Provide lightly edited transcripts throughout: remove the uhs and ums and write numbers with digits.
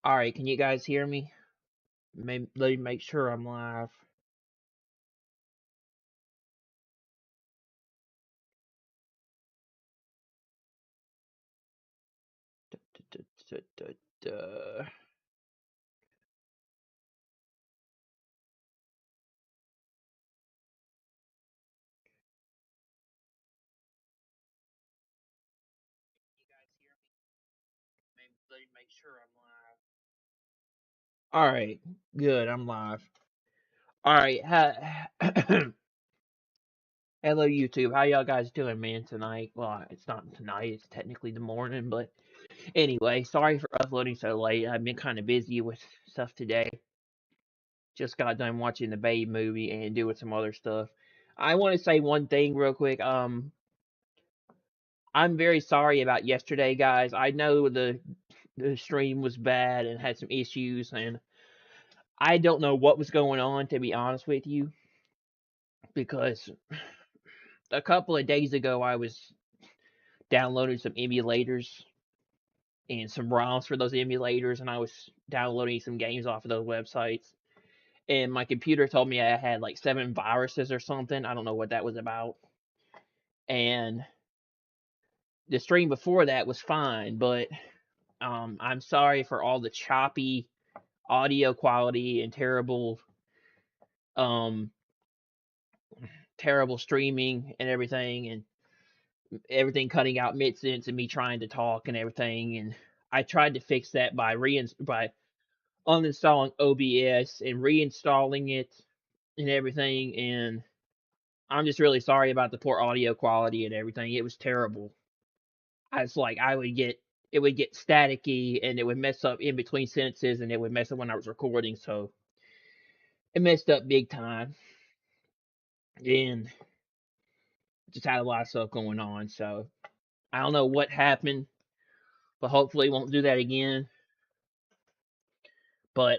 All right, can you guys hear me? Let me make sure I'm live. Duh, duh, duh, duh. Let me make sure I'm live. All right, good. I'm live. All right. Hello, YouTube. How y'all guys doing, man? Tonight? Well, it's not tonight. It's technically the morning, but anyway, sorry for uploading so late. I've been kind of busy with stuff today. Just got done watching the Babe movie and doing some other stuff. I want to say one thing real quick. I'm very sorry about yesterday, guys. I know the stream was bad and had some issues, and I don't know what was going on, to be honest with you, because a couple of days ago I was downloading some emulators and some ROMs for those emulators, and I was downloading some games off of those websites. And my computer told me I had like 7 viruses or something. I don't know what that was about. And the stream before that was fine, but I'm sorry for all the choppy audio quality and um terrible streaming and everything cutting out mid sentence and me trying to talk and everything. And I tried to fix that by uninstalling OBS and reinstalling it and everything. And I'm just really sorry about the poor audio quality and everything. It was terrible. I was like, it would get staticky and it would mess up in between sentences and it would mess up when I was recording. So it messed up big time and just had a lot of stuff going on. So I don't know what happened, but hopefully won't do that again. But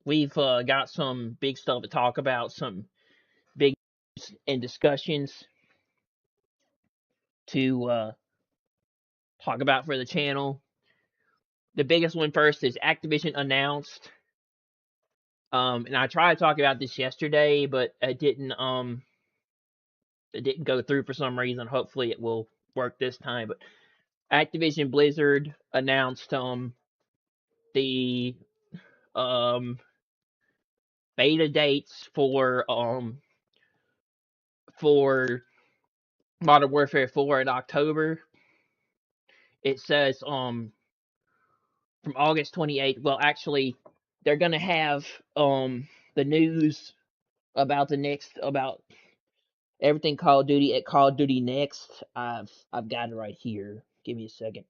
we've got some big stuff to talk about, some big and discussions to talk about for the channel. The biggest one first is Activision announced, and I tried to talk about this yesterday, but it didn't go through for some reason. Hopefully it will work this time. But Activision Blizzard announced the um beta dates for Modern Warfare 4 in October. It says from August 28th. Well, actually, they're gonna have the news about about everything Call of Duty at Call of Duty Next. I've got it right here. Give me a second.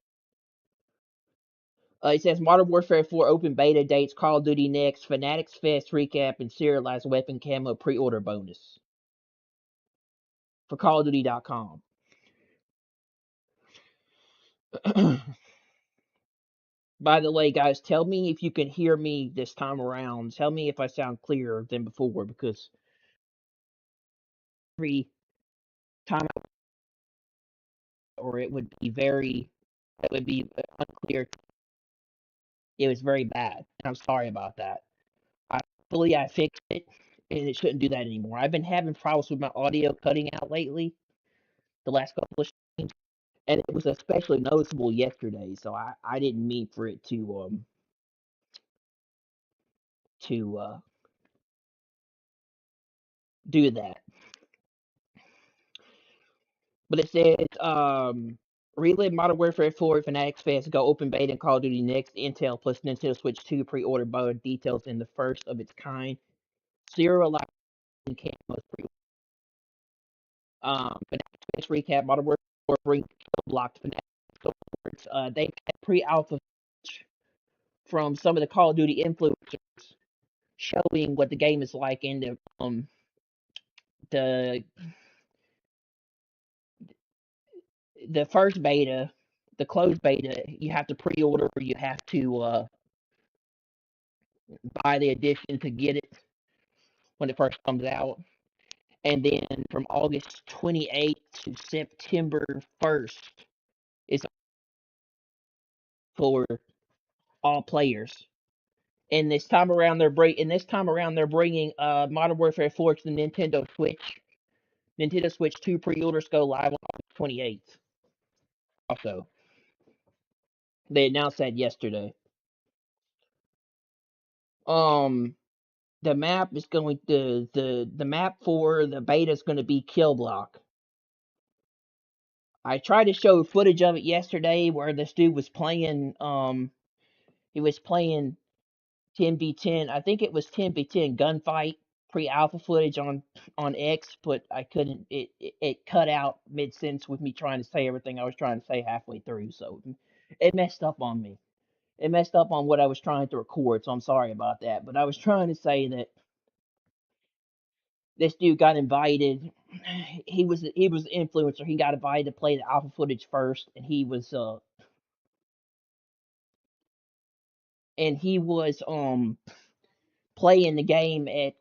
It says Modern Warfare 4 open beta dates, Call of Duty Next, Fanatics Fest recap, and serialized weapon camo pre-order bonus for CallOfDuty.com. By the way, guys, tell me if you can hear me this time around. Tell me if I sound clearer than before, because every time or it would be unclear. It was very bad, and I'm sorry about that. I fixed it, and it shouldn't do that anymore. I've been having problems with my audio cutting out lately, the last couple of streams, and it was especially noticeable yesterday. So I didn't mean for it to do that. But it says relive Modern Warfare 4 Fanatics Fest Go open beta and Call of Duty Next Intel plus Nintendo Switch 2 pre-order bonus details in the first of its kind. Zero Live camos pre. Fanatics Fest recap Modern Warfare 4 bring blocked Fanatics awards. They had pre-alpha from some of the Call of Duty influencers showing what the game is like in the the first beta, the closed beta. You have to pre-order. You have to buy the edition to get it when it first comes out. and then from August 28th to September 1st is for all players. And this time around they're bringing Modern Warfare 4 to the Nintendo Switch. Nintendo Switch 2 pre-orders go live on August 28th. Also, they announced that yesterday. Um, the map is going the map for the beta is going to be Kill Block. I tried to show footage of it yesterday where this dude was playing. He was playing 10v10. I think it was 10v10 gunfight pre-alpha footage on X, but I couldn't. It cut out mid sentence with me trying to say everything I was trying to say halfway through, so it messed up on me. It messed up on what I was trying to record, so I'm sorry about that. But I was trying to say that this dude got invited. He was an influencer. He got invited to play the alpha footage first, and he was playing the game at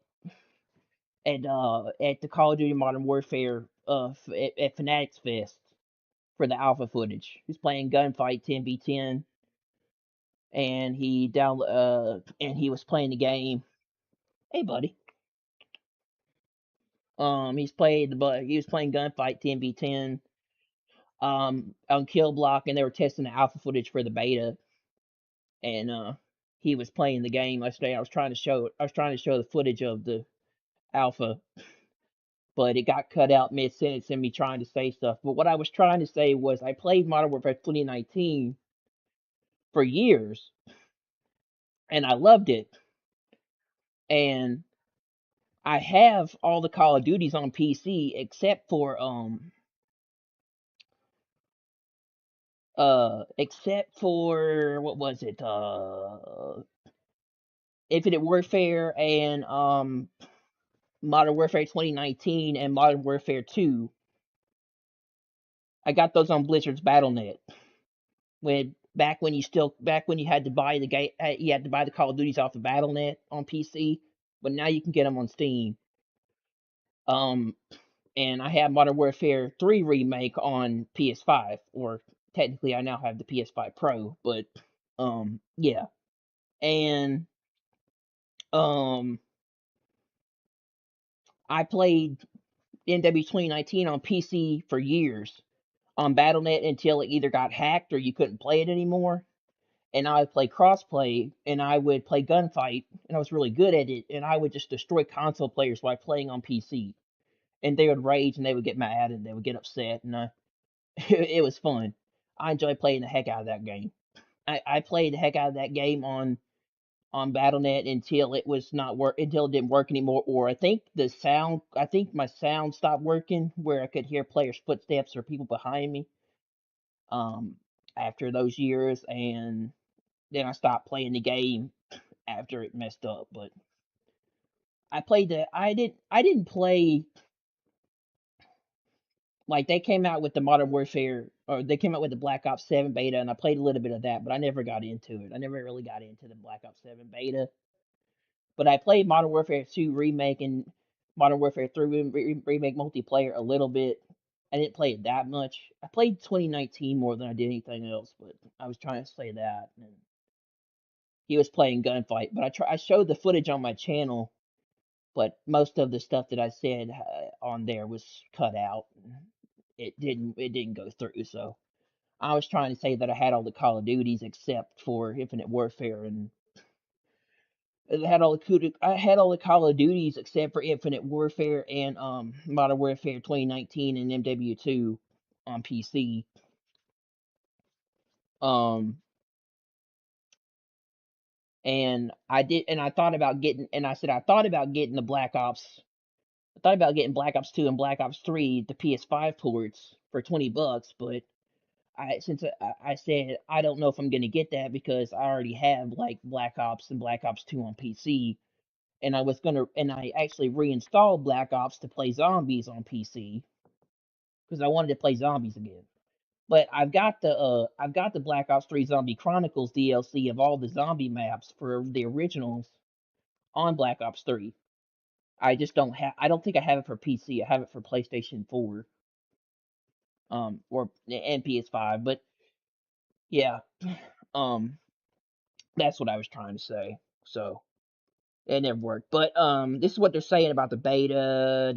the Call of Duty Modern Warfare at Fanatics Fest for the alpha footage. He's playing gunfight 10v10, and he was playing the game. Hey, buddy. He was playing gunfight 10v10 on Kill Block, and they were testing the alpha footage for the beta, and he was playing the game yesterday. I was trying to show the footage of the alpha, but it got cut out mid sentence in me trying to say stuff. But what I was trying to say was I played Modern Warfare 2019 for years, and I loved it. And I have all the Call of Duties on PC except for what was it? Infinite Warfare and Modern Warfare 2019 and Modern Warfare 2. I got those on Blizzard's BattleNet. Back when you had to buy the game, you had to buy the Call of Duties off the BattleNet on PC, but now you can get them on Steam. Um, and I have Modern Warfare 3 remake on PS5, or technically I now have the PS5 Pro, but yeah. And um I played NW 2019 on PC for years on BattleNet until it either got hacked or you couldn't play it anymore. And I would play crossplay, and I would play gunfight, and I was really good at it, and I would just destroy console players by playing on PC. And they would rage, and they would get mad, and they would get upset, and it was fun. I enjoyed playing the heck out of that game. I played the heck out of that game on BattleNet until until it didn't work anymore, or I think my sound stopped working where I could hear players' footsteps or people behind me. Um, after those years, and then I stopped playing the game after it messed up. But I didn't play like they came out with the Modern Warfare, or they came out with the Black Ops 7 beta, and I played a little bit of that, but I never got into it. I never really got into the Black Ops 7 beta. But I played Modern Warfare 2 remake and Modern Warfare 3 remake multiplayer a little bit. I didn't play it that much. I played 2019 more than I did anything else, but I was trying to say that. And he was playing gunfight, but I showed the footage on my channel, but most of the stuff that I said on there was cut out. It didn't go through. So I was trying to say that I had all the Call of Duties except for Infinite Warfare, and I had all the Call of Duties except for Infinite Warfare and Modern Warfare 2019 and MW2 on PC. Um and I thought about getting, and I said I thought about getting the Black Ops. I thought about getting Black Ops 2 and Black Ops 3 the PS5 ports for $20, but I said I don't know if I'm gonna get that because I already have like Black Ops and Black Ops 2 on PC, and I actually reinstalled Black Ops to play zombies on PC because I wanted to play zombies again. But I've got the Black Ops 3 Zombie Chronicles DLC of all the zombie maps for the originals on Black Ops 3. I just don't have. I don't think I have it for PC. I have it for PlayStation 4, or and PS5. But yeah, um, that's what I was trying to say. So it never worked. But this is what they're saying about the beta.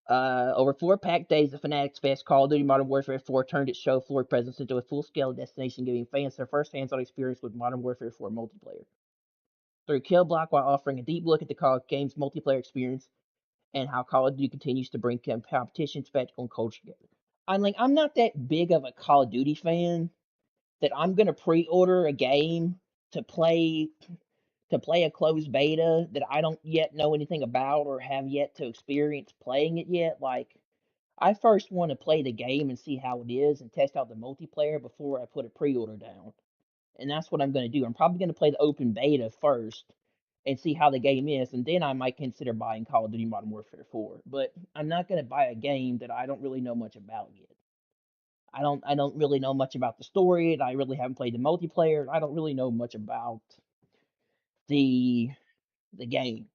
Over 4 packed days of Fanatics Fest, Call of Duty Modern Warfare 4 turned its show floor presence into a full-scale destination, giving fans their first hands-on experience with Modern Warfare 4 multiplayer. Through Kill Block, while offering a deep look at the game's multiplayer experience and how Call of Duty continues to bring competition, spectacle, and culture together. I'm not that big of a Call of Duty fan that I'm gonna pre-order a game to play a closed beta that I don't yet know anything about or have yet to experience playing it yet. Like, I first want to play the game and see how it is and test out the multiplayer before I put a pre-order down. And that's what I'm going to do. I'm probably going to play the open beta first and see how the game is, and then I might consider buying Call of Duty Modern Warfare 4. But I'm not going to buy a game that I don't really know much about yet. I don't really know much about the story, and I really haven't played the multiplayer. I don't really know much about the the game.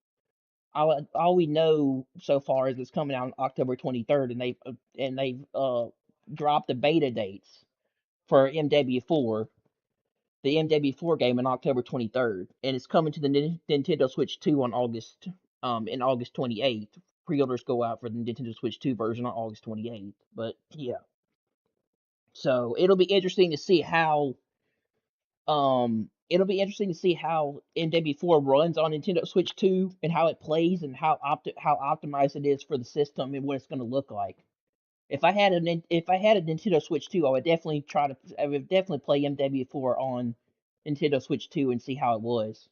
All we know so far is it's coming out on October 23rd, and they've dropped the beta dates for MW4, the MW4 game, on October 23rd, and it's coming to the Nintendo Switch 2 on August 28th. Pre-orders go out for the Nintendo Switch 2 version on August 28th. But yeah, so it'll be interesting to see how MW4 runs on Nintendo Switch 2 and how it plays and how optimized it is for the system and what it's going to look like. If I had a Nintendo Switch 2, I would definitely play MW4 on Nintendo Switch 2 and see how it was.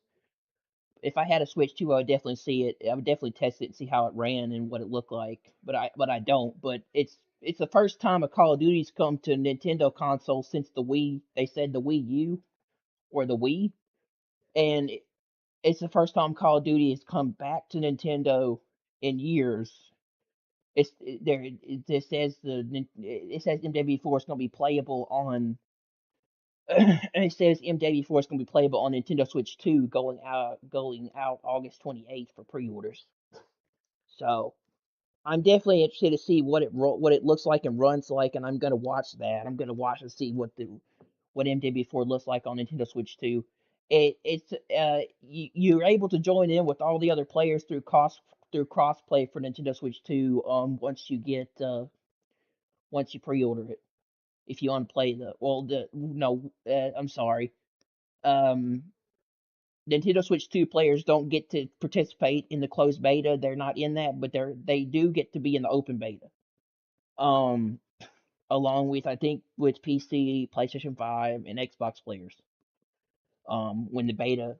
If I had a Switch 2, I would definitely see it. I would definitely test it and see how it ran and what it looked like. But I don't. But it's the first time a Call of Duty's come to Nintendo console since the Wii. They said the Wii U or the Wii, and it's the first time Call of Duty has come back to Nintendo in years. There. It says MW4 is going to be playable on. It says MW4 is going to be playable on Nintendo Switch 2, going out August 28th for pre-orders. So I'm definitely interested to see what it looks like and runs like, and I'm going to watch that. I'm going to watch and see what MW4 looks like on Nintendo Switch 2. You're able to join in with all the other players through crossplay for Nintendo Switch 2. Once you pre-order it, if you want to play the well the no I'm sorry, um Nintendo Switch 2 players don't get to participate in the closed beta. They're not in that, but they do get to be in the open beta. Um Along with, I think, with PC, PlayStation 5, and Xbox players. When the beta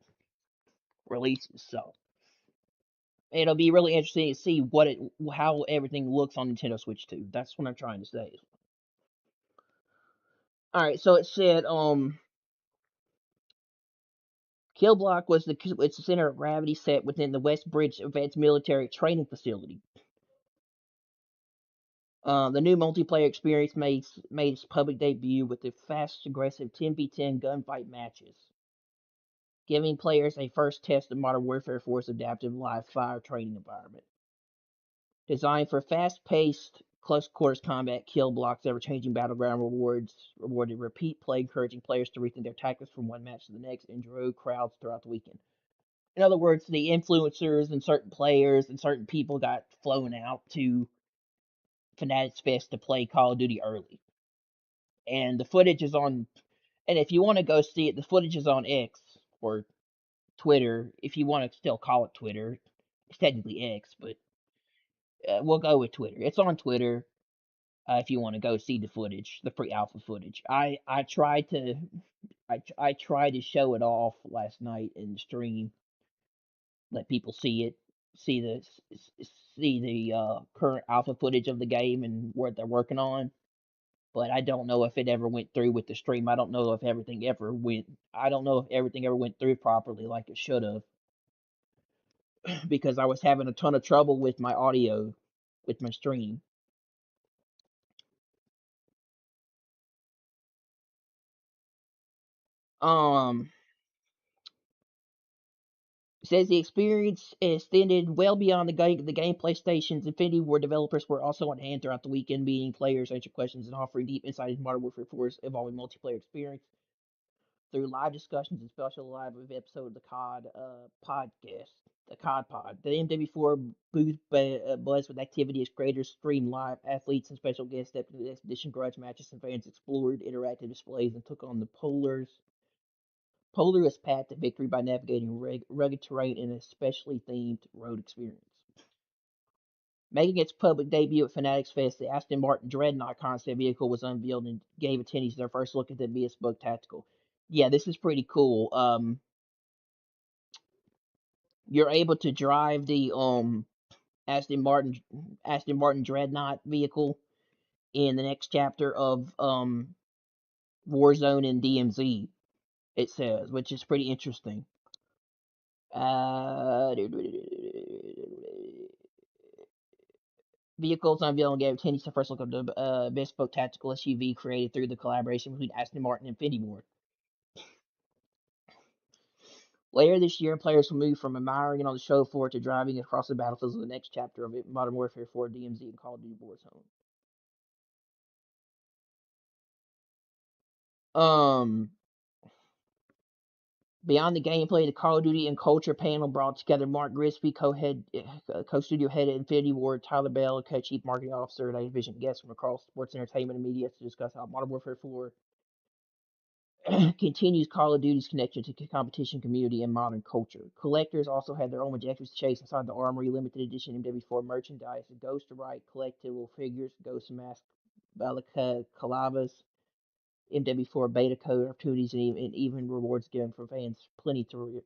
releases. So it'll be really interesting to see how everything looks on Nintendo Switch 2. That's what I'm trying to say. All right, so it said Kill Block it's the center of gravity set within the West Bridge Advanced Military Training Facility. The new multiplayer experience made its public debut with the fast, aggressive 10v10 gunfight matches, giving players a first test of Modern Warfare 4's adaptive live fire training environment. Designed for fast-paced, close-quarters combat, Kill Block's ever-changing battleground rewarded repeat play, encouraging players to rethink their tactics from one match to the next, and drew crowds throughout the weekend. In other words, the influencers and certain players and certain people got flown out to Fanatics Fest to play Call of Duty early. And the footage is on. And if you want to go see it, the footage is on X or Twitter. If you want to still call it Twitter, it's technically X, but we'll go with Twitter. It's on Twitter. If you want to go see the footage, the pre-alpha footage. I tried to show it off last night in the stream, let people see it, see the see the current alpha footage of the game and what they're working on. But I don't know if it ever went through with the stream. I don't know if everything ever went. I don't know if everything ever went through properly like it should have, because I was having a ton of trouble with my audio, with my stream. Um, It says the experience extended well beyond the gameplay stations. Infinity Ward developers were also on hand throughout the weekend, meeting players, answering questions, and offering deep insight into Modern Warfare 4's evolving multiplayer experience through live discussions and special live episode of the COD podcast, the COD Pod. The MW4 booth buzzed with activity as creators streamed live, athletes and special guests stepped into the expedition grudge matches, and fans explored interactive displays and took on the Polar's path to victory by navigating rugged terrain in a specially themed road experience. Making its public debut at Fanatics Fest, the Aston Martin Dreadnought concept vehicle was unveiled and gave attendees their first look at the bespoke tactical. Yeah, this is pretty cool. You're able to drive the Aston Martin Aston Martin Dreadnought vehicle in the next chapter of Warzone and DMZ. It says, which is pretty interesting. Vehicles unveiled and gave attendees the first look at the bespoke tactical SUV created through the collaboration between Aston Martin and Infinity Ward. Later this year, players will move from admiring it on the show floor to driving across the battlefields of the next chapter of Modern Warfare 4, DMZ, and Call of Duty Warzone. Beyond the gameplay, the Call of Duty and Culture panel brought together Mark Grigsby, co-studio head at Infinity Ward, Tyler Bell, co-chief marketing officer at Activision, guests from across sports, entertainment, and media to discuss how Modern Warfare 4 continues Call of Duty's connection to the competition community and modern culture. Collectors also had their own objectives to chase inside the Armory limited edition MW4 merchandise, Ghost of Right collectible figures, Ghost of Mask Calavas, MW4 beta code opportunities, and even rewards given for fans. Plenty to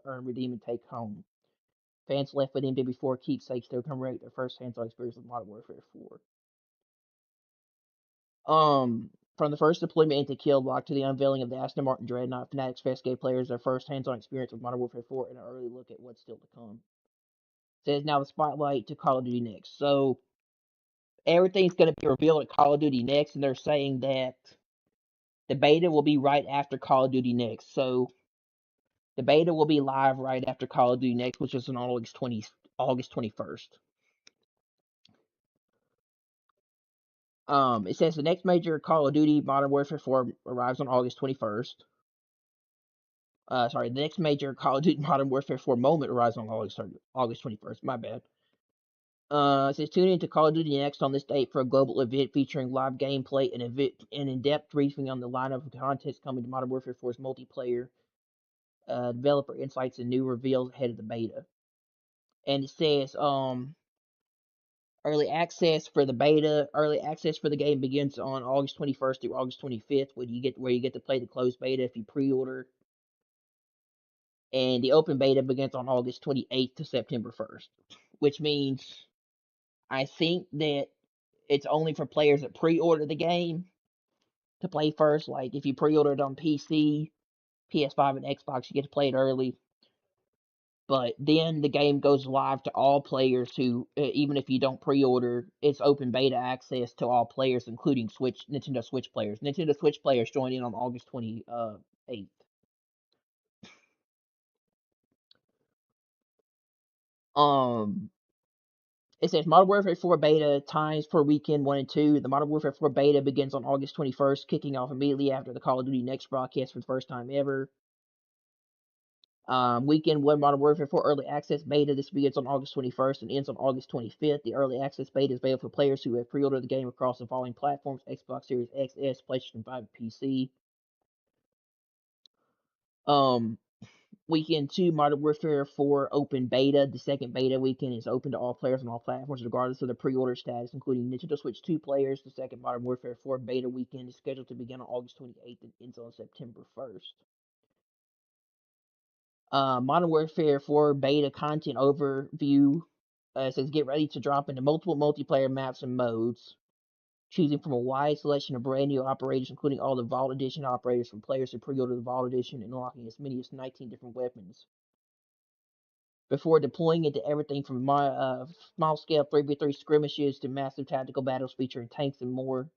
earn, redeem, and take home. Fans left with MW4 keepsakes to commemorate their first hands-on experience with Modern Warfare 4. From the first deployment into Kill Block to the unveiling of the Aston Martin Dreadnought, Fanatics Fest gave players their first hands-on experience with Modern Warfare 4 and an early look at what's still to come. It says now the spotlight to Call of Duty Next. So everything's going to be revealed at Call of Duty Next, and they're saying that the beta will be right after Call of Duty Next. So the beta will be live right after Call of Duty Next, which is on August 21st. It says the next major Call of Duty Modern Warfare 4 arrives on August 21st. The next major Call of Duty Modern Warfare 4 moment arrives on August 21st. My bad. It says tune in to Call of Duty Next on this date for a global event featuring live gameplay and in-depth briefing on the lineup of contests coming to Modern Warfare 4's multiplayer, developer insights, and new reveals ahead of the beta. And it says early access for the beta. Early access for the game begins on August 21st through August 25th, where you get to play the closed beta if you pre-order. And the open beta begins on August 28th to September 1st, which means I think that it's only for players that pre-order the game to play first. Like if you pre-order it on PC, PS5, and Xbox, you get to play it early. But then the game goes live to all players who, even if you don't pre-order, it's open beta access to all players, including Nintendo Switch players. Nintendo Switch players join in on August 28th. Um, It says Modern Warfare 4 beta times per weekend 1 and 2. The Modern Warfare 4 beta begins on August 21st, kicking off immediately after the Call of Duty Next broadcast for the first time ever. Weekend 1 Modern Warfare 4 early access beta. This begins on August 21st and ends on August 25th. The early access beta is available for players who have pre-ordered the game across the following platforms: Xbox Series X, S, PlayStation 5, and PC. Um, Weekend 2, Modern Warfare 4 Open Beta. The second beta weekend is open to all players on all platforms, regardless of their pre-order status, including Nintendo Switch 2 players. The second Modern Warfare 4 beta weekend is scheduled to begin on August 28th and ends on September 1st. Modern Warfare 4 beta content overview says get ready to drop into multiple multiplayer maps and modes, choosing from a wide selection of brand new operators, including all the Vault Edition operators from players who pre-order the Vault Edition and unlocking as many as 19 different weapons. Before deploying into everything from small-scale 3v3 skirmishes to massive tactical battles featuring tanks and more.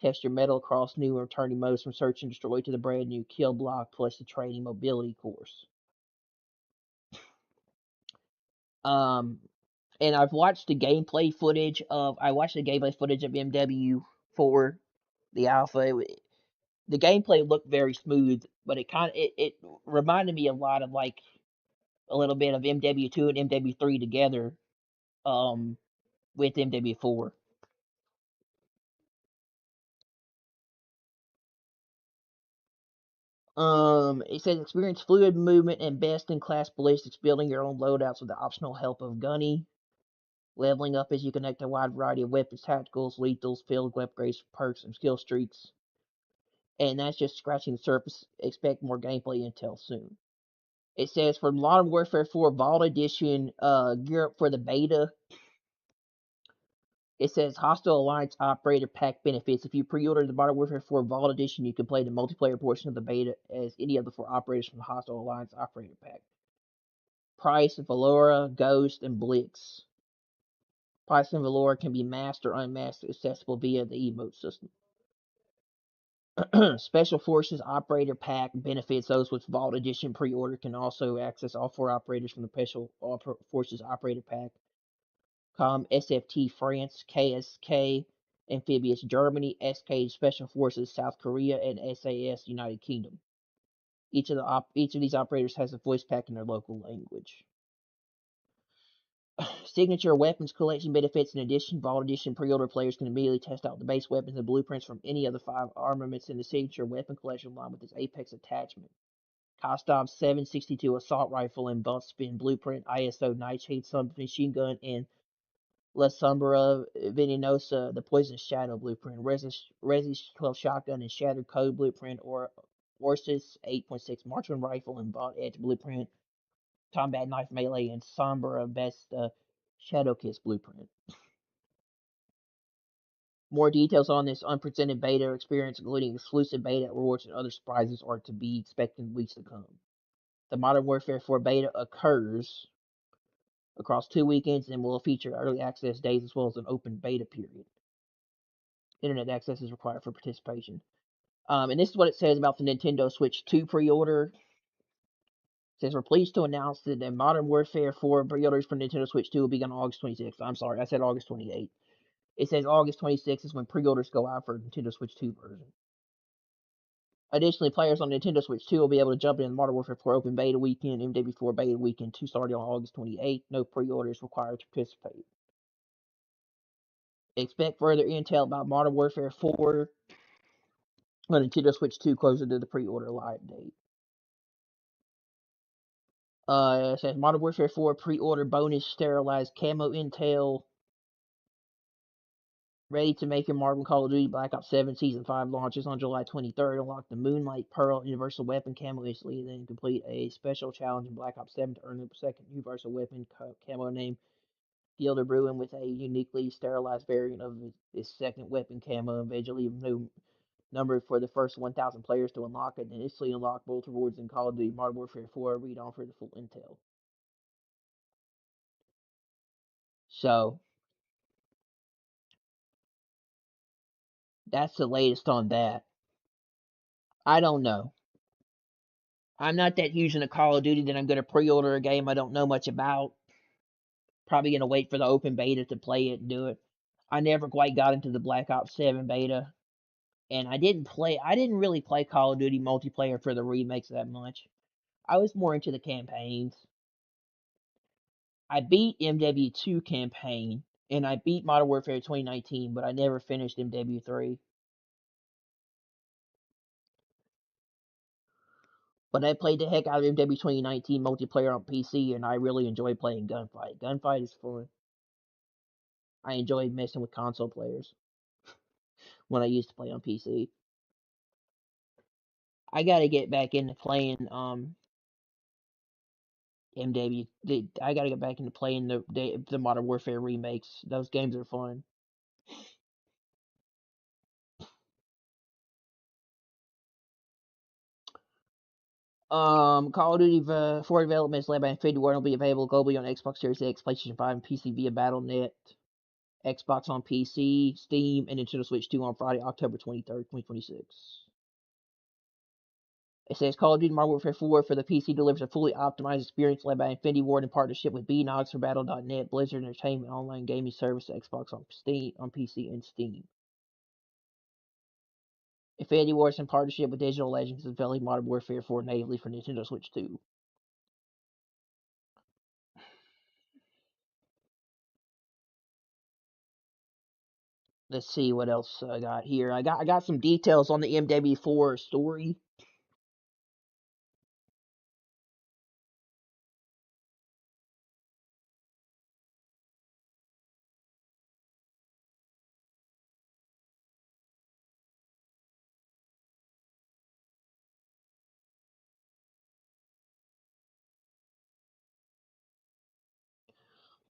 Test your mettle across new and returning modes from search and destroy to the brand new kill block plus the training mobility course. Um, and I've watched the gameplay footage of MW4, the alpha. The gameplay looked very smooth, but it reminded me a lot of like a little bit of MW2 and MW3 together, um, with MW4. It says experience fluid movement and best in class ballistics, building your own loadouts with the optional help of Gunny. Leveling up as you connect a wide variety of weapons, tacticals, lethals, field upgrades, perks, and skill streaks. And that's just scratching the surface. Expect more gameplay intel soon. It says for Modern Warfare 4 Vault Edition, gear up for the beta. It says Hostile Alliance Operator Pack benefits. If you pre-order the Modern Warfare 4 Vault Edition, you can play the multiplayer portion of the beta as any of the 4 operators from the Hostile Alliance Operator Pack. Price, Valora, Ghost, and Blitz. Price and Valora can be masked or unmasked, accessible via the emote system. Special Forces Operator Pack benefits. Those with Vault Edition pre-order can also access all 4 operators from the Special Forces Operator Pack. SFT France, KSK Amphibious Germany, SK Special Forces South Korea, and SAS United Kingdom. Each of these operators has a voice pack in their local language. Signature weapons collection benefits. In addition, Vault Edition pre-order players can immediately test out the base weapons and blueprints from any of the 5 armaments in the signature weapon collection line with its Apex attachment. Kostov's 7.62 assault rifle and bump spin blueprint, ISO Nightshade submachine gun, and La Sombra Venenosa, the Poison Shadow blueprint, Resi 12 shotgun and Shattered Code blueprint, or Orsis 8.6 marksman rifle and Vault Edge blueprint, Combat Knife Melee, and Sombra Best Shadow Kiss blueprint. More details on this unprecedented beta experience, including exclusive beta rewards and other surprises, are to be expected in weeks to come. The Modern Warfare 4 beta occurs across 2 weekends and will feature early access days as well as an open beta period. Internet access is required for participation. And this is what it says about the Nintendo Switch 2 pre-order. It says, we're pleased to announce that the Modern Warfare 4 pre-orders for Nintendo Switch 2 will begin on August 26th. I'm sorry, I said August 28th. It says August 26th is when pre-orders go out for Nintendo Switch 2 version. Additionally, players on Nintendo Switch 2 will be able to jump in the Modern Warfare 4 Open Beta Weekend, MW4 Beta Weekend 2 starting on August 28th. No pre-orders required to participate. Expect further intel about Modern Warfare 4 on Nintendo Switch 2 closer to the pre-order live date. It says Modern Warfare 4 pre-order bonus sterilized camo intel. Ready to make your Marvel Call of Duty Black Ops 7 Season 5 launches on July 23rd. Unlock the Moonlight Pearl Universal Weapon camo instantly, then complete a special challenge in Black Ops 7 to earn the second Universal Weapon camo named Gilder Bruin with a uniquely sterilized variant of this second weapon camo, eventually numbered for the first 1,000 players to unlock it, and instantly unlock both rewards in Call of Duty Modern Warfare 4. Read on for the full intel. So, that's the latest on that. I don't know. I'm not that huge into Call of Duty that I'm going to pre-order a game I don't know much about. Probably going to wait for the open beta to play it and do it. I never quite got into the Black Ops 7 beta, and I didn't really play Call of Duty multiplayer for the remakes that much. I was more into the campaigns. I beat MW2 campaign, and I beat Modern Warfare 2019, but I never finished MW3. But I played the heck out of MW 2019 multiplayer on PC, and I really enjoy playing Gunfight. Gunfight is fun. I enjoy messing with console players when I used to play on PC. I gotta get back into playing MW. I gotta get back into playing the Modern Warfare remakes. Those games are fun. Call of Duty 4 development is led by Infinity Ward and will be available globally on Xbox Series X, PlayStation 5, and PC via Battle.net. Xbox on PC, Steam, and Nintendo Switch 2 on Friday, October 23rd, 2026. It says Call of Duty Modern Warfare 4 for the PC delivers a fully optimized experience led by Infinity Ward in partnership with Bnox for Battle.net, Blizzard Entertainment online gaming service, Xbox on Steam, on PC, and Steam. Infinity Ward is in partnership with Digital Legends is developing Modern Warfare 4 natively for Nintendo Switch 2. Let's see what else I got here. I got some details on the MW4 story.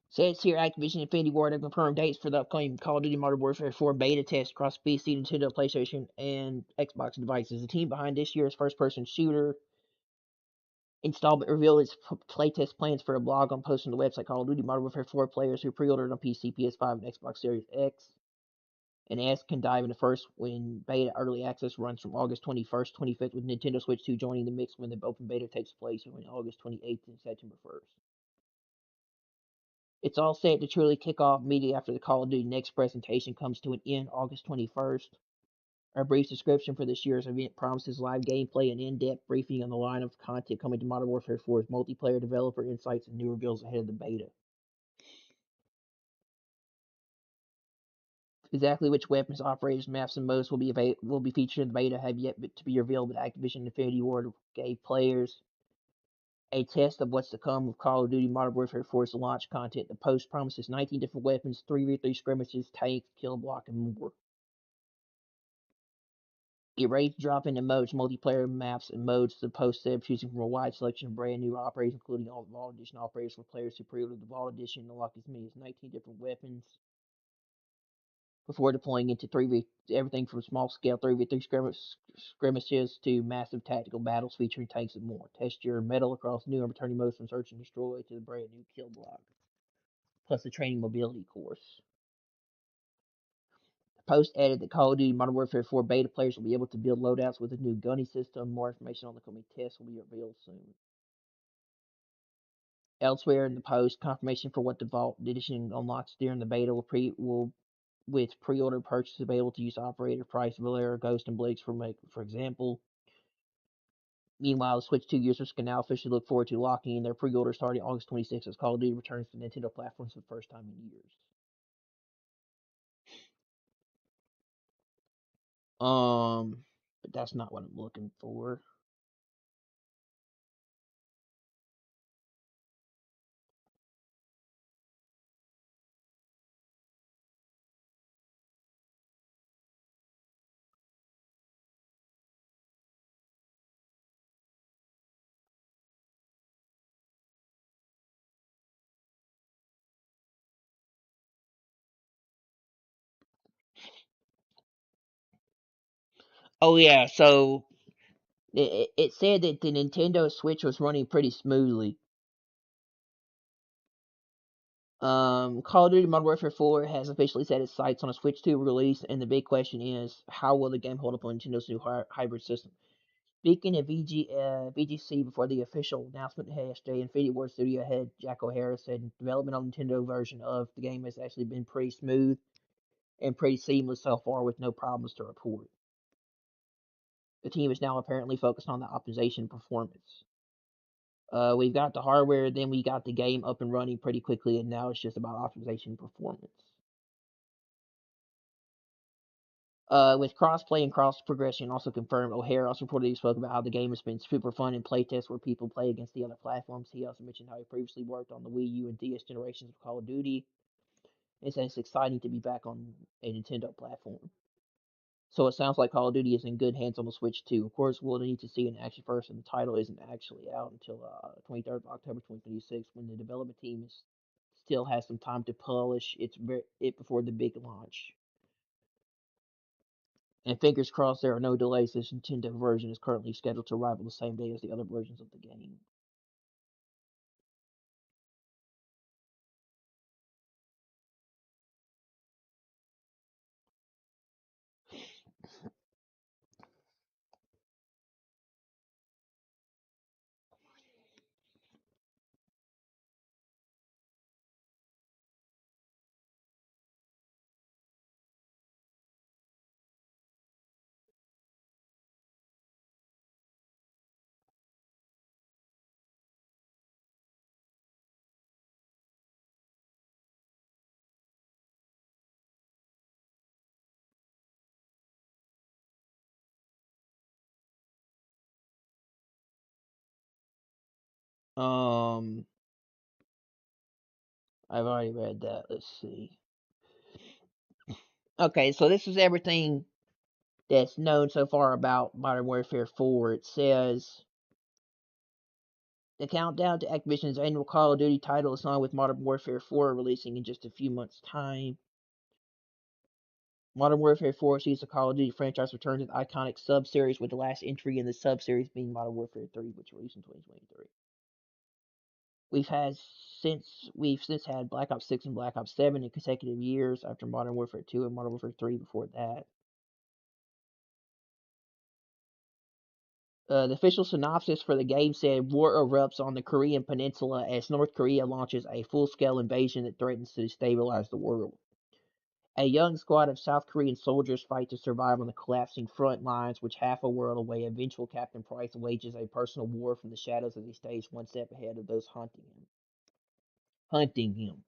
Says here Activision Infinity Ward have confirmed dates for the upcoming Call of Duty Modern Warfare 4 beta test across PC, Nintendo, PlayStation, and Xbox devices. The team behind this year's first-person shooter installment revealed its playtest plans for a blog on posting on the website Call of Duty Modern Warfare 4 players who pre-ordered on PC, PS5, and Xbox Series X. And S can dive into first when beta early access runs from August 21st, 25th, with Nintendo Switch 2 joining the mix when the open beta takes place on August 28th and September 1st. It's all set to truly kick off immediately after the Call of Duty Next presentation comes to an end August 21st. Our brief description for this year's event promises live gameplay and in-depth briefing on the line of content coming to Modern Warfare 4's multiplayer developer insights and new reveals ahead of the beta. Exactly which weapons, operators, maps, and modes will be featured in the beta have yet to be revealed, but Activision Infinity Ward gave players a test of what's to come with Call of Duty Modern Warfare 4's launch content. The post promises 19 different weapons, 3v3 scrimmages, tanks, kill block, and more. Get ready to drop into modes, multiplayer maps, and modes. The post said choosing from a wide selection of brand new operators, including all the Vault Edition operators for players who pre-ordered the Vault Edition and unlock as many as 19 different weapons before deploying into 3v everything from small scale 3v3 skirmishes to massive tactical battles featuring tanks and more. Test your metal across new and returning modes from search and destroy to the brand new kill block, plus the training mobility course. The post added that Call of Duty Modern Warfare 4 beta players will be able to build loadouts with a new gunny system. More information on the coming tests will be revealed soon. Elsewhere in the post, confirmation for what the Vault Edition unlocks during the beta will with pre-order purchases available to use operator, price, Valera, Ghost, and Blix for example. Meanwhile, the Switch 2 users can now officially look forward to locking in their pre-order starting August 26th as Call of Duty returns to Nintendo platforms for the first time in years. But that's not what I'm looking for. Oh yeah, so it said that the Nintendo Switch was running pretty smoothly. Call of Duty Modern Warfare 4 has officially set its sights on a Switch 2 release, and the big question is, how will the game hold up on Nintendo's new hybrid system? Speaking of VGC before the official announcement yesterday, Infinity Ward Studio head Jack O'Hara said development on the Nintendo version of the game has actually been pretty smooth and pretty seamless so far with no problems to report. The team is now apparently focused on the optimization performance. We've got the hardware, then we got the game up and running pretty quickly, and now it's just about optimization performance. With crossplay and cross progression also confirmed, O'Hara also reportedly spoke about how the game has been super fun in playtests where people play against the other platforms. He also mentioned how he previously worked on the Wii U and DS generations of Call of Duty, and said it's exciting to be back on a Nintendo platform. So it sounds like Call of Duty is in good hands on the Switch too. Of course, we'll need to see an action first, and the title isn't actually out until 23rd of October 2026, when the development team still has some time to polish it before the big launch. And fingers crossed there are no delays. This Nintendo version is currently scheduled to arrive on the same day as the other versions of the game. Um, I've already read that. Let's see. Okay, so this is everything that's known so far about Modern Warfare 4. It says the countdown to Activision's annual Call of Duty title is on with Modern Warfare 4 releasing in just a few months' time. Modern Warfare 4 sees the Call of Duty franchise return to the iconic sub-series, with the last entry in the sub-series being Modern Warfare 3, which released in 2023. We've since had Black Ops 6 and Black Ops 7 in consecutive years after Modern Warfare 2 and Modern Warfare 3 before that. The official synopsis for the game said war erupts on the Korean peninsula as North Korea launches a full-scale invasion that threatens to destabilize the world. A young squad of South Korean soldiers fight to survive on the collapsing front lines, which half a world away, eventual Captain Price wages a personal war from the shadows as he stays one step ahead of those hunting him.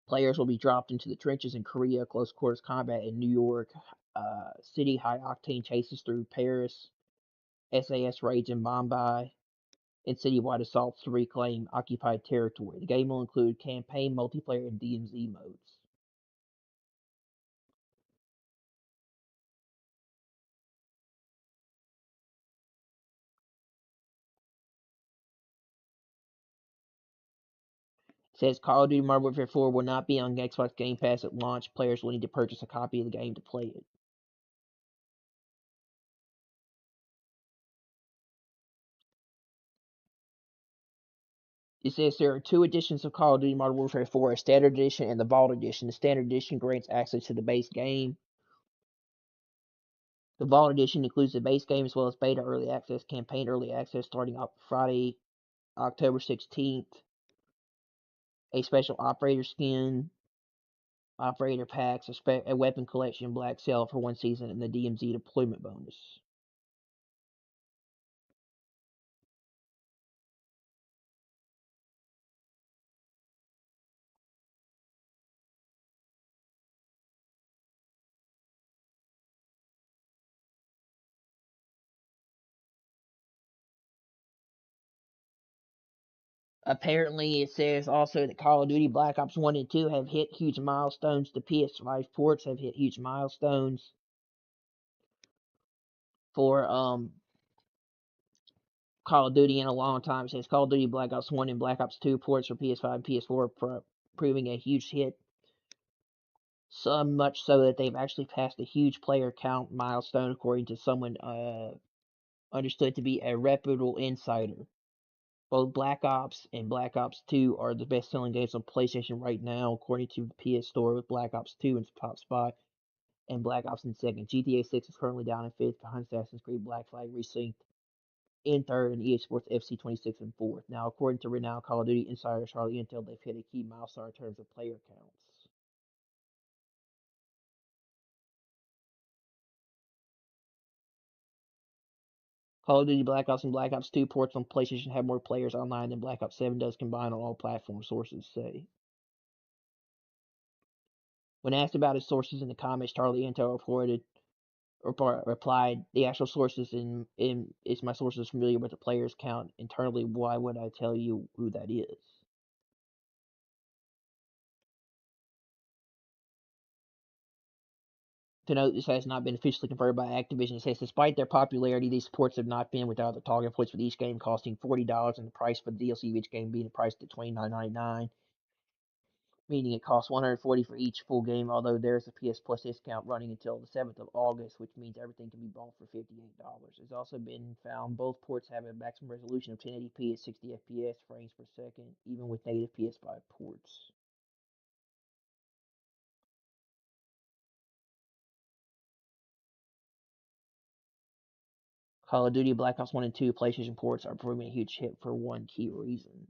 Players will be dropped into the trenches in Korea, close quarters combat in New York City, high octane chases through Paris, SAS raids in Mumbai, and citywide assaults to reclaim occupied territory. The game will include campaign, multiplayer, and DMZ modes. It says Call of Duty Modern Warfare 4 will not be on Xbox Game Pass at launch. Players will need to purchase a copy of the game to play it. It says there are two editions of Call of Duty Modern Warfare 4, a Standard Edition and the Vault Edition. The Standard Edition grants access to the base game. The Vault Edition includes the base game as well as beta early access, campaign early access starting up Friday, October 16th, a special operator skin, operator packs, a weapon collection, black sale for one season, and the DMZ deployment bonus. Apparently, it says also that Call of Duty Black Ops 1 and 2 have hit huge milestones. The PS5 ports have hit huge milestones for Call of Duty in a long time. It says Call of Duty Black Ops 1 and Black Ops 2 ports for PS5 and PS4 proving a huge hit. So much so that they've actually passed a huge player count milestone, according to someone understood to be a reputable insider. Both Black Ops and Black Ops 2 are the best selling games on PlayStation right now, according to the PS Store, with Black Ops 2 in top spot and Black Ops in second. GTA 6 is currently down in fifth behind Assassin's Creed Black Flag Resynced in third, and EA Sports FC 26 in fourth. Now, according to renowned Call of Duty insider Charlie Intel, they've hit a key milestone in terms of player counts. Call of Duty Black Ops and Black Ops 2 ports on PlayStation have more players online than Black Ops 7 does combined on all platforms, sources say. When asked about his sources in the comments, Charlie Intel replied, "The actual sources in is my sources familiar with the players count internally. Why would I tell you who that is?" To note, this has not been officially confirmed by Activision. It says despite their popularity, these ports have not been without the talking points, with each game costing $40 and the price for the DLC of each game being priced at $29.99, meaning it costs $140 for each full game, although there's a PS Plus discount running until the 7th of August, which means everything can be bought for $58. It's also been found both ports have a maximum resolution of 1080p at 60 FPS frames per second, even with native PS5 ports. Call of Duty Black Ops 1 and 2 PlayStation ports are proving a huge hit for one key reason.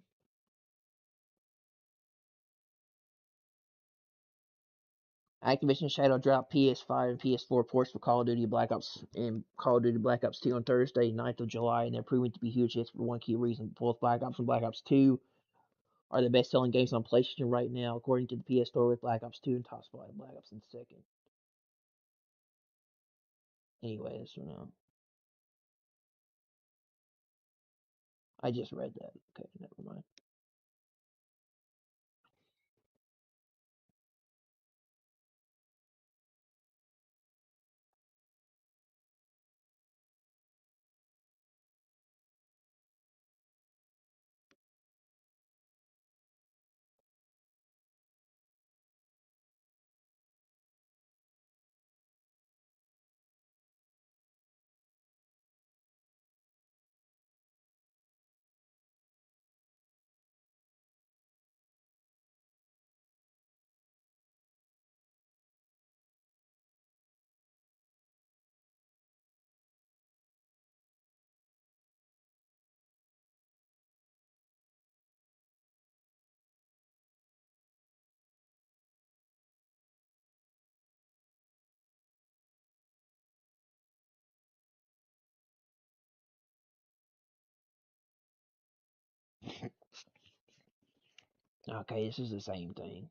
Activision Shadow dropped PS5 and PS4 ports for Call of Duty Black Ops and Call of Duty Black Ops 2 on Thursday, 9th of July, and they're proving to be huge hits for one key reason. Both Black Ops and Black Ops 2 are the best selling games on PlayStation right now, according to the PS Store, with Black Ops 2 in top spot and Black Ops in second. Anyways, I just read that. Okay, never mind. Okay, this is the same thing.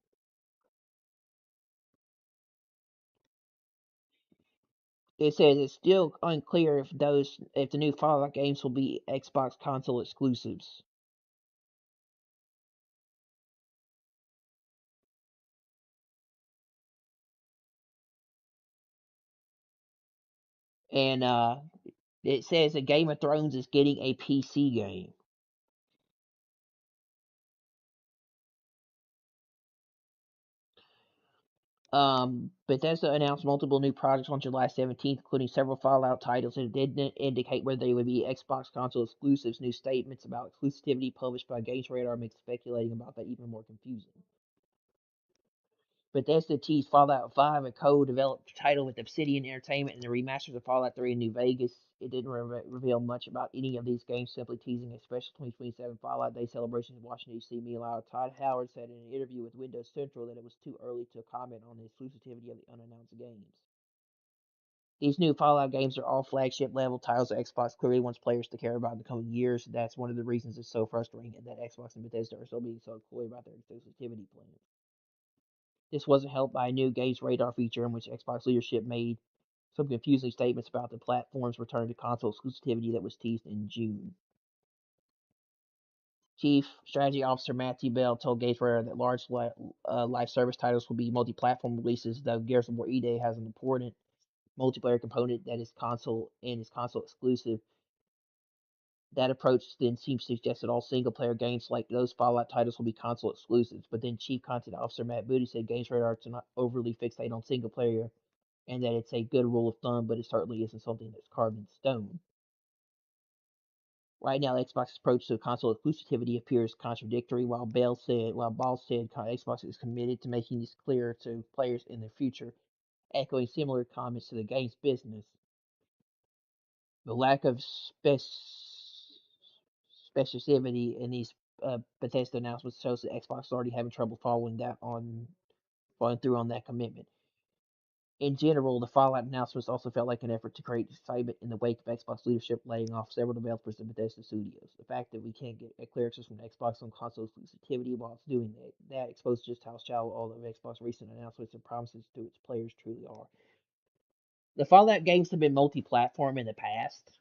It says it's still unclear if the new Fallout games will be Xbox console exclusives. And it says that Game of Thrones is getting a PC game. Bethesda announced multiple new projects on July 17th, including several Fallout titles, and it didn't indicate whether they would be Xbox console exclusives. New statements about exclusivity published by Games Radar make speculating about that even more confusing. Bethesda teased Fallout 5, a co-developed title with Obsidian Entertainment, and the remasters of Fallout 3 in New Vegas. It didn't reveal much about any of these games, simply teasing a special 2027 Fallout Day celebration in Washington, D.C. Meanwhile, Todd Howard said in an interview with Windows Central that it was too early to comment on the exclusivity of the unannounced games. These new Fallout games are all flagship level titles that Xbox clearly wants players to care about in the coming years. That's one of the reasons it's so frustrating that Xbox and Bethesda are still being so coy about their exclusivity plans. This wasn't helped by a new Games Radar feature in which Xbox leadership made some confusing statements about the platform's return to console exclusivity that was teased in June. Chief Strategy Officer Matthew Bell told Games Radar that large live service titles will be multi-platform releases, though Gears of War E-Day has an important multiplayer component that is console exclusive. That approach then seems to suggest that all single player games like those Fallout titles will be console exclusives. But then Chief Content Officer Matt Booty said Games Radar to not overly fixate on single player and that it's a good rule of thumb, but it certainly isn't something that's carved in stone. Right now, Xbox's approach to console exclusivity appears contradictory. While Ball said Xbox is committed to making this clear to players in the future, echoing similar comments to the game's business. The lack of specificity in these Bethesda announcements shows that Xbox is already having trouble following through on that commitment. In general, the Fallout announcements also felt like an effort to create excitement in the wake of Xbox leadership laying off several developers at Bethesda Studios. The fact that we can't get a clear access from Xbox on console exclusivity while it's doing that exposes just how shallow all of Xbox's recent announcements and promises to its players truly are. The Fallout games have been multi-platform in the past,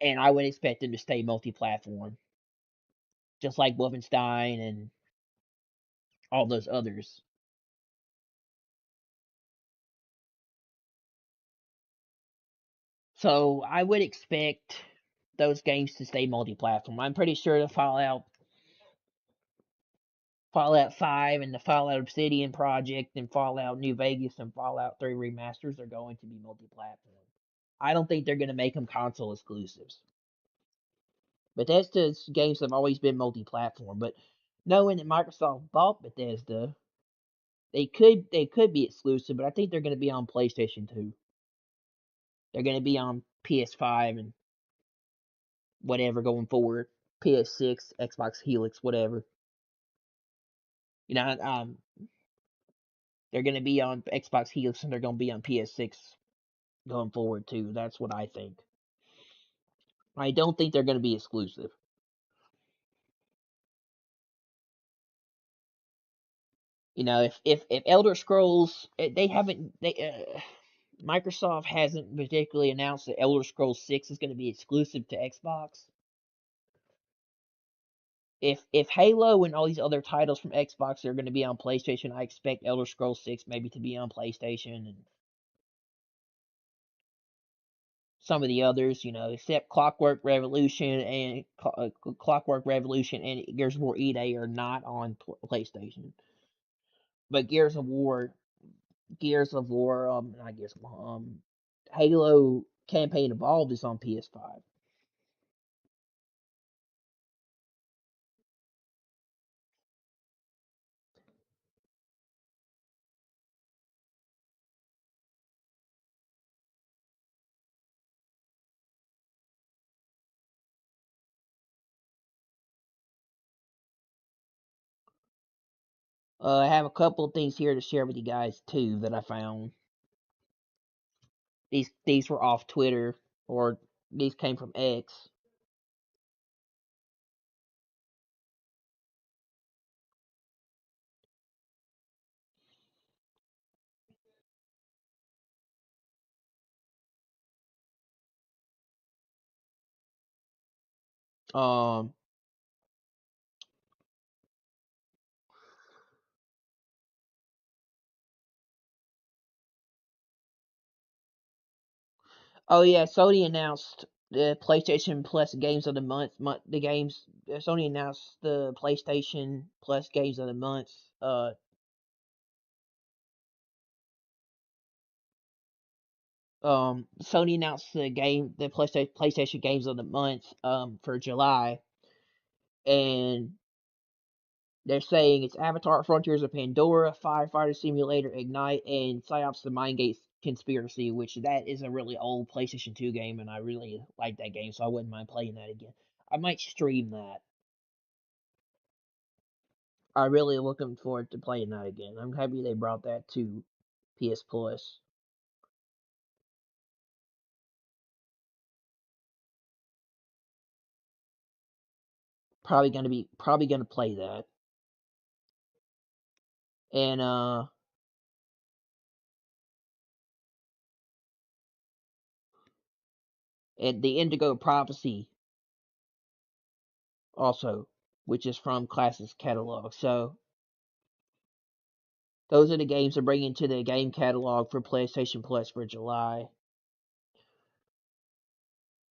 and I would expect them to stay multi-platform, just like Wolfenstein and all those others. So I would expect those games to stay multi-platform. I'm pretty sure the Fallout 5 and the Fallout Obsidian project and Fallout New Vegas and Fallout 3 remasters are going to be multi-platform. I don't think they're going to make them console exclusives. Bethesda's games have always been multi-platform, but knowing that Microsoft bought Bethesda, they could be exclusive, but I think they're going to be on PlayStation 2. They're going to be on PS5 and whatever going forward. PS6, Xbox Helix, whatever. You know, they're going to be on Xbox Helix and they're going to be on PS6 going forward too. That's what I think. I don't think they're going to be exclusive. You know, if Elder Scrolls they haven't Microsoft hasn't particularly announced that Elder Scrolls 6 is going to be exclusive to Xbox. If Halo and all these other titles from Xbox are going to be on PlayStation, I expect Elder Scrolls 6 maybe to be on PlayStation and some of the others, except Clockwork Revolution and Gears of War EA are not on PlayStation. But not Gears of War, Halo Campaign Evolved is on PS5. I have a couple of things here to share with you guys too that I found. These were off Twitter, or these came from X. Um, oh yeah, Sony announced the PlayStation Plus Games of the Month. Sony announced the PlayStation Plus Games of the Month. Sony announced the PlayStation Games of the Month for July, and they're saying it's Avatar: Frontiers of Pandora, Firefighter Simulator, Ignite, and Psyops: The Mindgate Conspiracy, which that is a really old PlayStation 2 game, and I really like that game, so I wouldn't mind playing that again. I might stream that. I really looking forward to playing that again. I'm happy they brought that to PS Plus. Probably gonna play that. And and the Indigo Prophecy also, which is from Classics catalog. So those are the games they're bringing to the game catalog for PlayStation Plus for July.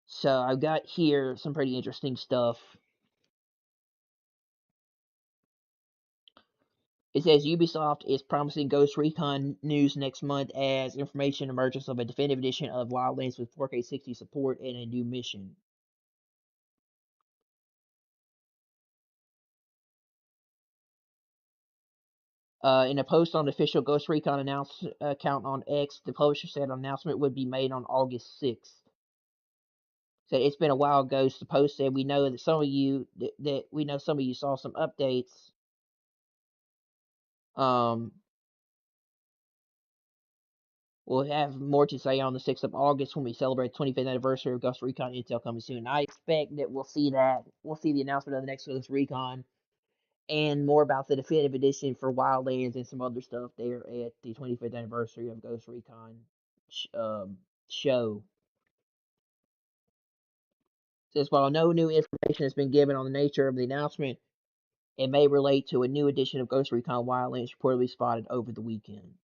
So I've got here some pretty interesting stuff. It says Ubisoft is promising Ghost Recon news next month as information emerges of a definitive edition of Wildlands with 4K 60 support and a new mission. In a post on the official Ghost Recon account on X, the publisher said an announcement would be made on August 6th. Said it's been a while, Ghost. The post said we know that we know some of you saw some updates. Um, we'll have more to say on the 6th of August when we celebrate the 25th anniversary of Ghost Recon Intel coming soon. I expect that we'll see that. We'll see the announcement of the next Ghost Recon and more about the definitive edition for Wildlands and some other stuff there at the 25th anniversary of Ghost Recon show. Says while no new information has been given on the nature of the announcement, it may relate to a new edition of Ghost Recon Wildlands reportedly spotted over the weekend.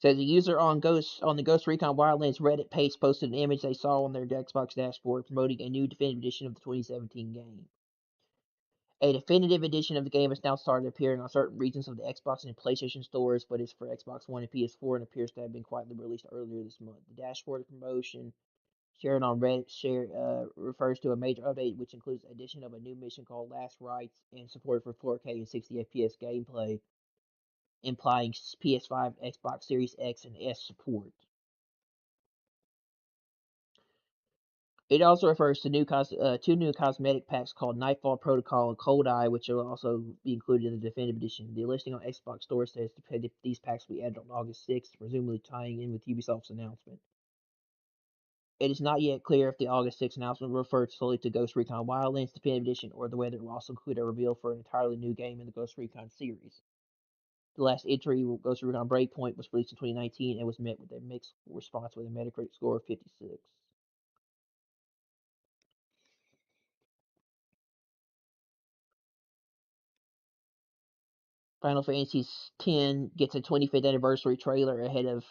Says a user on the Ghost Recon Wildlands Reddit page posted an image they saw on their Xbox dashboard promoting a new definitive edition of the 2017 game. A definitive edition of the game has now started appearing on certain regions of the Xbox and PlayStation stores, but is for Xbox One and PS4 and appears to have been quietly released earlier this month. The dashboard promotion shared on Reddit refers to a major update which includes the addition of a new mission called Last Rites and support for 4K and 60 FPS gameplay, implying PS5, Xbox Series X, and S support. It also refers to two new cosmetic packs called Nightfall Protocol and Cold Eye, which will also be included in the definitive edition. The listing on Xbox Store says these packs will be added on August 6th, presumably tying in with Ubisoft's announcement. It is not yet clear if the August 6th announcement referred solely to Ghost Recon Wildlands Definitive Edition or whether it will also include a reveal for an entirely new game in the Ghost Recon series. The last entry, Ghost Recon Breakpoint, was released in 2019 and was met with a mixed response with a Metacritic score of 56. Final Fantasy X gets a 25th anniversary trailer ahead of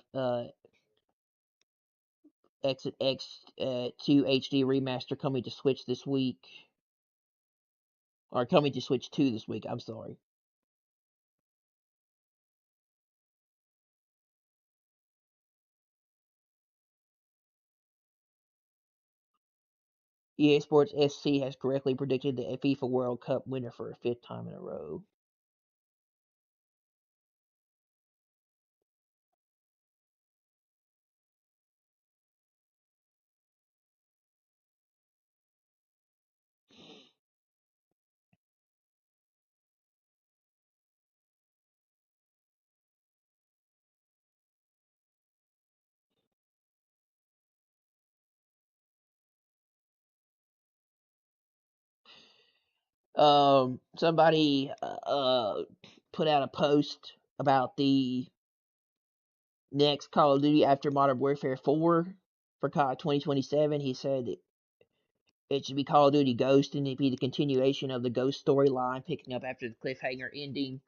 Exit X 2 HD remaster coming to Switch this week. Or coming to Switch 2 this week, I'm sorry. EA Sports SC has correctly predicted the FIFA World Cup winner for a fifth time in a row. Somebody put out a post about the next Call of Duty after Modern Warfare 4 for 2027. He said it should be Call of Duty Ghost and it'd be the continuation of the Ghost storyline, picking up after the cliffhanger ending.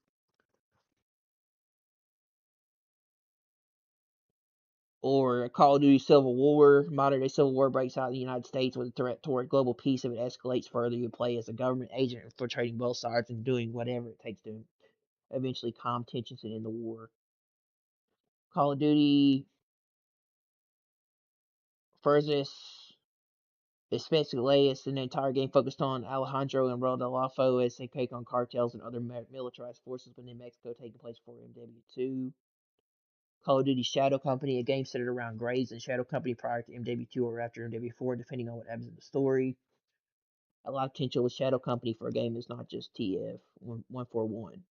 Or Call of Duty Civil War. Modern day Civil War breaks out in the United States with a threat toward global peace. If it escalates further, you play as a government agent infiltrating both sides and doing whatever it takes to eventually calm tensions and end the war. Call of Duty Versus Especiales, an entire game focused on Alejandro and Rodolfo as they take on cartels and other militarized forces within Mexico, taking place for MW2. Call of Duty Shadow Company, a game centered around Graves and Shadow Company prior to MW2 or after MW4, depending on what happens in the story. A lot of potential with Shadow Company for a game that's not just TF 141.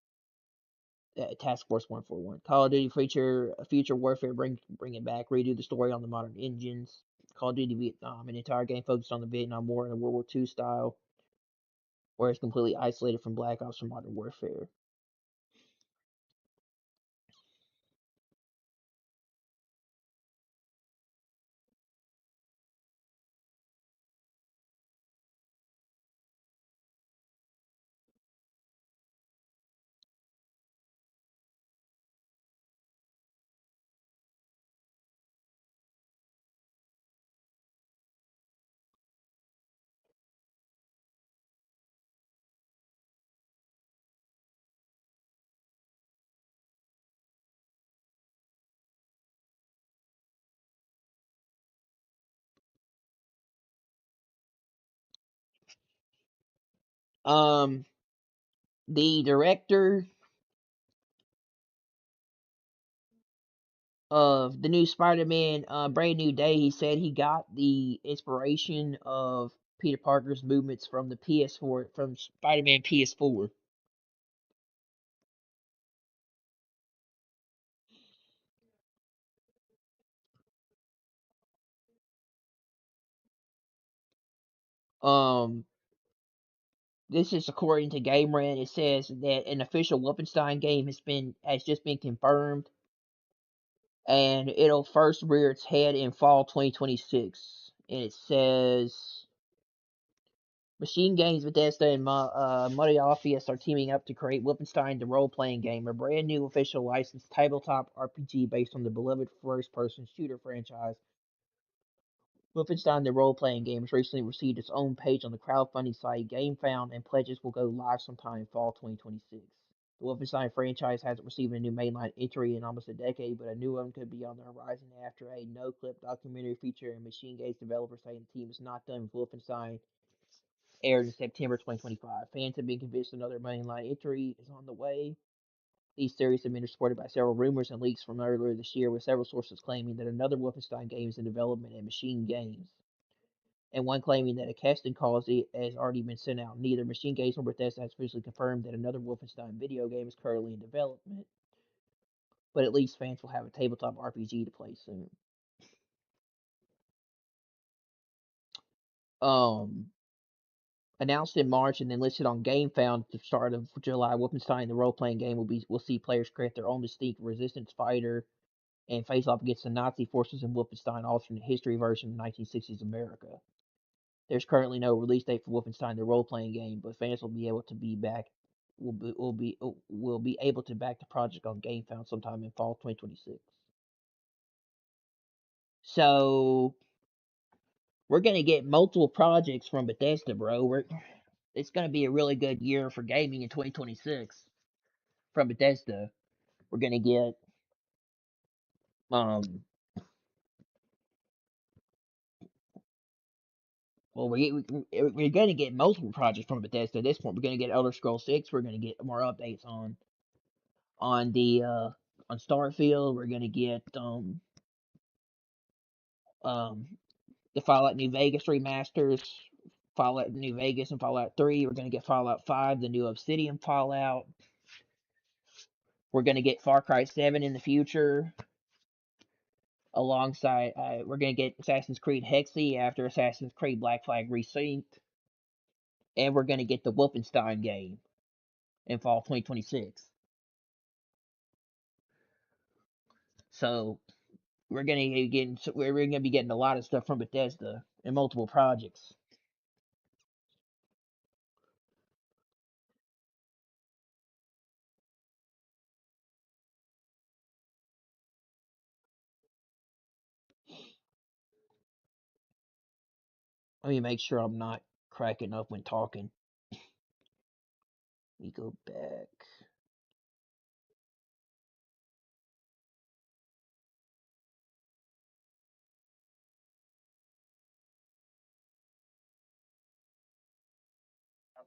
Task Force 141. Call of Duty Future Warfare, bring it back, redo the story on the modern engines. Call of Duty Vietnam, an entire game focused on the Vietnam War in a World War II style, where it's completely isolated from Black Ops from Modern Warfare. Um, the director of the new Spider-Man, Brand New Day, he said he got the inspiration of Peter Parker's movements from the PS4, from Spider-Man PS4. Um, this is according to Game Rant. It says that an official Wolfenstein game has just been confirmed, and it'll first rear its head in fall 2026. And it says Machine Games, Bethesda, and Muddy Office are teaming up to create Wolfenstein: The Role-Playing Game, a brand new official licensed tabletop RPG based on the beloved first-person shooter franchise. Wolfenstein: The Role-Playing Game has recently received its own page on the crowdfunding site GameFound, and pledges will go live sometime in fall 2026. The Wolfenstein franchise hasn't received a new mainline entry in almost a decade, but a new one could be on the horizon after a no-clip documentary featuring Machine Games developers saying the team is not done with Wolfenstein aired in September 2025. Fans have been convinced another mainline entry is on the way. These theories have been supported by several rumors and leaks from earlier this year, with several sources claiming that another Wolfenstein game is in development at Machine Games, and one claiming that a casting call has already been sent out. Neither Machine Games nor Bethesda has officially confirmed that another Wolfenstein video game is currently in development, but at least fans will have a tabletop RPG to play soon. Um, Announced in March and then listed on GameFound at the start of July, Wolfenstein, the role-playing game, will see players create their own distinct resistance fighter and face off against the Nazi forces in Wolfenstein alternate history version of 1960s America. There's currently no release date for Wolfenstein, the role-playing game, but fans will be able to be back will be able to back the project on GameFound sometime in fall 2026. So we're gonna get multiple projects from Bethesda, bro. It's gonna be a really good year for gaming in 2026 from Bethesda. We're gonna get um well we're gonna get multiple projects from Bethesda at this point. We're gonna get Elder Scrolls 6. We're gonna get more updates on the on Starfield. We're gonna get um the Fallout New Vegas remasters, Fallout New Vegas and Fallout 3. We're gonna get Fallout 5, the new Obsidian Fallout. We're gonna get Far Cry 7 in the future. Alongside, we're gonna get Assassin's Creed Hexy after Assassin's Creed Black Flag Resynced, and we're gonna get the Wolfenstein game in fall 2026. So we're gonna be getting a lot of stuff from Bethesda and multiple projects. Let me make sure I'm not cracking up when talking. Let me go back.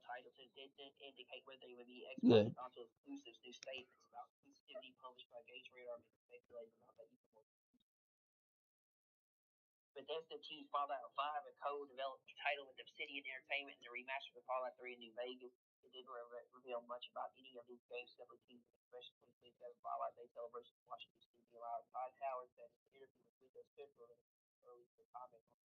Titles and didn't indicate whether they would be Xbox console exclusives. New statements about exclusivity published by Games Radar make speculated about that even more. Bethesda teased Fallout 5, a co-developed title with Obsidian Entertainment, and the remaster of Fallout 3 in New Vegas. It didn't reveal much about any of these games, simply teased an expression 2027 Fallout Day celebration in Washington, D.C. Allowed Todd Howard said in an interview with Windows Central early to comment on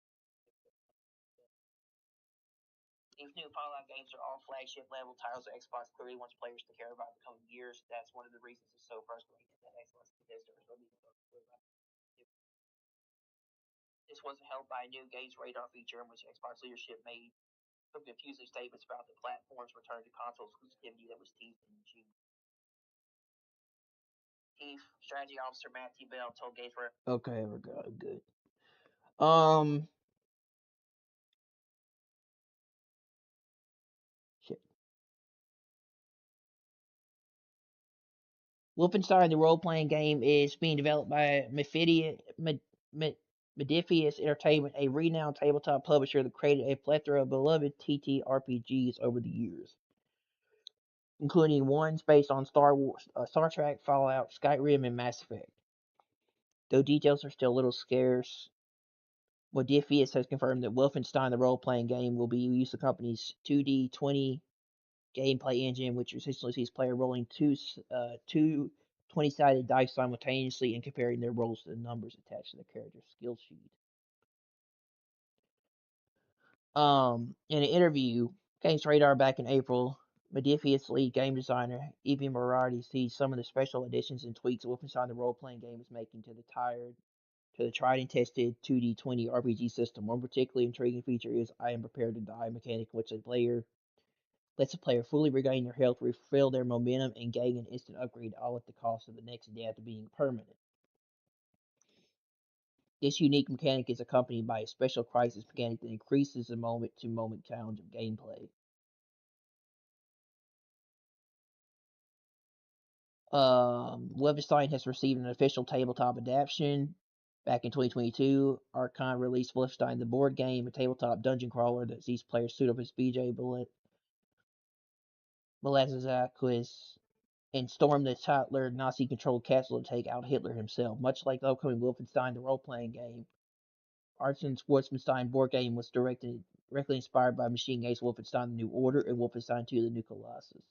these new Fallout games are all flagship level titles that Xbox clearly wants players to care about in the coming years. That's one of the reasons it's so frustrating that Xbox Bethesda is really this wasn't helped by a new Games Radar feature in which Xbox leadership made some confusing statements about the platform's return to console exclusivity that was teased in June. Chief Strategy Officer Matthew Bell told Games Radar. Okay, we're good. Shit. Wolfenstein, the role-playing game, is being developed by Modiphius Entertainment, a renowned tabletop publisher that created a plethora of beloved TTRPGs over the years, including ones based on Star Wars, Star Trek, Fallout, Skyrim, and Mass Effect. Though details are still a little scarce, Modiphius has confirmed that Wolfenstein, the role-playing game, will be used the company's 2D20 gameplay engine, which essentially sees player rolling two 20-sided dice simultaneously and comparing their rolls to the numbers attached to the character's skill sheet. In an interview, Games Radar back in April, Modiphius lead game designer Evie Moriarty sees some of the special additions and tweaks Wolfenstein the role-playing game is making to the tried and tested 2D20 RPG system. One particularly intriguing feature is I am prepared to die mechanic, which lets the player fully regain their health, refill their momentum, and gain an instant upgrade, all at the cost of the next death being permanent. This unique mechanic is accompanied by a special crisis mechanic that increases the moment-to-moment challenge of gameplay. Wolfenstein has received an official tabletop adaptation. Back in 2022, Archon released Wolfenstein the board game, a tabletop dungeon crawler that sees players suit up as BJ Blazkowicz and storm the Hitler Nazi-controlled castle to take out Hitler himself. Much like the upcoming Wolfenstein the role-playing game, Archon's Wolfenstein board game was directly inspired by Machine Games' Wolfenstein the New Order and Wolfenstein 2 the New Colossus.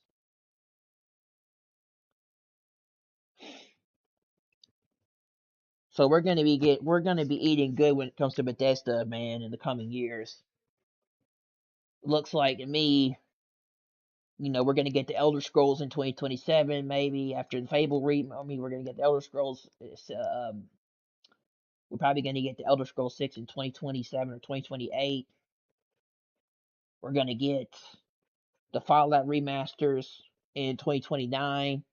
So we're gonna be eating good when it comes to Bethesda, man, in the coming years. looks like to me, we're gonna get the Elder Scrolls in 2027, maybe after the Fable I mean, we're gonna get the Elder Scrolls. We're probably gonna get the Elder Scrolls 6 in 2027 or 2028. We're gonna get the Fallout remasters in 2029.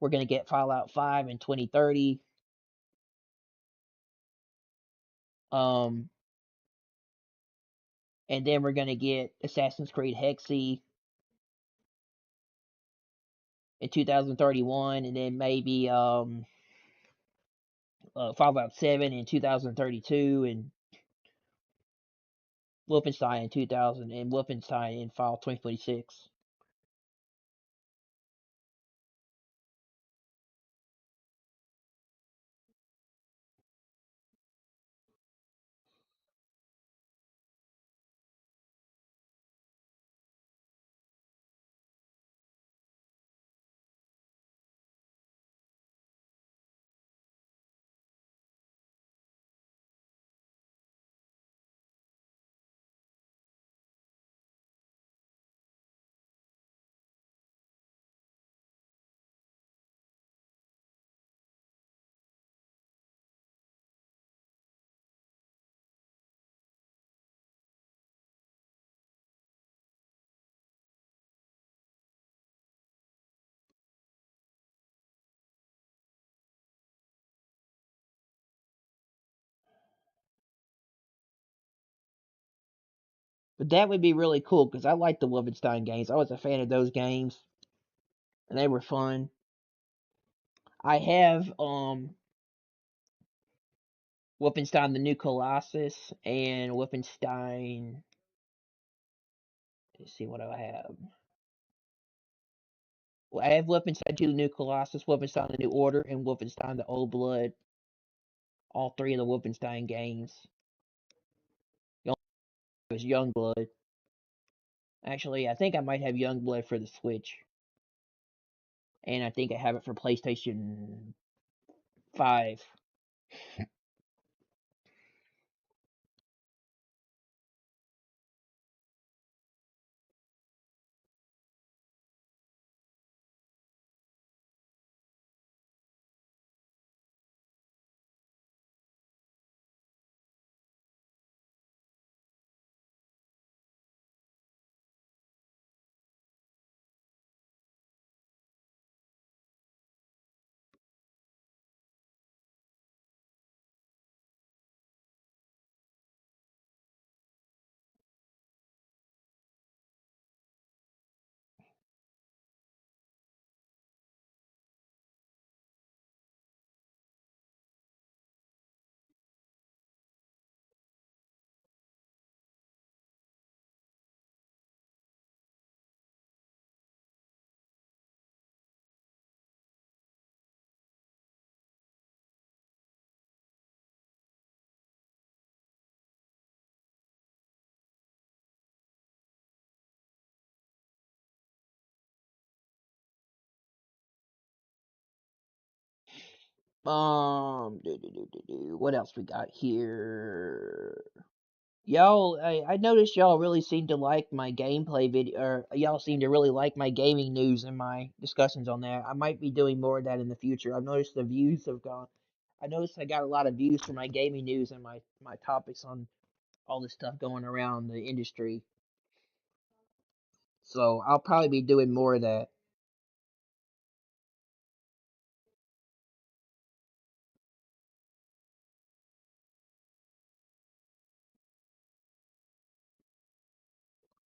We're gonna get Fallout 5 in 2030. Um, and then we're gonna get Assassin's Creed Hexy in 2031, and then maybe Fallout 7 in 2032, and Wolfenstein in 2000, and Wolfenstein in fall 2026. But that would be really cool because I like the Wolfenstein games. I was a fan of those games, and they were fun. I have Wolfenstein: The New Colossus and Wolfenstein. Let's see what I have. Well, I have Wolfenstein 2: The New Colossus, Wolfenstein: The New Order, and Wolfenstein: The Old Blood. All three of the Wolfenstein games. The only one was Youngblood. Actually, I think I might have Youngblood for the Switch, and I think I have it for PlayStation 5. What else we got here? Y'all, I noticed y'all really seem to like my gameplay video, or y'all seem to really like my gaming news and my discussions on that. I might be doing more of that in the future. I've noticed the views have gone. I noticed I got a lot of views for my gaming news and my topics on all this stuff going around the industry. So I'll probably be doing more of that.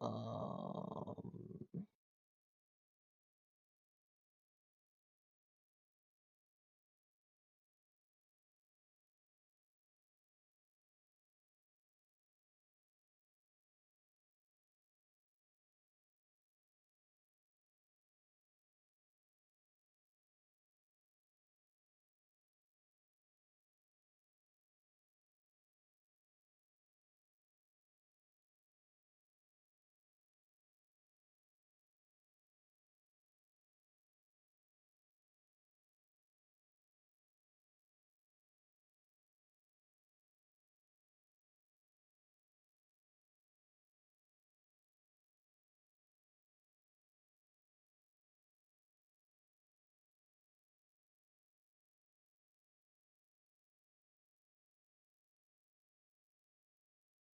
Um,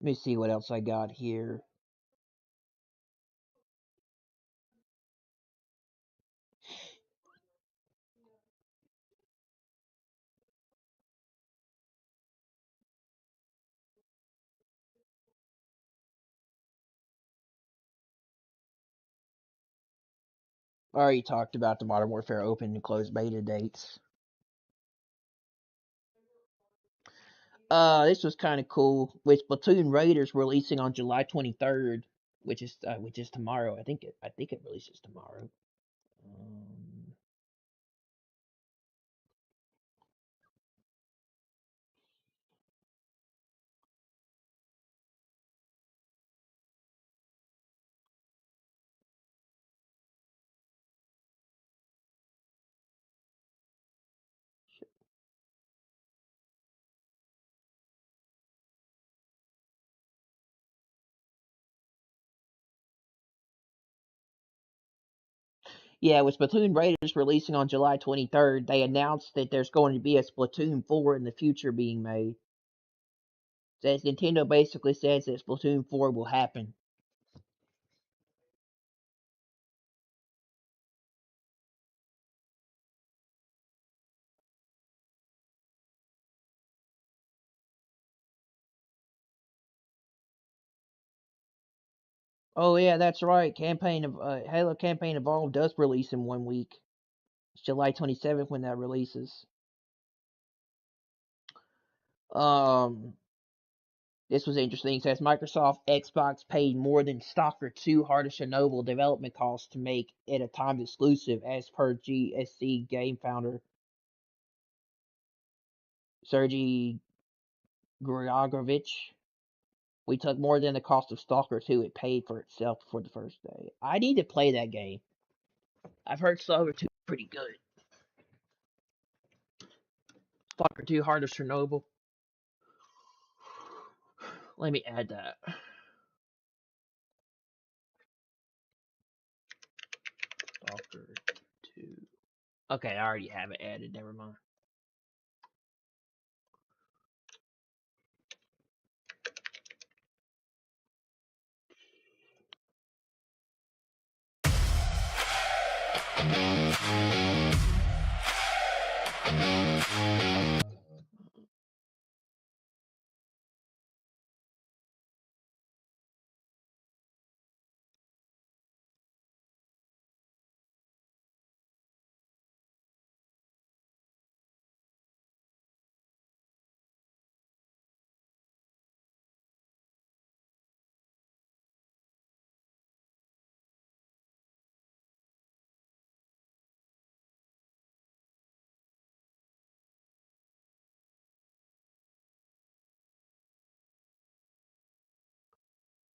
Let me see what else I got here. I already talked about the Modern Warfare open and closed beta dates. This was kind of cool with Splatoon Raiders releasing on July 23rd, which is tomorrow. I think it releases tomorrow. Um, yeah, with Splatoon Raiders releasing on July 23rd, they announced that there's going to be a Splatoon 4 in the future being made. Says Nintendo basically says that Splatoon 4 will happen. Oh yeah, that's right. Halo Campaign Evolved does release in 1 week. It's July 27th when that releases. Um, this was interesting. It says Microsoft Xbox paid more than Stalker 2 Heart of Chernobyl development costs to make it a timed exclusive, as per GSC game founder Sergey Grigorovich. We took more than the cost of Stalker 2. It paid for itself for the first day. I need to play that game. I've heard Stalker 2 is pretty good. Stalker 2 Heart of Chernobyl. Let me add that. Stalker 2. Okay, I already have it added. Never mind.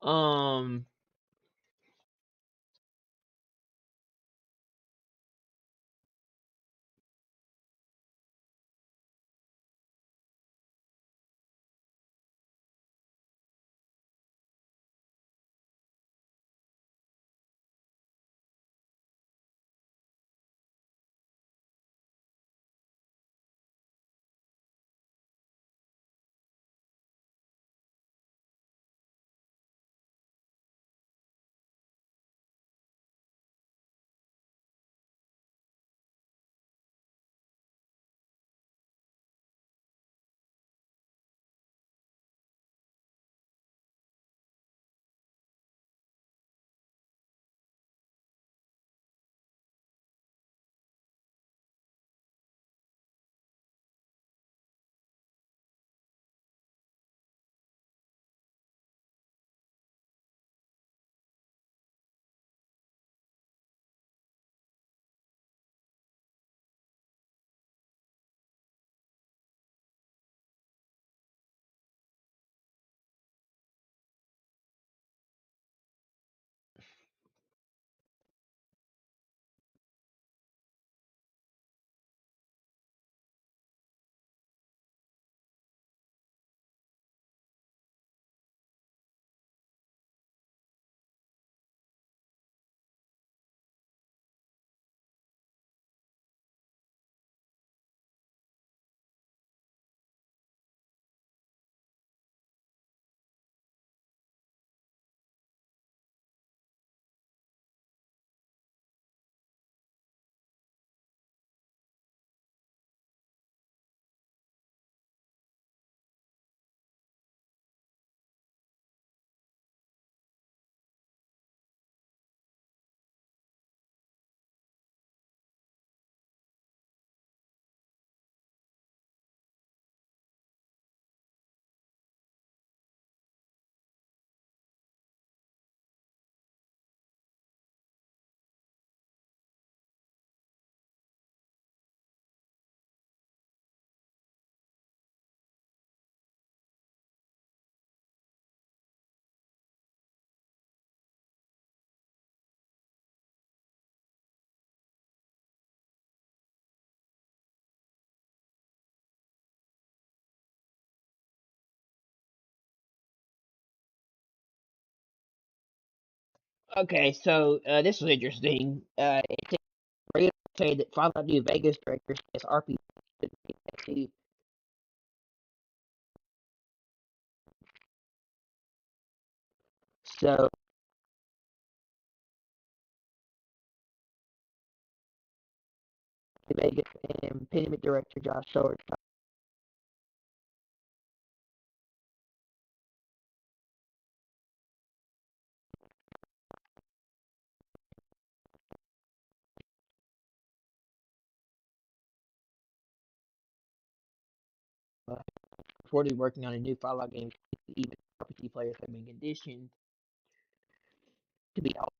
Um, Okay, so this was interesting. It's real say that Fallout New Vegas director says RPG. So New Vegas and Pandemic director Josh Short. Uh, reportedly working on a new Fallout game. Even RPG players have been conditioned to be all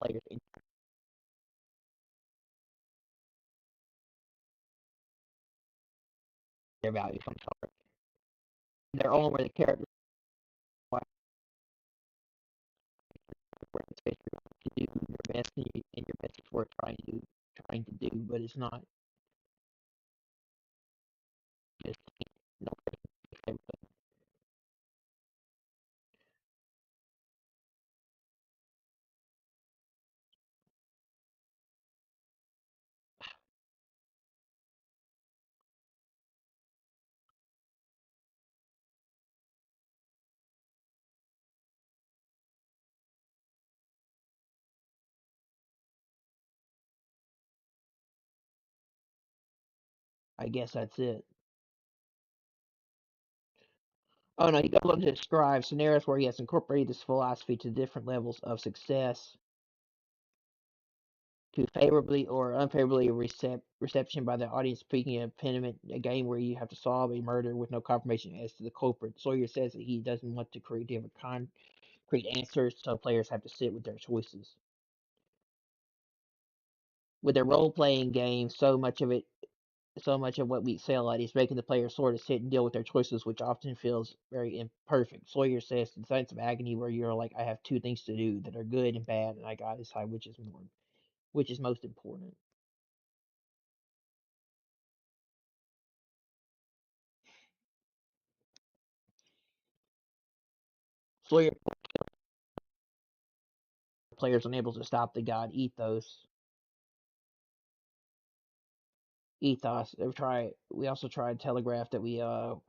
players in their value from start. They're all where the characters to do your best and your best is worth trying to do, but it's not just no everything. I guess that's it. Oh no, he goes on to describe scenarios where he has incorporated this philosophy to different levels of success to favorably or unfavorably reception by the audience. Speaking of Pentiment, a game where you have to solve a murder with no confirmation as to the culprit. Sawyer says that he doesn't want to create different concrete answers, so players have to sit with their choices. With a role-playing game, so much of what we excel at is making the player sort of sit and deal with their choices, which often feels very imperfect. Sawyer says, "The sense of agony where you're like, I have two things to do that are good and bad, and I gotta decide which is most important." Sawyer players unable to stop the god ethos. We also try to telegraph that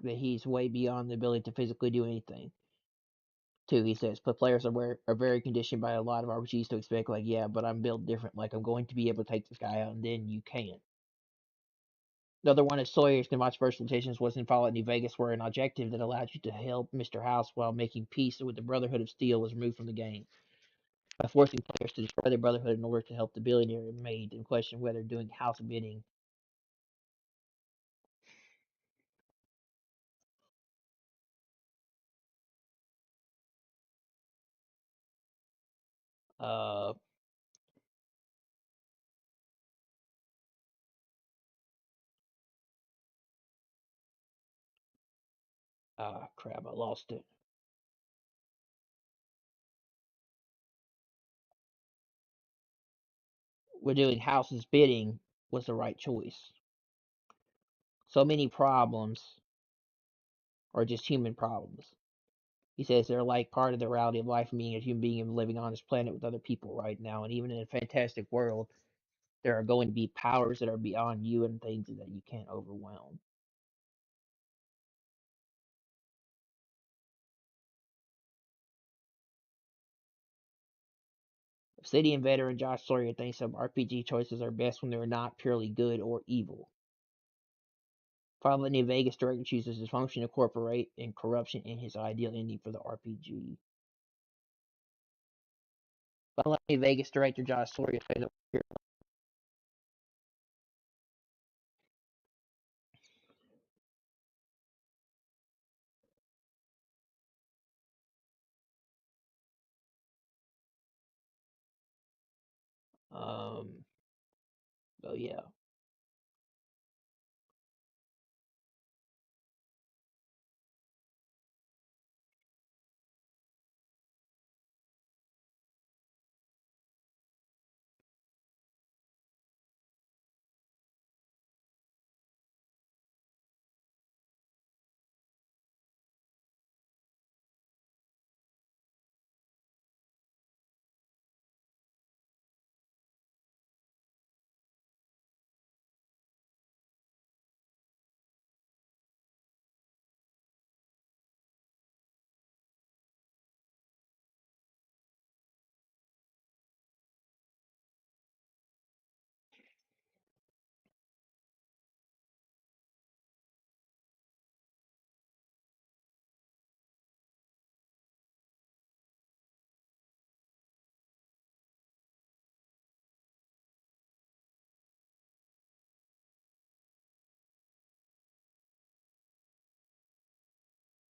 that he's way beyond the ability to physically do anything. Too, he says, but players are very conditioned by a lot of RPGs to expect like, yeah, but I'm built different. Like I'm going to be able to take this guy out, and then you can't. Another one of Sawyer's controversial decisions was in Fallout New Vegas, where an objective that allowed you to help Mr. House while making peace with the Brotherhood of Steel was removed from the game. By forcing players to destroy the Brotherhood in order to help the billionaire, it made them question whether doing House bidding uh crap, I lost it. Where doing House's bidding was the right choice. So many problems are just human problems. He says they're like part of the reality of life and being a human being and living on this planet with other people right now. And even in a fantastic world, there are going to be powers that are beyond you and things that you can't overwhelm. Obsidian veteran Josh Sawyer thinks some RPG choices are best when they're not purely good or evil. Fallout New Vegas director chooses dysfunction to incorporate and corruption in his ideal ending for the RPG. Fallout New Vegas director Josh Sawyer said that um so yeah.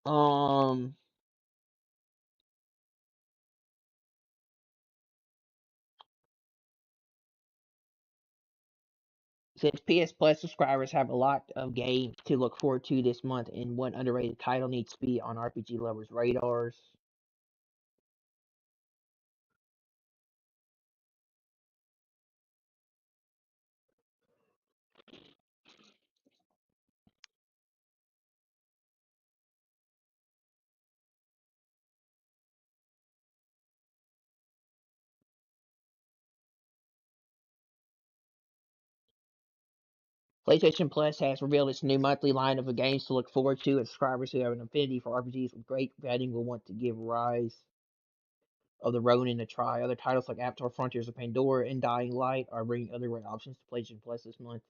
Um, since PS Plus subscribers have a lot of games to look forward to this month, and one underrated title needs to be on RPG lovers' radars. PlayStation Plus has revealed its new monthly line of games to look forward to, and subscribers who have an affinity for RPGs with great vetting will want to give Rise of the Ronin a try. Other titles like Avatar Frontiers of Pandora and Dying Light are bringing other great options to PlayStation Plus this month.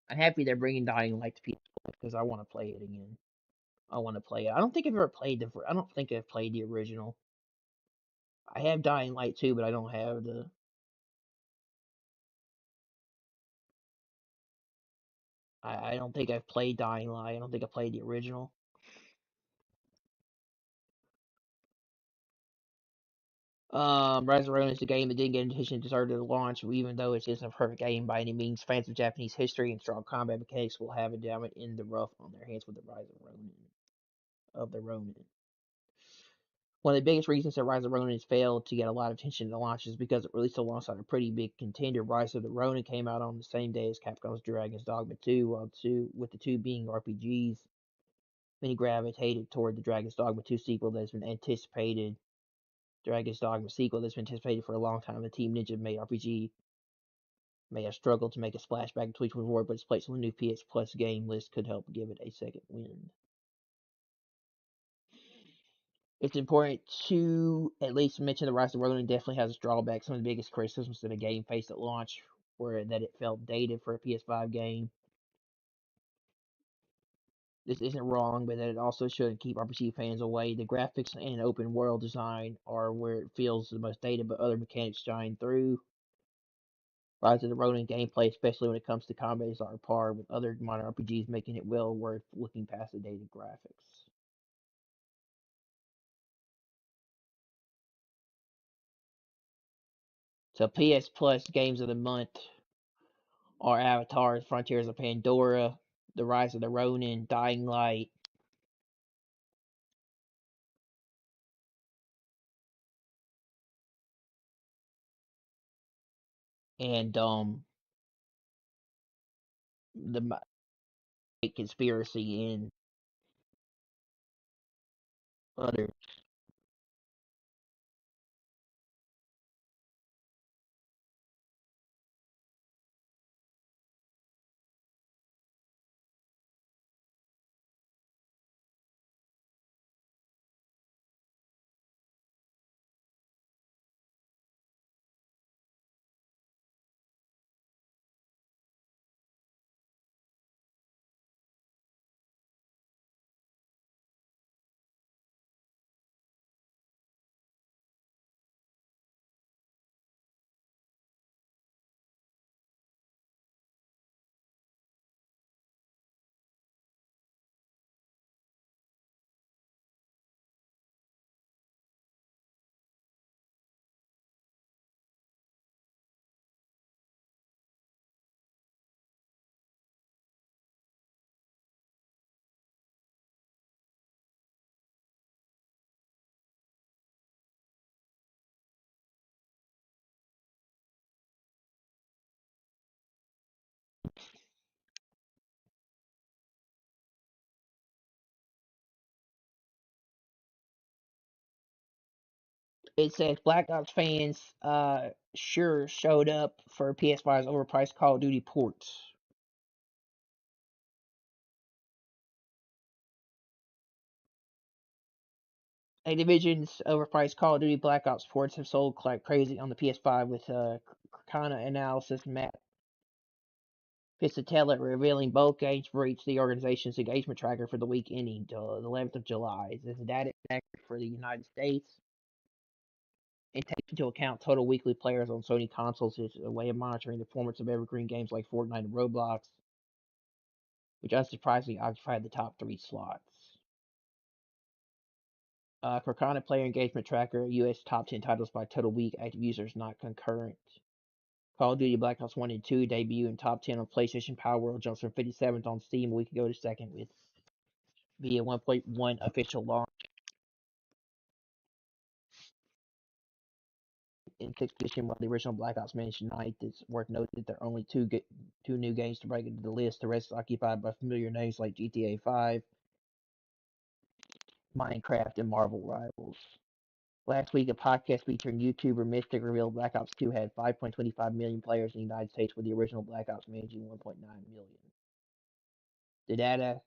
I'm happy they're bringing Dying Light to PS Plus because I want to play it again. I want to play it. I don't think I've ever played the. I don't think I've played the original. I have Dying Light too, but I don't have the. I don't think I've played Dying Light. I don't think I played the original. Rise of Ronin is a game that didn't get attention it deserved at the launch, even though it isn't a perfect game by any means. Fans of Japanese history and strong combat mechanics will have a diamond in the rough on their hands with the Rise of Ronin. Of the Ronin. One of the biggest reasons that Rise of Ronin has failed to get a lot of attention at the launch is because it released alongside a pretty big contender. Rise of the Ronin came out on the same day as Capcom's Dragon's Dogma 2, with the two being RPGs. Many gravitated toward the Dragon's Dogma 2 sequel that has been anticipated. Dragon's Dogma sequel that's been anticipated for a long time. The Team Ninja made RPG may have struggled to make a splash back in 2024, but its place on the new PS Plus game list could help give it a second wind. It's important to at least mention the Rise of Ronin definitely has its drawbacks. Some of the biggest criticisms that the game faced at launch were that it felt dated for a PS5 game. This isn't wrong, but that it also shouldn't keep RPG fans away. The graphics and open world design are where it feels the most dated, but other mechanics shine through. Rise of the Ronin gameplay, especially when it comes to combat, is on par with other modern RPGs, making it well worth looking past the dated graphics. So PS Plus games of the month are Avatar, Frontiers of Pandora, The Rise of the Ronin, Dying Light, and the Conspiracy and other. It says Black Ops fans sure showed up for PS5's overpriced Call of Duty ports. Activision's overpriced Call of Duty Black Ops ports have sold like crazy on the PS5 with Kana analysis Matt Piscatella revealing both games breached the organization's engagement tracker for the week ending the 11th of July. This data is accurate for the United States and takes into account total weekly players on Sony consoles as a way of monitoring the performance of evergreen games like Fortnite and Roblox, which unsurprisingly occupied the top three slots. Cortana player engagement tracker, U.S. top 10 titles by total week, active users not concurrent. Call of Duty Black Ops 1 and 2 debut in top 10 on PlayStation Power World, jumps from 57th on Steam a week ago to second with via 1.1 official launch. In sixth position, while the original Black Ops managed ninth, it's worth noting that there are only two new games to break into the list. The rest is occupied by familiar names like GTA 5, Minecraft, and Marvel Rivals. Last week, a podcast featuring YouTuber Mystic revealed Black Ops 2 had 5.25 million players in the United States, with the original Black Ops managing 1.9 million. The data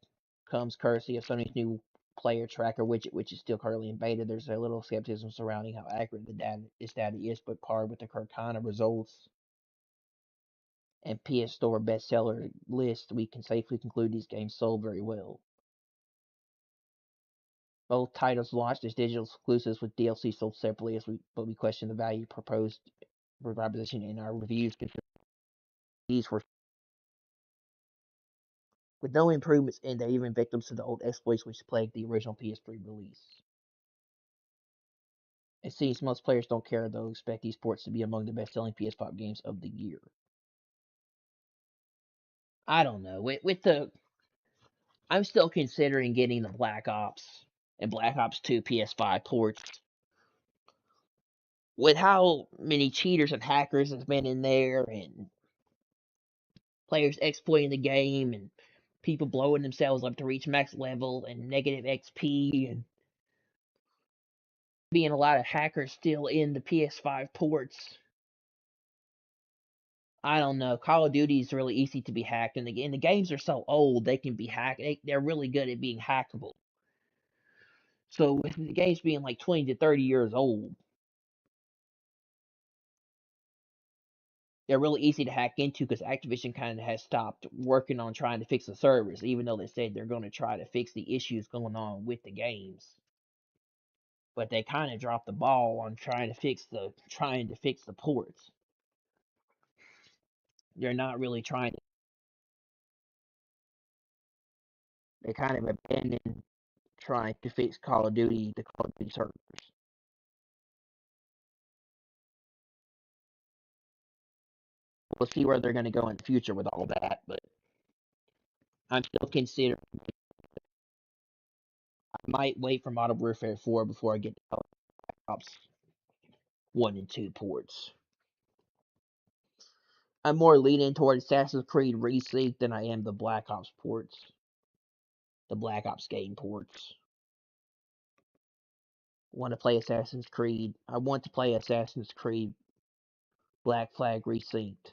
comes courtesy of Sony's new player tracker widget, which is still currently in beta. There's a little skepticism surrounding how accurate this data is, but paired with the Cortana results and PS Store bestseller list, we can safely conclude these games sold very well. Both titles launched as digital exclusives with DLC sold separately, but we question the value proposed for proposition in our reviews. These were with no improvements, and they even victims to the old exploits which plagued the original PS3 release. It seems most players don't care, though, expect these ports to be among the best-selling PS5 games of the year. I don't know. I'm still considering getting the Black Ops and Black Ops 2 PS5 ports. With how many cheaters and hackers have been in there, and players exploiting the game, and people blowing themselves up to reach max level and negative XP, and being a lot of hackers still in the PS5 ports. I don't know. Call of Duty is really easy to be hacked, and the games are so old they can be hacked. They're really good at being hackable. So with the games being like 20 to 30 years old, they're really easy to hack into because Activision kind of has stopped working on trying to fix the servers, even though they said they're going to try to fix the issues going on with the games. But they kind of dropped the ball on trying to fix the ports. They're not really trying to. They kind of abandoned trying to fix the Call of Duty servers. We'll see where they're going to go in the future with all that, but I'm still considering. I might wait for Modern Warfare 4 before I get the Black Ops 1 and 2 ports. I'm more leaning toward Assassin's Creed Reseek than I am the Black Ops ports. The Black Ops game ports. Want to play Assassin's Creed. I want to play Assassin's Creed Black Flag Resynced.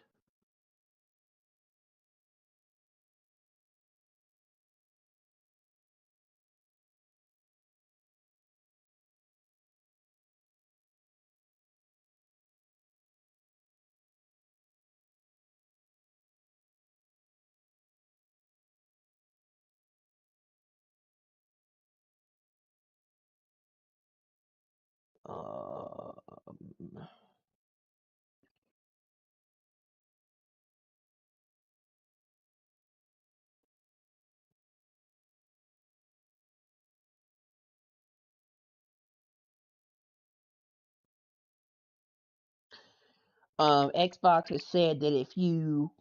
Um, Xbox has said that if you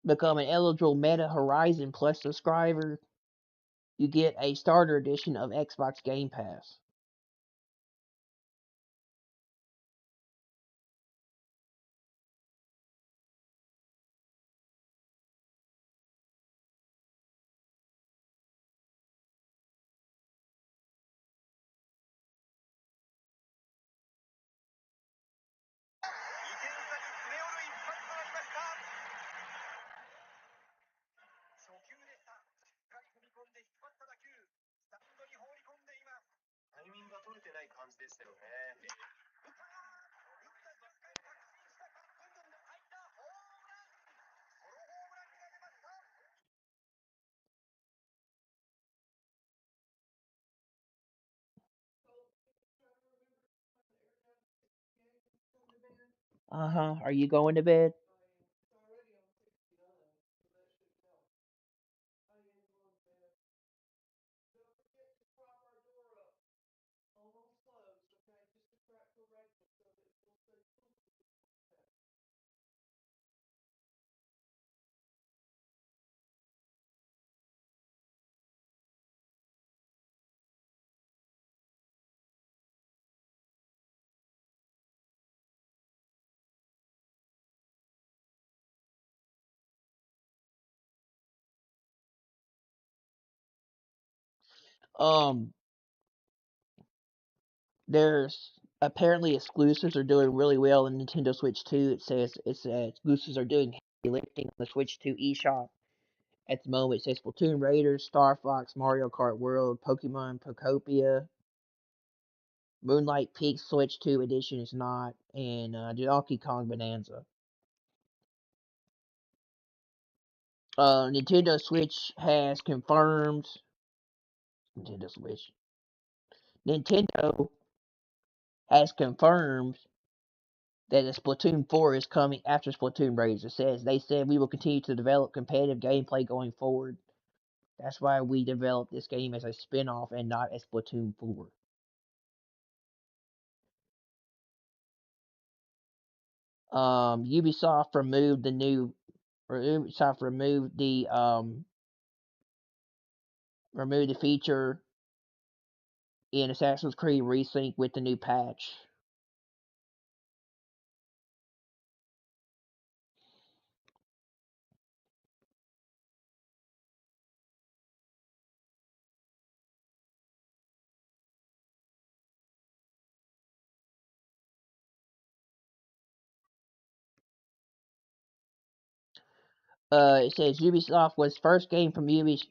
become an eligible Meta Horizon Plus subscriber, you get a starter edition of Xbox Game Pass. Uh-huh. Are you going to bed? Um, there's apparently exclusives are doing really well in Nintendo Switch 2. It says exclusives are doing heavy lifting on the Switch 2 eShop at the moment. It says Splatoon Raiders, Star Fox, Mario Kart World, Pokemon Pokopia, Moonlight Peak Switch 2 edition is not, and Donkey Kong Bonanza. Nintendo Switch has confirmed. Nintendo Switch. Nintendo has confirmed that the Splatoon 4 is coming after Splatoon Raiders. They said we will continue to develop competitive gameplay going forward. That's why we developed this game as a spin-off and not as Splatoon 4. Ubisoft removed the new, or Ubisoft removed the feature in Assassin's Creed Resync with the new patch. It says Ubisoft was first game from Ubisoft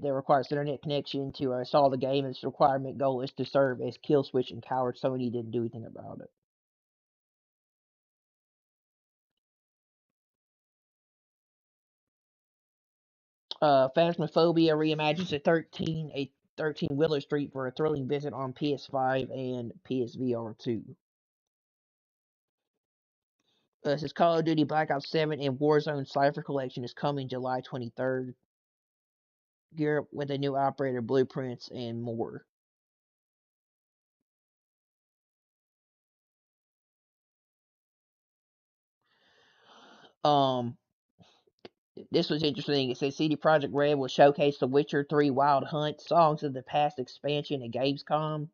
that requires internet connection to install the game. Its requirement goal is to serve as kill switch and coward. Sony didn't do anything about it. Phasmophobia reimagines a 13 Willow Street for a thrilling visit on PS5 and PSVR 2. This is Call of Duty Black Ops 7 and Warzone Cypher Collection is coming July 23rd. Gear up with a new operator, blueprints, and more. Um, this was interesting. It says CD Projekt Red will showcase The Witcher 3 Wild Hunt Songs of the Past expansion at Gamescom.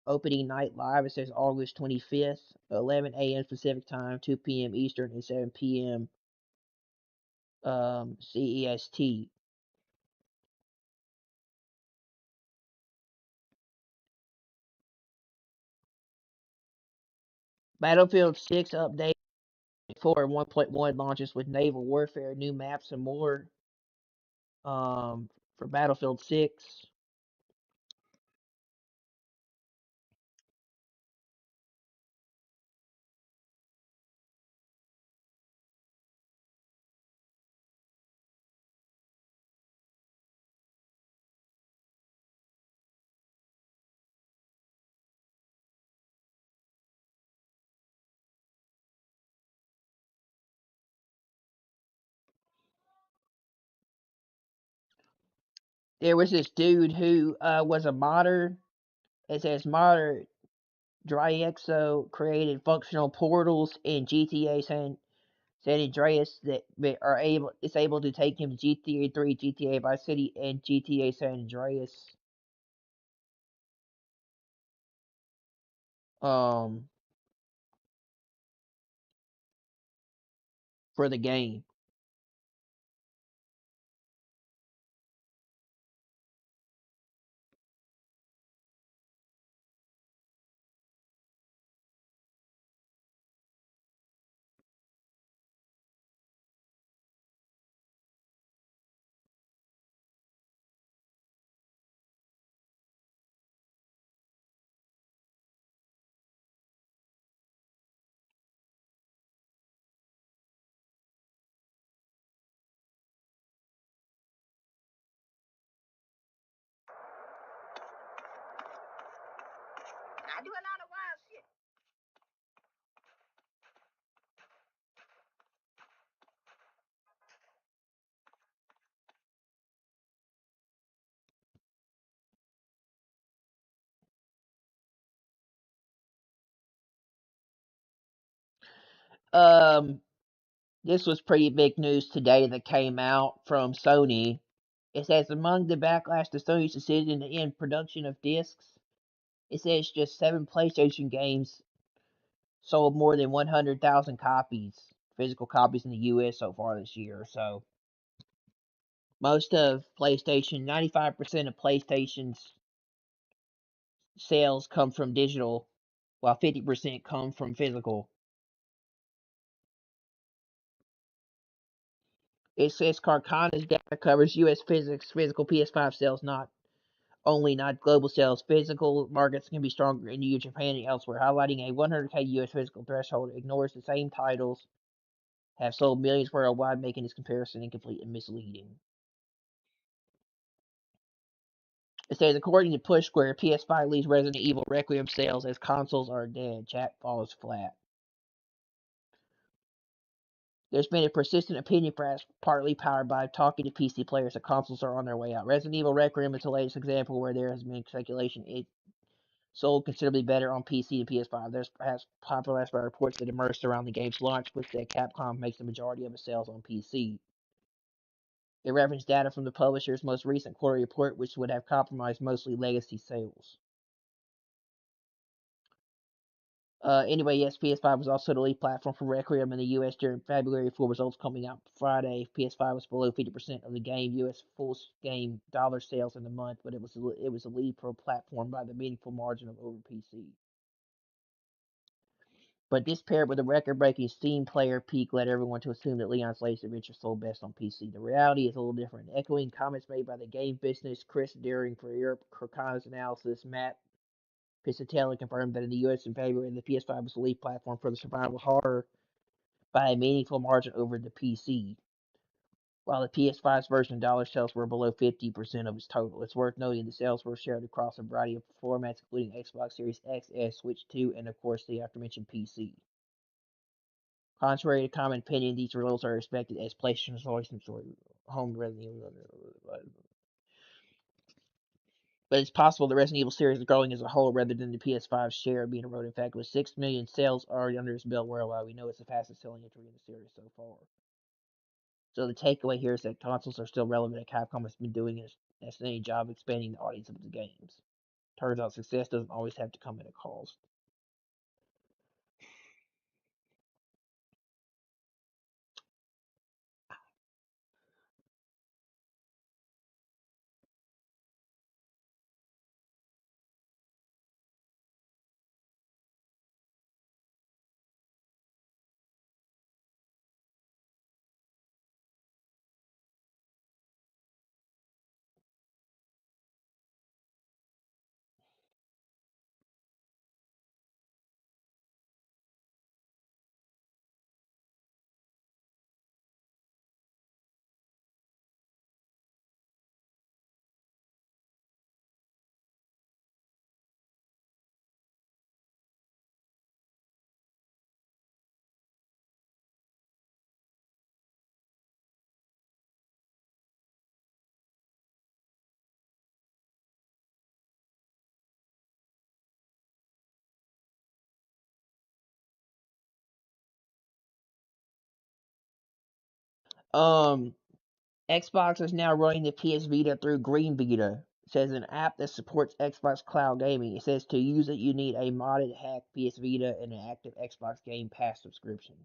Opening night live, it says August 25th, 11 a.m. Pacific Time, 2 p.m. Eastern, and 7 p.m. CEST. Battlefield 6 update 4 and 1.1 launches with naval warfare, new maps, and more. For Battlefield 6. There was this dude who was a modder. It says modder Dryexo created functional portals in GTA San Andreas that are able to take him to GTA 3, GTA Vice City, and GTA San Andreas. Um, for the game. I do a lot of wild shit. This was pretty big news today that came out from Sony. It says among the backlash to Sony's decision to end production of discs, it says just 7 PlayStation games sold more than 100,000 copies, physical copies in the U.S. so far this year. So Most of PlayStation, 95% of PlayStation's sales come from digital, while 50% come from physical. It says Carcana's data covers U.S. physical PS5 sales, not global sales. Physical markets can be stronger in EU, Japan, and elsewhere, highlighting a 100K U.S. physical threshold. It ignores the same titles have sold millions worldwide, making this comparison incomplete and misleading. It says, according to Push Square, PS5 leads Resident Evil Requiem sales as consoles are dead. Chat falls flat. There's been a persistent opinion, perhaps partly powered by talking to PC players, that consoles are on their way out. Resident Evil Requiem is the latest example where there has been speculation it sold considerably better on PC than PS5. There's perhaps popularized by reports that emerged around the game's launch, but that Capcom makes the majority of its sales on PC. It referenced data from the publisher's most recent quarterly report, which would have compromised mostly legacy sales. Anyway, yes, PS5 was also the lead platform for Requiem in the US during February. Full results coming out Friday. PS5 was below 50% of the game US full game dollar sales in the month, but it was a lead pro platform by the meaningful margin of over PC. But this paired with a record-breaking Steam player peak led everyone to assume that Leon's latest adventure sold best on PC. The reality is a little different. Echoing comments made by the game business, Chris Deering for Europe, Kirkana's analysis, Matt Piscatelli confirmed that in the US in February, the PS5 was the lead platform for the survival horror by a meaningful margin over the PC. While the PS5's version of dollar sales were below 50% of its total, it's worth noting the sales were shared across a variety of formats, including Xbox Series X, S, Switch 2, and of course the aforementioned PC. Contrary to common opinion, these results are expected as PlayStation's licensed home Resident Evil. But it's possible the Resident Evil series is growing as a whole rather than the PS5's share being eroded. In fact, with 6 million sales already under its belt worldwide, we know it's the fastest selling entry in the series so far. So the takeaway here is that consoles are still relevant, and Capcom has been doing an outstanding job expanding the audience of the games. Turns out success doesn't always have to come at a cost. Um, Xbox is now running the PS Vita through Green Vita. It says an app that supports Xbox Cloud Gaming. It says to use it, you need a modded hack PS Vita and an active Xbox Game Pass subscription.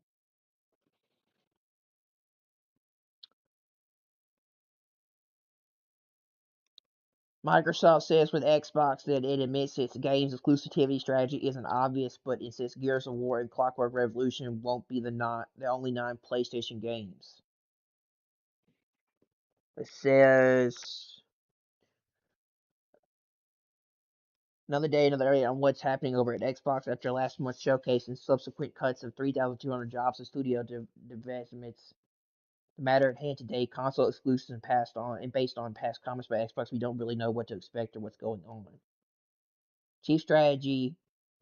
Microsoft says with Xbox that it admits its game's exclusivity strategy isn't obvious, but it says Gears of War and Clockwork Revolution won't be the only non-PlayStation games. It says another day, another area on what's happening over at Xbox after last month's showcase and subsequent cuts of 3,200 jobs and studio divestments. The matter at hand today, console exclusives and passed on and based on past comments by Xbox, we don't really know what to expect or what's going on. Chief Strategy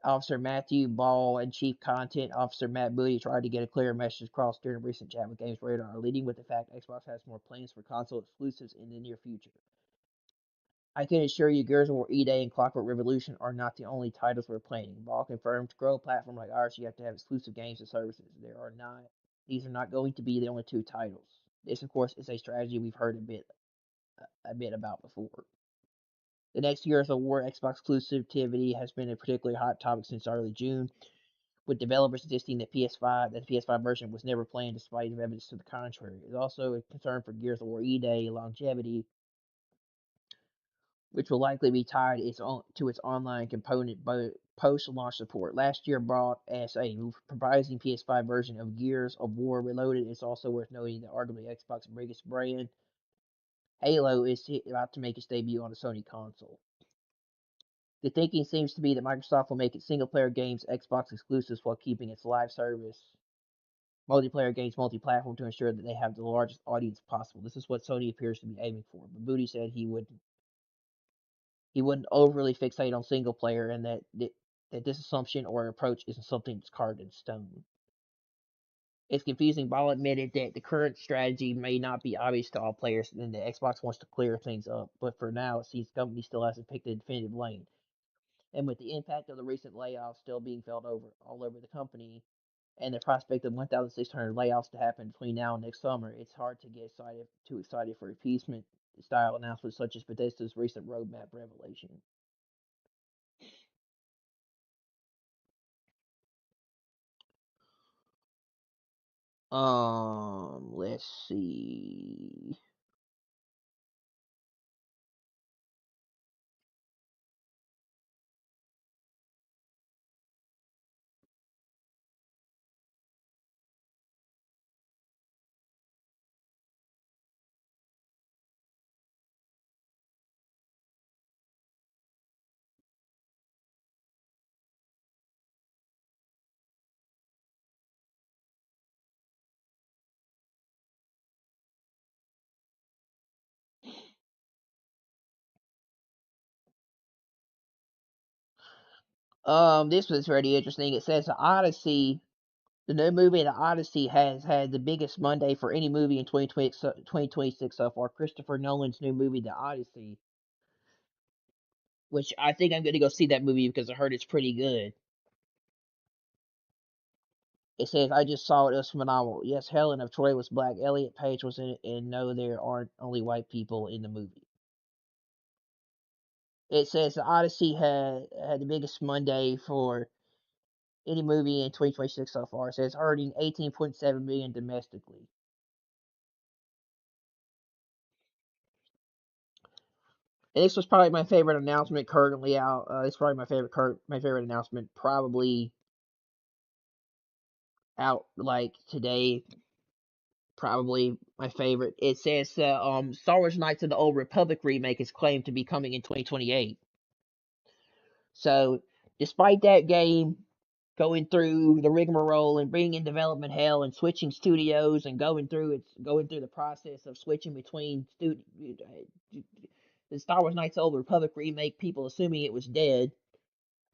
Officer Matthew Ball and Chief Content Officer Matt Booty tried to get a clear message across during a recent chat with Games Radar, leading with the fact Xbox has more plans for console exclusives in the near future. I can assure you Gears of War E-Day and Clockwork Revolution are not the only titles we're planning. Ball confirmed to grow a platform like ours, you have to have exclusive games and services. These are not going to be the only two titles. This, of course, is a strategy we've heard a bit about before. The next Gears of War Xbox exclusivity has been a particularly hot topic since early June, with developers suggesting that the PS5 version was never planned despite evidence to the contrary. There's also a concern for Gears of War E-Day longevity, which will likely be tied to its online component post-launch support. Last year brought as a promising PS5 version of Gears of War Reloaded. It's also worth noting that arguably Xbox's biggest brand, Halo, is about to make its debut on a Sony console. The thinking seems to be that Microsoft will make its single-player games Xbox exclusives while keeping its live service multiplayer games multi-platform to ensure that they have the largest audience possible. This is what Sony appears to be aiming for. But Booty said he wouldn't overly fixate on single player, and that this assumption or approach isn't something that's carved in stone. It's confusing. Ball admitted that the current strategy may not be obvious to all players, and that Xbox wants to clear things up. But for now, it seems the company still hasn't picked a definitive lane. And with the impact of the recent layoffs still being felt all over the company, and the prospect of 1,600 layoffs to happen between now and next summer, it's hard to get too excited for appeasement style announcements such as Bethesda's recent roadmap revelation. Let's see. This was pretty interesting. It says the new movie, The Odyssey, has had the biggest Monday for any movie in 2026 so far. Christopher Nolan's new movie, The Odyssey, which I think I'm going to go see that movie because I heard it's pretty good. It says, I just saw it. It was phenomenal. Yes, Helen of Troy was black. Elliot Page was in it. And no, there aren't only white people in the movie. It says The Odyssey had the biggest Monday for any movie in 2026 so far. It says earning 18.7 million domestically. And this was probably my favorite announcement currently out. It's probably my favorite announcement probably out like today. Probably my favorite. It says Star Wars Knights of the Old Republic remake is claimed to be coming in 2028. So, despite that game going through the rigmarole and being in development hell and switching studios and going through the process of switching between the Star Wars Knights of the Old Republic remake, people assuming it was dead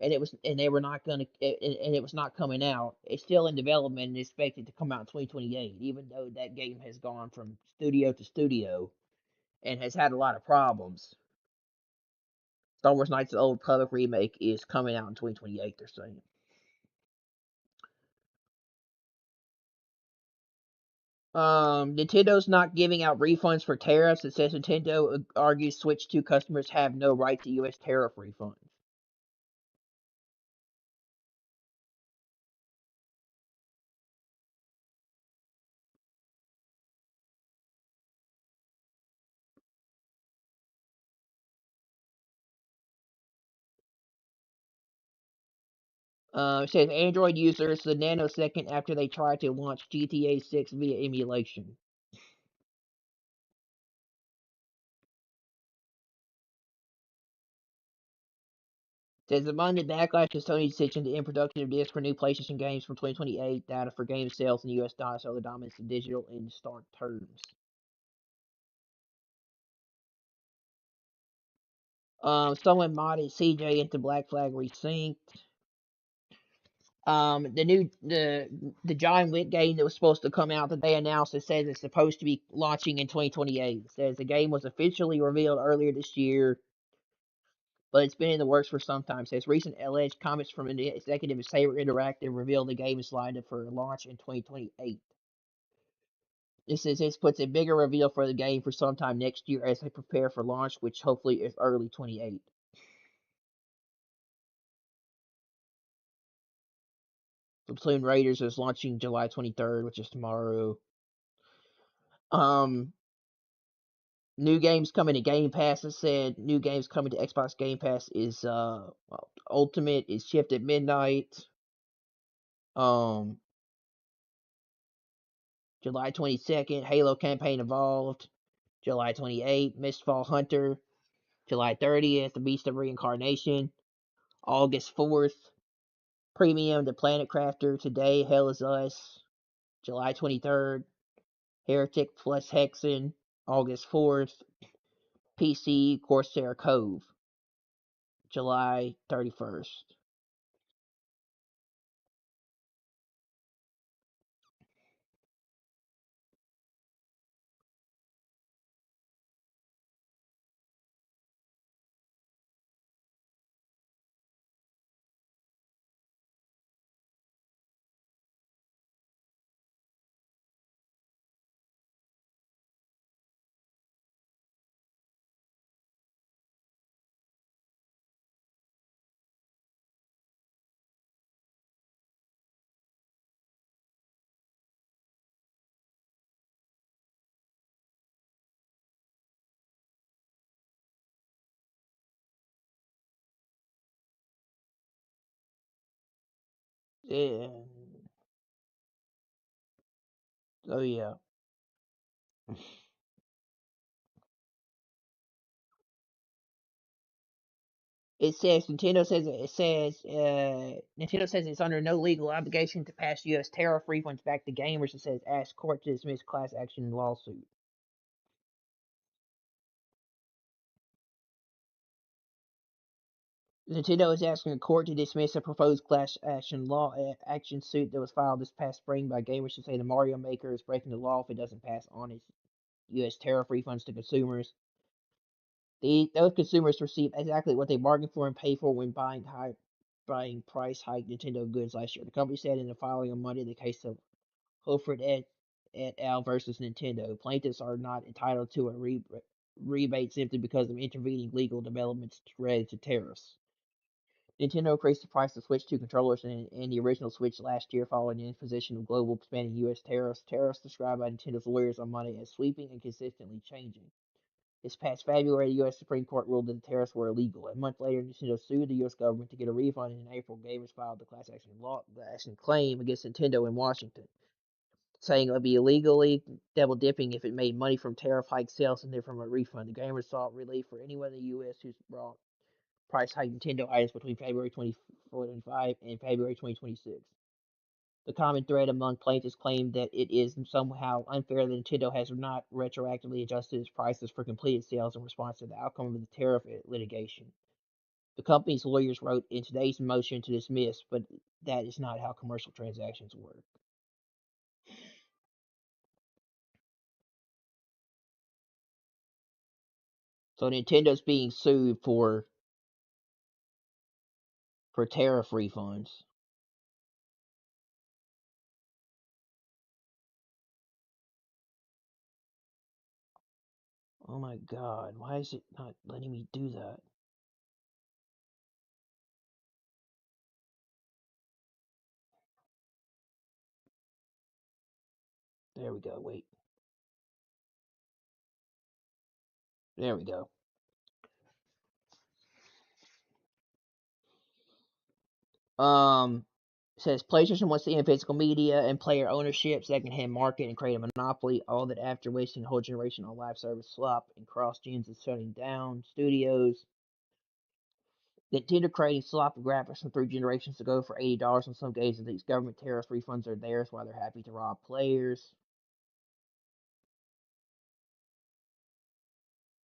and they were not gonna and it was not coming out. It's still in development and expected to come out in 2028, even though that game has gone from studio to studio and has had a lot of problems. Star Wars Knights of the Old Republic remake is coming out in 2028. They're saying. Nintendo's not giving out refunds for tariffs. It says Nintendo argues Switch 2 customers have no right to U.S. tariff refunds. It says Android users the nanosecond after they tried to launch GTA 6 via emulation. It says among the backlash to Sony's decision to end production of discs for new PlayStation games from 2028, data for game sales in the U.S. dollars show the dominance of digital in stark terms. Someone modded CJ into Black Flag Resynced. The John Wick game that was supposed to come out that they announced, it says it's supposed to be launching in 2028. It says the game was officially revealed earlier this year, but it's been in the works for some time. It says recent alleged comments from an executive of Saber Interactive reveal the game is lined up for launch in 2028. This puts a bigger reveal for the game for sometime next year as they prepare for launch, which hopefully is early 28. The Platoon Raiders is launching July 23rd, which is tomorrow. Um, New games coming to Game Pass. It said new games coming to Xbox Game Pass is Ultimate is Shift at Midnight. Um, July 22nd, Halo Campaign Evolved. July 28th, Mistfall Hunter. July 30th, The Beast of Reincarnation. August 4th, Premium The Planet Crafter. Today, Hell is Us. July 23rd, Heretic plus Hexen. August 4th, PC Corsair Cove. July 31st. Yeah. Oh yeah. Nintendo says it's under no legal obligation to pass U.S. tariff refunds back to gamers. It says ask court to dismiss class action lawsuit. Nintendo is asking a court to dismiss a proposed class action suit that was filed this past spring by gamers to say the Mario Maker is breaking the law if it doesn't pass on its U.S. tariff refunds to consumers. Those consumers receive exactly what they bargained for and paid for when buying price hike Nintendo goods last year. The company said in the filing on Monday the case of Holford et al. Versus Nintendo. Plaintiffs are not entitled to a rebate simply because of intervening legal developments related to tariffs. Nintendo increased the price of Switch 2 controllers and the original Switch last year following the imposition of global spanning U.S. tariffs. Tariffs described by Nintendo's lawyers on Monday as sweeping and consistently changing. This past February, the U.S. Supreme Court ruled that the tariffs were illegal. A month later, Nintendo sued the U.S. government to get a refund, and in April, gamers filed the class action claim against Nintendo in Washington, saying it would be illegally double dipping if it made money from tariff hike sales and from a refund. The gamers sought relief for anyone in the U.S. who's brought price hike Nintendo items between February 2025 and February 2026. The common thread among plaintiffs claimed that it is somehow unfair that Nintendo has not retroactively adjusted its prices for completed sales in response to the outcome of the tariff litigation. The company's lawyers wrote in today's motion to dismiss, but that is not how commercial transactions work. So Nintendo's being sued for tariff refunds. Oh my god, why is it not letting me do that? There we go, wait. There we go. Says PlayStation wants to end physical media and player ownership so they can hand market and create a monopoly. All that after wasting a whole generation on live service slop and cross gens is shutting down studios. Nintendo creating sloppy graphics from 3 generations ago for $80 on some games, and these government tariff refunds are theirs while they're happy to rob players.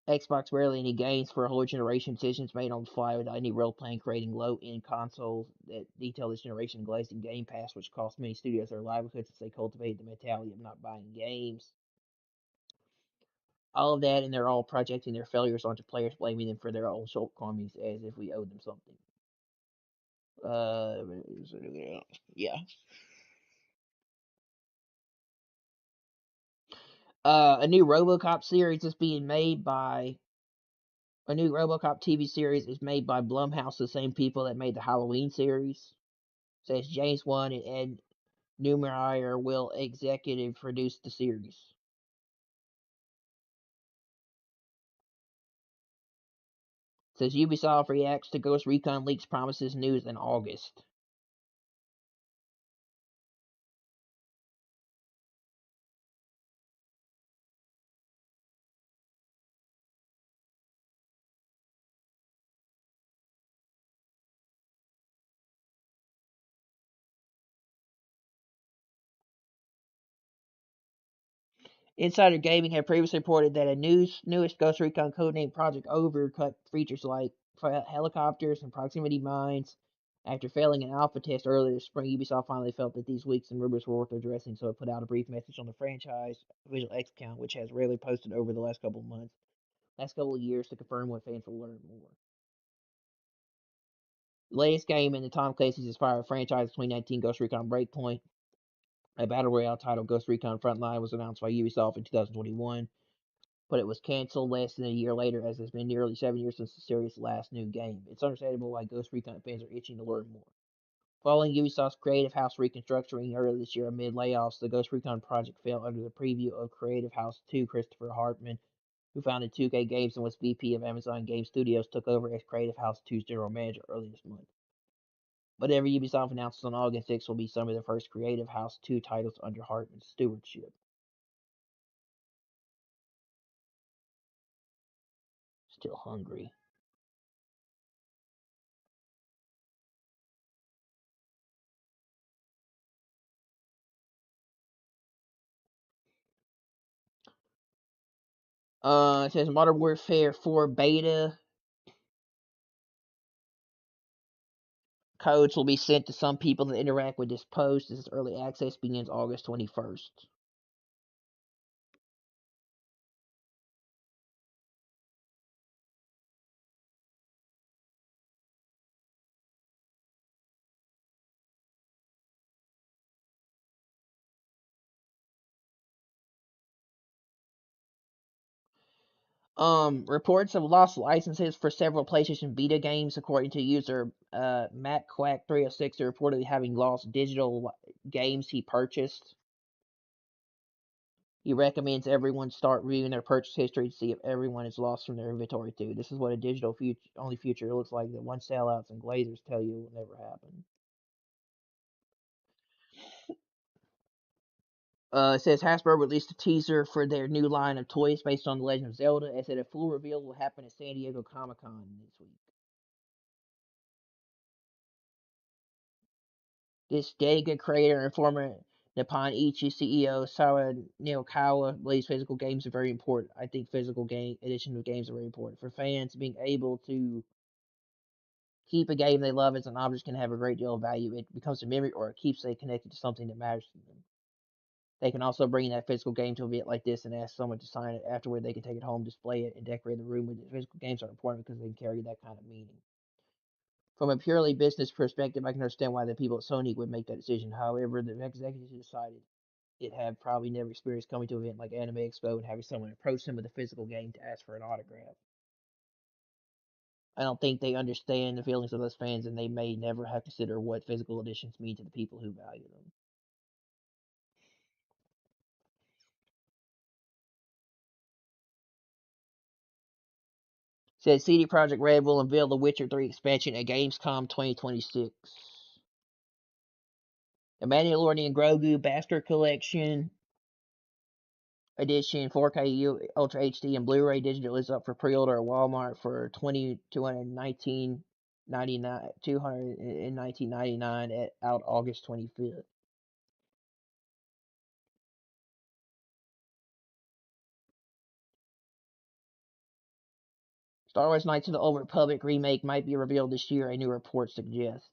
Xbox rarely any gains for a whole generation. Decisions made on the fly without any real plan, creating low-end consoles that detail this generation glazing Game Pass, which cost many studios their livelihoods since they cultivate the mentality of not buying games. All of that, and they're all projecting their failures onto players, blaming them for their own shortcomings as if we owed them something. Uh, yeah. A new RoboCop series is being made by a new RoboCop TV series is made by Blumhouse, the same people that made the Halloween series. Says James Wan and Ed Neumeyer will executive produce the series. Says Ubisoft reacts to Ghost Recon leaks promises news in August. Insider Gaming had previously reported that a newest Ghost Recon codename Project Overcut features like helicopters and proximity mines. After failing an alpha test earlier this spring, Ubisoft finally felt that these leaks and rumors were worth addressing, so it put out a brief message on the franchise Visual X account, which has rarely posted over the last couple of years to confirm what fans will learn more. The latest game in the Tom Clancy's inspired franchise 2019 Ghost Recon Breakpoint, a battle royale title Ghost Recon Frontline, was announced by Ubisoft in 2021, but it was canceled less than a year later as it's been nearly 7 years since the series' last new game. It's understandable why Ghost Recon fans are itching to learn more. Following Ubisoft's Creative House reconstructing earlier this year amid layoffs, the Ghost Recon project fell under the preview of Creative House 2. Christopher Hartman, who founded 2K Games and was VP of Amazon Game Studios, took over as Creative House 2's general manager early this month. Whatever Ubisoft announces on August 6 will be some of the first Creative House 2 titles under Hartman's stewardship. Still hungry. It says Modern Warfare 4 beta codes will be sent to some people that interact with this post. This early access begins August 21st. Reports of lost licenses for several PlayStation Vita games, according to user MacQuack306, are reportedly having lost digital games he purchased. He recommends everyone start reviewing their purchase history to see if everyone is lost from their inventory too. This is what a digital only future looks like that once sellouts and glazers tell you will never happen. It says Hasbro released a teaser for their new line of toys based on The Legend of Zelda. It said a full reveal will happen at San Diego Comic-Con this week. This Dega creator and former Nippon Ichi CEO Sawa Neokawa believes physical games are very important. I think physical game edition of games are very important. For fans, being able to keep a game they love as an object can have a great deal of value. It becomes a memory or it keeps they connected to something that matters to them. They can also bring that physical game to a event like this and ask someone to sign it. Afterward, they can take it home, display it, and decorate the room with it. Physical games are important because they can carry that kind of meaning. From a purely business perspective, I can understand why the people at Sony would make that decision. However, the executives decided it had probably never experienced coming to an event like Anime Expo and having someone approach them with a physical game to ask for an autograph. I don't think they understand the feelings of those fans, and they may never have considered what physical editions mean to the people who value them. Said CD Projekt Red will unveil the Witcher 3 expansion at Gamescom 2026. The Mandalorian Grogu Bastard Collection Edition 4K Ultra HD and Blu-ray digital is up for pre-order at Walmart for $219.99 at out August 25th. Star Wars Knights of the Old Republic remake might be revealed this year, a new report suggests.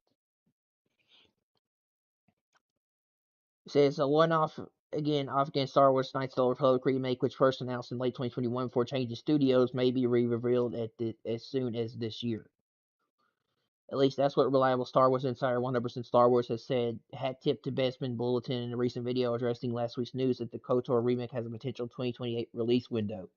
It says a one-off against Star Wars Knights of the Old Republic remake, which first announced in late 2021 before changing studios, may be revealed as soon as this year. At least that's what reliable Star Wars insider 100% Star Wars has said. Hat tip to Bespin Bulletin in a recent video addressing last week's news that the KOTOR remake has a potential 2028 release window.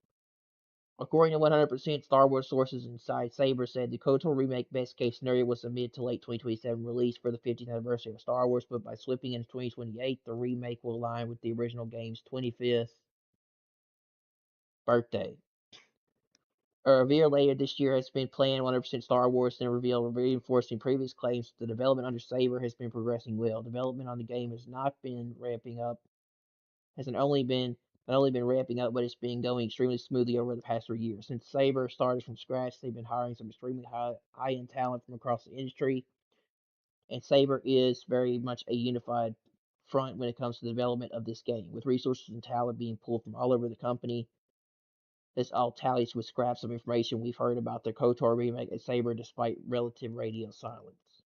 According to 100% Star Wars sources inside Saber said the KOTOR remake best case scenario was a mid to late 2027 release for the 50th anniversary of Star Wars, but by slipping into 2028, the remake will align with the original game's 25th birthday. A reveal later this year has been planned 100% Star Wars, and a reveal reinforcing previous claims. The development under Saber has been progressing well. Development on the game has not been ramping up, hasn't only been not only been ramping up, but it's been going extremely smoothly over the past 3 years. Since Saber started from scratch, they've been hiring some extremely high-end talent from across the industry, and Saber is very much a unified front when it comes to the development of this game, with resources and talent being pulled from all over the company. This all tallies with scraps of information we've heard about the KOTOR remake at Saber despite relative radio silence.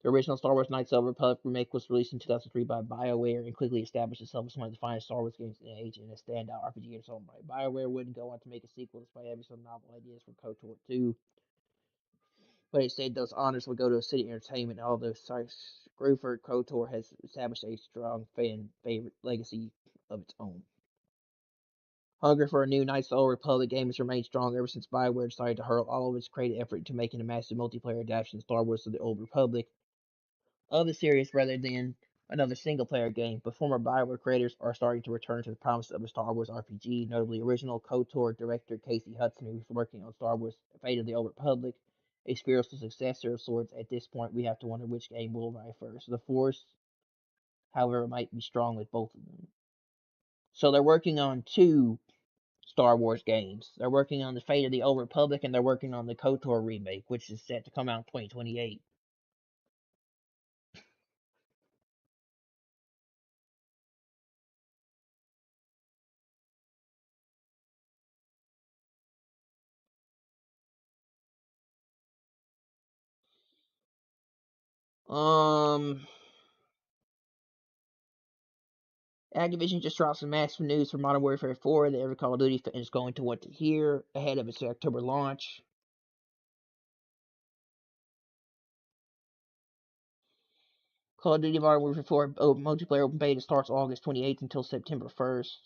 The original Star Wars Knights of the Republic remake was released in 2003 by BioWare and quickly established itself as one of the finest Star Wars games in the age and a standout RPG in its own right. BioWare wouldn't go on to make a sequel despite having some novel ideas for KOTOR 2, but it said those honors would go to City Entertainment, although Gruford KOTOR has established a strong fan favorite legacy of its own. Hunger for a new Knights of the Old Republic game has remained strong ever since BioWare decided to hurl all of its creative effort into making a massive multiplayer adaptation of Star Wars of the Old Republic of the series rather than another single-player game, but former BioWare creators are starting to return to the promise of a Star Wars RPG, notably original KOTOR director Casey Hudson, who's working on Star Wars Fate of the Old Republic, a spiritual successor of sorts. At this point, we have to wonder which game will arrive first. The Force, however, might be strong with both of them. So they're working on two Star Wars games. They're working on the Fate of the Old Republic, and they're working on the KOTOR remake, which is set to come out in 2028. Um, Activision just dropped some massive news for Modern Warfare 4 that every Call of Duty fan is going to want to hear ahead of its October launch. Call of Duty Modern Warfare 4 multiplayer open beta starts August 28th until September 1st.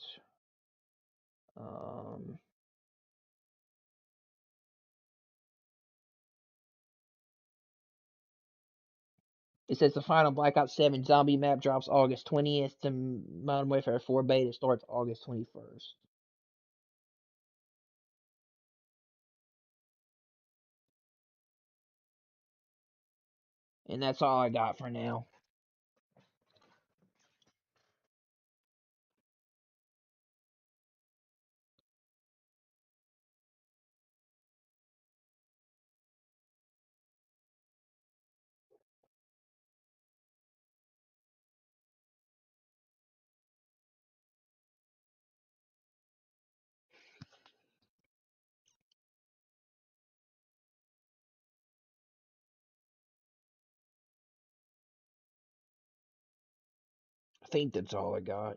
Um, It says the final Black Ops 7 zombie map drops August 20th. The Modern Warfare 4 beta starts August 21st. And that's all I got for now. I think that's all I got.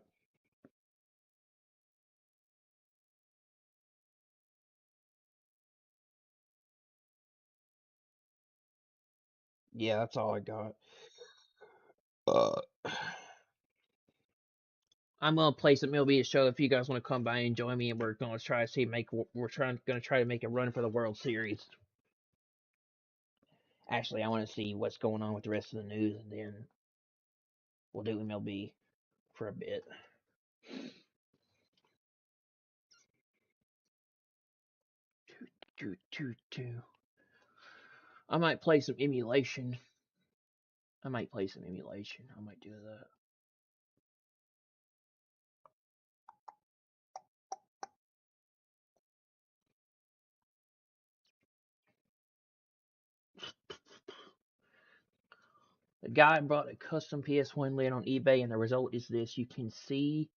Yeah, that's all I got. Uh, I'm gonna play some MLB show if you guys want to come by and join me, and we're gonna try to gonna try to make a run for the World Series. Actually, I want to see what's going on with the rest of the news, and then we'll do MLB for a bit. I might play some emulation. I might do that. The guy brought a custom PS1 lid on eBay, and the result is this. You can see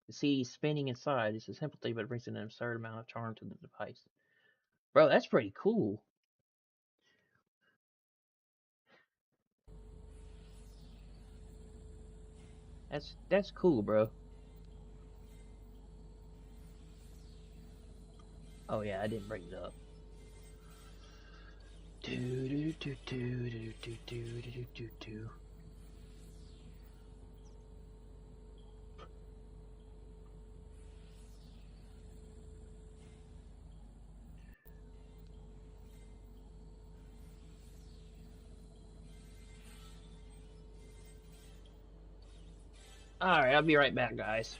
the CD spinning inside. It's a simple thing, but it brings an absurd amount of charm to the device. Bro, that's pretty cool. That's cool, bro. Oh yeah, I didn't bring it up. Alright, I'll be right back, guys.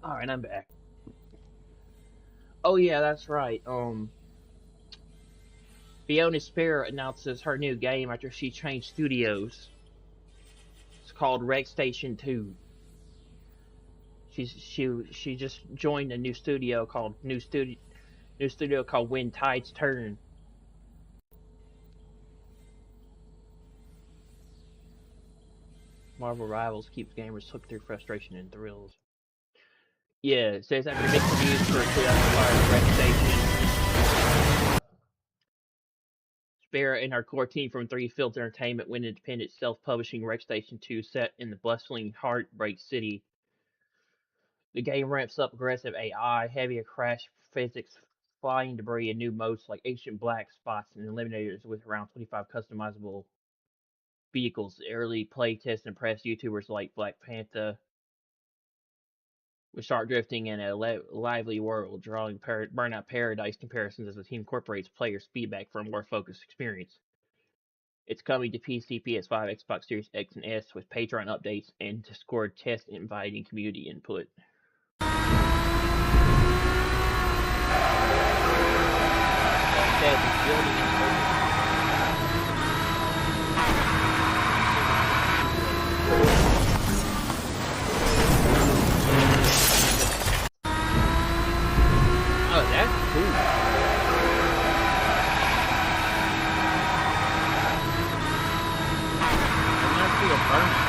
All right, I'm back. Oh yeah, that's right. Fiona Spear announces her new game after she changed studios. It's called Rec Station 2. She just joined a new studio called When Tides Turn. Marvel Rivals keeps gamers hooked through frustration and thrills. Yeah, it says after mixed reviews for 2005 Rec Station, Spear and her core team from Three Fields Entertainment went independent self-publishing Rec Station 2 set in the bustling Heartbreak City. The game ramps up aggressive AI, heavier crash physics, flying debris, and new modes like ancient black spots and eliminators with around 25 customizable vehicles. Early playtests impressed YouTubers like Black Panther with start drifting in a lively world, drawing Burnout Paradise comparisons as the team incorporates players' feedback for a more focused experience. It's coming to PC, PS5, Xbox Series X and S with Patreon updates and Discord test inviting community input. Oh, that's cool. I want to see a burnout.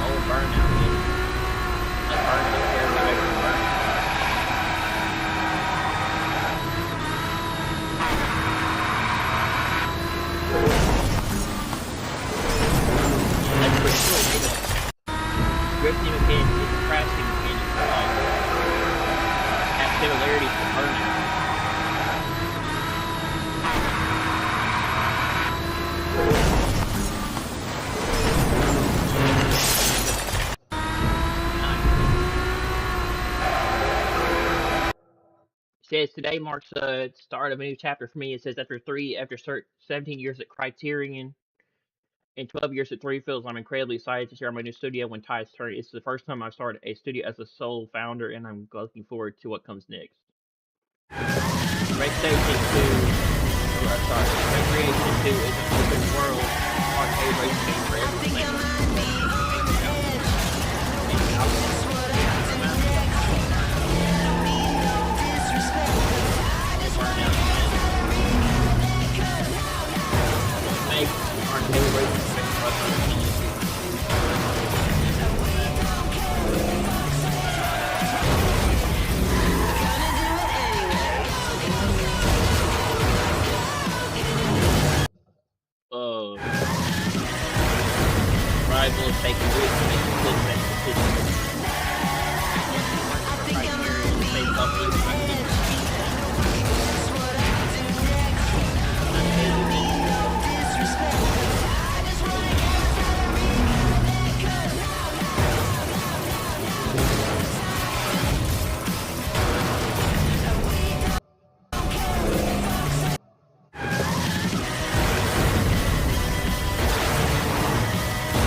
Old burnout game. Like Burnout Paradise and Burnout. Yeah, that's pretty cool, isn't it? Drifting mechanics and crashing mechanics are like have similarities to Burnout. Says today marks the start of a new chapter for me. It says after 17 years at Criterion and 12 years at Three Fields, I'm incredibly excited to share my new studio When Tides Turn. It's the first time I've started a studio as a sole founder, and I'm looking forward to what comes next. Recreation 2 is an open world arcade racing game for everyone. Rival is taking risks to make split decisions. Once you work for Criterion, face off with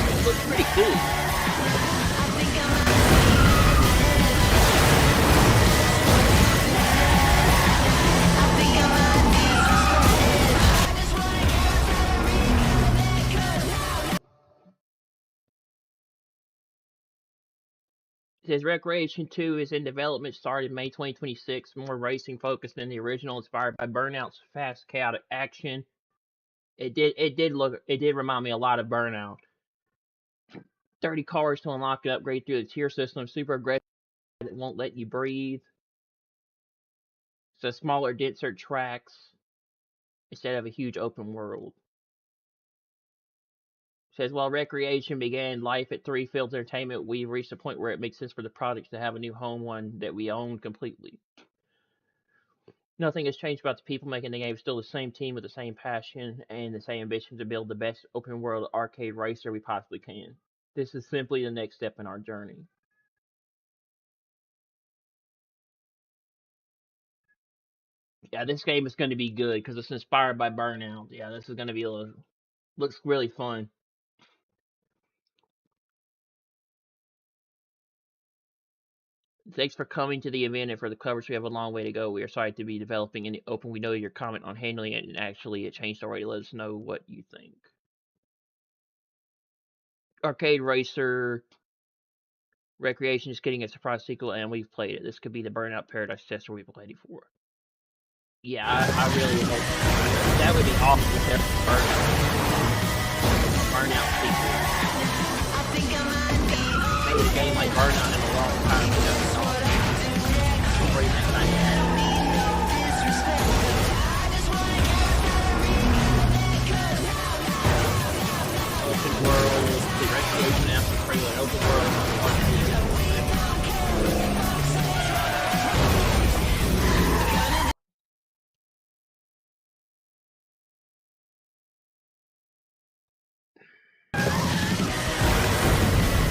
it looks pretty cool. It says Recreation 2 is in development, started May 2026, more racing focused than the original, inspired by Burnout's fast, chaotic action. It did remind me a lot of Burnout. 30 cars to unlock and upgrade through the tier system, super aggressive that won't let you breathe. So smaller, denser tracks instead of a huge open world. Says while Recreation began life at Three Fields Entertainment, we've reached a point where it makes sense for the product to have a new home, one that we own completely. Nothing has changed about the people making the game. Still the same team with the same passion and the same ambition to build the best open world arcade racer we possibly can. This is simply the next step in our journey. Yeah, this game is going to be good because it's inspired by Burnout. Yeah, this is going to be looks really fun. Thanks for coming to the event and for the coverage. We have a long way to go. We are sorry to be developing in the open. We know your comment on handling it and actually it changed already. Let us know what you think. Arcade Racer Recreation is getting a surprise sequel, and we've played it. This could be the Burnout Paradise tester we've been waiting for. Yeah, I really hope that would be awesome if there was a Burnout sequel. Made a game like Burnout in a long time ago. Bring that kind of open world, the recreation after trailer, open world,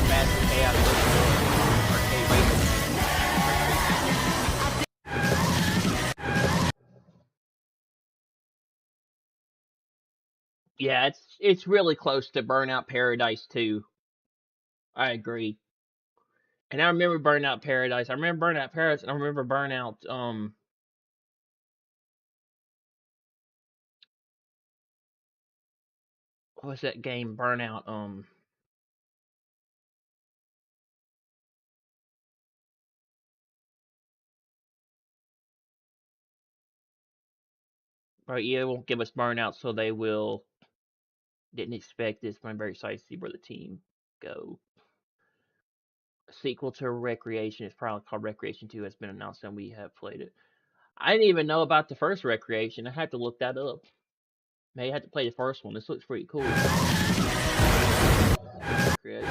Massive Chaos open world, arcade racing. Yeah, it's really close to Burnout Paradise 2. I agree. And I remember Burnout Paradise. I remember Burnout Paradise, and I remember Burnout what was that game? Burnout right, yeah, it won't give us Burnout, so they will didn't expect this, but I'm very excited to see where the team go. A sequel to Recreation is probably called Recreation 2 has been announced and we have played it. I didn't even know about the first Recreation. I had to look that up. Maybe I had to play the first one. This looks pretty cool. Recreation.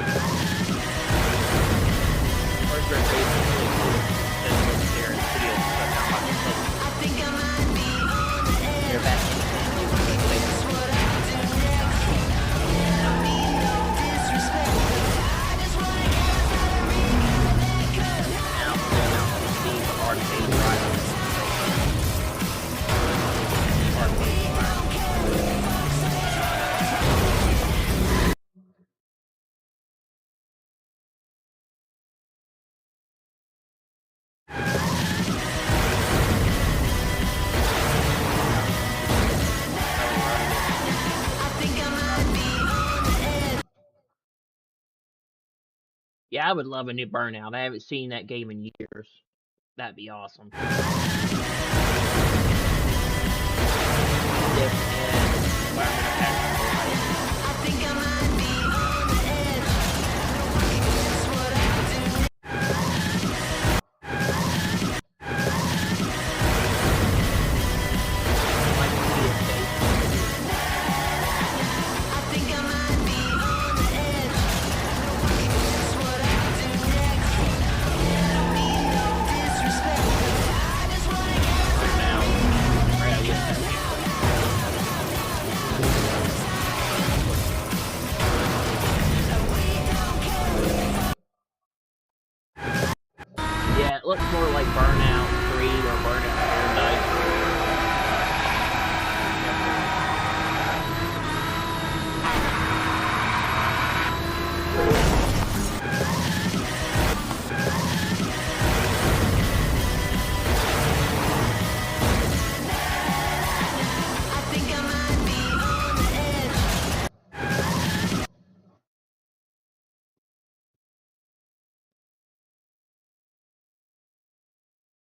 First Recreation is really cool. There in the video, I think I might be they're back in the family. Yeah, I would love a new Burnout. I haven't seen that game in years. That'd be awesome. Yeah, it looks more like Burnout 3 or Burnout Paradise.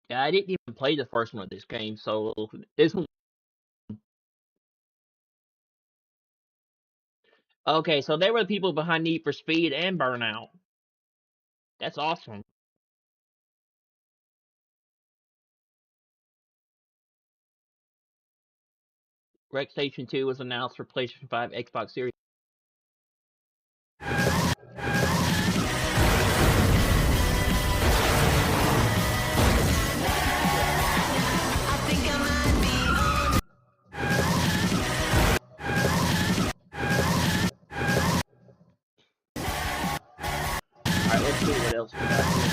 Yeah, I didn't even play the first one of this game, so this one. Okay, so they were the people behind Need for Speed and Burnout. That's awesome. Rec Station 2 was announced for PlayStation 5, Xbox Series. Alright, let's see what else we got here.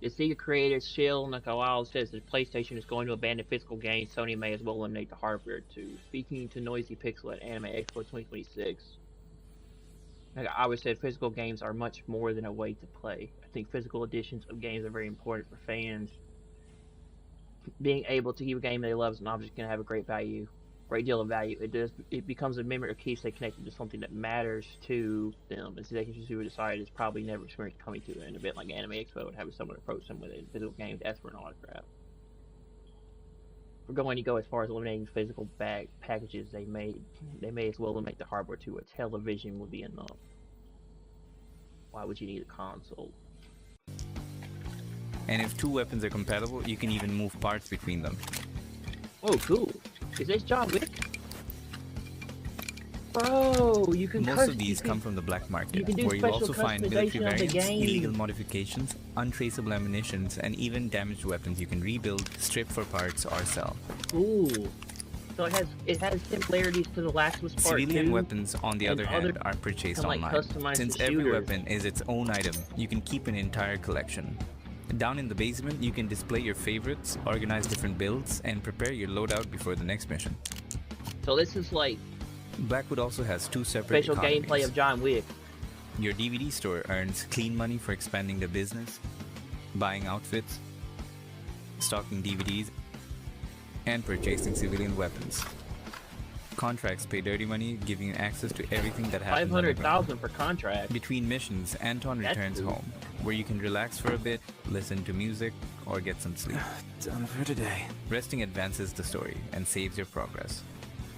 The Sega creator Shill Nakawao says that PlayStation is going to abandon physical games. Sony may as well eliminate the hardware too. Speaking to Noisy Pixel at Anime Expo 2026. Like I always said, physical games are much more than a way to play. I think physical editions of games are very important for fans. Being able to keep a game they love as an object can have a great deal of value. It becomes a memory or keeps they connected to something that matters to them. As executives who decide it's probably never experienced coming to an event like Anime Expo and having someone approach them with a physical game to ask for an autograph. If we're going to go as far as eliminating physical packages, they may as well eliminate the hardware too. A television would be enough. Why would you need a console? And if two weapons are compatible, you can even move parts between them. Oh, cool. Is this John Wick? Bro, you can Most of these come from the black market, where you'll also find military variants, illegal modifications, untraceable ammunitions, and even damaged weapons you can rebuild, strip for parts, or sell. Ooh. So it has similarities to the Last of Us Part 2. Civilian weapons, on the other hand, are purchased online. Since every weapon is its own item, you can keep an entire collection. Down in the basement, you can display your favorites, organize different builds, and prepare your loadout before the next mission. So this is like Blackwood also has two separate special gameplay of John Wick. Your DVD store earns clean money for expanding the business, buying outfits, stocking DVDs, and purchasing civilian weapons. Contracts pay dirty money, giving you access to everything that happens underground. 500,000 per contract. Between missions, Anton returns home, where you can relax for a bit, listen to music, or get some sleep. Done for today. Resting advances the story and saves your progress.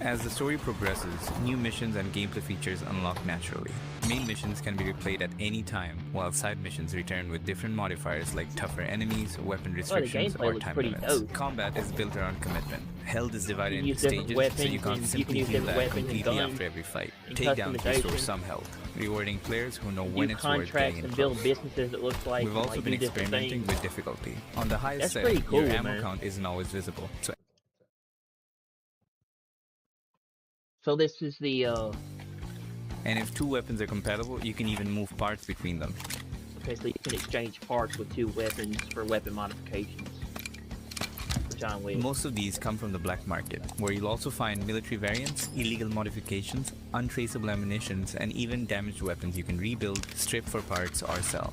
As the story progresses, new missions and gameplay features unlock naturally. Main missions can be replayed at any time, while side missions return with different modifiers like tougher enemies, weapon restrictions, or time limits. Combat is built around commitment. Health is divided into stages, so you can't simply heal that completely after every fight. Takedowns restore some health, rewarding players who know when it's worth getting in close. Businesses, it looks like. We've also been experimenting with difficulty. On the highest setting, your ammo count isn't always visible, so this is the and if two weapons are compatible, you can even move parts between them. Okay, so you can exchange parts with two weapons for weapon modifications. For John Wick. Most of these come from the black market, where you'll also find military variants, illegal modifications, untraceable ammunitions, and even damaged weapons you can rebuild, strip for parts, or sell.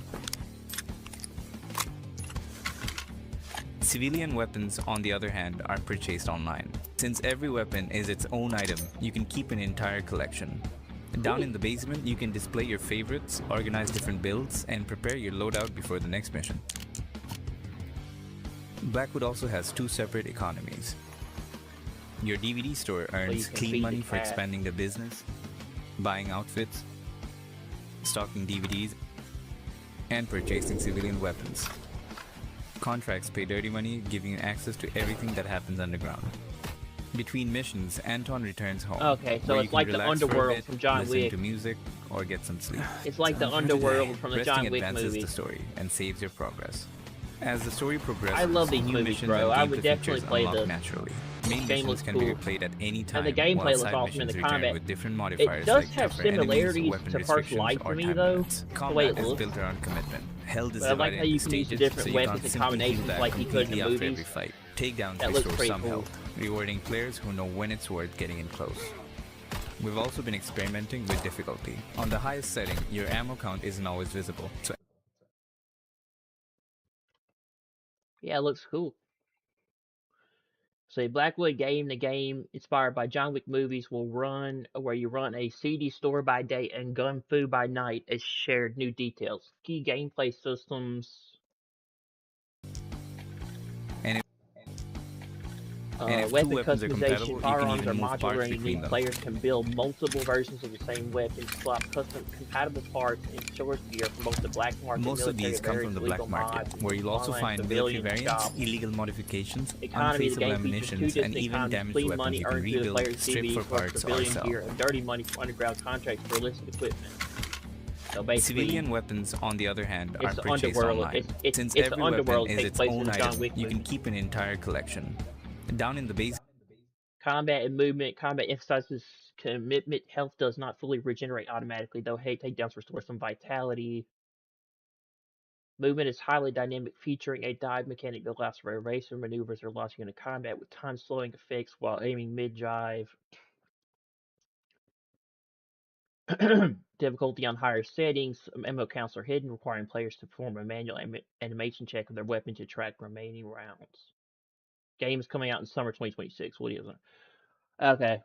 Civilian weapons, on the other hand, are purchased online. Since every weapon is its own item, you can keep an entire collection. Down in the basement, you can display your favorites, organize different builds, and prepare your loadout before the next mission. Blackwood also has two separate economies. Your DVD store earns clean money for expanding the business, buying outfits, stocking DVDs, and purchasing civilian weapons. Contracts pay dirty money, giving you access to everything that happens underground. Between missions, Anton returns home. Okay, so it's like the underworld from John Wick. Listen to music or get some sleep. It's like the underworld from the John Wick advances movie. The story and saves your progress. As the story progresses, I love these new movies, missions bro. and I would definitely play unlock this. naturally. Main Game missions looks can be cool. replayed at any time, And the gameplay while looks side awesome in missions the return combat. with different modifiers It does like have tougher similarities enemies, weapon to First restrictions, Light or to me, time though. limits. The way it Combat is looks. built around commitment. Held is But I like divided how you into can use stages, different so you weapons can't and simply heal combinations that like you could in completely the after movies. every fight. Takedowns That looks restore pretty some cool. health, rewarding players who know when it's worth getting in close. We've also been experimenting with difficulty. On the highest setting, your ammo count isn't always visible, so Yeah, it looks cool. So a Blackwood game, the game inspired by John Wick movies, will run where you run a CD store by day and gun fu by night as shared new details. Key gameplay systems. and if two Weapon weapons are compatible, customization, you can firearms even are move modular parts and between unique. them. Players can build multiple versions of the same weapon, swap custom compatible parts and source gear from both the black market, Most of military these come from the black legal market, mods, where you'll also online find military civilian variants, shops. illegal modifications, Economy of the untraceable game features two ammunitions, and distinct even economies: damaged clean weapons money you can earned through the rebuild, player's strip CVs for for parts, or civilian sell. gear, and dirty money from underground contracts for illicit equipment. So basically, Civilian weapons, on the other hand, are it's the purchased underworld. online. It's Since the every underworld weapon is takes its place in own the John item, Wick you can movie. keep an entire collection. Down in the base, Combat and movement. Combat emphasizes commitment. Health does not fully regenerate automatically, though takedowns restore some vitality. Movement is highly dynamic, featuring a dive mechanic that allows for evasive maneuvers or launching into combat with time slowing effects while aiming mid-jive. Difficulty on higher settings. Ammo counts are hidden, requiring players to perform a manual animation check of their weapon to track remaining rounds. Game is coming out in summer 2026. What is it? Okay.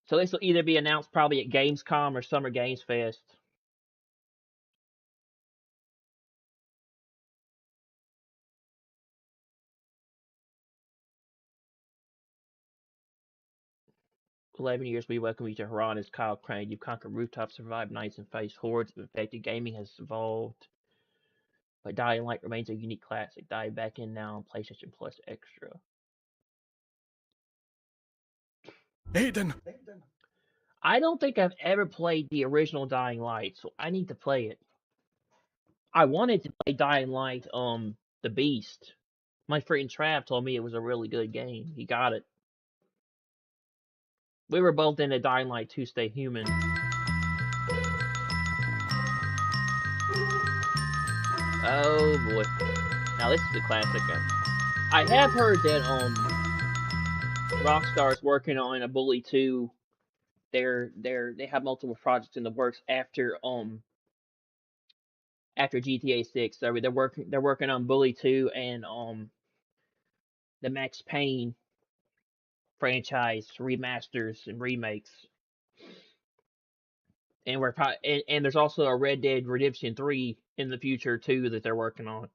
So this will either be announced probably at Gamescom or Summer Games Fest. "11 years we welcome you to Haran as Kyle Crane. You've conquered rooftops, survived nights, and faced hordes of infected. Gaming has evolved, but Dying Light remains a unique classic. Dive back in now on PlayStation Plus Extra." Aiden! I don't think I've ever played the original Dying Light, so I need to play it. I wanted to play Dying Light, The Beast. My friend Trav told me it was a really good game. He got it. We were both into Dying Light 2 Stay Human. Oh boy. Now this is a classic. I have heard that Rockstar's working on a Bully 2. They have multiple projects in the works after GTA 6. They're working on Bully 2 and the Max Payne franchise remasters and remakes. And and there's also a Red Dead Redemption 3 in the future too that they're working on.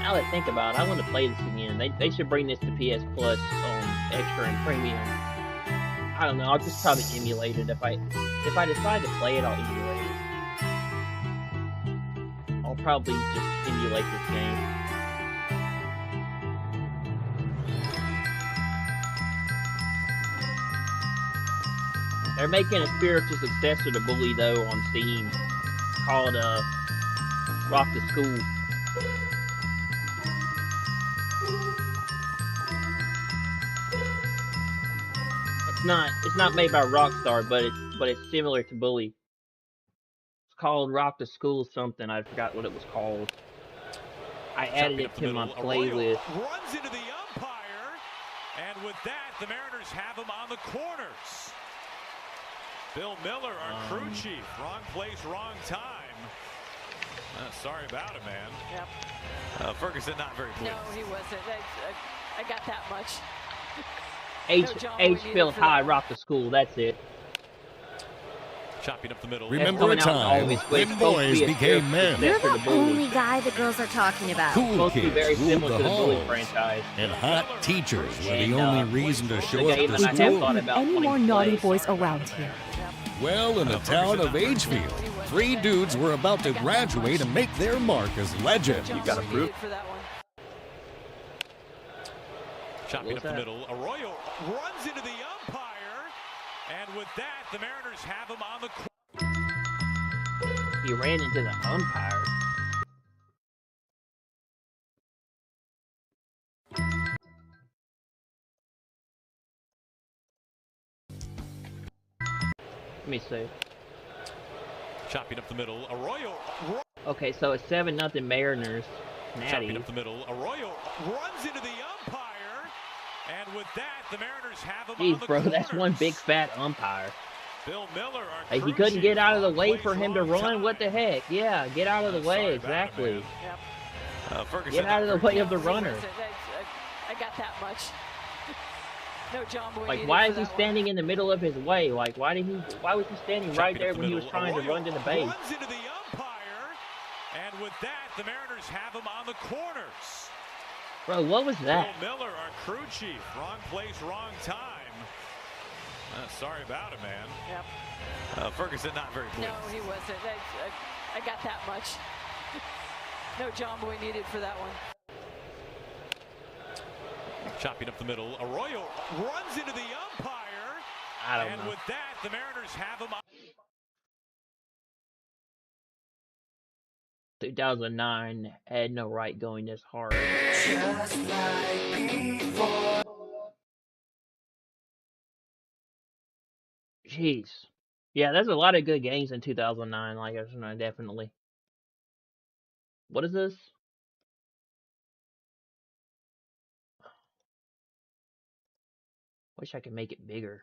Now that I think about it, I want to play this again. They should bring this to PS Plus Extra and Premium. I don't know. I'll just probably emulate it if I decide to play it. I'll emulate it. I'll probably just emulate this game. They're making a spiritual successor to Bully though on Steam called Rock the School. It's not made by Rockstar, but it's similar to Bully. It's called Rock the School something. I forgot what it was called. I added it to my playlist. Runs into the umpire, and with that, the Mariners have him on the corners. Bill Miller, our crew chief. Wrong place, wrong time. Sorry about it, man. Yep. Ferguson not very pleased. No, he wasn't. I got that much. H. Phil High, Rock the School. That's it. Chopping up the middle. Remember a time when boys became men. You're the only guy the girls are talking about. Cool Supposed to be very kids ruled similar the to the Bully halls, franchise. and hot teachers were the And, only reason to show the up game to that I have school. thought about Any playing more naughty play. boys around here? Well, in the town of Agefield, 3 dudes were about to graduate and make their mark as legends. You got a proof? For that one. Chopping up the middle. Arroyo runs into the umpire, and with that, the Mariners have him on the corner. He ran into the umpire. Let me see. Chopping up the middle. Arroyo Okay, so it's 7-0 Mariners. chopping Natty. up the middle. Arroyo runs into the umpire, and with that, the Mariners have him on Jeez, the bro, corners. that's one big fat umpire. Bill Miller, our Like, he crew couldn't chief. get out of the way Wrong for place, him to wrong run. What the time. heck? Yeah, get out of the way. Sorry about it, Exactly. man. Yep. Ferguson Get out of the not very way of the He runner. wasn't. I got that much. No John Boy Like, needed why for is he that one. standing in the middle of his way? Like, why was he standing right Chopping there up the when he was middle. trying to Arroyo run to the base? Runs into the umpire, and with that, the Mariners have him on the corners. Bro, what was that? Bill Miller, our crew chief. Wrong place, wrong time. Sorry about it, man. Yep. Ferguson not very pleased. No, he wasn't. I got that much. No John Boy needed for that one. Chopping up the middle. Arroyo runs into the umpire, I don't and know. with that, the Mariners have him on. 2009 had no right going this hard. Jeez. Yeah, there's a lot of good games in 2009. Like, definitely. What is this? Wish I could make it bigger.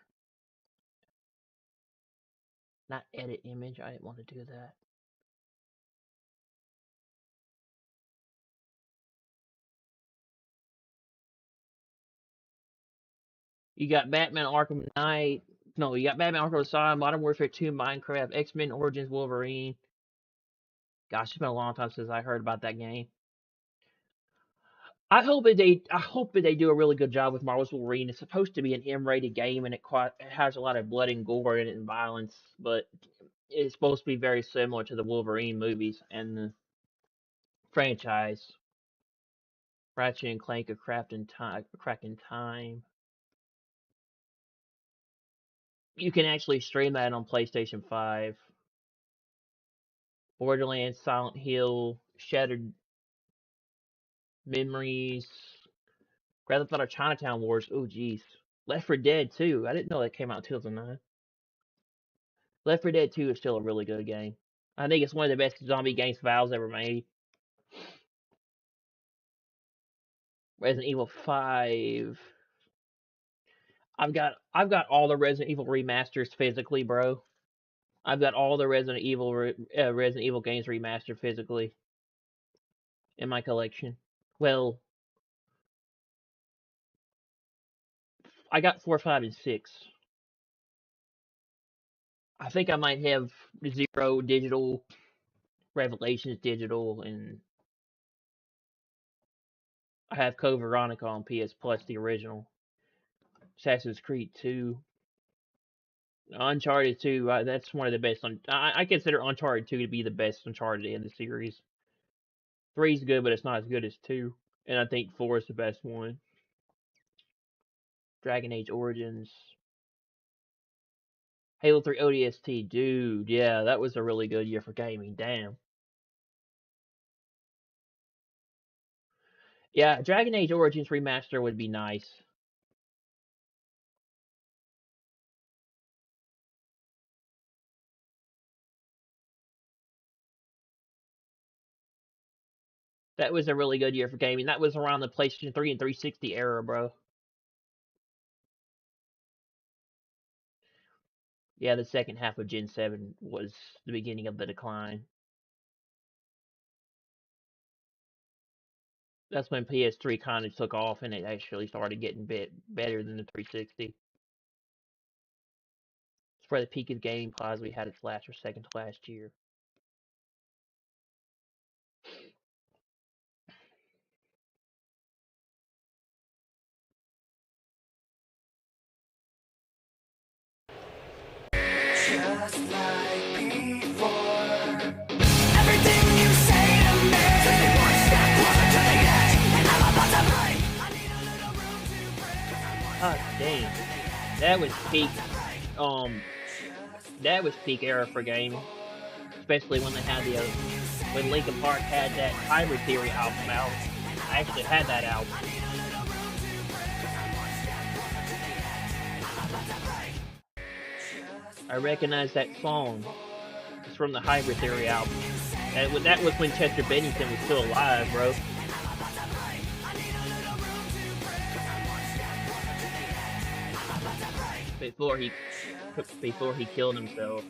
Not edit image. I didn't want to do that. You got Batman Arkham Knight. No, you got Batman Arkham Asylum, Modern Warfare 2, Minecraft, X-Men Origins Wolverine. Gosh, it's been a long time since I heard about that game. I hope that they do a really good job with Marvel's Wolverine. It's supposed to be an M-rated game, and it has a lot of blood and gore in it and violence, but it's supposed to be very similar to the Wolverine movies and the franchise. Ratchet and Clank, Crack in Time. You can actually stream that on PlayStation 5. Borderlands, Silent Hill, Shattered Memories, Grand Theft Auto Chinatown Wars. Oh, jeez. Left 4 Dead 2. I didn't know that came out in 2009. Left 4 Dead 2 is still a really good game. I think it's one of the best zombie games Valve's ever made. Resident Evil 5. I've got all the Resident Evil remasters physically, bro. I've got all the Resident Evil games remastered physically in my collection. Well, I got 4, 5, and 6. I think I might have 0 digital, Revelations digital, and I have Code Veronica on PS Plus, the original. Assassin's Creed 2. Uncharted 2, that's one of the best. I consider Uncharted 2 to be the best Uncharted in the series. 3 is good, but it's not as good as 2. And I think 4 is the best one. Dragon Age Origins. Halo 3 ODST, dude, yeah, that was a really good year for gaming, damn. Yeah, Dragon Age Origins remaster would be nice. That was a really good year for gaming. That was around the PlayStation 3 and 360 era, bro. Yeah, the second half of Gen 7 was the beginning of the decline. That's when PS3 kind of took off and it actually started getting better than the 360. It's where the peak of gaming possibly had its last or second to last year. Just like before. Everything you say to me. Taking one step closer to the edge, and I'm about to break. I need a little room to breathe. God dang. That was peak that was peak era for gaming. Especially when they had when Linkin Park had that Hybrid Theory album out. I actually had that album. I recognize that song. It's from the Hybrid Theory album. That was when Chester Bennington was still alive, bro. Before he killed himself.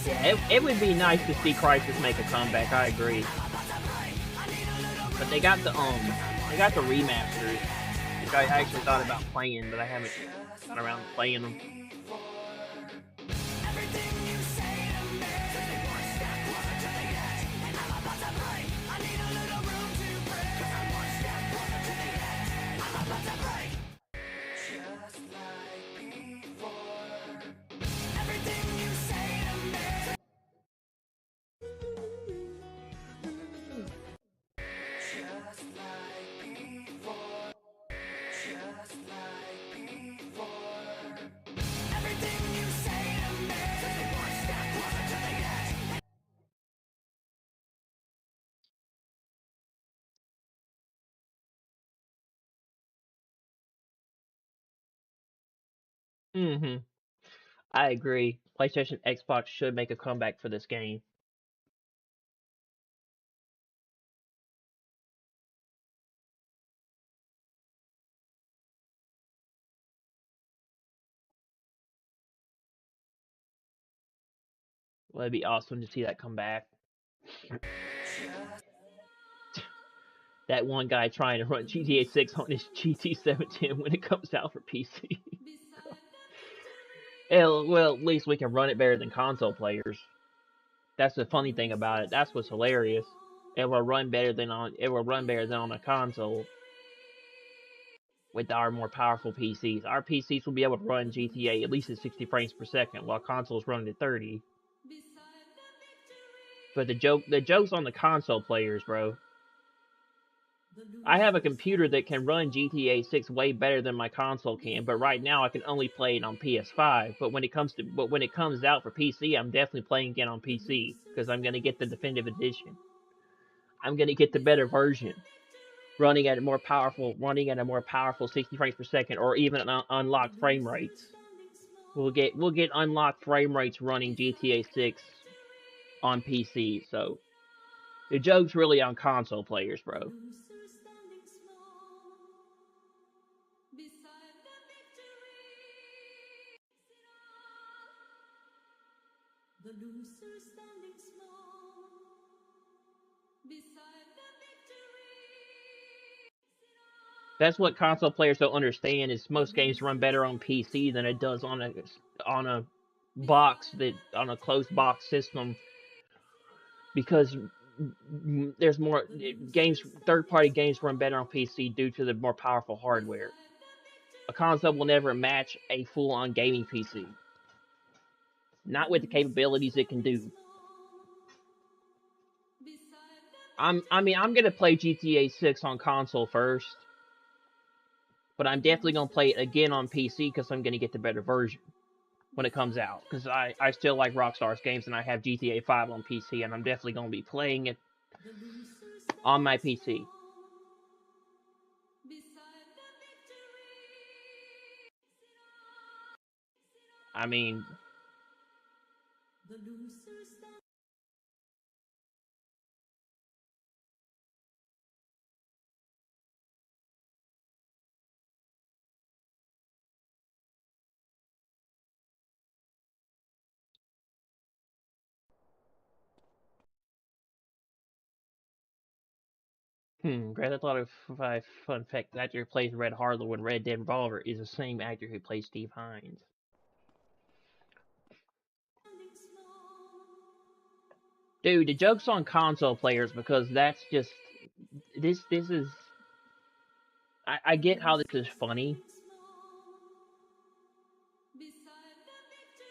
Yeah, it would be nice to see Crisis make a comeback. I agree. But they got the remasters, which I actually thought about playing, but I haven't got around to playing them. Mm-hmm. I agree. PlayStation, Xbox should make a comeback for this game. Well, it'd be awesome to see that come back. That one guy trying to run GTA 6 on his GT710 when it comes out for PC. Well, at least we can run it better than console players. That's the funny thing about it. That's what's hilarious. It will run better than on a console with our more powerful PCs. Our PCs will be able to run GTA at least at 60 frames per second, while consoles run at 30. But the joke's on the console players, bro. I have a computer that can run GTA 6 way better than my console can, but right now I can only play it on PS5. But when it comes out for PC, I'm definitely playing it on PC because I'm gonna get the definitive edition. I'm gonna get the better version, running at a more powerful 60 frames per second, or even unlocked frame rates. We'll get unlocked frame rates running GTA 6 on PC. So the joke's really on console players, bro. That's what console players don't understand is most games run better on PC than it does on a closed box system, because there's more games. Third-party games run better on PC due to the more powerful hardware. A console will never match a full-on gaming PC, not with the capabilities it can do. I'm gonna play GTA 6 on console first, but I'm definitely gonna play it again on PC because I'm gonna get the better version when it comes out. Because I still like Rockstar's games, and I have GTA 5 on PC, and I'm definitely gonna be playing it on my PC. I mean, Grand Theft Auto 5 fun fact: the actor who plays Red Harlow in Red Dead Revolver is the same actor who plays Steve Hines. Dude, the joke's on console players because that's just this is I get how this is funny,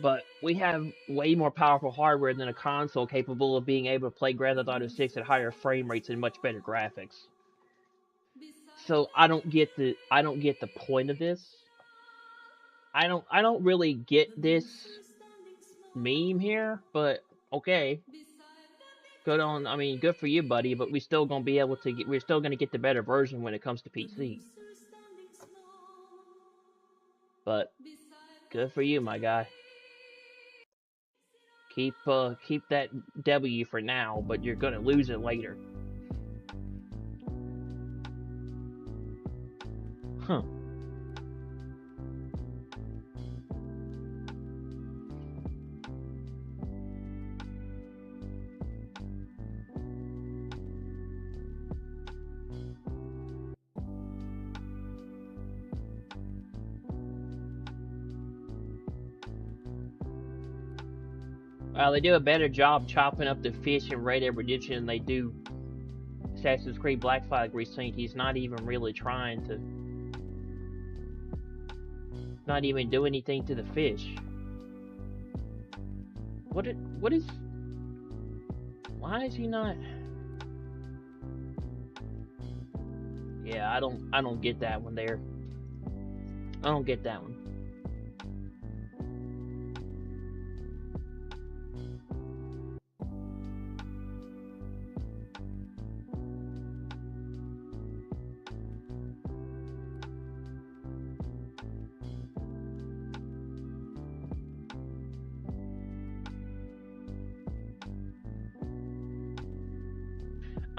but we have way more powerful hardware than a console capable of being able to play Grand Theft Auto 6 at higher frame rates and much better graphics. So I don't get the point of this. I don't really get this meme here, but okay. Good for you, buddy, but we're still gonna get the better version when it comes to PC. But good for you, my guy. Keep that W for now, but you're gonna lose it later. Huh. Well, they do a better job chopping up the fish in Red Dead Redemption than they do Assassin's Creed Black Flag Resynced. He's not even really trying to not even do anything to the fish. Why is he not? Yeah, I don't get that one there. I don't get that one.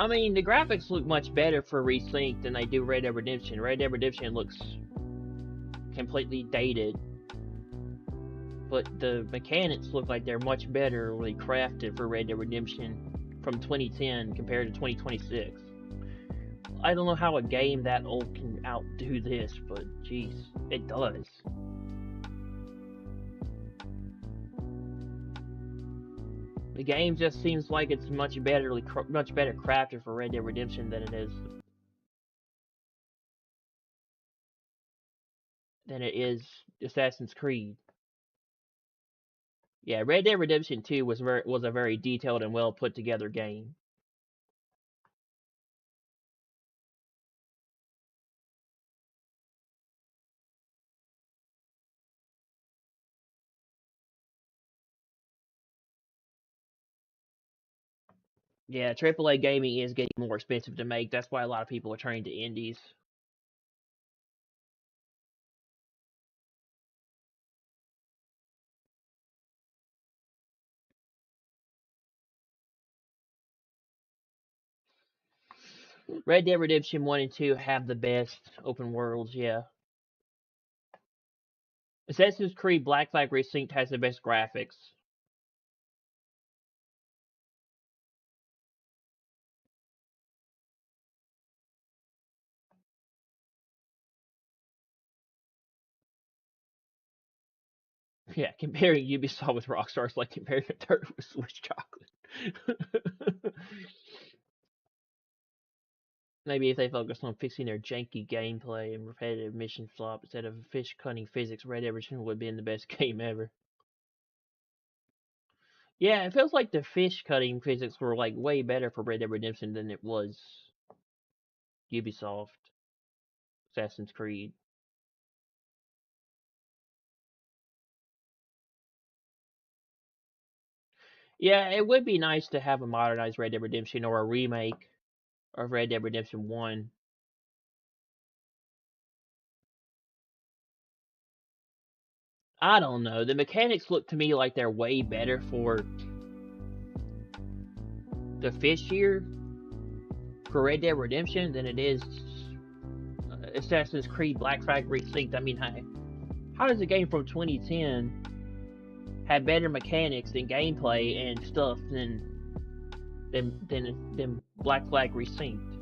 I mean, the graphics look much better for Resynced than they do Red Dead Redemption. Red Dead Redemption looks completely dated. but the mechanics look like they're much better really crafted for Red Dead Redemption from 2010 compared to 2026. I don't know how a game that old can outdo this, but jeez, it does. The game just seems like it's much better crafted for Red Dead Redemption than it is Assassin's Creed. Yeah, Red Dead Redemption 2 was a very detailed and well put together game. Yeah, AAA gaming is getting more expensive to make. That's why a lot of people are turning to indies. Red Dead Redemption 1 and 2 have the best open worlds, yeah. Assassin's Creed Black Flag Resynced has the best graphics. Yeah, comparing Ubisoft with Rockstar is like comparing a turd with Swiss chocolate. Maybe if they focused on fixing their janky gameplay and repetitive mission flop instead of fish cutting physics, Red Dead Redemption would have been the best game ever. Yeah, it feels like the fish cutting physics were like way better for Red Dead Redemption than it was Ubisoft, Assassin's Creed. Yeah, it would be nice to have a modernized Red Dead Redemption or a remake of Red Dead Redemption 1. I don't know. The mechanics look to me like they're way better for the fish here for Red Dead Redemption than it is Assassin's Creed Black Flag Resynced. I mean, how does a game from 2010 have better mechanics and gameplay and stuff than Black Flag Resynced?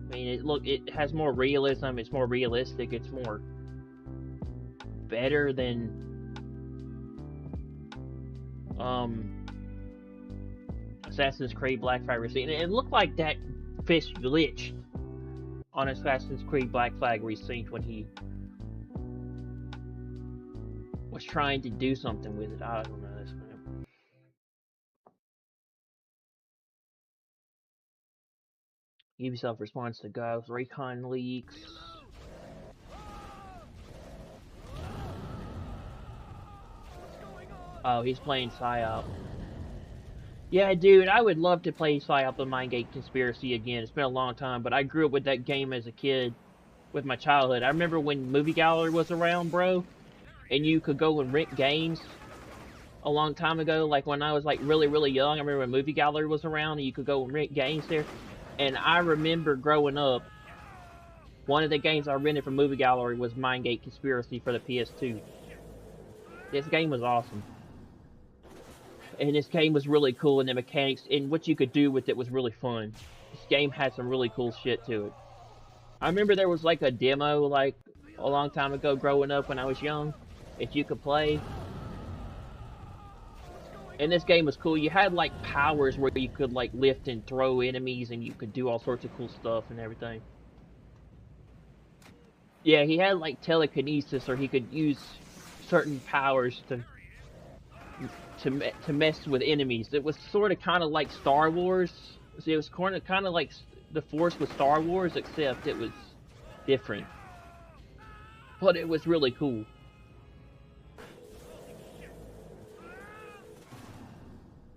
I mean, it has more realism. It's more realistic. It's more better than Assassin's Creed Black Flag Resynced. And it looked like that fish glitched on Assassin's Creed Black Flag Resynced when he was trying to do something with it. I don't know. This man. Ubisoft responds to Ghost Recon leaks. Oh, he's playing PSYOP. Yeah, dude, I would love to play PSYOP the Mindgate Conspiracy again. It's been a long time, but I grew up with that game as a kid, with my childhood. I remember when Movie Gallery was around, bro, and you could go and rent games a long time ago, like when I was like really, really young. I remember when Movie Gallery was around and you could go and rent games there. And I remember growing up, one of the games I rented from Movie Gallery was Mindgate Conspiracy for the PS2. This game was awesome. And this game was really cool, and the mechanics and what you could do with it was really fun. This game had some really cool shit to it. I remember there was like a demo like a long time ago growing up when I was young that you could play. And this game was cool. You had like powers where you could like lift and throw enemies, and you could do all sorts of cool stuff and everything. Yeah, he had like telekinesis, or he could use certain powers to mess with enemies. It was sort of kind of like Star Wars. It was kind of like the Force with Star Wars, except it was different. But it was really cool.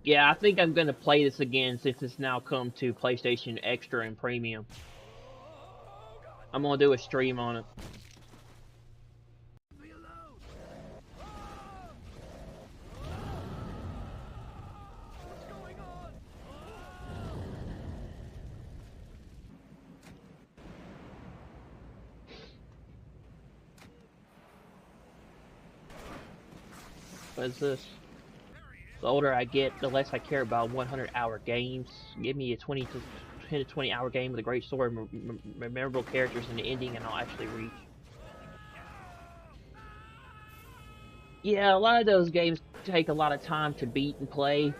Yeah, I think I'm gonna play this again since it's now come to PlayStation Extra and Premium. I'm gonna do a stream on it. What's this? The older I get, the less I care about 100-hour games. Give me a 10 to 20-hour game with a great story, memorable characters, and the ending, and I'll actually reach. Yeah, a lot of those games take a lot of time to beat and play,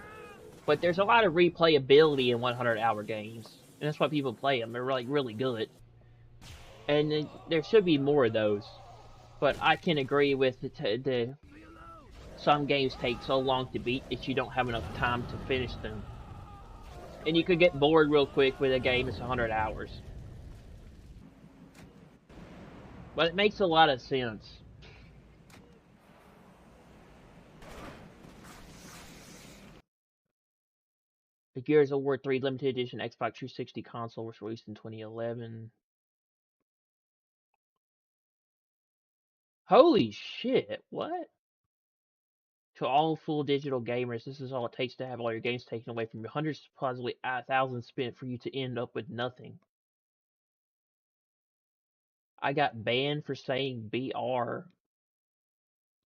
but there's a lot of replayability in 100-hour games, and that's why people play them. They're like really good, and there should be more of those. But I can agree with the some games take so long to beat that you don't have enough time to finish them. And you could get bored real quick with a game that's 100 hours. But it makes a lot of sense. The Gears of War 3 Limited Edition Xbox 360 console was released in 2011. Holy shit, what? To all full digital gamers, this is all it takes to have all your games taken away from you. Hundreds, possibly thousands spent for you to end up with nothing. I got banned for saying BR.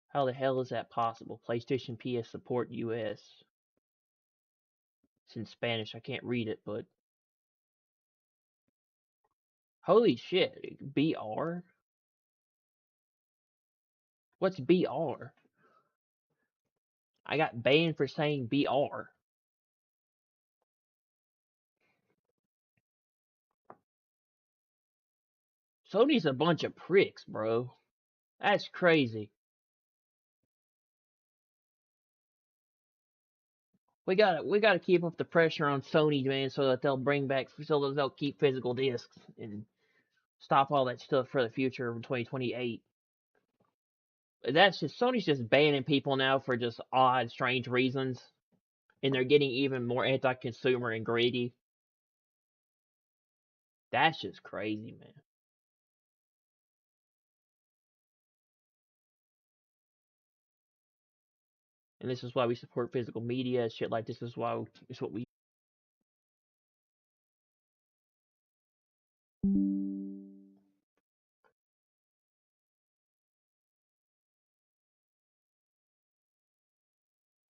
How the hell is that possible? PlayStation PS support US. It's in Spanish, I can't read it, but holy shit, BR? What's BR? I got banned for saying BR. Sony's a bunch of pricks, bro. That's crazy. We gotta keep up the pressure on Sony, man, so that they'll keep physical discs and stop all that stuff for the future of 2028. That's just Sony's just banning people now for just odd, strange reasons, and they're getting even more anti-consumer and greedy. That's just crazy, man. And this is why we support physical media, shit like this is why it's what we.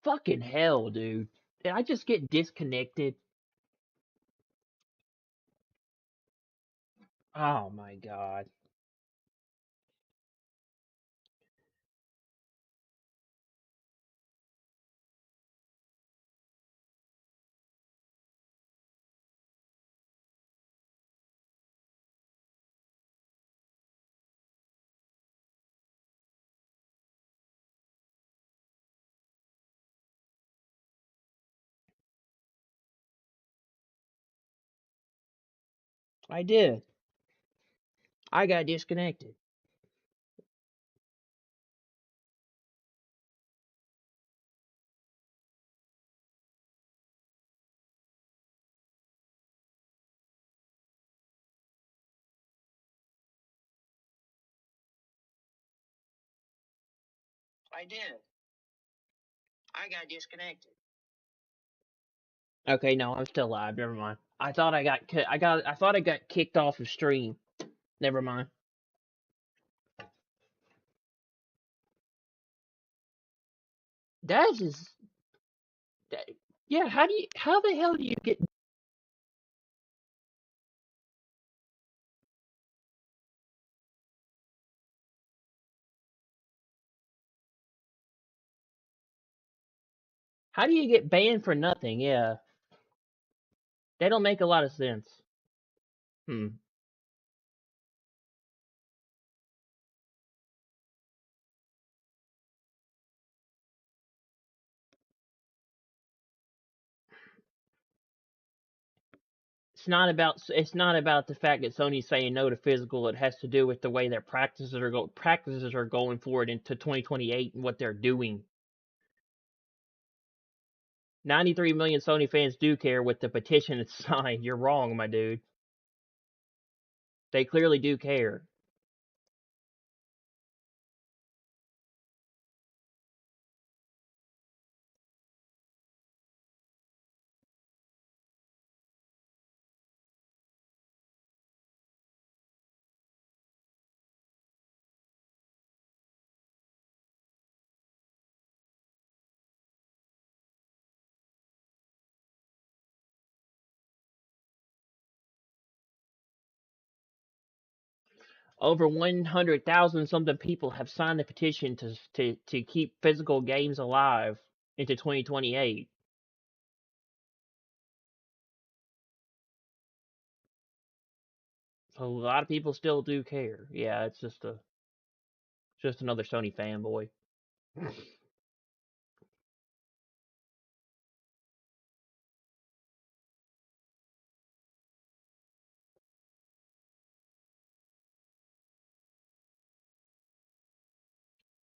Fucking hell, dude. Did I just get disconnected? Oh my god. I did. I got disconnected. I did. I got disconnected. Okay, no, I'm still live. Never mind. I thought I thought I got kicked off of stream. Never mind. That's just that, yeah. How the hell do you get? How do you get banned for nothing? Yeah, they don't make a lot of sense. Hmm. It's not about the fact that Sony's saying no to physical. It has to do with the way their practices are going forward into 2028 and what they're doing. 93 million Sony fans do care what the petition is signed. You're wrong, my dude. They clearly do care. Over 100,000 something people have signed the petition to keep physical games alive into 2028. So a lot of people still do care. Yeah, it's just another Sony fanboy.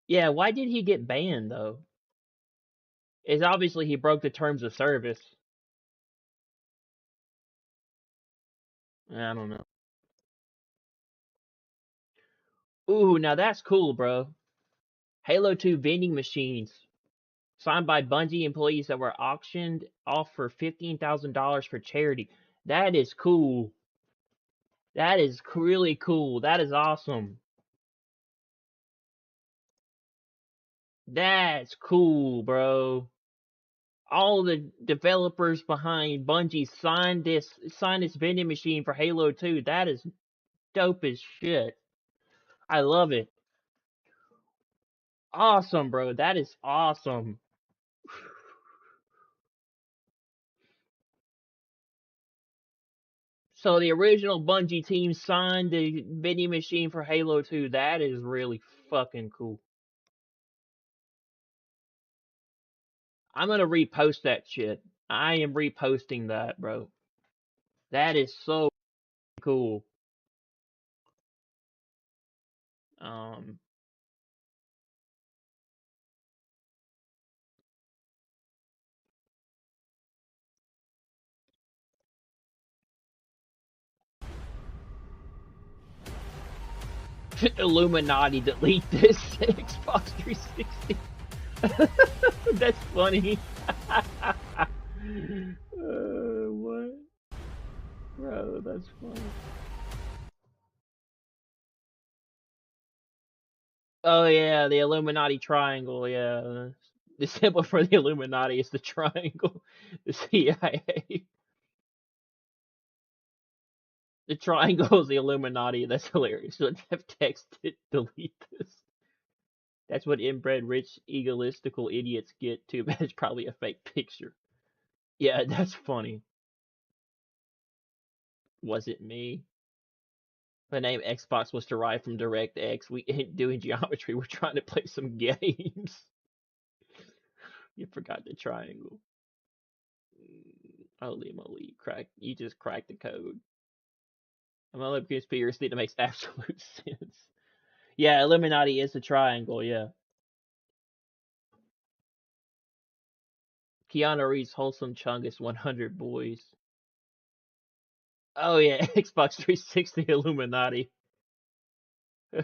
Yeah, why did he get banned though? It's obviously he broke the terms of service. I don't know. Ooh, now that's cool, bro. Halo 2 vending machines signed by Bungie employees that were auctioned off for $15,000 for charity. That is cool. That is really cool. That is awesome. That's cool, bro. All the developers behind Bungie signed this vending machine for Halo 2. That is dope as shit. I love it. Awesome, bro. That is awesome. So the original Bungie team signed the vending machine for Halo 2. That is really fucking cool. I'm gonna repost that shit. I am reposting that, bro. That is so cool. Um, Illuminati delete this Xbox 360. That's funny. What? Bro, that's funny. Oh yeah, the Illuminati triangle, yeah. The symbol for the Illuminati is the triangle. The CIA. The triangle is the Illuminati. That's hilarious. Let's have texted delete this. That's what inbred, rich, egotistical idiots get. Too bad it's probably a fake picture. Yeah, that's funny. Was it me? The name Xbox was derived from DirectX. We ain't doing geometry. We're trying to play some games. You forgot the triangle. Holy moly, you just cracked the code. I'm a little conspiracy that makes absolute sense. Yeah, Illuminati is a triangle, yeah. Keanu Reeves' wholesome chungus 100 boys. Oh yeah, Xbox 360 Illuminati. Oh,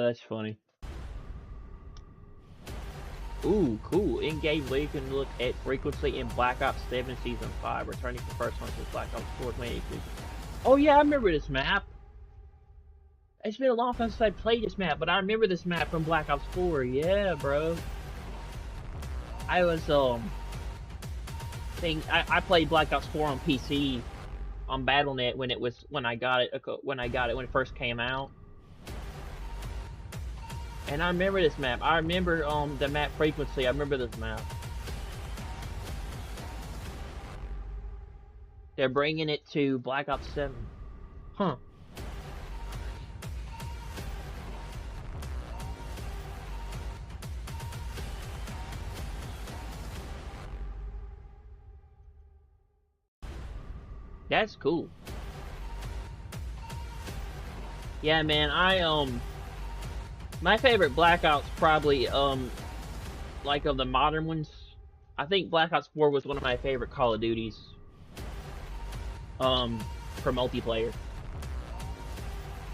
that's funny. Ooh, cool. In-game we can look at frequency in Black Ops 7 Season 5, returning to the first one since Black Ops 4 2018. Oh yeah, I remember this map. It's been a long time since I played this map, but I remember this map from Black Ops 4. Yeah, bro. I was I played Black Ops 4 on PC on BattleNet when I got it when it first came out. And I remember this map. I remember the map frequency. I remember this map. They're bringing it to Black Ops 7. Huh. That's cool. Yeah, man, my favorite Black Ops probably like of the modern ones. I think Black Ops 4 was one of my favorite Call of Duties for multiplayer.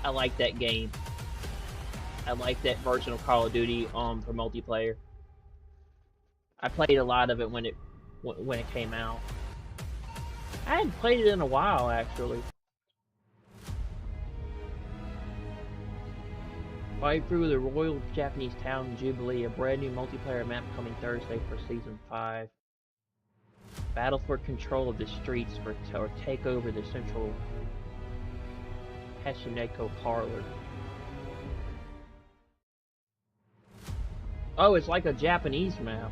I like that game. I like that version of Call of Duty for multiplayer. I played a lot of it when it came out. I hadn't played it in a while actually. Fight through the Royal Japanese Town Jubilee, a brand new multiplayer map coming Thursday for Season 5. Battle for control of the streets or take over the central. Hashineko Parlor. Oh, it's like a Japanese map.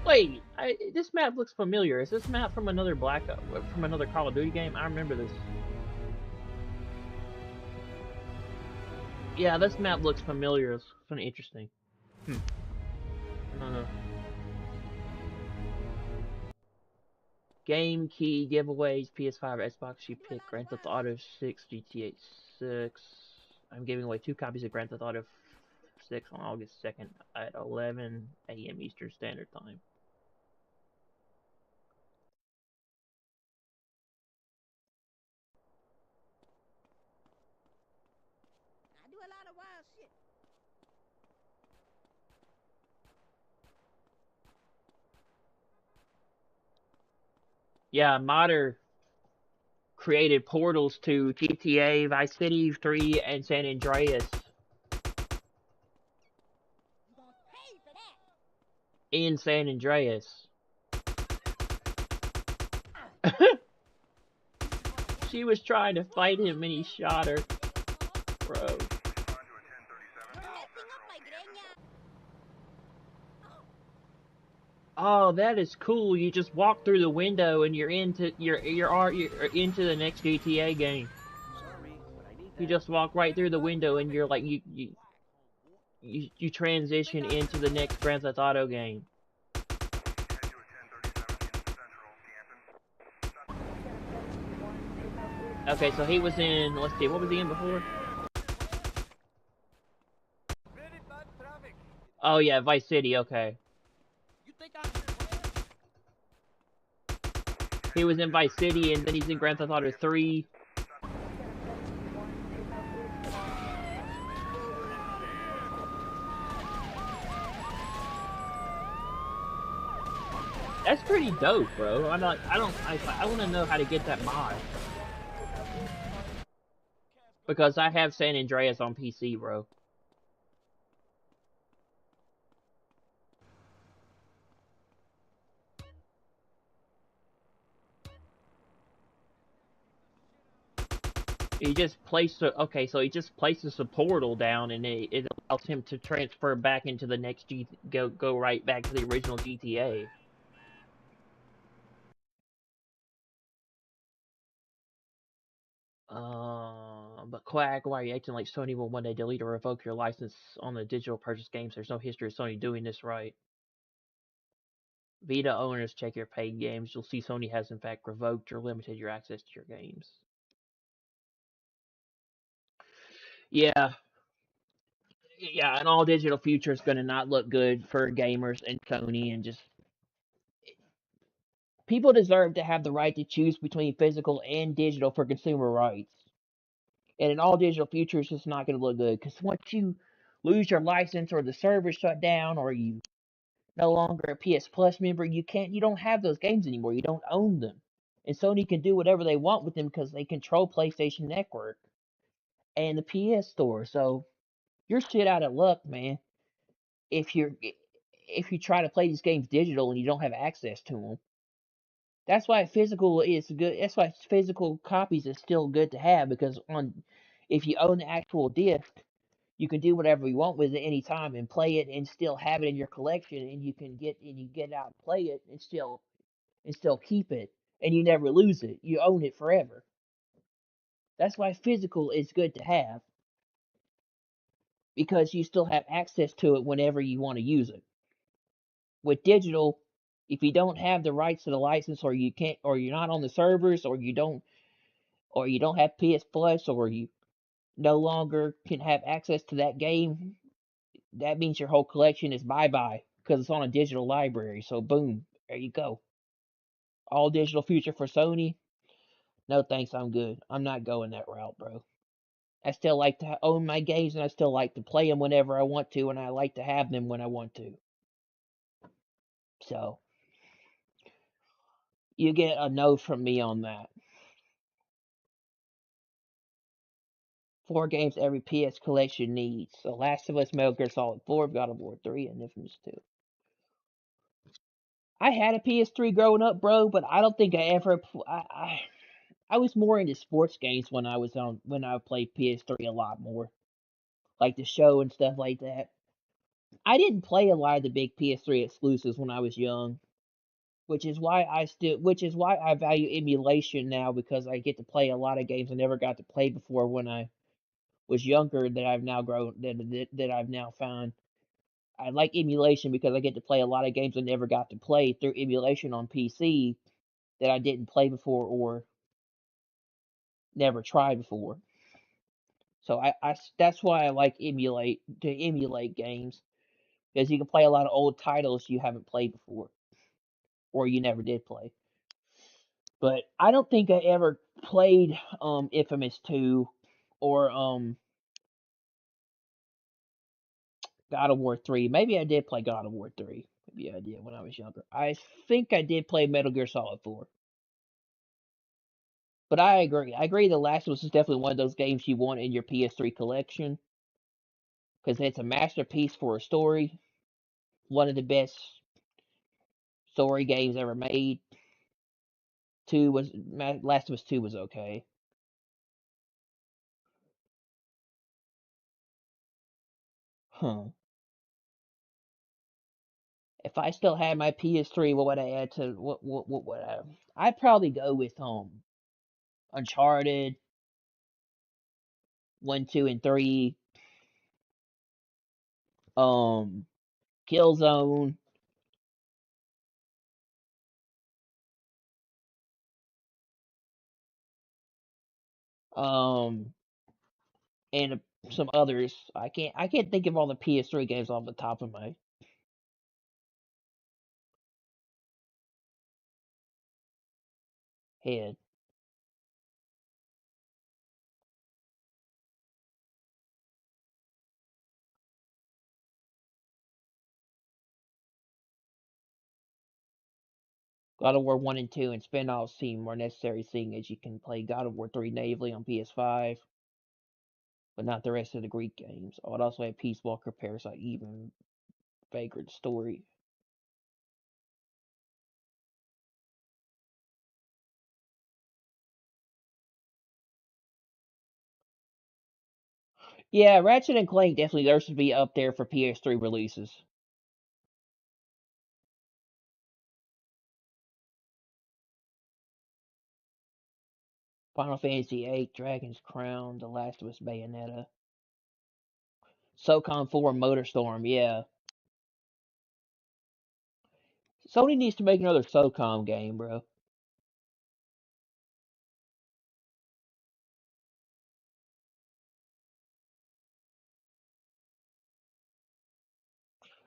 Wait, this map looks familiar. Is this map from another from another Call of Duty game? I remember this. Yeah, this map looks familiar. It's kind of interesting. Uh, Game key giveaways, PS5, Xbox. You pick Grand Theft Auto 6, GTA 6. I'm giving away 2 copies of Grand Theft Auto 6 on August 2nd at 11 a.m. Eastern Standard Time. I do a lot of wild shit. Yeah, Modder created portals to GTA, Vice City 3, and San Andreas You gonna pay for that. in San Andreas. She was trying to fight him and he shot her. Bro. You're messing up my greña. Oh, that is cool. You just walk through the window and you're into you're into the next GTA game. Sorry, but I need You that. just walk right through the window and you're like you transition into the next Grand Theft Auto game. Okay, so he was in, let's see, what was he in before? Very bad traffic. Oh yeah, Vice City, okay. You think I'm He was in Vice City and then he's in Grand Theft Auto 3. That's pretty dope, bro. I want to know how to get that mod. Because I have San Andreas on PC, bro. He just placed so he just places a portal down and it allows him to transfer back into the next go right back to the original GTA. But Quack, why are you acting like Sony will one day delete or revoke your license on the digital purchase games? There's no history of Sony doing this right. Vita owners, check your paid games. You'll see Sony has in fact revoked or limited your access to your games. Yeah, yeah, an all digital future is going to not look good for gamers and Sony, and just people deserve to have the right to choose between physical and digital for consumer rights. And an all digital future is just not going to look good because once you lose your license or the server shut down or you no longer a PS Plus member, you don't have those games anymore. You don't own them. And Sony can do whatever they want with them because they control PlayStation Network and the PS Store. So you're shit out of luck, man. If you try to play these games digital and you don't have access to them. That's why physical is good. That's why physical copies is still good to have because if you own the actual disc, you can do whatever you want with it anytime and play it and still have it in your collection and you get out and play it and still keep it and you never lose it. You own it forever. That's why physical is good to have because you still have access to it whenever you want to use it. With digital, if you don't have the rights to the license or you can't or you're not on the servers or you don't have PS Plus or you no longer can have access to that game, that means your whole collection is bye bye because it's on a digital library. So boom, there you go. All digital future for Sony. No thanks, I'm good. I'm not going that route, bro. I still like to own my games and I still like to play them whenever I want to and I like to have them when I want to. So you get a no from me on that. 4 games every PS collection needs. So Last of Us, Metal Gear Solid 4, God of War 3, and Infamous 2. I had a PS3 growing up, bro, but I don't think I ever. I was more into sports games when I played PS3 a lot more, like the show and stuff like that. I didn't play a lot of the big PS3 exclusives when I was young, which is why I value emulation now because I get to play a lot of games I never got to play before when I was younger that I've now grown that I've now found. I like emulation because I get to play a lot of games I never got to play through emulation on PC that I didn't play before or never tried before. So that's why I like emulate games because you can play a lot of old titles you haven't played before or you never did play. But I don't think I ever played Infamous 2 or God of War 3. Maybe I did play God of War 3. Maybe I did when I was younger. I think I did play Metal Gear Solid 4. But I agree. I agree The Last of Us is definitely one of those games you want in your PS3 collection because it's a masterpiece for a story. One of the best story games ever made. Last of Us 2 was okay. Huh. If I still had my PS3, what would I add to what would I? I'd probably go with Uncharted 1, 2, and 3, um Killzone, um and some others. I can't think of all the PS3 games off the top of my head. God of War 1 and 2 and spin-offs seem more necessary seeing as you can play God of War 3 natively on PS5, but not the rest of the Greek games. I would also have Peace Walker, Parasite, even Vagrant Story. Yeah, Ratchet and Clank definitely deserves to be up there for PS3 releases. Final Fantasy VIII, Dragon's Crown, The Last of Us Bayonetta, SOCOM 4, Motorstorm, yeah. Sony needs to make another SOCOM game, bro.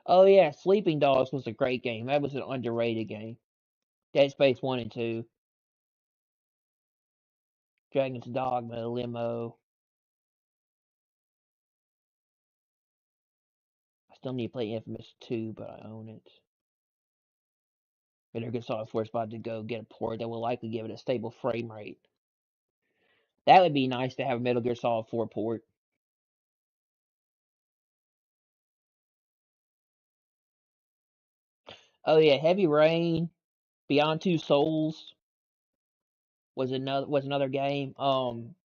Oh yeah, Sleeping Dogs was a great game. That was an underrated game. Dead Space 1 and 2, Dragon's Dogma, Limo. I still need to play Infamous 2, but I own it. Metal Gear Solid 4 is about to go get a port that will likely give it a stable frame rate. That would be nice to have a Metal Gear Solid 4 port. Oh yeah, Heavy Rain, Beyond Two Souls was another game. Gran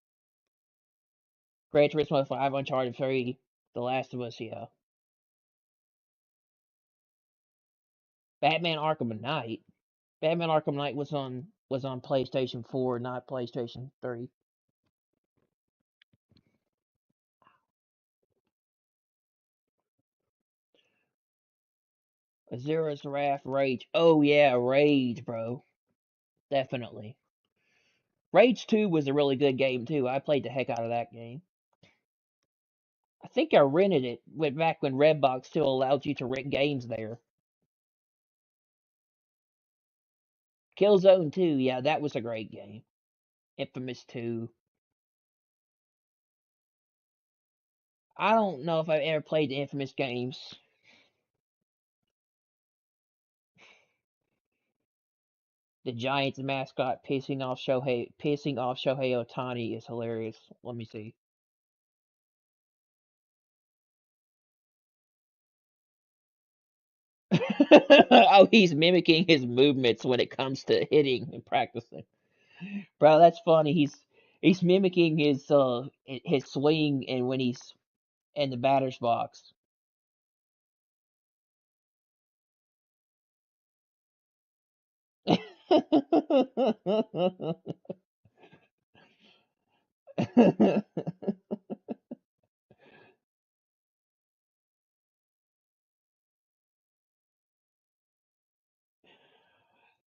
Turismo 5, Uncharted 3, The Last of Us, yeah. Batman Arkham Knight. Batman Arkham Knight was on PlayStation 4, not PlayStation 3. Azura's Wrath, Rage. Oh yeah, Rage, bro. Definitely. Rage 2 was a really good game too. I played the heck out of that game. I think I rented it back when Redbox still allowed you to rent games there. Killzone 2, yeah, that was a great game. Infamous 2. I don't know if I've ever played the Infamous games. The Giants mascot pissing off Shohei Otani is hilarious. Let me see. Oh, he's mimicking his movements when it comes to hitting and practicing. Bro, that's funny. He's mimicking his swing and when he's in the batter's box.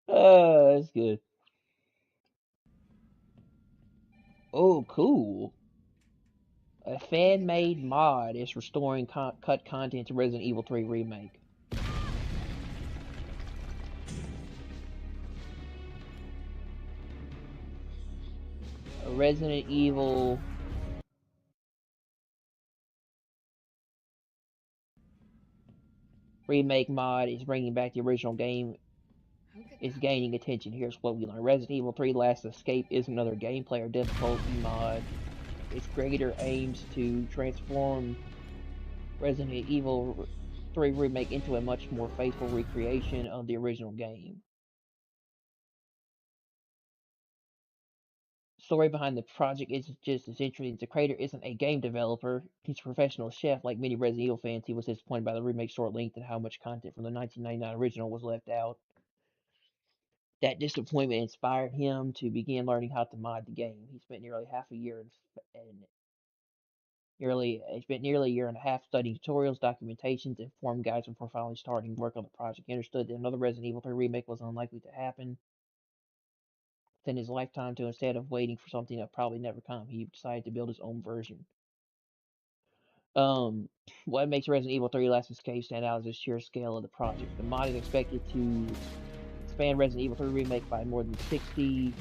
Oh, that's good. Oh, cool. A fan-made mod is restoring cut content to Resident Evil 3 Remake. A Resident Evil Remake mod is bringing back the original game is gaining attention. Here's what we learned. Resident Evil 3 Last Escape is another gameplay or difficulty mod. Its creator aims to transform Resident Evil 3 Remake into a much more faithful recreation of the original game. Story behind the project is just as interesting. The creator isn't a game developer, he's a professional chef. Like many Resident Evil fans, he was disappointed by the remake's short length and how much content from the 1999 original was left out. That disappointment inspired him to begin learning how to mod the game. He spent nearly half a year and he spent nearly a year and a half studying tutorials, documentations, and forum guides before finally starting work on the project. He understood that another Resident Evil 3 remake was unlikely to happen within his lifetime, so instead of waiting for something that probably never come, he decided to build his own version. Um, what makes Resident Evil 3 Last Escape stand out is the sheer scale of the project. The mod is expected to expand Resident Evil 3 Remake by more than 60%,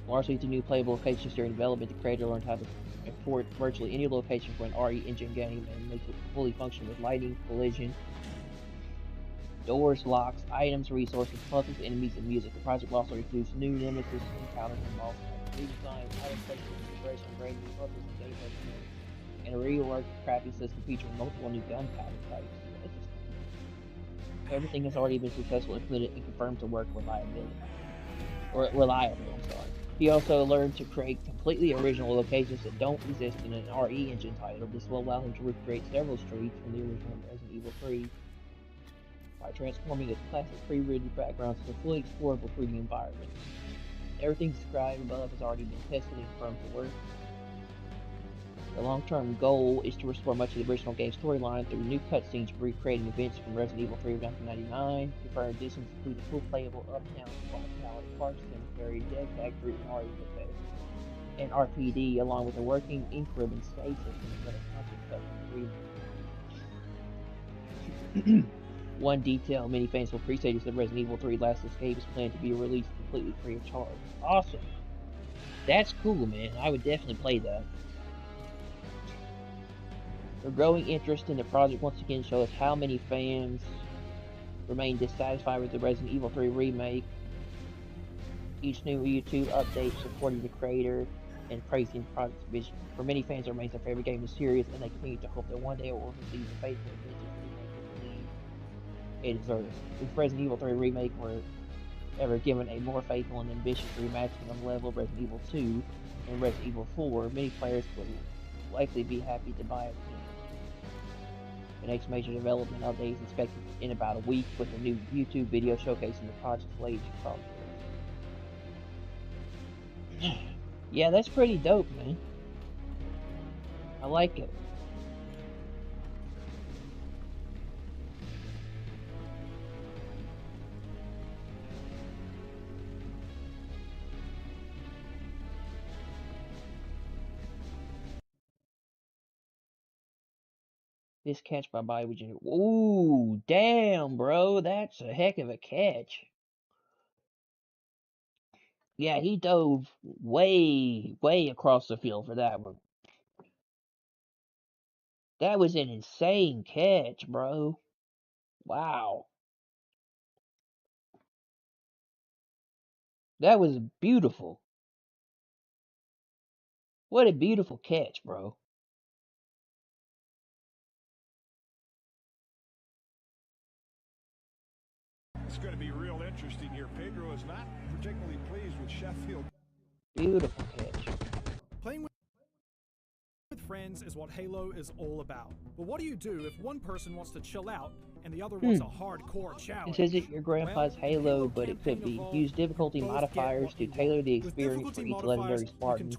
largely to new playable locations during development. The creator learned how to import virtually any location for an RE engine game and makes it fully function with lighting, collision, doors, locks, items, resources, puzzles, enemies, and music. The project will also introduce new nemesis encounters and boss fights, redesign item placement, progression, brand new puzzles, and gameplay mechanics, and a reworked crafting system featuring multiple new gunpowder types. That's just everything has already been successfully implemented and confirmed to work reliably. I'm sorry. He also learned to create completely original locations that don't exist in an RE engine title. This will allow him to recreate several streets from the original Resident Evil 3 by transforming its classic pre-rendered backgrounds into fully explorable 3D environments. Everything described above has already been tested and confirmed to work. The long-term goal is to restore much of the original game's storyline through new cutscenes recreating events from Resident Evil 3 of 1999. Confirmed additions include the full playable Uptown Twilight Park Cemetery, Dead Tag Fruit, and RPD, along with a working ink ribbon save system that a concept cut from the remake. One detail many fans will appreciate is that Resident Evil 3 Last Escape is planned to be released completely free of charge. Awesome. That's cool, man. I would definitely play that. The growing interest in the project once again shows how many fans remain dissatisfied with the Resident Evil 3 remake. Each new YouTube update supporting the creator and praising the project's vision. For many fans, it remains their favorite game in the series, and they continue to hope that one day it will receive the faithful attention they believe it deserves. If Resident Evil 3 remake were ever given a more faithful and ambitious reimagining on the level of Resident Evil 2 and Resident Evil 4, many players would likely be happy to buy it again. The next major development update is expected in about a week with a new YouTube video showcasing the project's latest progress. Yeah, that's pretty dope, man. I like it. This catch by Bobby Virginia. Ooh, damn, bro. That's a heck of a catch. Yeah, he dove way, way across the field for that one. That was an insane catch, bro. Wow. That was beautiful. What a beautiful catch, bro. It's going to be real interesting here. Pedro is not particularly pleased with Sheffield. Beautiful catch. Playing with friends is what Halo is all about. But what do you do if one person wants to chill out and the other wants a hardcore challenge? This isn't your grandpa's Halo, but it could be. Use difficulty modifiers to tailor the experience for each legendary Spartan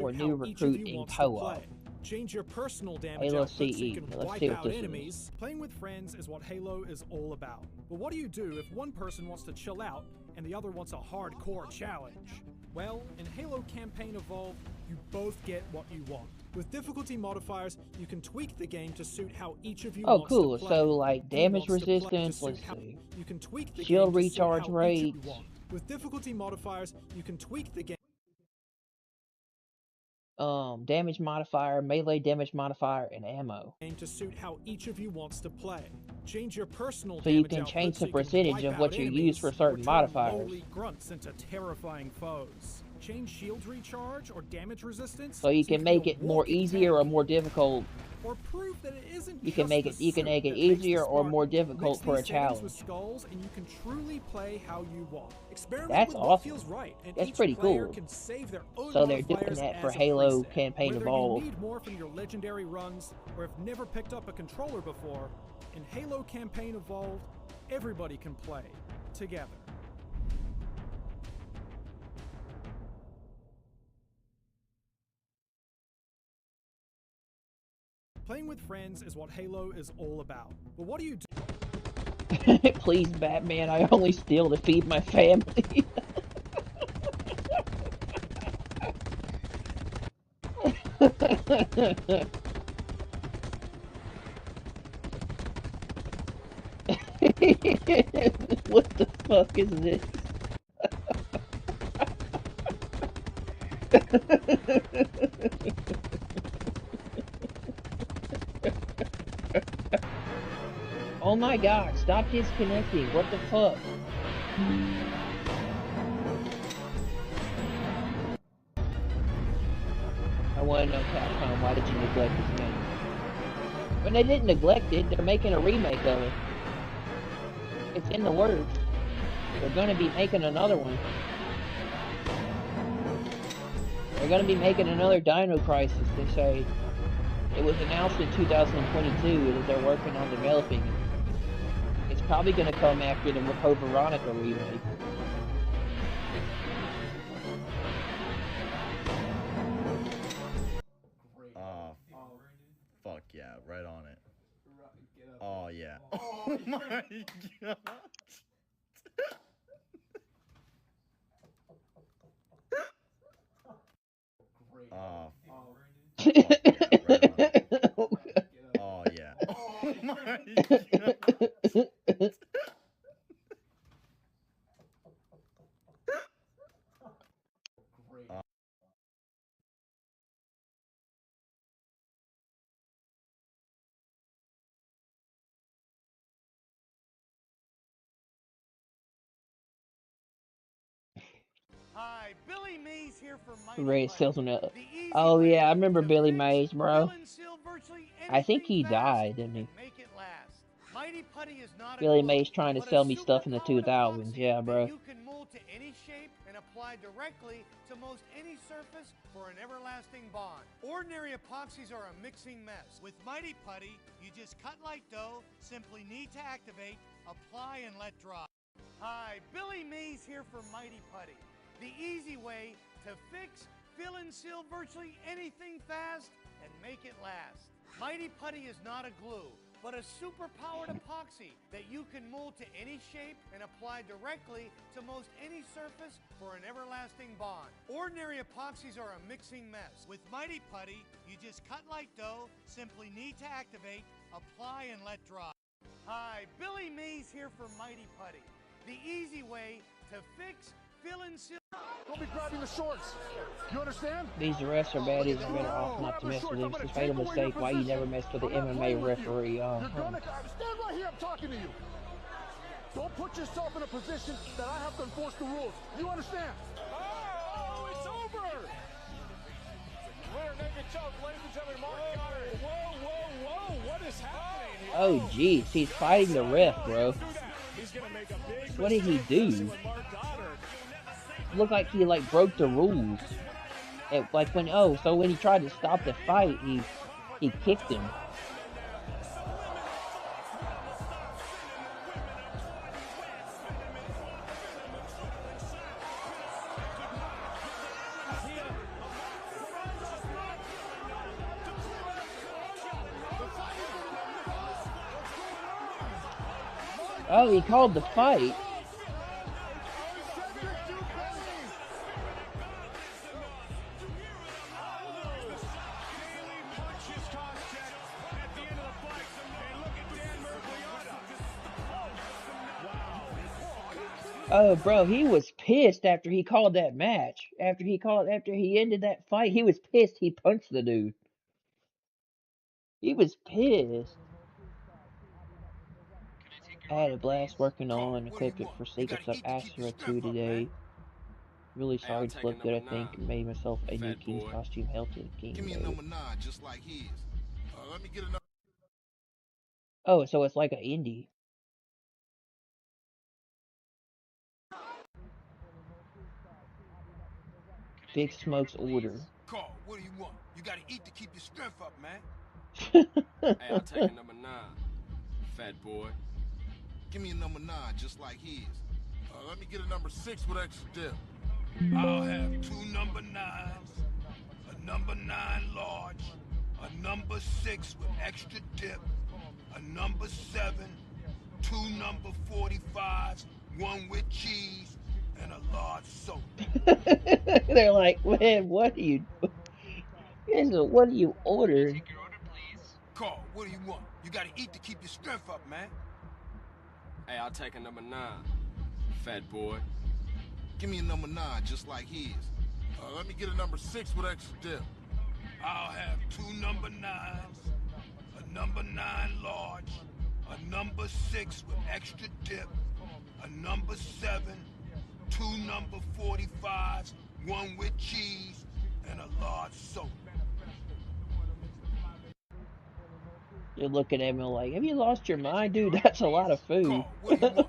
or new recruit in co-op. Change your personal damage Halo output so you CE. can Let's wipe see what out this enemies. is. Playing with friends is what Halo is all about. But what do you do if one person wants to chill out and the other wants a hardcore challenge? Well, in Halo Campaign Evolved, you both get what you want. With difficulty modifiers, you can tweak the game to suit how each of you wants cool. to play. So, like, damage Wants to play to resistance, suit let's how- see. You can tweak the Shield game to suit recharge how each of rates. you want. With difficulty modifiers, you can tweak the game Damage modifier, melee damage modifier, and ammo. to suit how each of you wants to play. Change your personal So you damage can output change so the you can percentage wipe of what out you enemies use for certain or turn modifiers. lowly grunts into terrifying foes. Change shield recharge or damage resistance. So you can make it more easier or more difficult. Or prove that it isn't You can just make the it. You can suit make it that makes the easier or more Spartan. difficult Mix for a these settings challenge. with skulls, and you can truly play how you want. Experiment That's with what awesome. feels right, and That's each pretty player cool. can save their own So they're doing modifiers that for as a Halo preset. Campaign Whether Evolved. you need more from your legendary runs, or have never picked up a controller before, in Halo Campaign Evolved, everybody can play together. Playing with friends is what Halo is all about. But what do you do? Please, Batman, I only steal to feed my family. What the fuck is this? Oh my god, stop disconnecting. What the fuck? I want to know, Capcom, why did you neglect this game? When they didn't neglect it, they're making a remake of it. It's in the works. They're gonna be making another one. They're gonna be making another Dino Crisis, they say. It was announced in 2022 that they're working on developing it. It's probably gonna come after the Code Veronica remake. Fuck yeah, right on it. Oh yeah. Oh my god. Oh. Fuck yeah, right on it. Oh yeah. Oh my god. Hi, Billy Mays here for Mighty Ray Putty. sells him up. The easy Oh way yeah, I remember to Billy fix, Mays, bro. fill, and seal virtually I think anything he fast died, didn't he? and make it last. Mighty Putty is not a Billy glue, Mays trying to but a sell me stuff in the superpowered 2000s, epoxy yeah, that bro. you can mold to any shape and apply directly to most any surface for an everlasting bond. Ordinary epoxies are a mixing mess. With Mighty Putty, you just cut like dough, simply need to activate, apply, and let dry. Hi, Billy Mays here for Mighty Putty. The easy way to fix, fill, and seal virtually anything fast and make it last. Mighty Putty is not a glue, but a super-powered epoxy that you can mold to any shape and apply directly to most any surface for an everlasting bond. Ordinary epoxies are a mixing mess. With Mighty Putty, you just cut like dough, simply need to activate, apply, and let dry. Hi, Billy Mays here for Mighty Putty. The easy way to fix, fill, and seal. Don't be grabbing the shorts. You understand? These refs are bad, it's better off not to mess with them. It's a fatal mistake. Why you never mess with the MMA referee? You're gonna stand right here. I'm talking to you. Don't put yourself in a position that I have to enforce the rules. You understand? Oh, it's over. Winner naked choke, ladies and gentlemen. Whoa! What is happening here? Oh jeez, he's fighting the ref, bro. He's gonna make a What did he do? Looked like he like broke the rules. Like when when he tried to stop the fight, he kicked him. Oh, he called the fight. Oh, bro, he was pissed after he called that match. After he ended that fight, he was pissed. He punched the dude. He was pissed. I had a blast working on equipment for Secrets of Asura 2 today. Really sorry to look good, I think. Made myself a new King's costume. Held to the King. Give me a number 9, just like his. Let me get another. Oh, so it's like an indie. Big Smoke's order. Carl, what do you want? You gotta eat to keep your strength up, man. Hey, I'll take a number 9, fat boy. Give me a number 9, just like his. Let me get a number 6 with extra dip. I'll have 2 number 9s, a number 9 large, a number 6 with extra dip, a number 7, 2 number 45s, 1 with cheese, and a large soda. They're like, man, what are you ordering? Take your order, please. Carl, what do you want? You gotta eat to keep your strength up, man. Hey, I'll take a number 9, fat boy. Give me a number 9, just like his. Let me get a number 6 with extra dip. I'll have 2 number 9s, a number 9 large, a number 6 with extra dip, a number 7, 2 number 45s, 1 with cheese, and a large soda. They're looking at me like, have you lost your mind, dude? That's a lot of food. Carl, what do you want?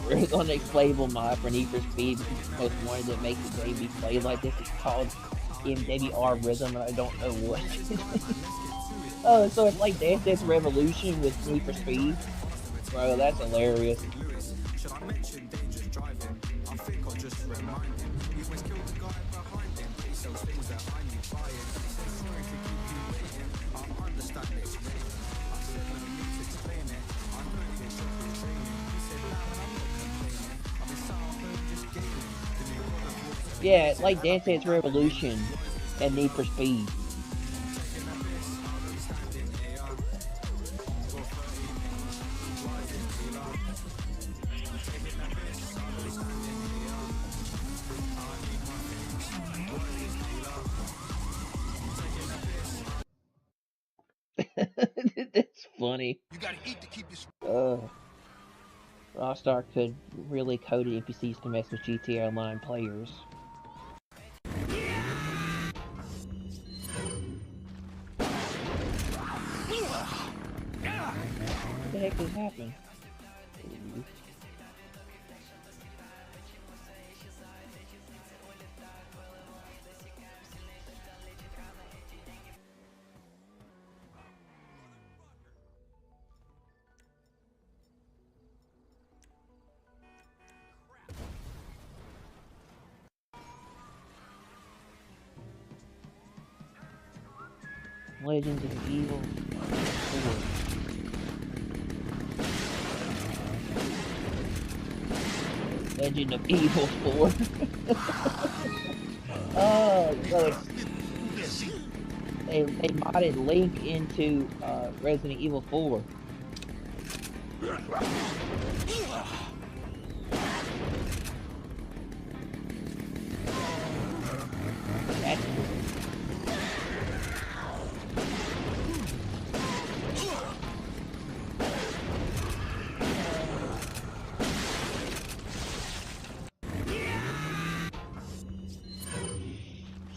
We're on the playable mod for Need for Speed. Most wanted to make the game be played like this. It's called MWR Rhythm, and I don't know what. Oh, so it's like Dance Dance Revolution with Need for Speed? Bro, that's hilarious. Should I mention dangerous driving? I think I'll just remind him. He always killed the guy behind him. He sells things that I need buying. He says sorry to keep you waiting. I understand it's late. I said no need to explain it. I know you're shopping training. He said nah, and I'm not complaining. I've been sat at home just gaming. The new product was Yeah, it's like Dance Dance Revolution and Need for Speed. That's funny. You gotta eat to keep your Rockstar could really code NPCs to mess with GTA Online players. What the heck just happened? Legends of Evil 4. Legend of Evil 4. Oh, so it's they modded Link into Resident Evil 4. That's cool.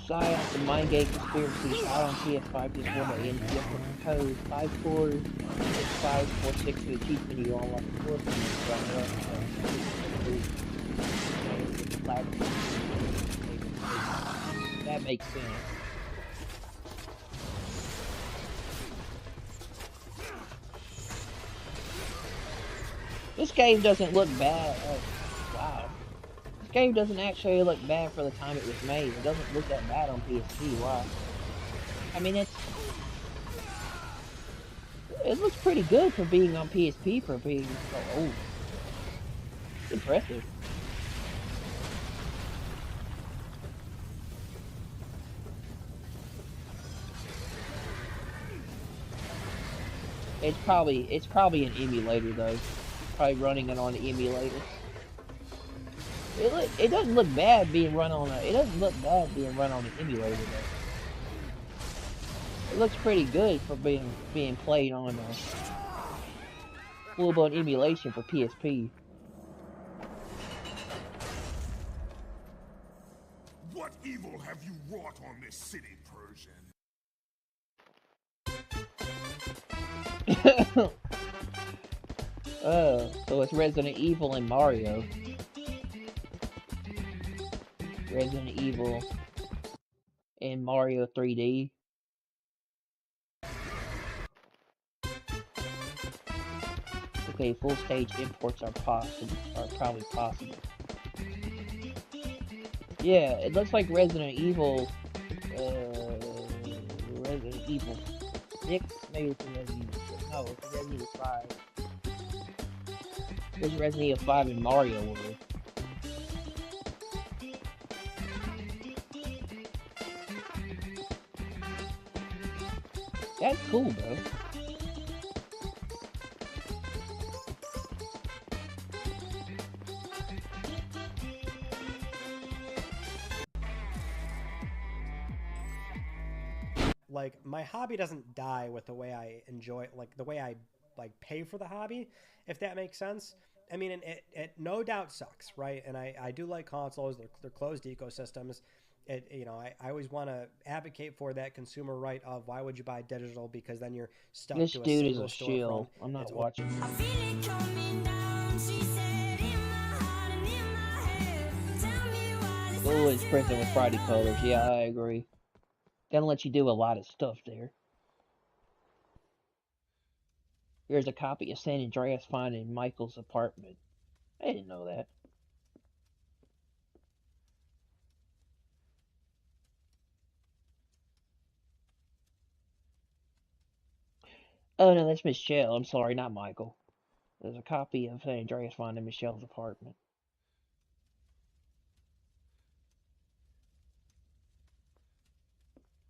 PSI the Mind Game Conspiracy out on PS5, PS4 by end. You have to code 546546 for the cheat menu to unlock the floor plan from that makes sense. This game doesn't look bad. Wow. This game doesn't actually look bad for the time it was made. It doesn't look that bad on PSP. Wow. I mean, it looks pretty good for being on PSP for being so old. It's impressive. It's probably an emulator though. Probably running it on the emulator. It doesn't look bad being run on an emulator though. It looks pretty good for being played on a full-blown emulation for PSP. What evil have you wrought on this city, Persian? So it's Resident Evil and Mario. Resident Evil and Mario 3D. Okay, full stage imports are probably possible. Yeah, it looks like Resident Evil 6, maybe it's Resident Evil 6. No, it's Resident Evil 5. There's Resident Evil 5 in Mario World. That's cool, bro. Like, my hobby doesn't die with the way I enjoy it, like the way I pay for the hobby, if that makes sense. I mean, it no doubt sucks, right? And I do like consoles; they're closed ecosystems. I always want to advocate for that consumer right of why would you buy digital, because then you're stuck This to a dude is single a storefront. shill. I'm not watching. School is prison with Friday colors. Yeah, I agree. Gonna let you do a lot of stuff there. Here's a copy of San Andreas found in Michael's apartment. I didn't know that. Oh no, that's Michelle. I'm sorry, not Michael. There's a copy of San Andreas found in Michelle's apartment.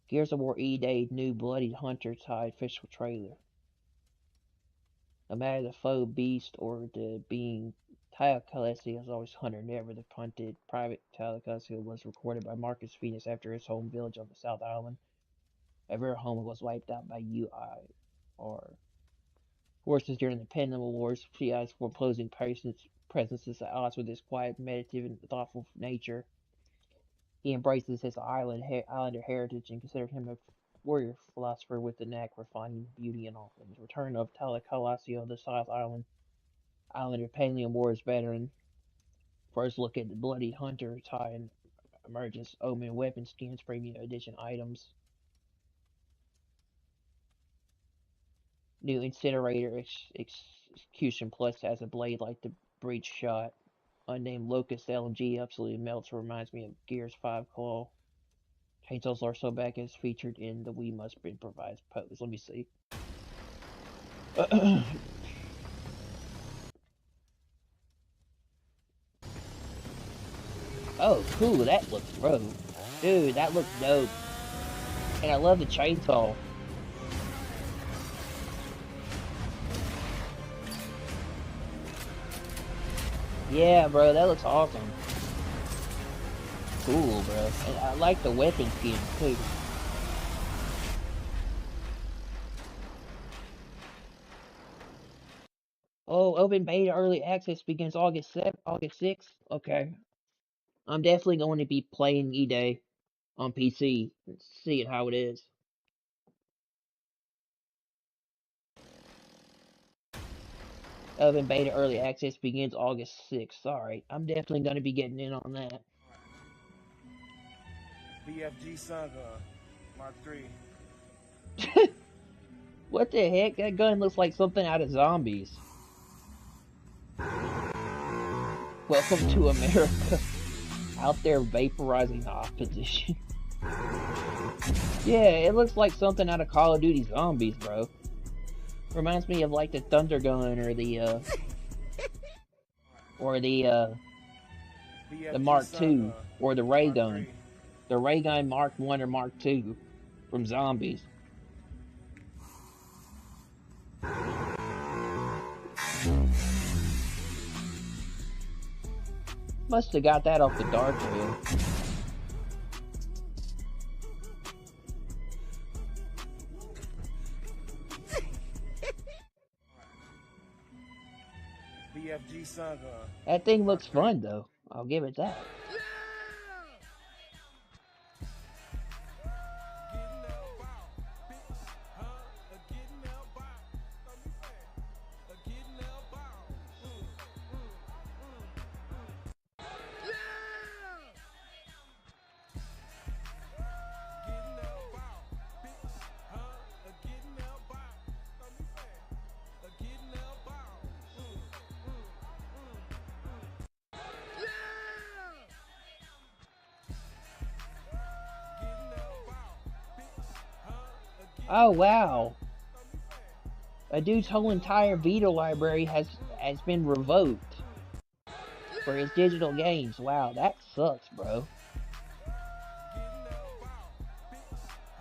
Gears of War E-Day new Bloody Hunter tied official trailer. No matter the foe, beast, or the being, Tallahassee is always hunter, never the punted. Private Tallahassee was recorded by Marcus Phoenix after his home village on the South Island. Ever home was wiped out by UIR. Forces during the Pendleton Wars, PIs were opposing presences at odds with his quiet, meditative, and thoughtful nature. He embraces his islander heritage and considered him a warrior philosopher with the knack for finding beauty in all things. Return of Tallahassee, the South Island Islander Pendleton Wars veteran. First look at the Bloody Hunter tie and emergence, Omen weapon skins, premium edition items. New Incinerator Execution Plus has a blade like the Breach Shot. Unnamed Locust LMG absolutely melts, reminds me of Gears 5 Claw. Chainsaws also back as featured in the We Must Improvise pose. Let me see. Oh, cool, that looks rogue. Dude, that looks dope. And I love the chainsaw. Yeah, bro, that looks awesome. Cool, bro. And I like the weapon skin, too. Oh, open beta early access begins August 6th. Okay. I'm definitely going to be playing E-Day on PC, seeing how it is. Open beta early access begins August 6th. Alright, I'm definitely going to be getting in on that. BFG Saga Mark III. What the heck? That gun looks like something out of Zombies. Welcome to America. Out there vaporizing the opposition. Yeah, it looks like something out of Call of Duty Zombies, bro. Reminds me of like the Thunder Gun or the Mark II or the Ray Gun. The Ray Gun Mark I or Mark II from Zombies. Must have got that off the dark web. BFG Saga. That thing looks fun though. I'll give it that. Oh wow. A dude's whole entire Vita library has been revoked for his digital games. Wow, that sucks, bro.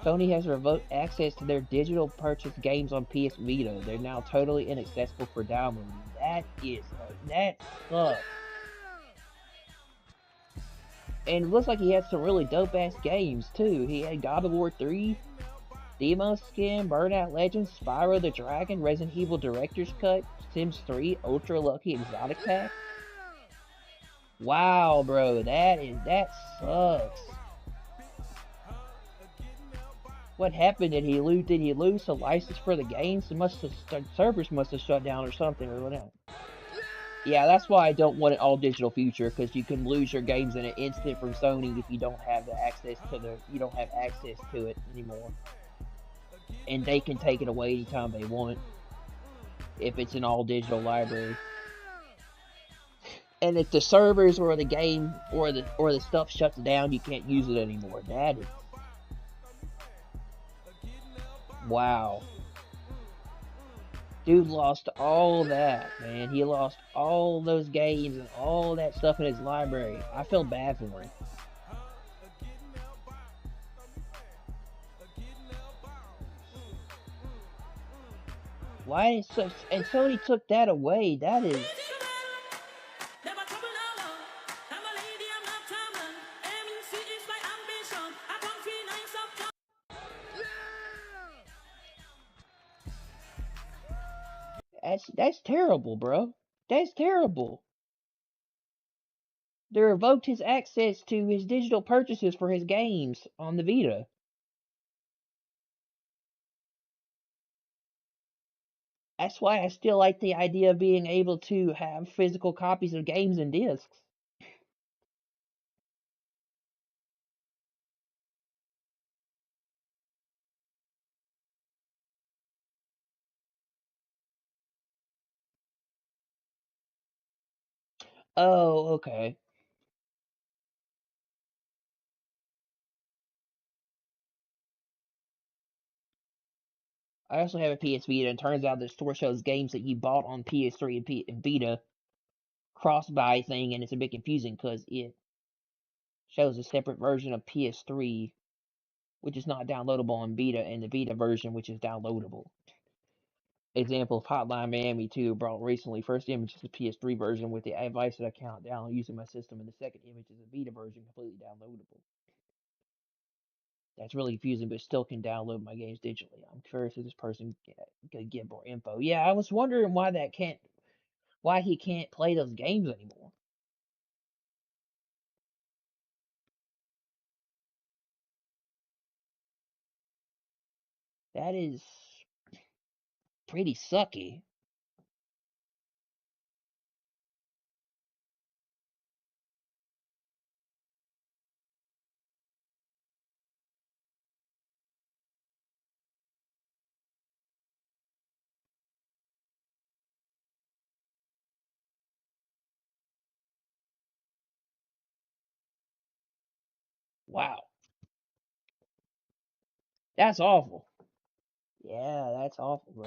Sony has revoked access to their digital purchase games on PS Vita. They're now totally inaccessible for downloading. That sucks. And it looks like he had some really dope ass games too. He had God of War 3, Demo Skin, Burnout Legends, Spyro the Dragon, Resident Evil Director's Cut, Sims 3, Ultra Lucky Exotic Pack. Wow, bro, that sucks. What happened? Did he lose the license for the games? Servers must have shut down or something or whatever. Yeah, that's why I don't want an all digital future, because you can lose your games in an instant from Sony if you don't have access to it anymore. And they can take it away anytime they want if it's an all digital library. And if the servers or the game or the stuff shuts down, you can't use it anymore. That is wow. Dude lost all that, man. He lost all those games and all that stuff in his library. I feel bad for him. Why is so? And Sony took that away. That is. That's terrible, bro. That's terrible. They revoked his access to his digital purchases for his games on the Vita. That's why I still like the idea of being able to have physical copies of games and discs. Oh, okay. I also have a PS Vita, and turns out the store shows games that you bought on PS3 and Vita cross-buy thing, and it's a bit confusing because it shows a separate version of PS3, which is not downloadable on Vita, and the Vita version, which is downloadable. Example of Hotline Miami 2 brought recently. First image is the PS3 version with the iVice account down using my system, and the second image is the Vita version completely downloadable. That's really confusing, but still can download my games digitally. I'm curious if this person could get more info. Yeah, I was wondering why he can't play those games anymore. That is pretty sucky. Wow. That's awful. Yeah, that's awful, bro.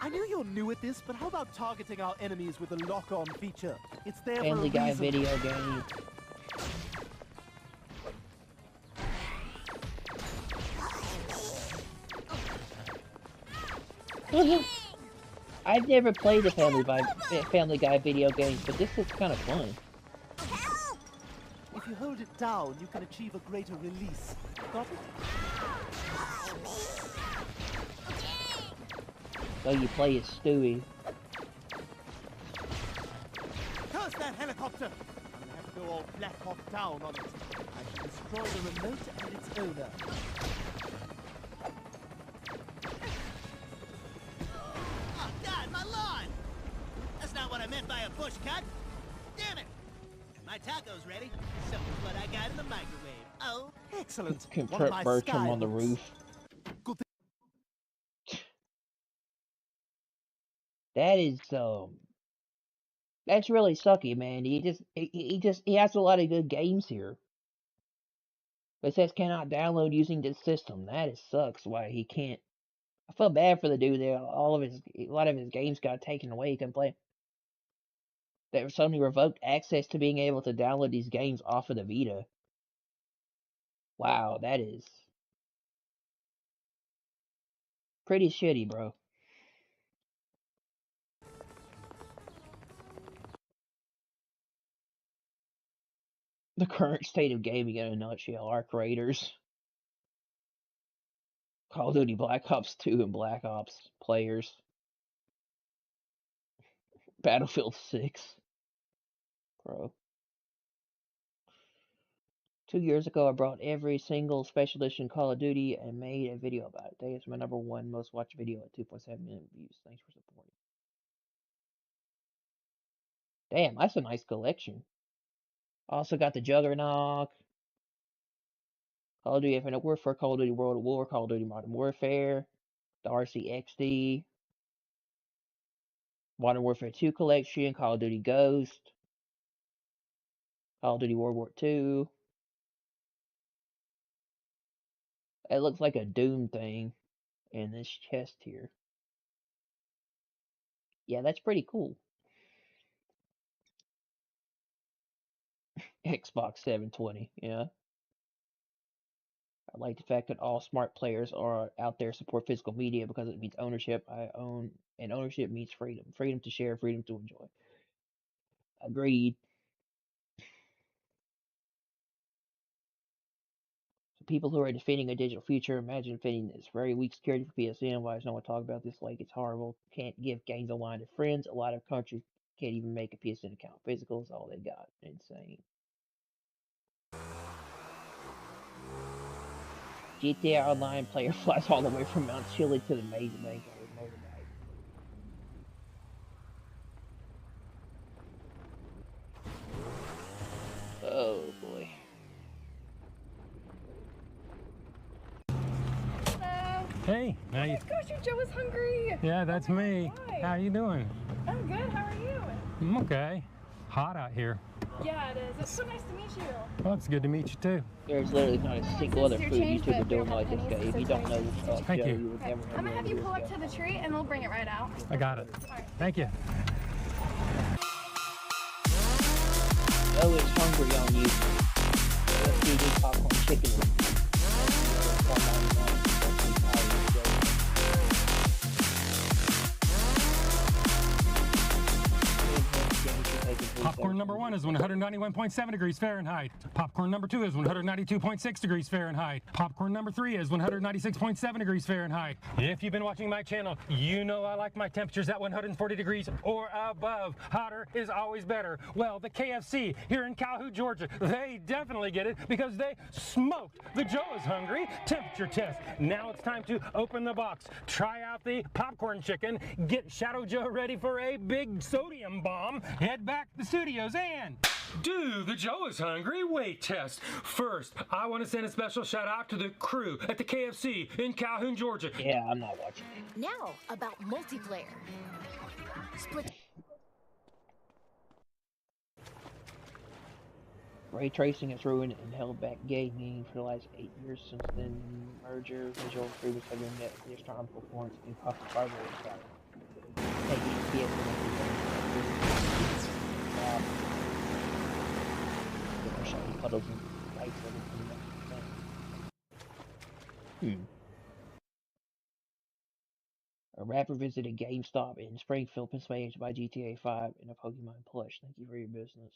I know you're new at this, but how about targeting our enemies with the lock-on feature? It's there Family for a Guy reason. video game. I've never played the Family Guy video games, but this looks kind of fun. If you hold it down, you can achieve a greater release. Got it? So you play as Stewie. Curse that helicopter! I'm gonna have to go all Black Hawk down on it. I should destroy the remote and its owner. Oh, God, my lawn! That's not what I meant by a bush cut. Damn it! My taco's ready. So is what I got in the microwave. Oh, excellent. Can put Bertram on the roof. That is that's really sucky, man. He has a lot of good games here. But it says cannot download using this system. That is sucks. Why he can't. I feel bad for the dude there. A lot of his games got taken away. He couldn't play. They suddenly revoked access to being able to download these games off of the Vita. Wow, that is pretty shitty, bro. The current state of gaming in a nutshell. Our creators, Call of Duty Black Ops 2 and Black Ops players, Battlefield 6, bro. 2 years ago, I brought every single special edition Call of Duty and made a video about it. Today it's my #1 most watched video at 2.7 million views. Thanks for supporting. Damn, that's a nice collection. Also got the Juggernaut, Call of Duty Infinite Warfare, Call of Duty World at War, Call of Duty Modern Warfare, the RCXD, Modern Warfare 2 collection, Call of Duty Ghost, Call of Duty World War 2. It looks like a Doom thing in this chest here. Yeah, that's pretty cool. Xbox 720, yeah. I like the fact that all smart players are out there support physical media because it means ownership. I own, and ownership means freedom. Freedom to share, freedom to enjoy. Agreed. So people who are defending a digital future, imagine defending this very weak security for PSN. Why does no one talk about this like it's horrible? Can't give games online to friends. A lot of countries can't even make a PSN account. Physical is all they got. Insane. GTA Online player flies all the way from Mount Chili to the Major Bank on his motorbike. Oh boy. Hey, now you. Oh my gosh, your Joe is hungry. Yeah, that's me. Hi. How you doing? I'm good. How are you? I'm okay. Hot out here. Yeah, it is. It's so nice to meet you. Well, it's good to meet you too. There's literally not a single other food YouTuber doing like this guy. If you don't know Thank Joe, you. you would never I'm gonna have you pull up to the tree and we'll bring it right out. I got it. Thank you. Joe is hungry on you. Let's eat his popcorn chicken. Popcorn Popcorn number 1 is 191.7 degrees Fahrenheit. Popcorn number 2 is 192.6 degrees Fahrenheit. Popcorn number 3 is 196.7 degrees Fahrenheit. If you've been watching my channel, you know I like my temperatures at 140 degrees or above. Hotter is always better. Well, the KFC here in Calhoun, Georgia, they definitely get it because they smoked the Joe is Hungry temperature test. Now it's time to open the box, try out the popcorn chicken, get Shadow Joe ready for a big sodium bomb, head back to the studios and do the Joe is Hungry weight test. First, I want to send a special shout out to the crew at the KFC in Calhoun, Georgia. Yeah, I'm not watching. Now about multiplayer. Split. Ray tracing has ruined and held back gaming for the last 8 years since then. Merger, visual improvements have been met with the strong performance and cost of hardware is shiny puddles and lights everything. A rapper visited GameStop in Springfield, Pennsylvania to buy GTA 5 and a Pokemon plush. Thank you for your business.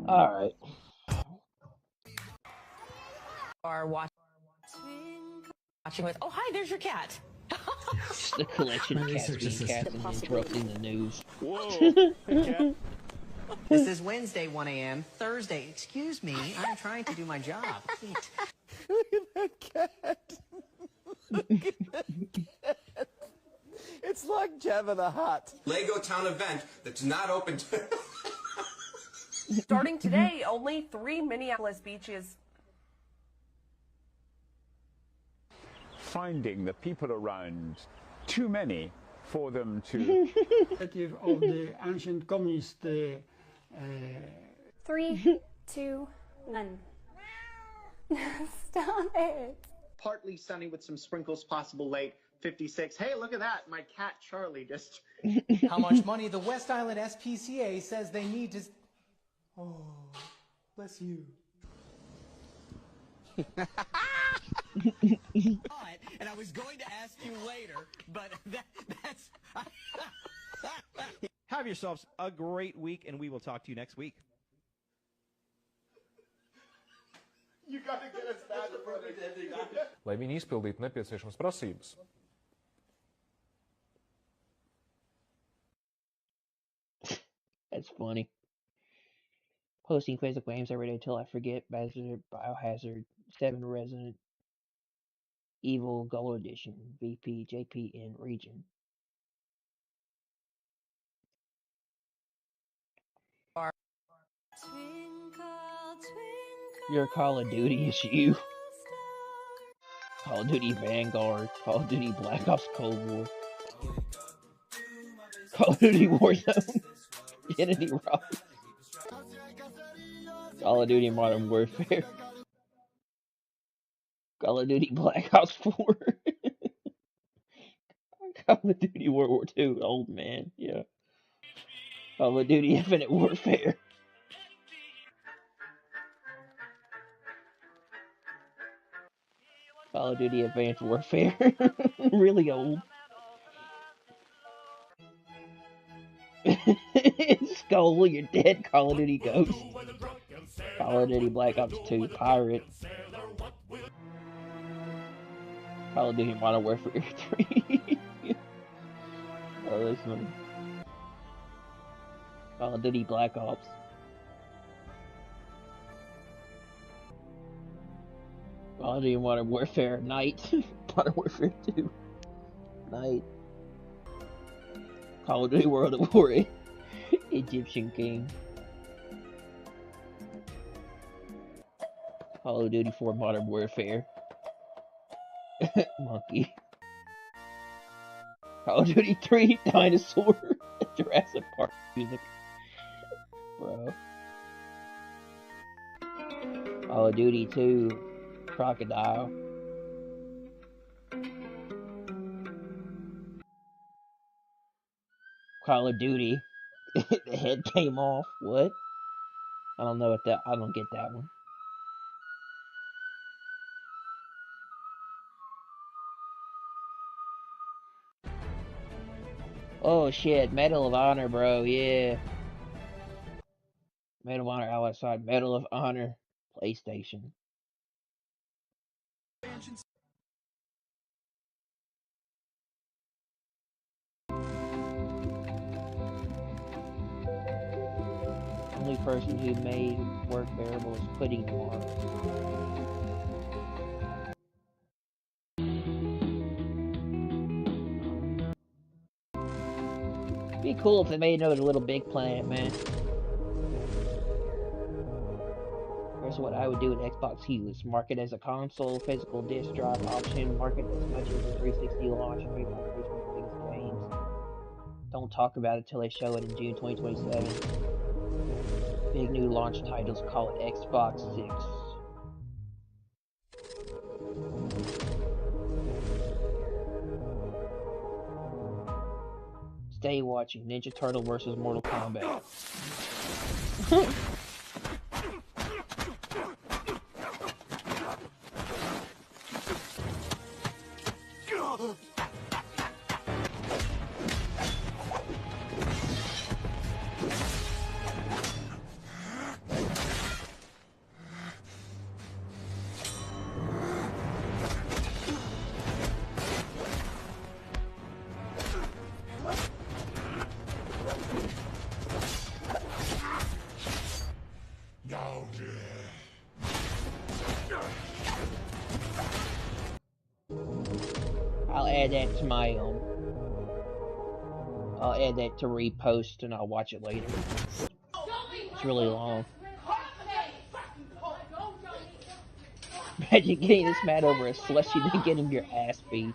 Alright. Are watching with. Oh, hi, there's your cat. Just a collection of cats being cats and interrupting the news. Whoa. Hey, This is Wednesday, 1 a.m. Thursday, excuse me, I'm trying to do my job. Look at that cat. Look at that cat. It's like Jabba the Hutt. Lego Town event that's not open to... Starting today, only 3 Minneapolis beaches. Finding the people around too many for them to... of the ancient communist... 3, 2, 1. Stop it. Partly sunny with some sprinkles possible late. 56. Hey, look at that. My cat Charlie just... How much money the West Island SPCA says they need to... Oh, bless you. And I was going to ask you later, but that's... Have yourselves a great week, and we will talk to you next week. You gotta get us back to brother. Lai viņi izpildītu nepieciešamas prasības. That's funny. Posting Facebook games every day till I forget. Biohazard 7 Resident Evil Gold Edition. VP, JP, and Region. Your Call of Duty is you. Call of Duty Vanguard. Call of Duty Black Ops Cold War. Call of Duty Warzone. Kennedy Rock. Call of Duty Modern Warfare. Call of Duty Black Ops 4. Call of Duty World War II. Old man, yeah. Call of Duty Infinite Warfare. Call of Duty Advanced Warfare. Really old. Skull, you're dead. Call of Duty Ghost. Call of Duty Black Ops 2 Pirate. Call of Duty Modern Warfare 3. Oh, that's funny. Call of Duty Black Ops. Call of Duty Modern Warfare Night. Modern Warfare 2 Night. Call of Duty World of War. Egyptian King. Call of Duty 4 Modern Warfare. Monkey. Call of Duty 3 Dinosaur. Jurassic Park music. Bro. Call of Duty 2 Crocodile. Call of Duty. The head came off. What? I don't know what that. I don't get that one. Oh shit, Medal of Honor, bro, yeah. Medal of Honor outside, Medal of Honor PlayStation. Only person who made work bearable is quitting tomorrow. Be cool if they made another Little Big Planet, man. Here's what I would do with Xbox Hughes. Market as a console, physical disc drive option, market as much as a 360 launch, great upgrades for the biggest games. Don't talk about it till they show it in June 2027. Big new launch titles, call it Xbox 6. Stay watching Ninja Turtle vs. Mortal Kombat. I'll add that to my I'll add that to repost and I'll watch it later. It's really long. Imagine getting this mad over a slushy than getting your ass beat.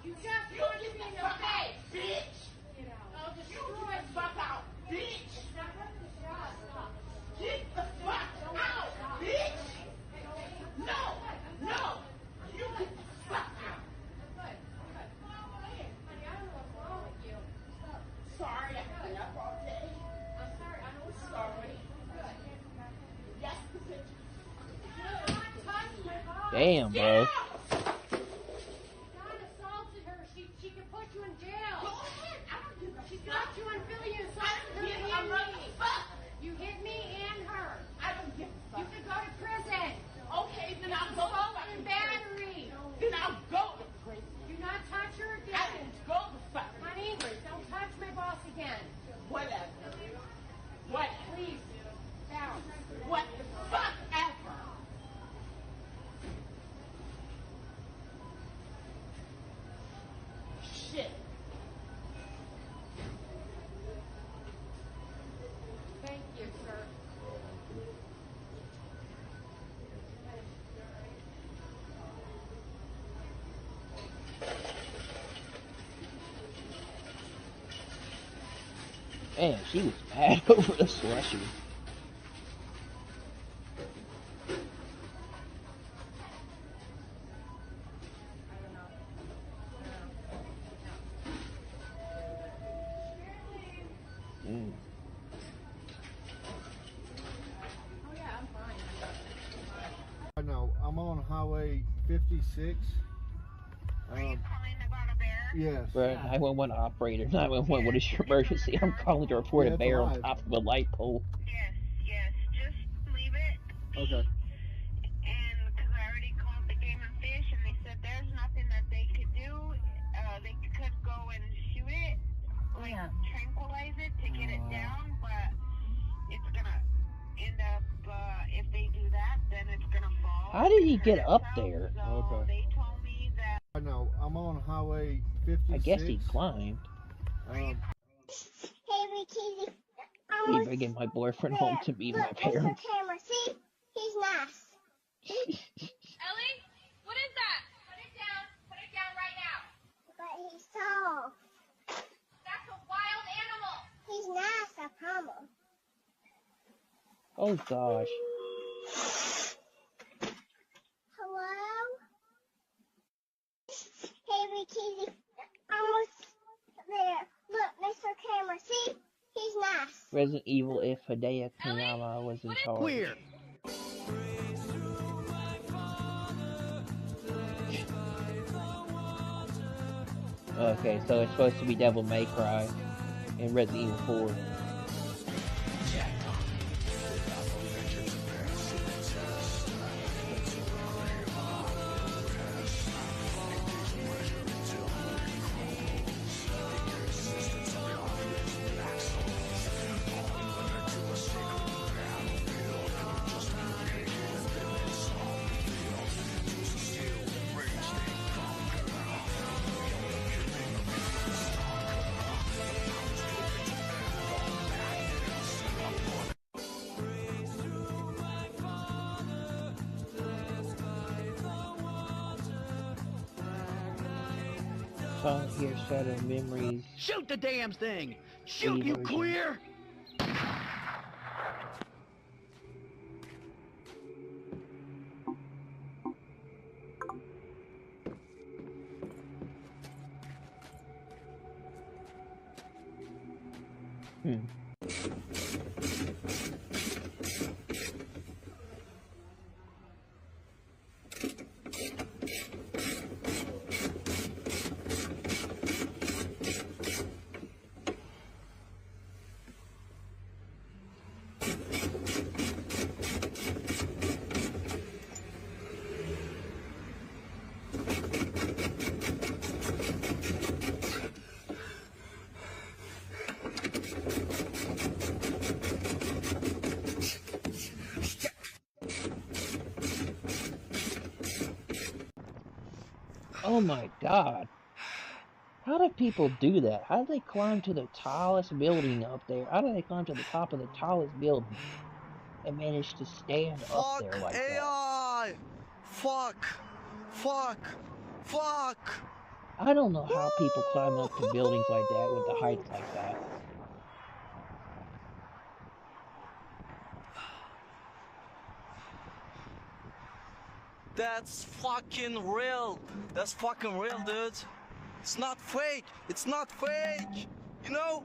Damn, bro. Man, she was mad over the slushy. I know. I'm on Highway 56. Are you calling about a bear? Yes. Bro, 911 operator. 911, what is your emergency? I'm calling to report a bear on top of a light pole. Yes. Just leave it. Okay. And because I already called the Game and Fish, and they said there's nothing that they could do. They could go and shoot it, like tranquilize it to get it down, but it's gonna end up. If they do that, then it's gonna fall. How did he get up there? So they told me that. I know. I'm on Highway 56. I guess he climbed. Hey, Ricky. He bringing my boyfriend home to meet my parents. Camera. See? He's nice. Ellie, what is that? Put it down. Put it down right now. But he's tall. That's a wild animal. He's nice, I promise. Oh gosh. Hello? Hey, Ricky. Almost there. Look, Mr. Camera. See? He's nice. Resident Evil if Hideo Kojima was in charge. Clear. Okay, so it's supposed to be Devil May Cry. in Resident Evil 4. Song here, shadow memories. Shoot the damn thing! Shoot, you queer! Oh my god. How do people do that? How do they climb to the tallest building up there? How do they climb to the top of the tallest building and manage to stand up there like that? AI! Fuck! Fuck! Fuck! I don't know how people climb up to buildings like that with the heights like that. That's fucking real! That's fucking real, dude! It's not fake! It's not fake! You know?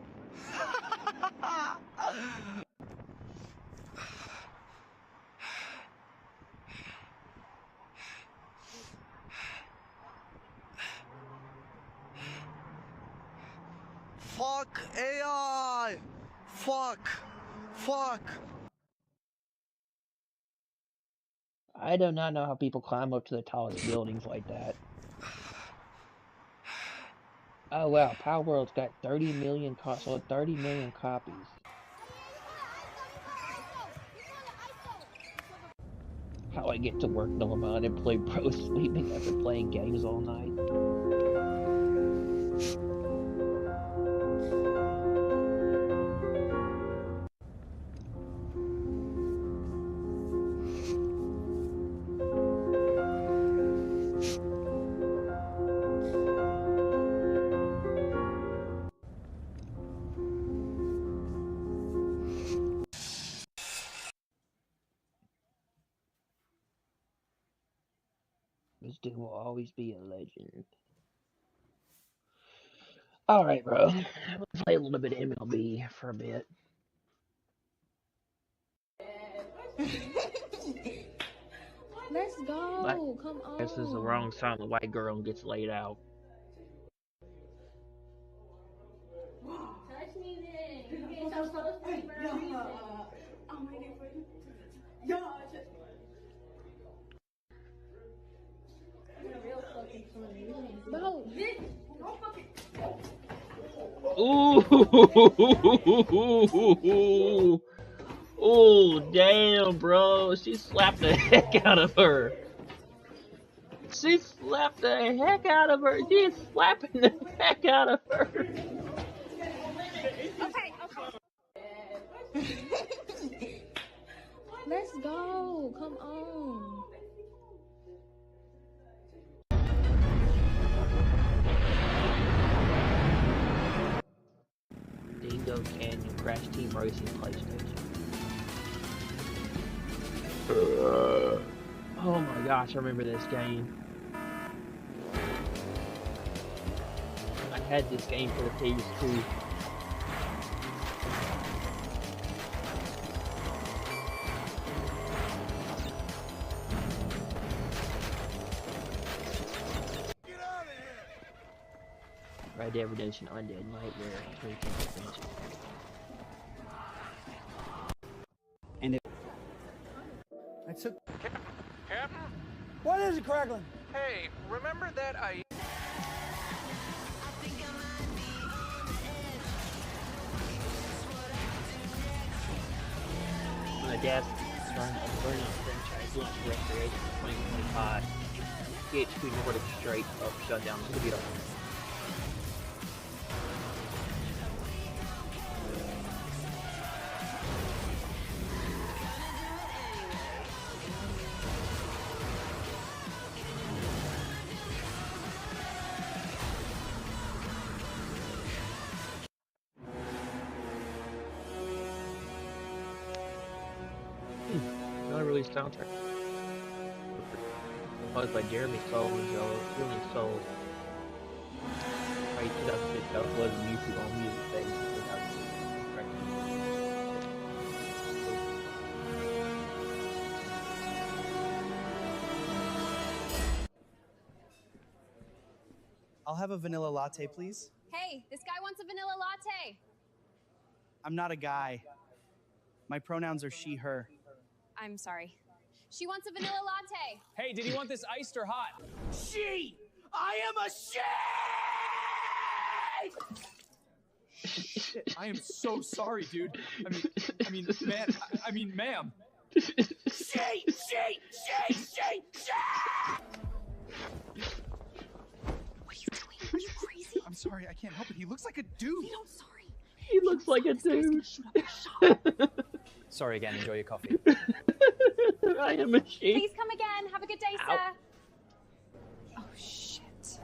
Fuck AI! Fuck! Fuck! I do not know how people climb up to the tallest buildings like that. Oh wow, Power World's got 30 million sold 30 million copies. How I get to work normal and play pro sleeping after playing games all night. This dude will always be a legend. Alright, bro. Let's play a little bit of MLB for a bit. Let's go. Come on. This is the wrong song. The white girl gets laid out. Touch me then. You get so close to me for no reason. I'm waiting for you. Yo, touch me. You're real fucking funny. Bro, Don't fucking. Ooh! Oh, damn, bro. She slapped the heck out of her. She slapped the heck out of her. She's slapping the heck out of her. Okay. let's go. Come on. Dingo Canyon Crash Team Racing PlayStation. Oh my gosh, I remember this game. I had this game for the PS2. Red Dead Redemption Undead Nightmare 2010 expansion. And it. I took. Captain? What is it, Cragglin? Hey, remember that I... My dad's son of the Burnout franchise launched Recreation in 2025. THQ Nordic straight up shut down the video. Not a release soundtrack. Composed by Jeremy Soule and Julian Soule. Right, 2006, uploaded to YouTube on music page. I'll have a vanilla latte, please. Hey, this guy wants a vanilla latte. I'm not a guy. My pronouns are she, her. I'm sorry. She wants a vanilla latte. Hey, did he want this iced or hot? She! I am a she! Shit, I am so sorry, dude. I mean, ma'am. She! What are you doing? Are you crazy? I'm sorry, I can't help it. He looks like a dude. You don't sorry. He looks like a dude. Sorry again, enjoy your coffee. I am a she. Please come again. Have a good day, Ow. sir. Oh, shit.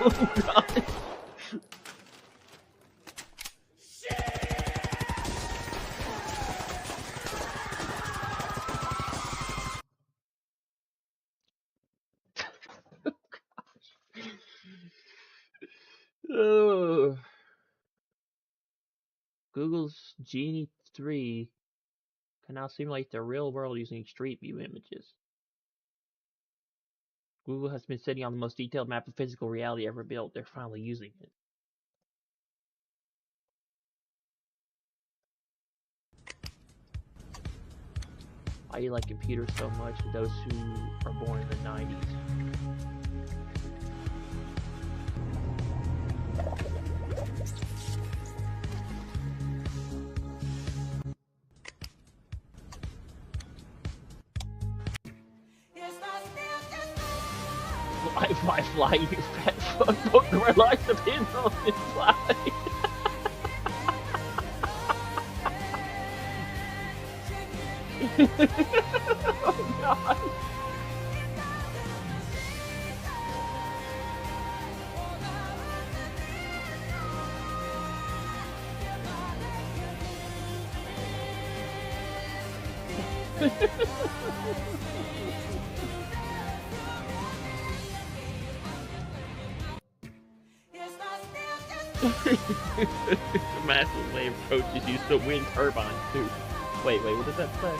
Oh, God. Oh. Google's Genie 3 can now simulate the real world using Street View images. Google has been sitting on the most detailed map of physical reality ever built. They're finally using it. Why do you like computers so much? Those who are born in the 90s. Fly, you fat fuck, poke where lies the pin on this fly. Oh, God. The massive wave approaches use the wind turbine too. Wait, what does that say?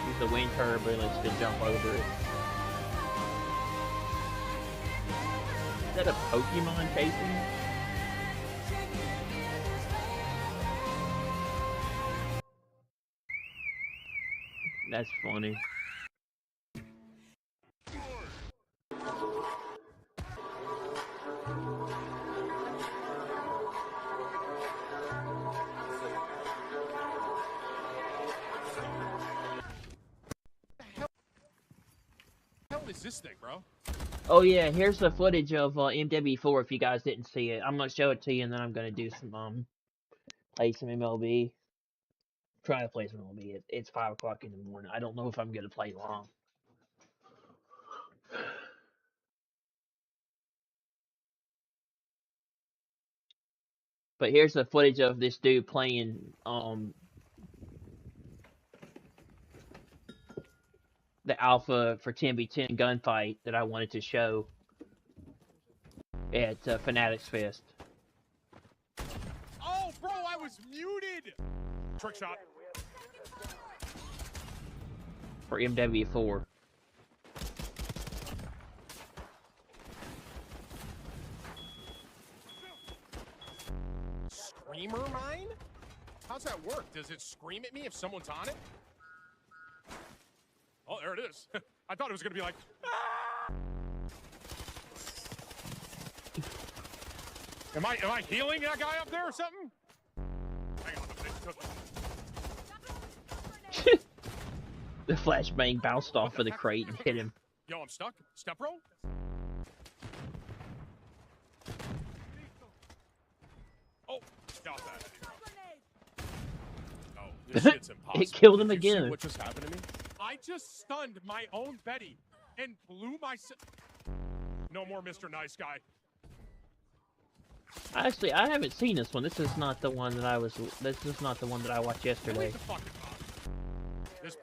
Use the wind turbine to jump over it. Is that a Pokemon casing? That's funny. What is this thing, bro? Oh yeah, here's the footage of MW4 if you guys didn't see it. I'm gonna show it to you and then I'm gonna do some play some MLB. Try to play some MLB. It's 5 o'clock in the morning. I don't know if I'm gonna play long. But here's the footage of this dude playing the alpha for 10v10 gunfight that I wanted to show at Fanatics Fest. Oh, bro, I was was muted. Trick shot. For MW4. Screamer mine? How's that work? Does it scream at me if someone's on it? Oh, there it is. I thought it was going to be like, ah! Am I healing that guy up there or something? Hang on, The flashbang bounced off of the crate and hit him. Yo, I'm stuck. Step roll? Oh, got that. No, this shit's impossible. It killed him Did you see again. what just happened to me? I just stunned my own Betty and blew myself. No more Mr. Nice Guy. Actually, I haven't seen this one. This is not the one that I was. This is not the one that I watched yesterday. The fucking box. This.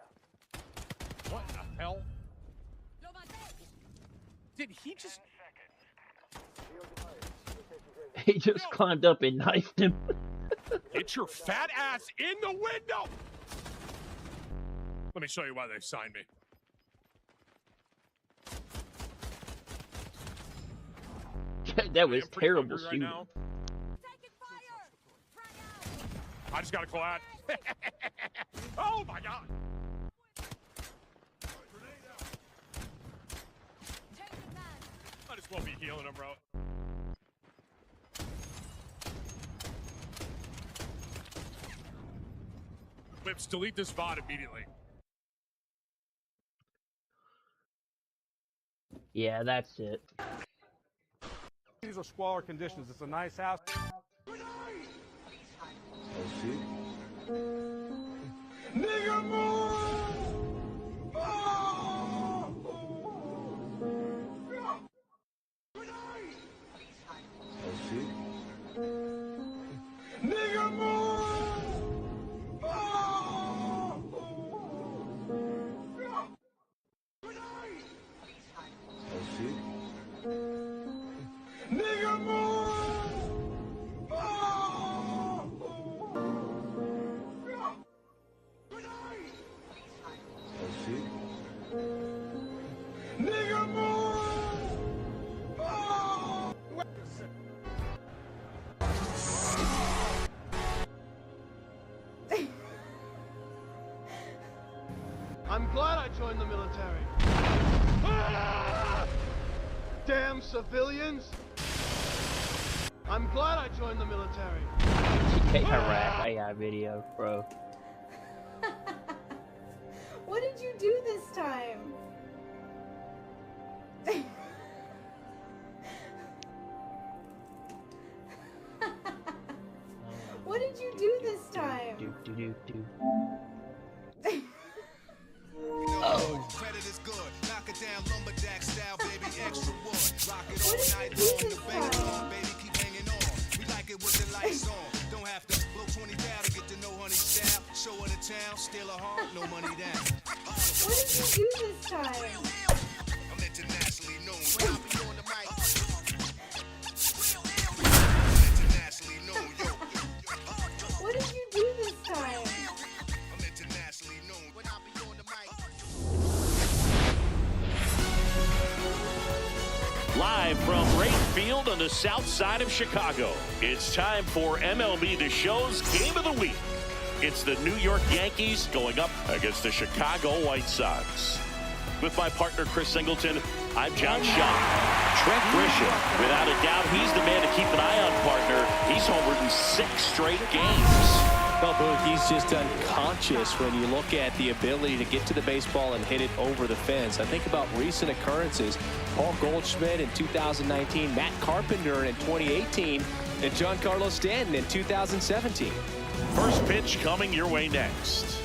What the hell? Did he just? He just climbed up and knifed him. Get your fat ass in the window! Let me show you why they signed me. That was terrible right now. I just got a clad. Oh my god! Might as well be healing him, bro. Whips, delete this VOD immediately. Yeah, that's it. These are squalor conditions. It's a nice house. Nigga move! Nigga move! Nigga move! Nigga move! I'm glad I joined the military. Ah! Damn civilians! I'm glad I joined the military. TK Iraq AI video, bro. What did you do this time? What did you do this time? Oh. Credit is good. Knock it down, lumberjack style, baby. Extra wood. Rock it all night long. The bass on, baby. Keep hanging on. We like it with the lights on. Don't have to blow 20 down to get to know honey style. Show her the town, steal a heart, no money down. What did you do this time? I'm internationally known. I'll be on the mic. Internationally known, yo. What did you do this time? I'm internationally known. When I'll be on the mic. Live from Wright Field on the south side of Chicago, it's time for MLB The Show's Game of the Week. It's the New York Yankees going up against the Chicago White Sox. With my partner, Chris Singleton, I'm John Shaw. Trent Grisham, without a doubt, he's the man to keep an eye on, partner. He's homered in 6 straight games. Well, Booth, he's just unconscious when you look at the ability to get to the baseball and hit it over the fence. I think about recent occurrences. Paul Goldschmidt in 2019, Matt Carpenter in 2018, and Giancarlo Stanton in 2017. First pitch coming your way next.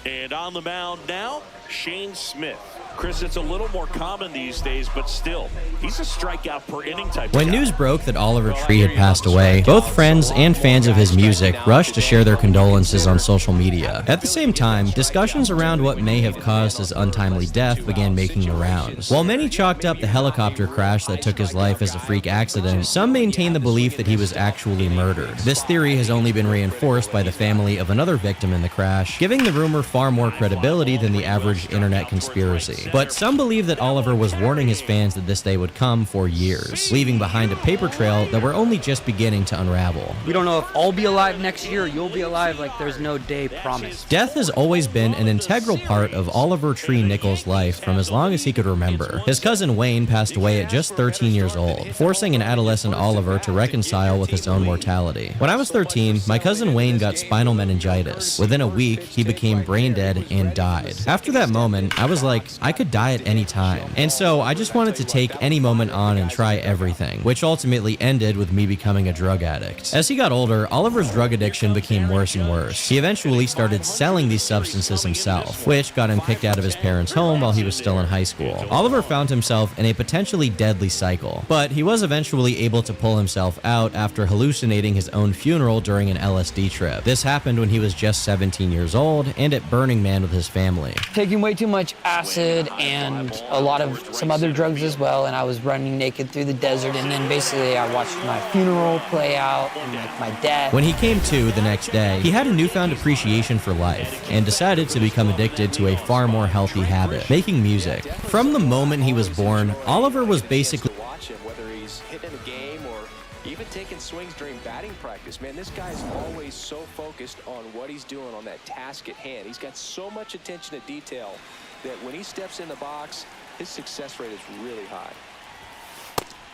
And on the mound now, Shane Smith. Chris, it's a little more common these days, but still, he's a strikeout per inning type When of guy. news broke that Oliver Tree had passed away, both friends and fans of his music rushed to share their condolences on social media. At the same time, discussions around what may have caused his untimely death began making the rounds. While many chalked up the helicopter crash that took his life as a freak accident, some maintain the belief that he was actually murdered. This theory has only been reinforced by the family of another victim in the crash, giving the rumor far more credibility than the average internet conspiracy. But some believe that Oliver was warning his fans that this day would come for years, leaving behind a paper trail that we're only just beginning to unravel. We don't know if I'll be alive next year or you'll be alive, like there's no day promised. Death has always been an integral part of Oliver Tree Nichols' life from as long as he could remember. His cousin Wayne passed away at just 13 years old, forcing an adolescent Oliver to reconcile with his own mortality. When I was 13, my cousin Wayne got spinal meningitis. Within a week, he became brain dead and died. After that moment, I was like, I could die at any time. And so I just wanted to take any moment on and try everything, which ultimately ended with me becoming a drug addict. As he got older, Oliver's drug addiction became worse and worse. He eventually started selling these substances himself, which got him kicked out of his parents' home while he was still in high school. Oliver found himself in a potentially deadly cycle, but he was eventually able to pull himself out after hallucinating his own funeral during an LSD trip. This happened when he was just 17 years old and at Burning Man with his family. Taking way too much acid and a lot of some other drugs as well, and I was running naked through the desert, and then basically I watched my funeral play out and like my death. When he came to the next day, he had a newfound appreciation for life and decided to become addicted to a far more healthy habit, making music. From the moment he was born, Oliver was basically Watch him, whether he's hitting a game or even taking swings during batting practice. Man, this guy's always so focused on what he's doing on that task at hand. He's got so much attention to detail that when he steps in the box, his success rate is really high.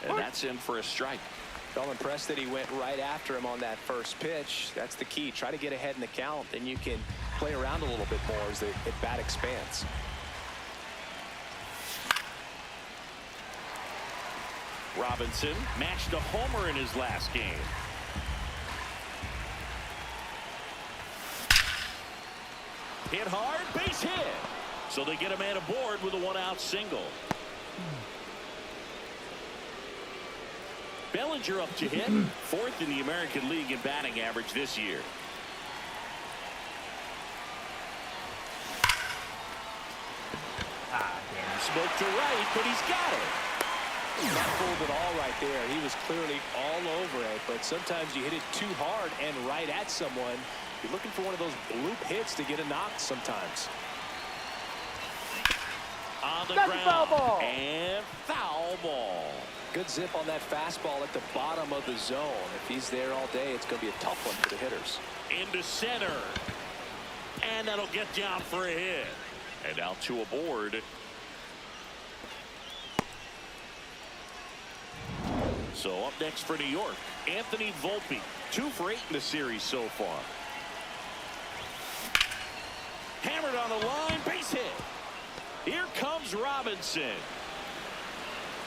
And that's in for a strike. I'm impressed that he went right after him on that first pitch. That's the key. Try to get ahead in the count, then you can play around a little bit more as the at-bat expands. Robinson matched a homer in his last game. Hit hard, base hit. So they get a man aboard with a one-out single. Bellinger up to hit, fourth in the American League in batting average this year. Smoke to right, but he's got it. Not fooled at all right there. He was clearly all over it, but sometimes you hit it too hard and right at someone. You're looking for one of those bloop hits to get a knock sometimes. On the ground, and foul ball. Good zip on that fastball at the bottom of the zone. If he's there all day, it's going to be a tough one for the hitters. Into center. And that'll get down for a hit. And now two aboard. So up next for New York, Anthony Volpe. 2 for 8 in the series so far. Hammered on the line, base hit. Here comes Robinson.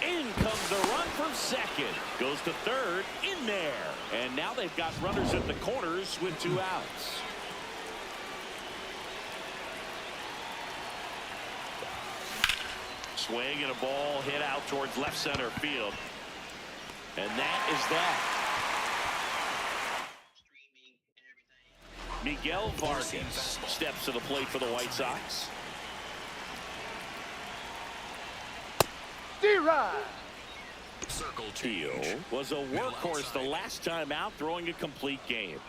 In comes the run from second. Goes to third, in there. And now they've got runners at the corners with 2 outs. Swing and a ball hit out towards left center field. And that is that. Miguel Vargas steps to the plate for the White Sox. Teal was a workhorse the last time out, throwing a complete game.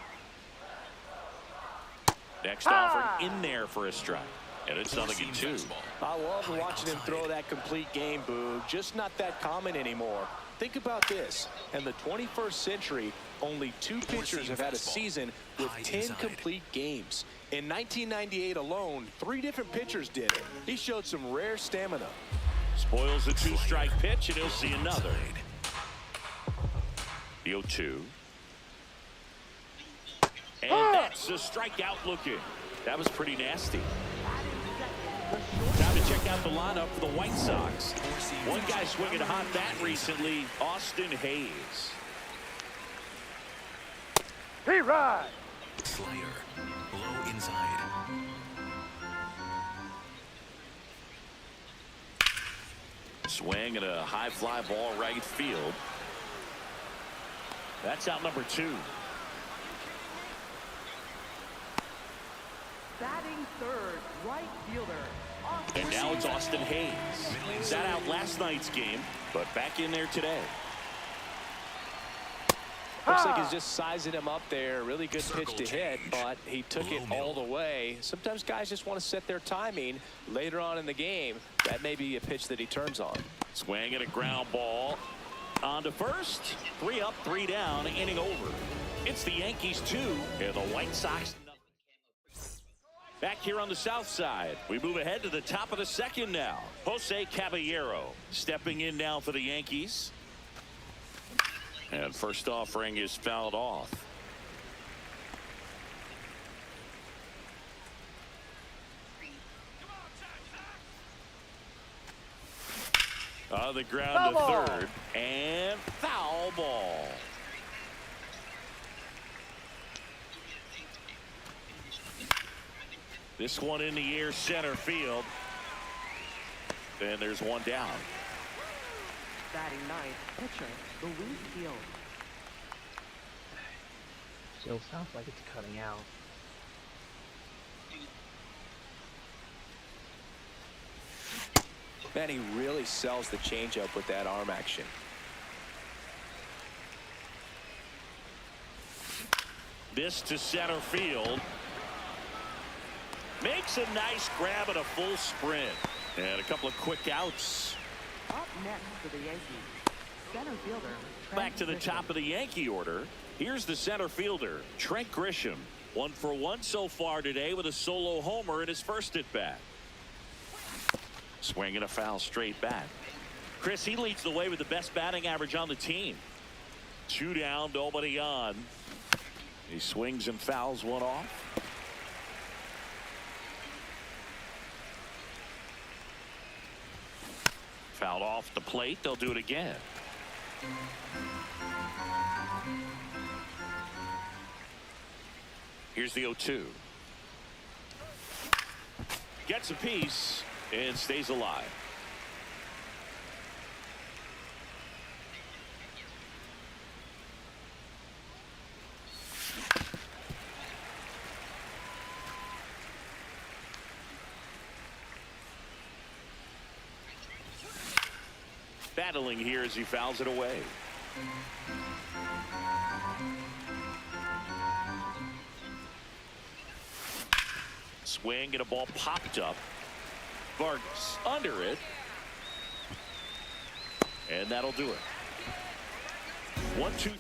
Next offering in there for a strike. And it's 0-2. I love watching him throw that complete game, Boog. Just not that common anymore. Think about this. In the 21st century, only 2 pitchers have had a season with 10 complete games. In 1998 alone, 3 different pitchers did it. He showed some rare stamina. Spoils the 2-strike pitch, and he'll see another. The 0-2. And that's a strikeout looking. That was pretty nasty. Time to check out the lineup for the White Sox. One guy swinging a hot bat recently, Austin Hayes. Hey, ride. Slayer, low inside. Swing and a high fly ball right field. That's out number 2. Batting third, right fielder. And now it's Austin Hayes. Sat out last night's game, but back in there today. Looks like he's just sizing him up there. Really good pitch to hit, but he took it all the way. Sometimes guys just want to set their timing later on in the game. That may be a pitch that he turns on. Swing and a ground ball. On to first. 3 up, 3 down, inning over. It's the Yankees 2 and the White Sox. Back here on the south side, we move ahead to the top of the second now. Jose Caballero stepping in now for the Yankees. And first offering is fouled off. On the ground to third. And foul ball. This one in the air, center field. And there's one down. Batting ninth, pitcher, Louis Field. Still sounds like it's cutting out. Man, he really sells the changeup with that arm action. This to center field. Makes a nice grab at a full sprint. And a couple of quick outs. Up next for the Yankees, center fielder. Back to the top of the Yankee order. Here's the center fielder, Trent Grisham. 1 for 1 so far today with a solo homer in his first at bat. Swing and a foul straight back. Chris, he leads the way with the best batting average on the team. 2 down, nobody on. He swings and fouls one off. Fouled off the plate. They'll do it again. Here's the 0-2. Gets a piece and stays alive. Battling here as he fouls it away. Swing and a ball popped up. Vargas under it. And that'll do it. 1, 2, 3.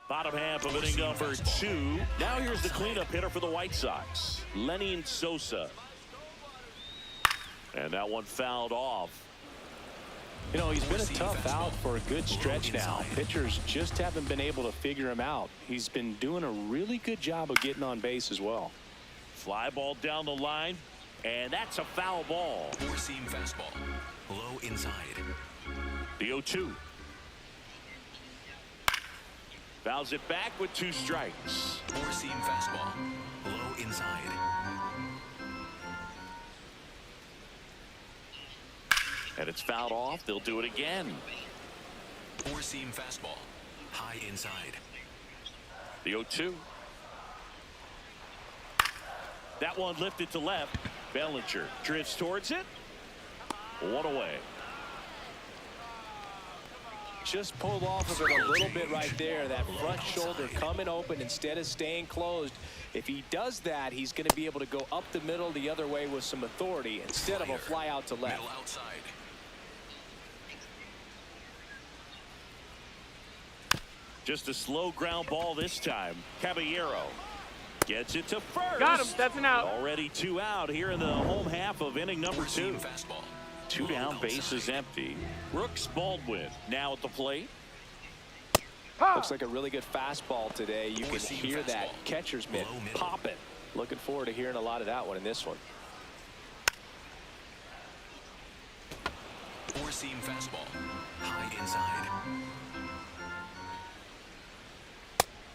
Bottom half of inning number 2. Now here's the cleanup hitter for the White Sox, Lenny Sosa. And that one fouled off. You know, he's been a tough out for a good stretch now. Pitchers just haven't been able to figure him out. He's been doing a really good job of getting on base as well. Fly ball down the line, and that's a foul ball. 4-seam fastball, low inside. The 0-2. Fouls it back with 2 strikes. 4-seam fastball, low inside. And it's fouled off. They'll do it again. 4-seam fastball, high inside. The 0-2. That one lifted to left. Bellinger drifts towards it. 1 away. Just pulled off of it a little bit right there. That front shoulder coming open instead of staying closed. If he does that, he's going to be able to go up the middle the other way with some authority instead of a fly out to left. Just a slow ground ball this time. Caballero gets it to first. Got him. That's an out. Already 2 out here in the home half of inning number 2. 2 down, bases empty. Brooks Baldwin now at the plate. Looks like a really good fastball today. You can hear that catcher's mitt popping. Looking forward to hearing a lot of that one in this one. 4-seam fastball, high inside.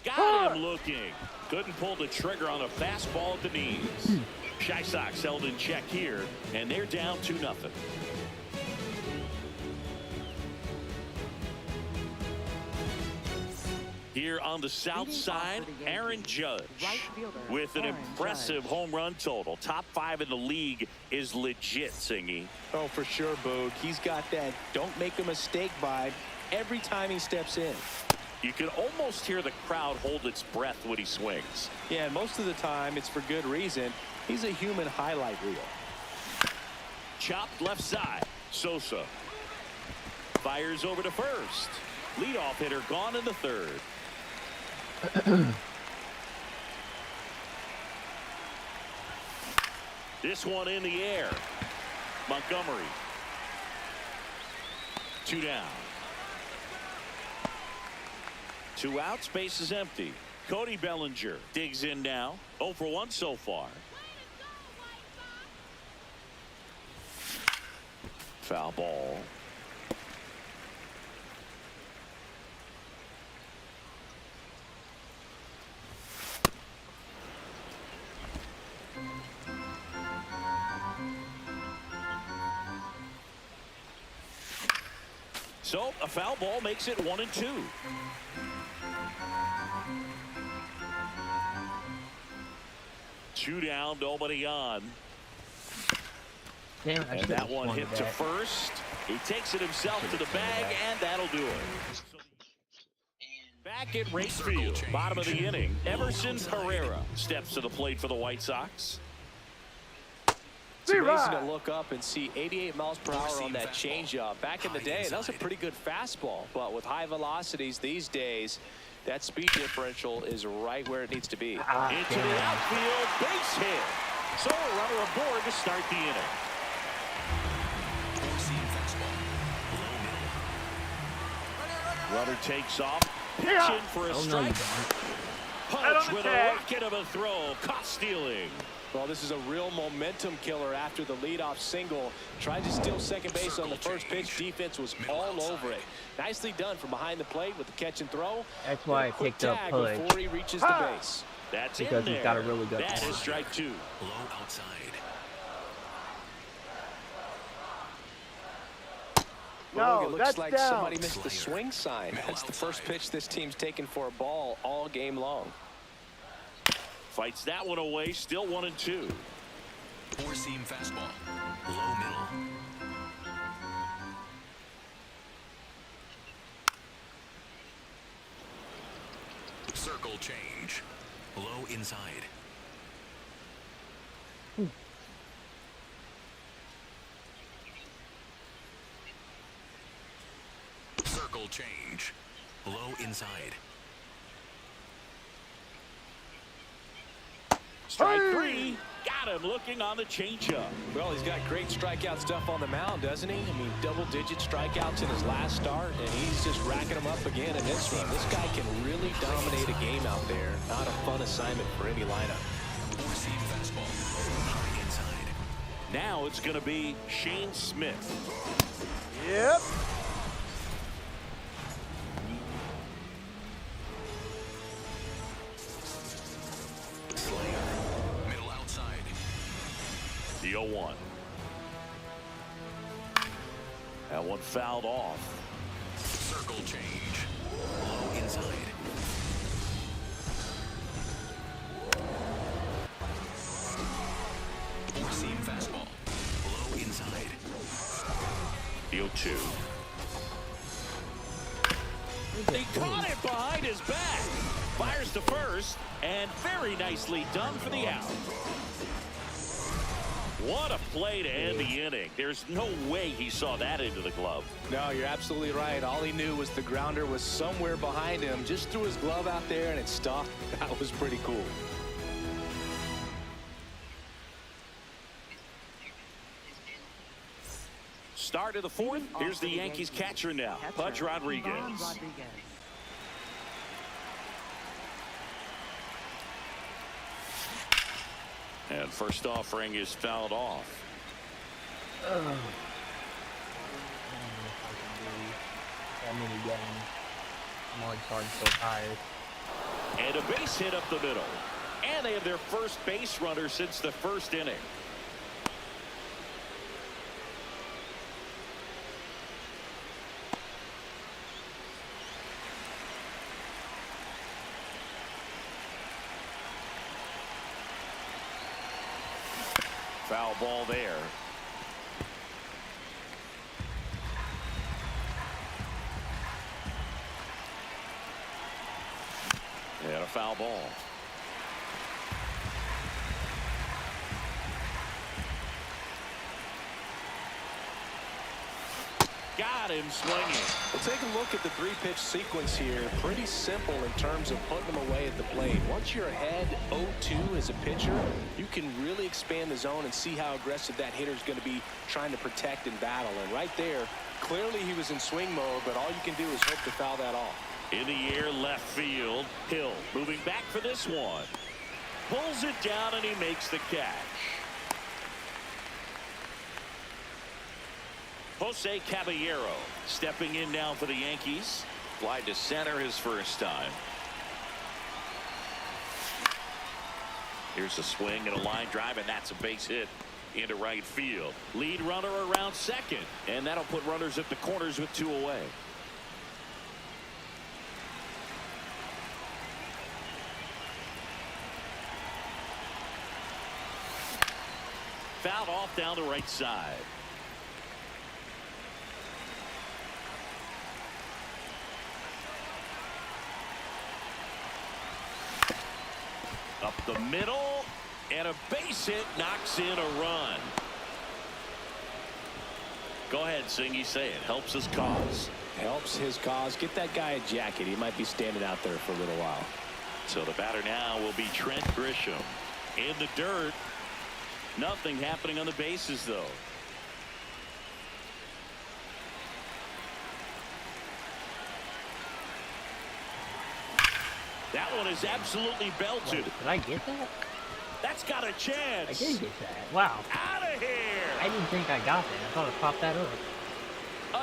Got him looking. Couldn't pull the trigger on a fastball at the knees. Chi Sox held in check here, and they're down 2-0. Here on the south side, Aaron Judge with an impressive home run total. Top 5 in the league is legit, Singy. Oh, for sure, Boog. He's got that don't make a mistake vibe every time he steps in. You can almost hear the crowd hold its breath when he swings. Yeah, and most of the time it's for good reason. He's a human highlight reel. Chopped left side. Sosa fires over to first. Leadoff hitter gone in the third. This one in the air. Montgomery. 2 down. 2 outs, base is empty. Cody Bellinger digs in now. 0 for 1 so far. Foul ball. So a foul ball makes it 1-2. Two down, nobody on. Damn, and that one hit to first. He takes it himself to the bag, and that'll do it. Back at Race Field, bottom of the inning, Emerson Pereira steps to the plate for the White Sox. It's amazing to look up and see 88 miles per hour on that changeup. Back in the day, that was a pretty good fastball. But with high velocities these days, that speed differential is right where it needs to be. Into the outfield, base hit. So a runner aboard to start the inning. Runner takes off. Pitch in for a strike. Punch with a rocket of a throw. Caught stealing. Well, this is a real momentum killer after the leadoff single. Tried to steal second base on the first pitch. Defense was all over it. Nicely done from behind the plate with the catch and throw. That's why I picked up Pudge. Before he reaches the base. That's because he's got a really good That is strike 2. Low outside. Well, it looks like somebody missed the swing sign. That's the first pitch this team's taken for a ball all game long. Fights that one away, still 1-2. 4-seam fastball. Low middle. Circle change. Low inside. Circle change. Low inside. Strike 3. Got him looking on the changeup. Well, he's got great strikeout stuff on the mound, doesn't he? I mean, double-digit strikeouts in his last start, and he's just racking them up again in this one. This guy can really dominate a game out there. Not a fun assignment for any lineup. 4-seam fastball. High inside. Now it's going to be Shane Smith. Yep. The 0-1. That one fouled off. Circle change. Low inside. Four-seam fastball. Low inside. The 0-2. He caught it behind his back. Fires to first, and very nicely done for the out. What a play to end the inning. There's no way he saw that into the glove. No, you're absolutely right. All he knew was the grounder was somewhere behind him. Just threw his glove out there and it stopped. That was pretty cool. Start of the 4th. Here's the Yankees catcher now, Pudge Rodriguez. And first offering is fouled off. That many games. I'm already starting so tired. And a base hit up the middle. And they have their first base runner since the first inning. Foul ball there. And a foul ball. Got him swinging. Well, take a look at the 3-pitch sequence here. Pretty simple in terms of putting them away at the plate. Once you're ahead 0-2 as a pitcher, you can really expand the zone and see how aggressive that hitter is going to be trying to protect and battle. And right there, clearly he was in swing mode, but all you can do is hope to foul that off. In the air, left field. Hill moving back for this one. Pulls it down and he makes the catch. Jose Caballero stepping in now for the Yankees. Fly to center his first time. Here's a swing and a line drive, and that's a base hit into right field. Lead runner around second, and that'll put runners at the corners with 2 away. Fouled off down the right side. Up the middle, and a base hit knocks in a run. Go ahead, Singy, say it. Helps his cause. Helps his cause. Get that guy a jacket. He might be standing out there for a little while. So the batter now will be Trent Grisham. In the dirt. Nothing happening on the bases, though. That one is absolutely belted. Did I get that? That's got a chance. I did get that. Wow. Out of here. I didn't think I got that. I thought I popped that up.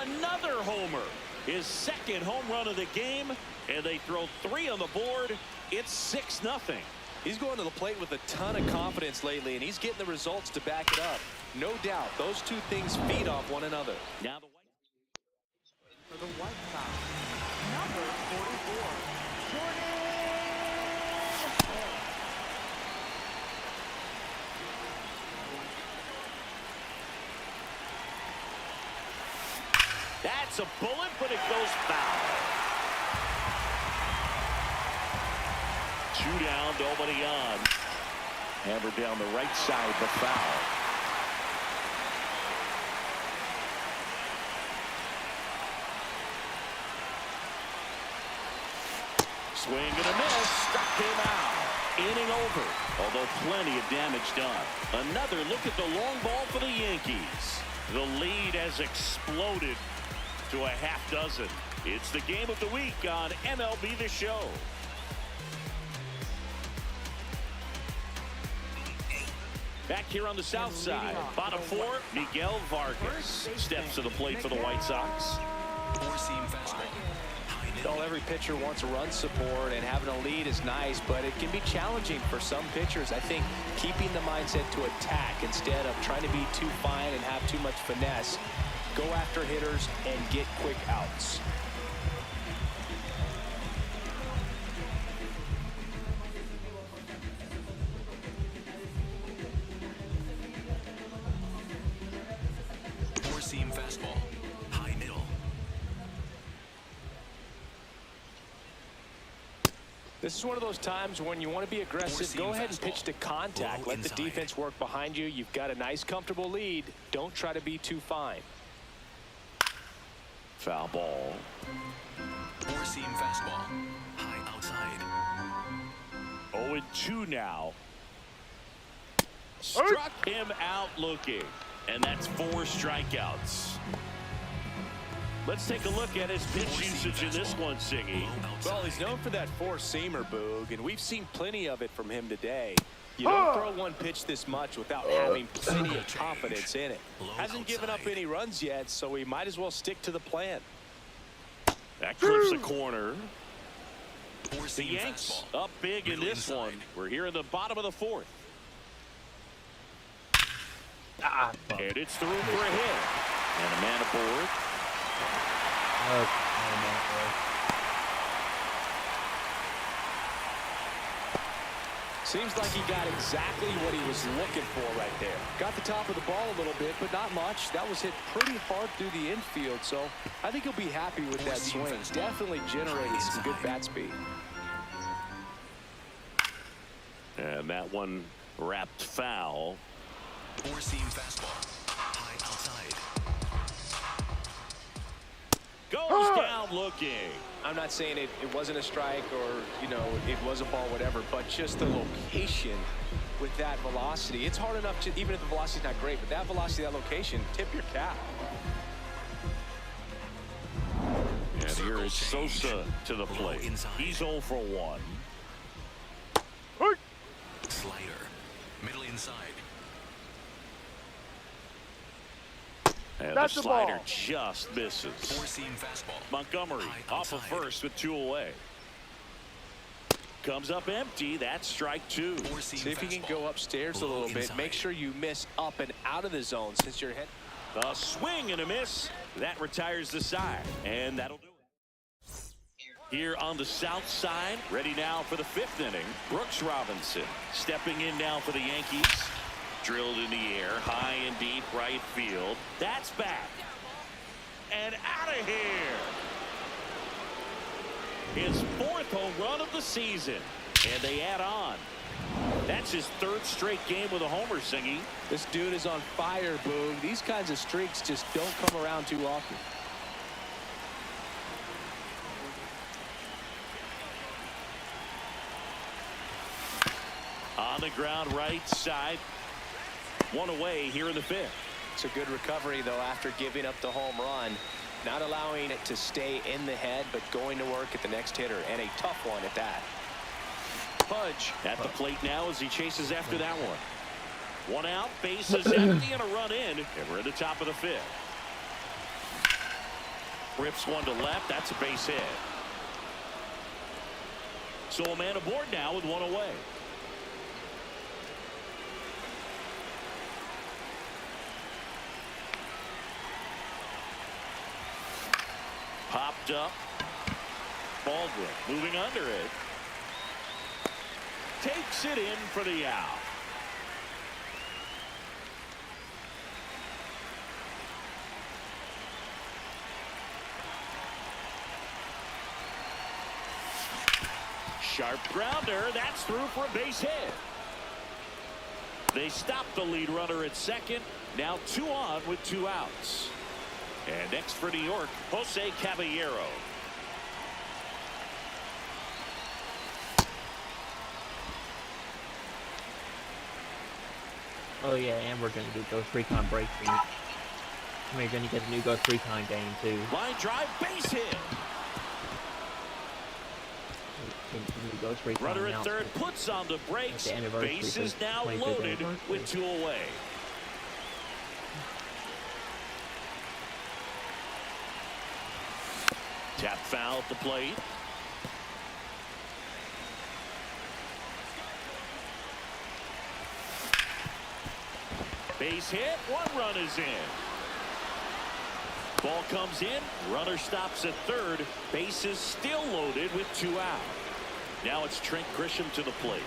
Another homer. His second home run of the game, and they throw 3 on the board. It's 6-0. He's going to the plate with a ton of confidence lately, and he's getting the results to back it up. No doubt, those two things feed off one another. Now For the White Sox, number 44, Jordan. That's a bullet, but it goes foul. 2 down, nobody on. Hammered down the right side, the foul. Swing and a miss, struck him out. Inning over, although plenty of damage done. Another look at the long ball for the Yankees. The lead has exploded to a half dozen. It's the game of the week on MLB The Show. Back here on the south side, bottom 4, Miguel Vargas steps to the plate for the White Sox. Four-seam fastball. Well, every pitcher wants run support, and having a lead is nice, but it can be challenging for some pitchers. I think keeping the mindset to attack instead of trying to be too fine and have too much finesse. Go after hitters and get quick outs. Four-seam fastball. High middle. This is one of those times when you want to be aggressive. Go ahead and pitch to contact. Let the defense work behind you. You've got a nice, comfortable lead. Don't try to be too fine. Foul ball. Four-seam fastball. High outside. 0-2 now. Struck him out looking. And that's 4 strikeouts. Let's take a look at his pitch usage in this one, Singy. Well, he's known for that four-seamer, Boog, and we've seen plenty of it from him today. You don't throw one pitch this much without having plenty of confidence in it. Hasn't given up any runs yet, so we might as well stick to the plan. That clips the corner. The Yanks up big in this one. We're here in the bottom of the 4th. And it's through for a hit. And a man aboard. Seems like he got exactly what he was looking for right there. Got the top of the ball a little bit, but not much. That was hit pretty hard through the infield, so I think he'll be happy with that swing. Definitely generated some good bat speed. And that one wrapped foul. Four-seam fastball. High outside. Goes down looking. I'm not saying it wasn't a strike or, you know, it was a ball, whatever, but just the location with that velocity. It's hard enough to, even if the velocity's not great, but that velocity, that location, tip your cap. And here is Sosa to the plate. He's 0 for 1. Slider. Middle inside. And That's the the slider ball. just misses. Four-seam fastball. Montgomery off of first with 2 away. Comes up empty. That's strike 2. See if you can go upstairs a little bit. Make sure you miss up and out of the zone since you're head. A swing and a miss. That retires the side. And that'll do it. Here on the south side, ready now for the 5th inning. Brooks Robinson stepping in now for the Yankees. Drilled in the air, high and deep right field. That's back. And out of here. His 4th home run of the season. And they add on. That's his 3rd straight game with a homer, Singy. This dude is on fire, Boog. These kinds of streaks just don't come around too often. On the ground right side. 1 away here in the 5th. It's a good recovery, though, after giving up the home run. Not allowing it to stay in the head, but going to work at the next hitter, and a tough one at that. Pudge at the plate now as he chases after that one. 1 out, bases empty, and a run in, and we're in the top of the 5th. Rips one to left. That's a base hit. So a man aboard now with 1 away. Popped up. Baldwin moving under it. Takes it in for the out. Sharp grounder. That's through for a base hit. They stop the lead runner at second. Now 2 on with 2 outs. And next for New York, Jose Caballero. Oh yeah, and we're gonna do Ghost Recon Breakthrough. We're gonna get a new Ghost Recon game too. Line drive, base hit. Ghost Recon Runner at third puts on the brakes. Bases now loaded with 2 away. Tap foul at the plate. Base hit. 1 run is in. Ball comes in. Runner stops at third. Bases still loaded with 2 out. Now it's Trent Grisham to the plate.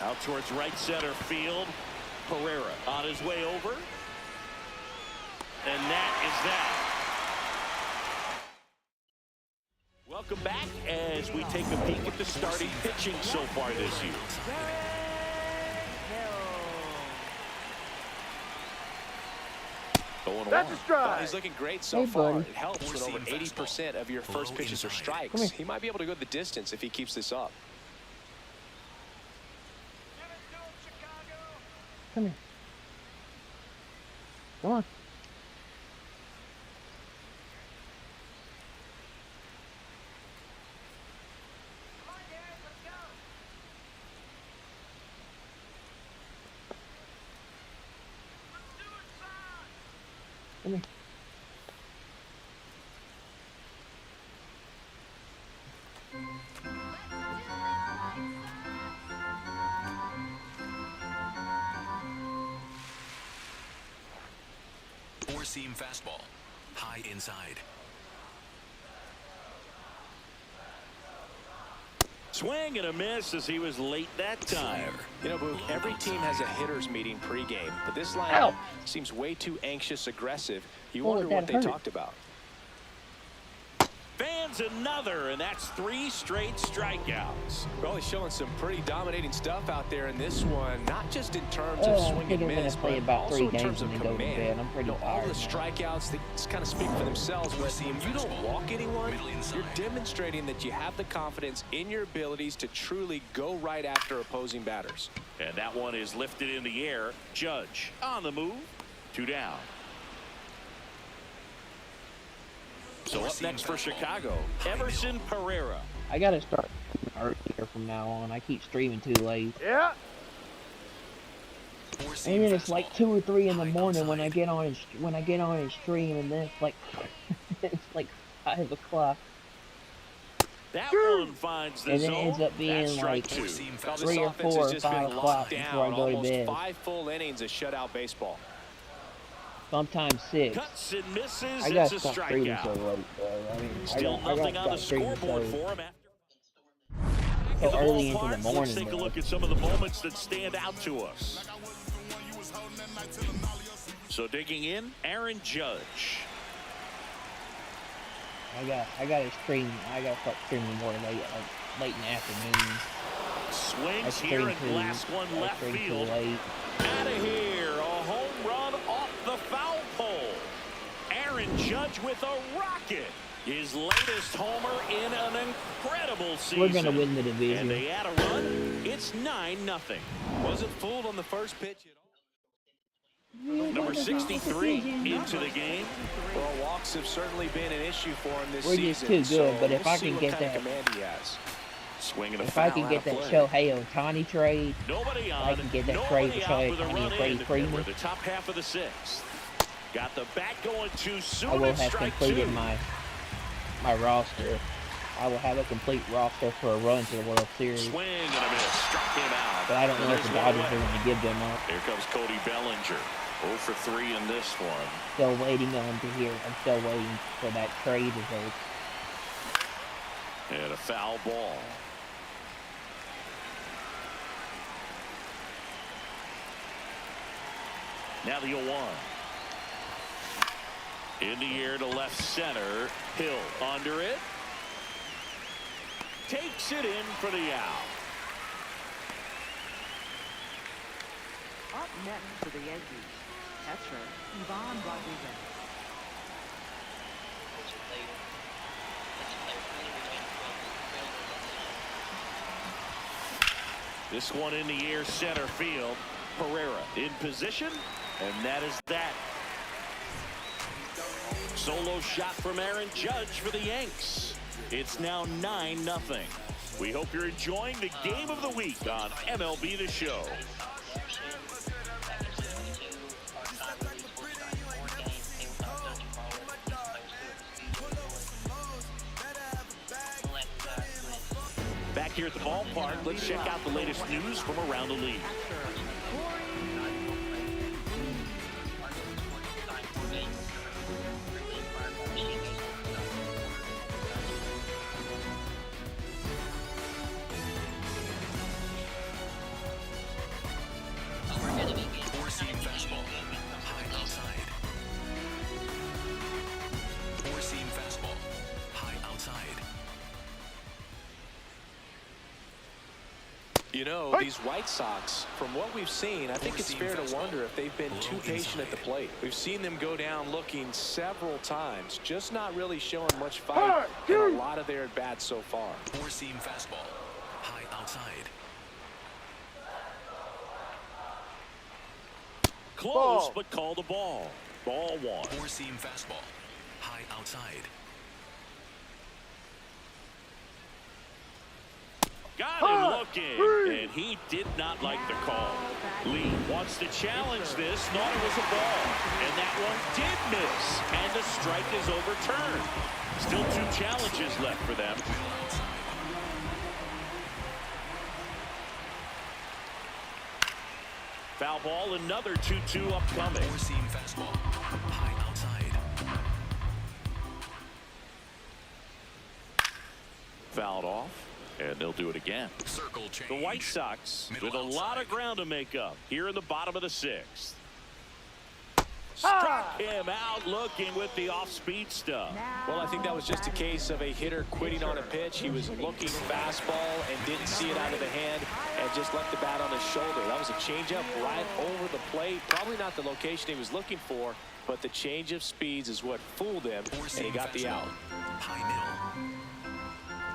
Out towards right center field. Pereira on his way over. And that is that. Welcome back as we take a peek at the starting pitching so far this year. That's a strike. Well, he's looking great so far. It helps when over 80% of your first pitches are strikes. He might be able to go the distance if he keeps this up. Come here. Come on. Come here. Four-seam fastball. High inside. Swing and a miss as he was late that time. You know, Boog, every team has a hitters meeting pregame, but this lineup seems way too anxious, aggressive. You wonder what they talked about. Fans another, and that's 3 straight strikeouts. Well, he's showing some pretty dominating stuff out there in this one, not just in terms of swing and miss, but also in terms of command. All the strikeouts, they just kind of speak for themselves, but when you don't walk anyone, you're demonstrating that you have the confidence in your abilities to truly go right after opposing batters. And that one is lifted in the air. Judge on the move. 2 down. So up next for Chicago, Everson Pereira. I gotta start earlier from now on. I keep streaming too late. Yeah. And then it's like 2 or 3 in the morning when I get on and stream, and then it's like it's like 5 o'clock. That one finds the zone. And it ends up being like 3 or 4 or 5 o'clock before I go to bed. 5 full innings of shutout baseball. Sometimes 6. Cuts and misses. I gotta stop streaming so late, bro. I mean, Still nothing on the scoreboard for him. So early into the morning. Let's take a look at some of the moments that stand out to us. So digging in, Aaron Judge. I gotta stream. I gotta start streaming more late in the afternoon. Swings here and last one left field. Out of here, a home run off the foul pole. Aaron Judge with a rocket. His latest homer in an incredible season. We're gonna win the division. And they add a run. It's 9-0. Wasn't fooled on the first pitch at all. Number 63 into the game. Well, walks have certainly been an issue for him this We're season. just too good, but if we'll I can get that, command he has. Swinging a if foul I can get that Shohei Ohtani trade, nobody on, I can get that trade for Shohei Ohtani and Freddie Freeman. We're the top half of the 6th. Got the bat going too soon. I will have completed my roster. I will have a complete roster for a run to the World Series. Swing and a miss. Struck him out. But I don't know if the Dodgers are going to give them up. Here comes Cody Bellinger. 0 for 3 in this one. Still waiting on to hear. I'm still waiting for that trade result. And a foul ball. Now the 0-1. In the air to left center. Hill under it. Takes it in for the out. Up next for the Yankees, catcher Ivan Rodriguez. This one in the air center field. Pereira in position, and that is that. Solo shot from Aaron Judge for the Yanks. It's now 9-0. We hope you're enjoying the game of the week on MLB The Show. Back here at the ballpark, let's check out the latest news from around the league. Four-seam fastball, high outside. Four-seam fastball, high outside. You know, these White Sox, from what we've seen, I think it's fair to wonder if they've been too patient at the plate. We've seen them go down looking several times, just not really showing much fight in a lot of their at-bats so far. Four-seam fastball, high outside. Close, but called a ball. Ball 1. Four-seam fastball, high outside. Got him looking, and he did not like the call. Lee wants to challenge this, thought it was a ball, and that one did miss, and the strike is overturned. Still 2 challenges left for them. Foul ball, another 2-2 upcoming. Four-seam fastball, high outside. Fouled off. And they'll do it again. Circle change. The White Sox with a lot of ground to make up here in the bottom of the 6th. Struck him out looking with the off-speed stuff. Well, I think that was just a case of a hitter quitting on a pitch. He was looking fastball and didn't see it out of the hand and just left the bat on his shoulder. That was a changeup right over the plate. Probably not the location he was looking for, but the change of speeds is what fooled him, and he got the out. High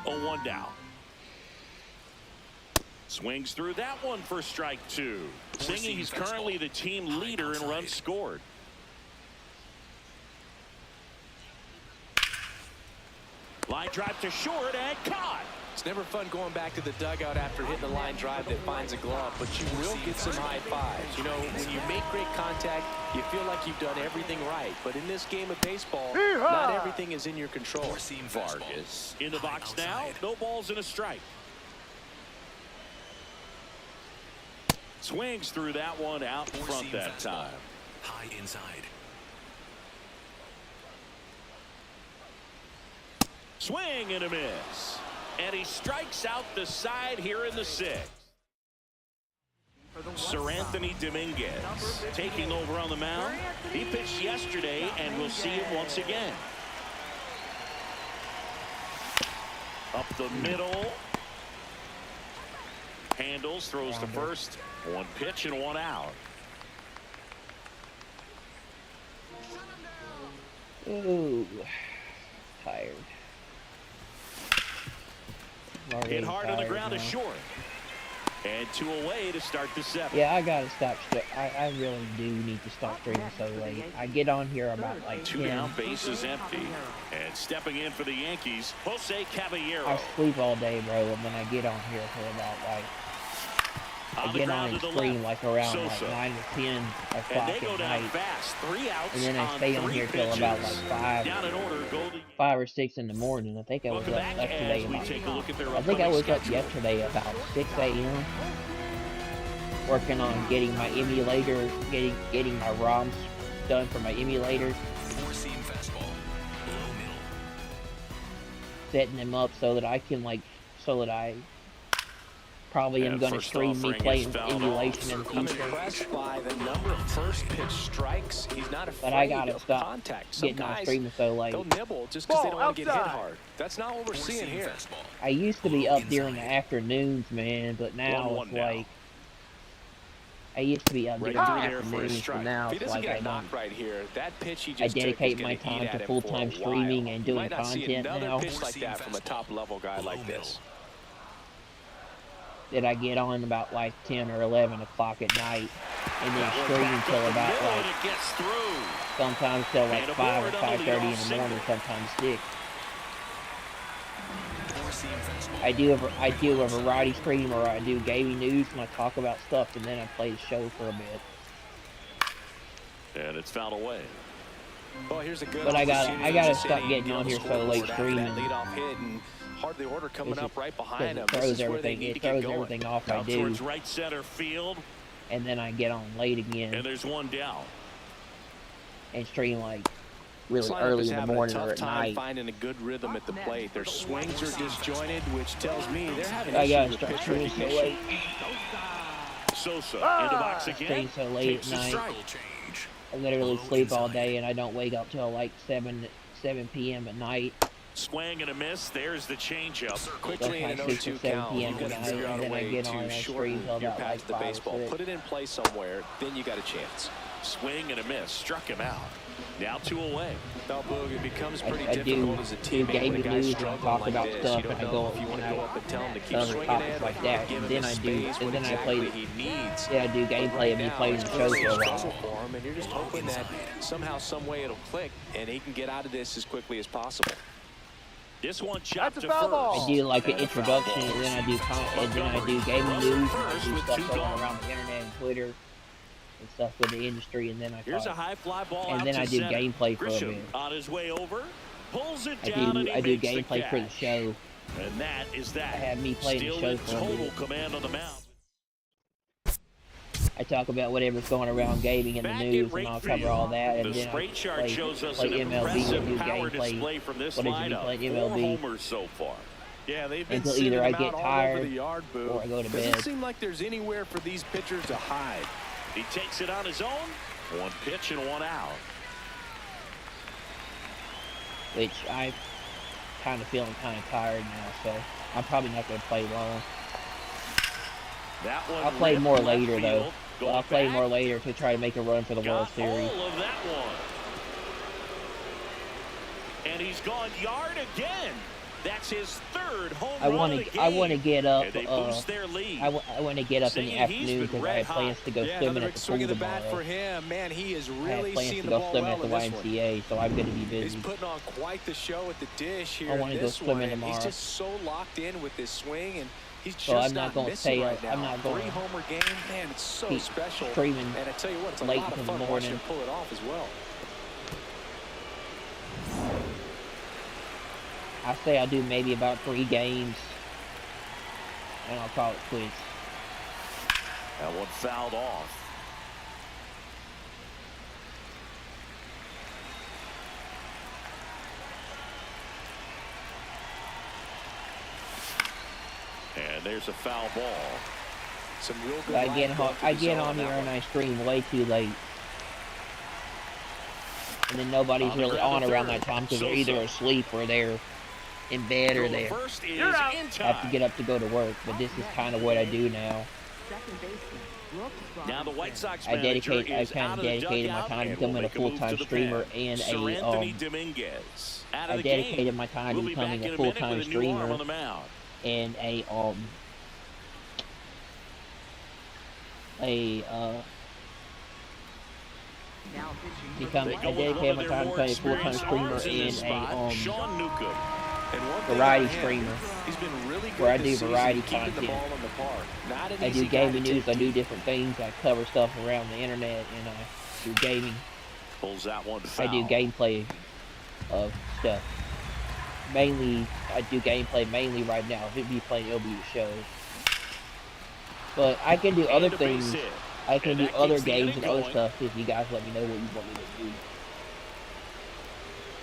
middle. 0-1 down. Swings through that one for strike 2. Singing he's currently the team leader in runs scored. Line drive to short and caught. It's never fun going back to the dugout after hitting a line drive that finds a glove, but you will get some high fives. You know, when you make great contact, you feel like you've done everything right. But in this game of baseball, not everything is in your control. Vargas in the box now. No balls and a strike. Swings through that one out in front that time. High inside. Swing and a miss. And he strikes out the side here in the 6th. Sir Anthony Dominguez taking over on the mound. He pitched yesterday, and we'll see him once again. Up the middle. Handles, throws to first. 1 pitch and 1 out. Ooh, tired. Hit hard on the ground to short. And 2 away to start the 7th. Yeah, I gotta stop. I really do need to stop streaming so late. I get on here about like 2 down, bases empty. And stepping in for the Yankees, Jose Caballero. I sleep all day, bro, and then I get on here for about like I get on and stream like around like 9 or 10 o'clock at night. Fast. 3 outs and then I stay on here till about like 5 or 6 in the morning. I think I was up yesterday. I think I was up yesterday about 6 a.m. working on getting my emulator, getting my ROMs done for my emulator. Four-seam fastball. Low middle. Setting them up so that I can I probably am going to stream me playing emulation in the future. I'm impressed by the number of first pitch strikes. He's not afraid but I gotta of stop contact. getting on streaming so late. They'll nibble just because they don't want to get hit hard. That's not what we're seeing here. I used to be up during the afternoons, man, but now it's like I used to be up during the afternoons, but now it's like I don't. Right here. That pitch he I just dedicate my time to full-time streaming and doing content now. Pitch like that from a top-level guy like this. That I get on about like 10 or 11 o'clock at night and then stream until about like sometimes till like 5 or 5:30 in the morning, sometimes 6. I do a variety stream, or I do gaming news and I talk about stuff, and then I play the show for a bit. And it's fouled away. Well, here's a good but I gotta stop getting on here so late streaming. Hardly order coming up right behind him. It throws everything off I do. Towards right center field. And then I get on late again. And there's 1 down. And stream like really early in the morning or at night. Finding a good rhythm at the plate. Their swings are disjointed, which tells me they're having issues with pitch recognition. So late. Sosa in the box again. Stream so late at night. I literally sleep all day and I don't wake up till like 7 p.m. at night. Swing and a miss. There's the changeup. Quickly in an 0-2 count, you got to figure out a way to shorten your path to the baseball. Put it in play somewhere, then you got a chance. Swing and a miss. Struck him out. Now 2 away. Now, Boog, it becomes pretty difficult as a teammate when a guy's struggling like this. You don't know if you want to go up and tell him to keep swinging at like that. And then I do, and then I play. Yeah, I do gameplay of me playing the show for a while. And you're just hoping that somehow, some way, it'll click and he can get out of this as quickly as possible. This one chopped to first. I do like an introduction, and then I do gaming news, and I do stuff going around the internet and Twitter and stuff with the industry, and then I Here's a high fly ball and then I do gameplay for a bit. On his way over, pulls it down, I do gameplay for the show. And that is that. I have me playing the show for a bit. Total command on the mound. I talk about whatever's going around gaming in the news, and I'll cover all that, and then I play shows us MLB an and do power gameplay. display from this Play MLB. homers so far. Yeah, they've been until sending either I them get out all over tired the yard, Boo. or I go to Doesn't bed. seem like there's anywhere for these pitchers to hide. He takes it on his own. One pitch and one out. Which I'm kind of feeling kind of tired now, so I'm probably not going to play long. That one I'll play more left later, field. though. Going I'll play back. more later to try to make a run for the World Got Series. all of that one. And he's gone yard again. That's his third home run of the game. I want to get up. And they boost their lead. I want to get up in the Saying he's afternoon been because I red have plans hot. to go swimming at the pool tomorrow. For him, man, he is I really have plans seeing to the go ball swimming well at the in this one. YMCA, so I'm going to be busy. He's putting on quite the show at the dish here. I want to go swimming and tomorrow. he's just so locked in with his swing, and he's just So I'm not not gonna missing stay right up. now. I'm not going 3-homer game, man, it's so keep special. streaming And I tell you what, it's a late lot of in fun the watching morning. him pull it off as well. I say I'll do maybe about 3 games, and I'll call it quits. That one fouled off. And there's a foul ball. Some real good I get on here and I stream way too late. And then nobody's really on around that time because they're either asleep or they're in bed or they have to get up to go to work. But this is kind of what I do now. Now the White Sox I manager is kind out of of the dedicated my dugout time to and becoming will a make a move full-time to the streamer pen. and Anthony Dominguez out of I the dedicated game. my time to We'll be back becoming in a minute full-time with a new arm streamer on the mound. and I dedicated my time to becoming a full-time streamer and Sean Newcomb. variety streamer He's been really good where I this do season variety keeping the content. ball in the park. Not an I easy do guy to gaming take news, I do deep. different things, I cover stuff around the internet, and I do gaming. Pulls that one I foul. do gameplay of stuff. Mainly, I do gameplay mainly right now. If it be playing, it'll be the show. But I can do other things. I can do other games and other stuff if you guys let me know what you want me to do.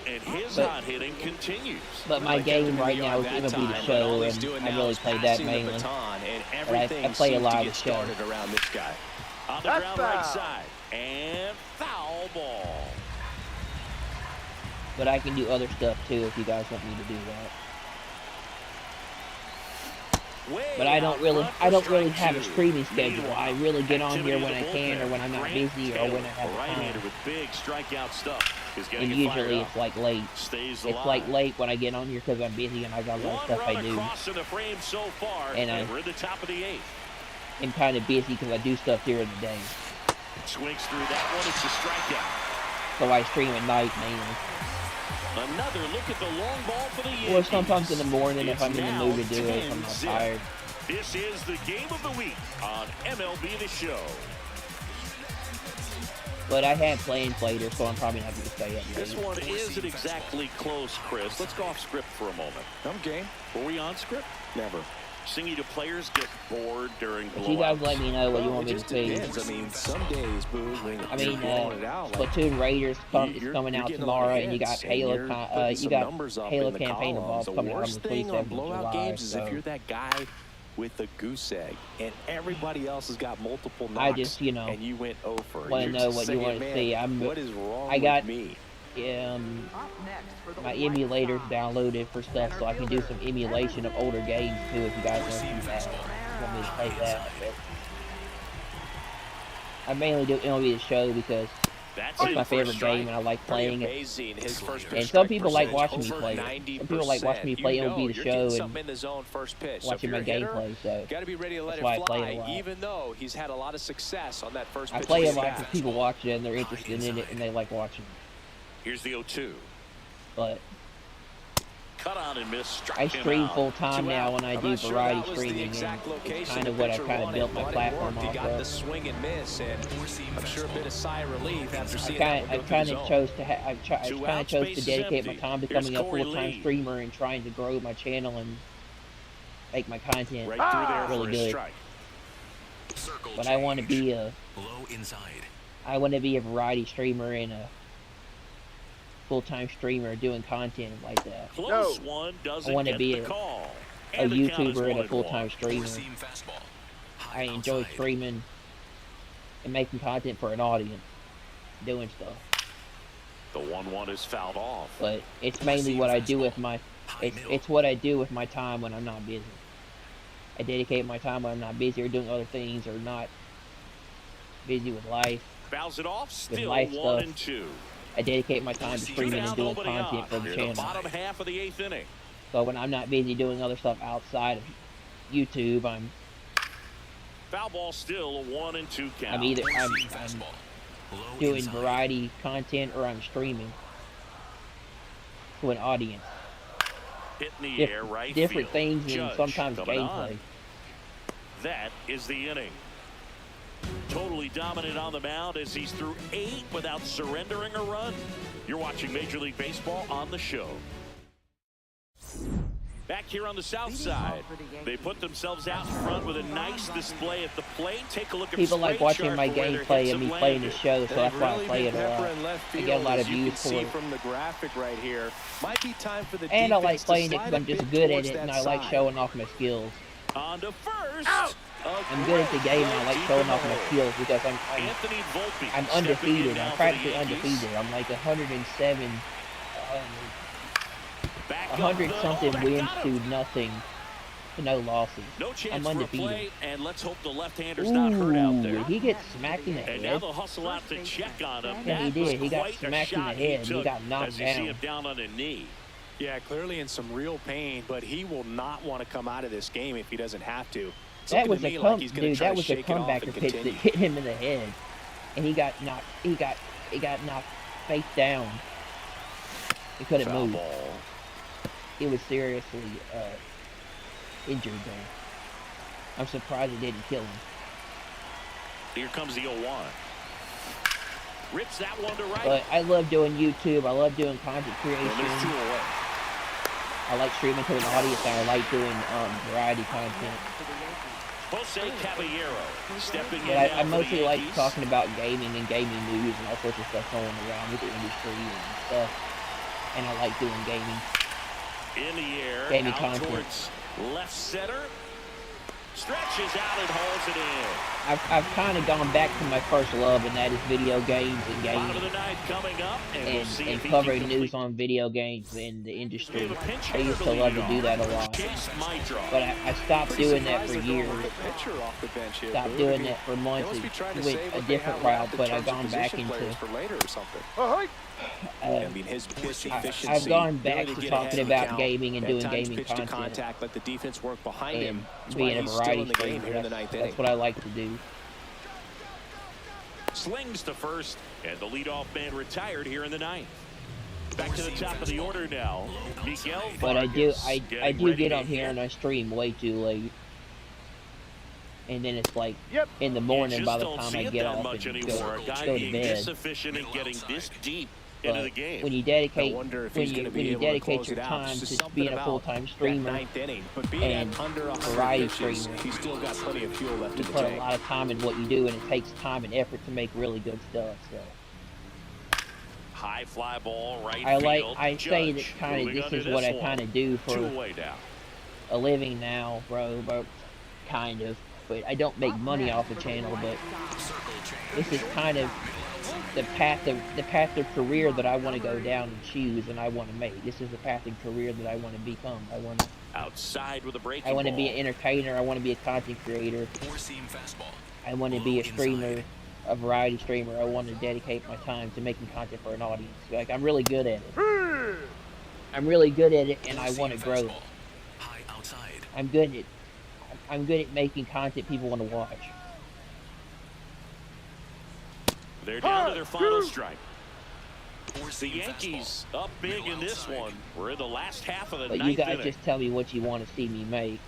And his hot hitting continues. But my game right now is MLB The Show, and I really play that mainly. But I play a lot of the show. Around this guy. On the ground right side. And foul ball. But I can do other stuff too if you guys want me to do that. But I don't really have a streaming schedule. I really get on here when I can or when I'm not busy or when I have time. With big strikeout stuff is And usually it's like late. Stays It's like late when I get on here because I'm busy and I got a lot of stuff I do. Across in the frame so far, And we're in the top of the 8th. I'm kind of busy because I do stuff during the day. Swings through that one. It's a strikeout. So I stream at night mainly. Another look at the long ball for the Yankees. Or sometimes in the morning if It's I'm in the now mood to do it, if I'm not 10-0. tired. This is the game of the week on MLB The Show. But I have plans later, so I'm probably not going to stay up late. This one isn't exactly close, Chris. Let's go off script for a moment. I'm game. Were we on script? Never. Seeing you please get bored during But you guys let me know what you want me to see. Depends. I mean, some days, Boo, when I mean, you're blowing it out, like, Splatoon Raiders is coming out getting a lot of tomorrow, and you got hits, and Halo. you're putting some numbers up Halo in the campaign columns. involved coming out on the The worst thing on 27th of blowout July. games is if you're that guy with the goose egg, and everybody else has got multiple knocks, I just, and you went over. want to know what you want to see. What is wrong I got with me? My emulators downloaded for stuff, so I can do some emulation of older games too. If you guys want to see that, want me to play that. But I mainly do MLB The Show because it's my favorite game and I like playing it. His first And some people like watching me play it. Some people like watching me play MLB The Show and watching my gameplay. So that's why I play it a lot. Even though he's had a lot of success on that first I pitch play of a his lot bat. because people watch it and they're interested in it and they like watching it. Here's the 0-2. But Cut on and miss. I stream full time now when I do variety streaming, and it's kind of what I kind of built my platform off got the of. swing and miss, and I'm sure a bit of sigh of relief after seeing I kind of chose to dedicate my time to becoming a full-time streamer and trying to grow my channel and make my content really good. But I want to be a variety streamer and full-time streamer doing content like that. Close one I doesn't want to get be the a call. And the count is YouTuber and a 1-1. full-time streamer. I enjoy streaming and making content for an audience, doing stuff. The 1-1 is fouled off. But it's mainly what I do with my it's what I do with my time when I'm not busy. I dedicate my time when I'm not busy or doing other things or not busy with life. Fouls it off, With still life 1-2. stuff. I dedicate my time to streaming and doing content for the channel. The bottom half of the 8th inning. So when I'm not busy doing other stuff outside of YouTube, I'm Foul ball still a 1-2 count. I'm either I'm doing variety content or I'm streaming to an audience. Hit in the air, right different field. things Judge and sometimes coming gameplay. on. That is the inning. Totally dominant on the mound as he's through 8 without surrendering a run. You're watching Major League Baseball on the show. Back here on the south side, they put themselves out in front with a nice display at the plate. Take a look at People the like watching my gameplay and me playing the show, so that's why I play it a lot. I get a lot of views for it. From the graphic right here, might be time for the And I like playing it because I'm just good at it and I like showing off my skills. On to first. I'm good at the game and I like showing off my skills because I'm undefeated. I'm practically undefeated. I'm like 107, 100-something wins to nothing, to no losses. No chance I'm for a undefeated. play, and let's hope the left-hander's not hurt out there. He gets smacked in the And now head. they'll hustle out to check on him. Yeah, he That was did. He got quite a smacked in the shot head and he took got knocked as you see down. him down on a knee. Yeah, clearly in some real pain, but he will not want to come out of this game if he doesn't have to. It's That looking was to a me like he's gonna dude. try That to was a shake it off comebacker and pitch that continue. hit him in the head, and he got knocked. He got knocked face down. He couldn't Foul move. ball. He was seriously injured there. I'm surprised it didn't kill him. Here comes the 0-1. Rips that one to right. But I love doing YouTube. I love doing content creation. There's 2 away. I like streaming to an audience, and I like doing variety content. Jose Caballero stepping in But now I for mostly the like Yankees. talking about gaming and gaming news and all sorts of stuff going around with the industry and stuff. And I like doing gaming. In the air, Gaming out content. towards left center. Stretches out and hauls it in. I've kind of gone back to my first love, and that is video games and Bottom of gaming. the ninth coming up, and we'll see And if he covering can news complete. on video games and the industry. We have a pinch I hitter used to to lead love to off. do that a lot. Case Mydra. But I stopped doing that for years. Pitcher off the bench here, Stopped Boo. doing I mean, that for they months. must be trying to Went save a what they different have left route, in but I've terms of gone back position into. players for later or something. I mean, his efficiency. I've gone back ability to get talking ahead of the about count, gaming and at doing times gaming pitch to content. contact, let the defense work behind And him. That's being why a he's still variety in the game streamer. here in the ninth inning. That's what I like to do. Slings to first, and the leadoff man retired here in the ninth. Back to the top of the order now. Miguel But I do getting ready get to on here hit. and I stream way too late. And then it's like in the You morning just by the don't time see I it get that off much and anymore. A guy go to being bed. this efficient and getting this deep into the But game. when you dedicate I wonder if when he's you gonna be when you able to dedicate close your it out. time Just to something being a about full-time that streamer ninth inning, but being and at under a 100 variety pitches, streamer, he's still got plenty of fuel left you in the put a tank. lot of time in what you do, and it takes time and effort to make really good stuff. So High fly ball, right I field. say that Judge kind of moving this under is what I one. kind of do 2 for away now. a living now, bro. Kind of. But I don't make money off the channel. But this is kind of the path of career that I want to go down and choose, and I want to make. This is the path of career that I want to become. I want to. Outside with a breaking I want to be ball. an entertainer. I want to be a content creator. I want to be a streamer, a variety streamer. I want to dedicate my time to making content for an audience. Like, I'm really good at it. I'm really good at it, and I want to grow. I'm good at making content people want to watch. They're down to their final strike. The Yankees up big in this one. We're in the last half of the But ninth you guys inning. just tell me what you want to see me make.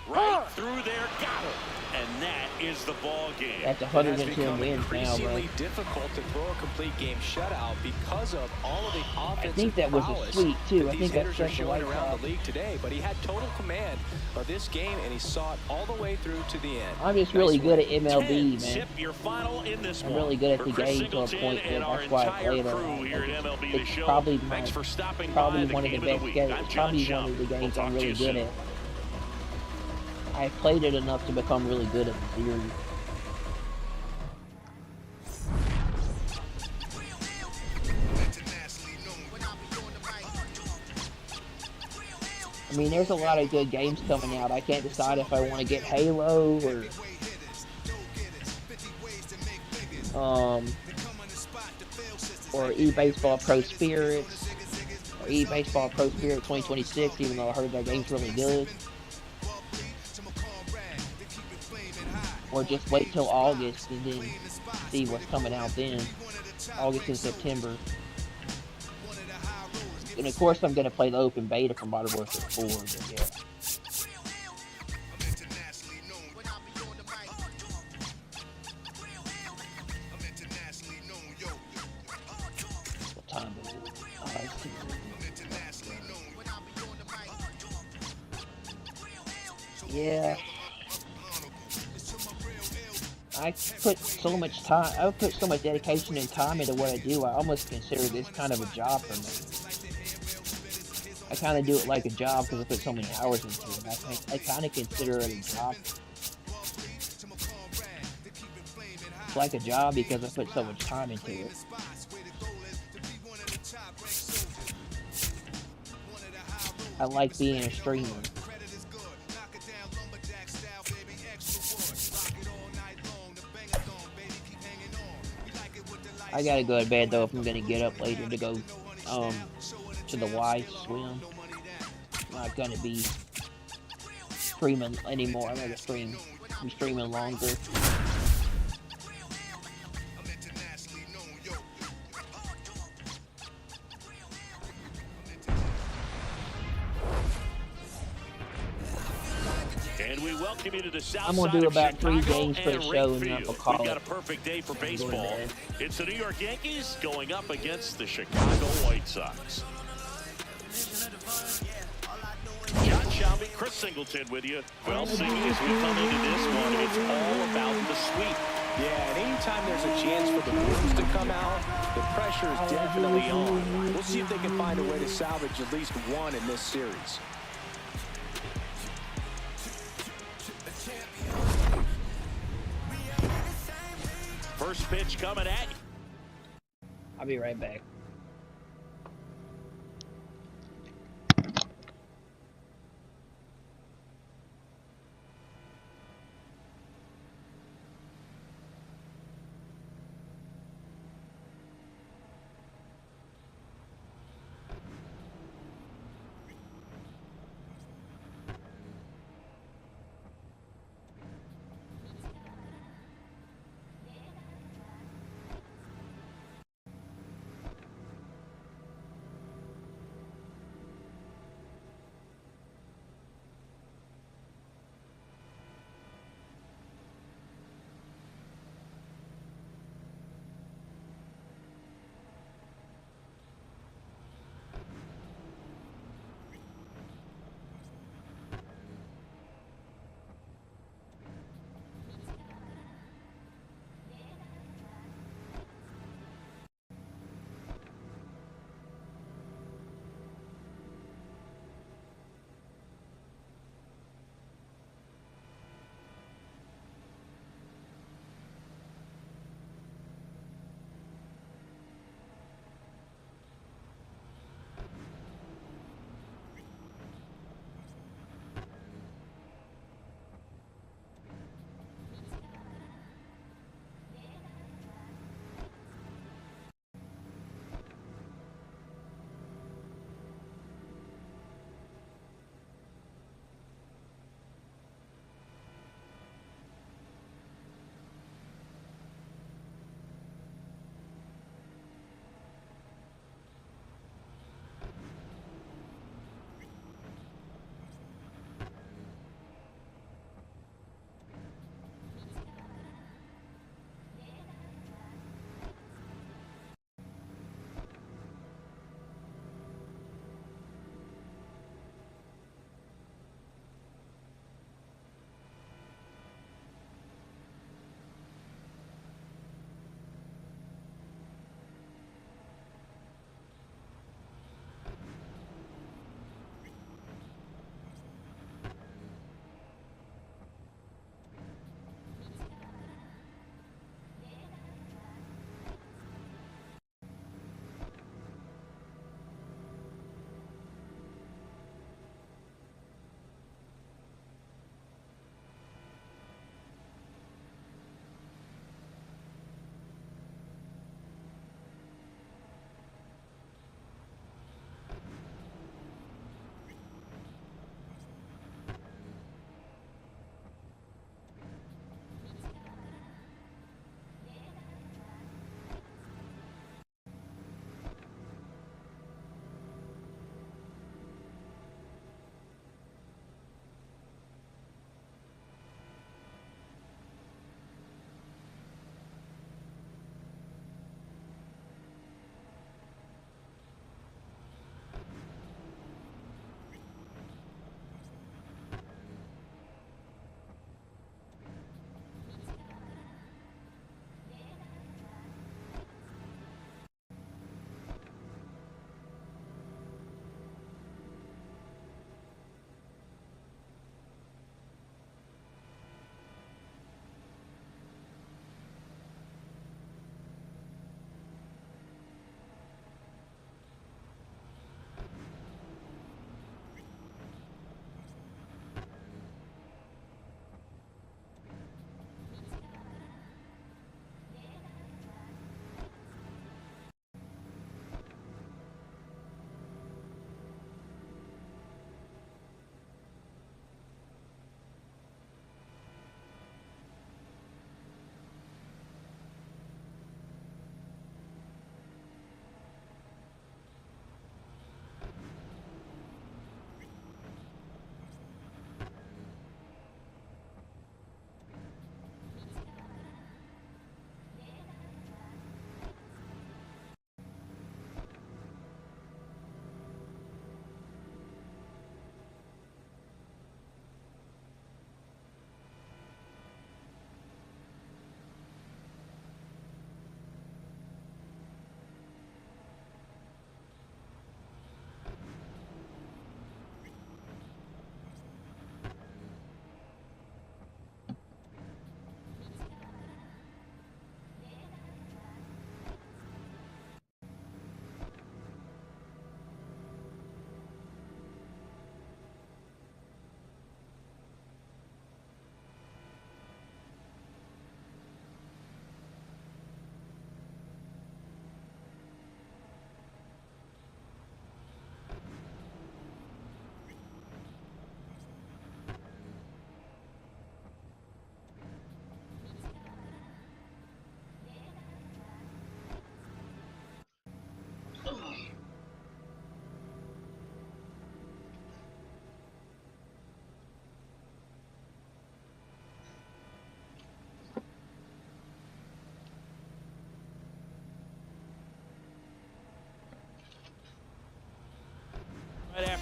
Right through there, got him. And that is the ball game. That's It has 110 become wins now, bro. increasingly difficult to throw a complete game shutout because of all of the offensive I think that was a prowess sweep too. that I these think that's hitters are such a showing white around top. the league today. But he had total command of this game, and he saw it all the way through to the end. I'm just really good at MLB, man. Tip your final in this I'm one. really good at For the Chris game to a Singleton point that and our that's why I entire play it a crew lot. here at MLB The It's Show. probably Thanks for stopping probably by one the of the game of best the week. games. I'm It's John probably one Schaub. of the We'll games talk I'm to really you good soon. at. I played it enough to become really good at the series. I mean, there's a lot of good games coming out. I can't decide if I want to get Halo or eBaseball Pro Spirits or eBaseball Pro Spirit 2026, even though I heard that game's really good. Or just wait till August and then see what's coming out then. August and September. And of course I'm going to play the open beta for Modern Warfare 4, but yeah. What time is it? Oh, it's 2. Yeah. I put so much time, I put so much dedication and time into what I do, I almost consider this kind of a job for me. I kind of do it like a job because I put so many hours into it. I kind of consider it a job. It's like a job because I put so much time into it. I like being a streamer. I gotta go to bed though if I'm gonna get up later to go to the Y swim. I'm not gonna be streaming anymore. I'm gonna be streaming longer. And we welcome you to the south I'm gonna side do of about 3 Chicago games per and show Wright and I'll Field. call We've got it. a perfect day for baseball. bed. It's the New York Yankees going up against the Chicago White Sox. John Schaub, Chris Singleton with you. Well, Singy, as we come into this one, it's all about the sweep. Yeah, and anytime there's a chance for the Blues to come out, the pressure is definitely on. We'll see if they can find a way to salvage at least one in this series. First pitch coming at you. I'll be right back.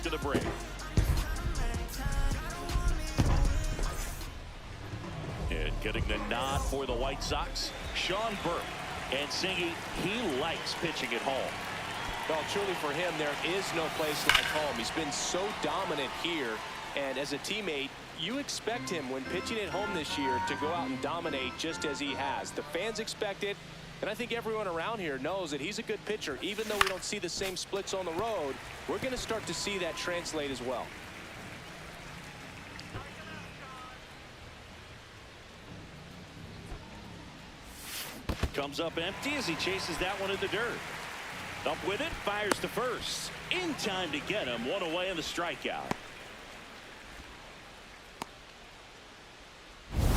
after the break. And getting the nod for the White Sox, Sean Burke. And Singy, he likes pitching at home. Well, truly for him, there is no place like home. He's been so dominant here. And as a teammate, you expect him when pitching at home this year to go out and dominate just as he has. The fans expect it. And I think everyone around here knows that he's a good pitcher. Even though we don't see the same splits on the road, we're going to start to see that translate as well. Comes up empty as he chases that one in the dirt. Up with it, fires to first. In time to get him. One away in the strikeout.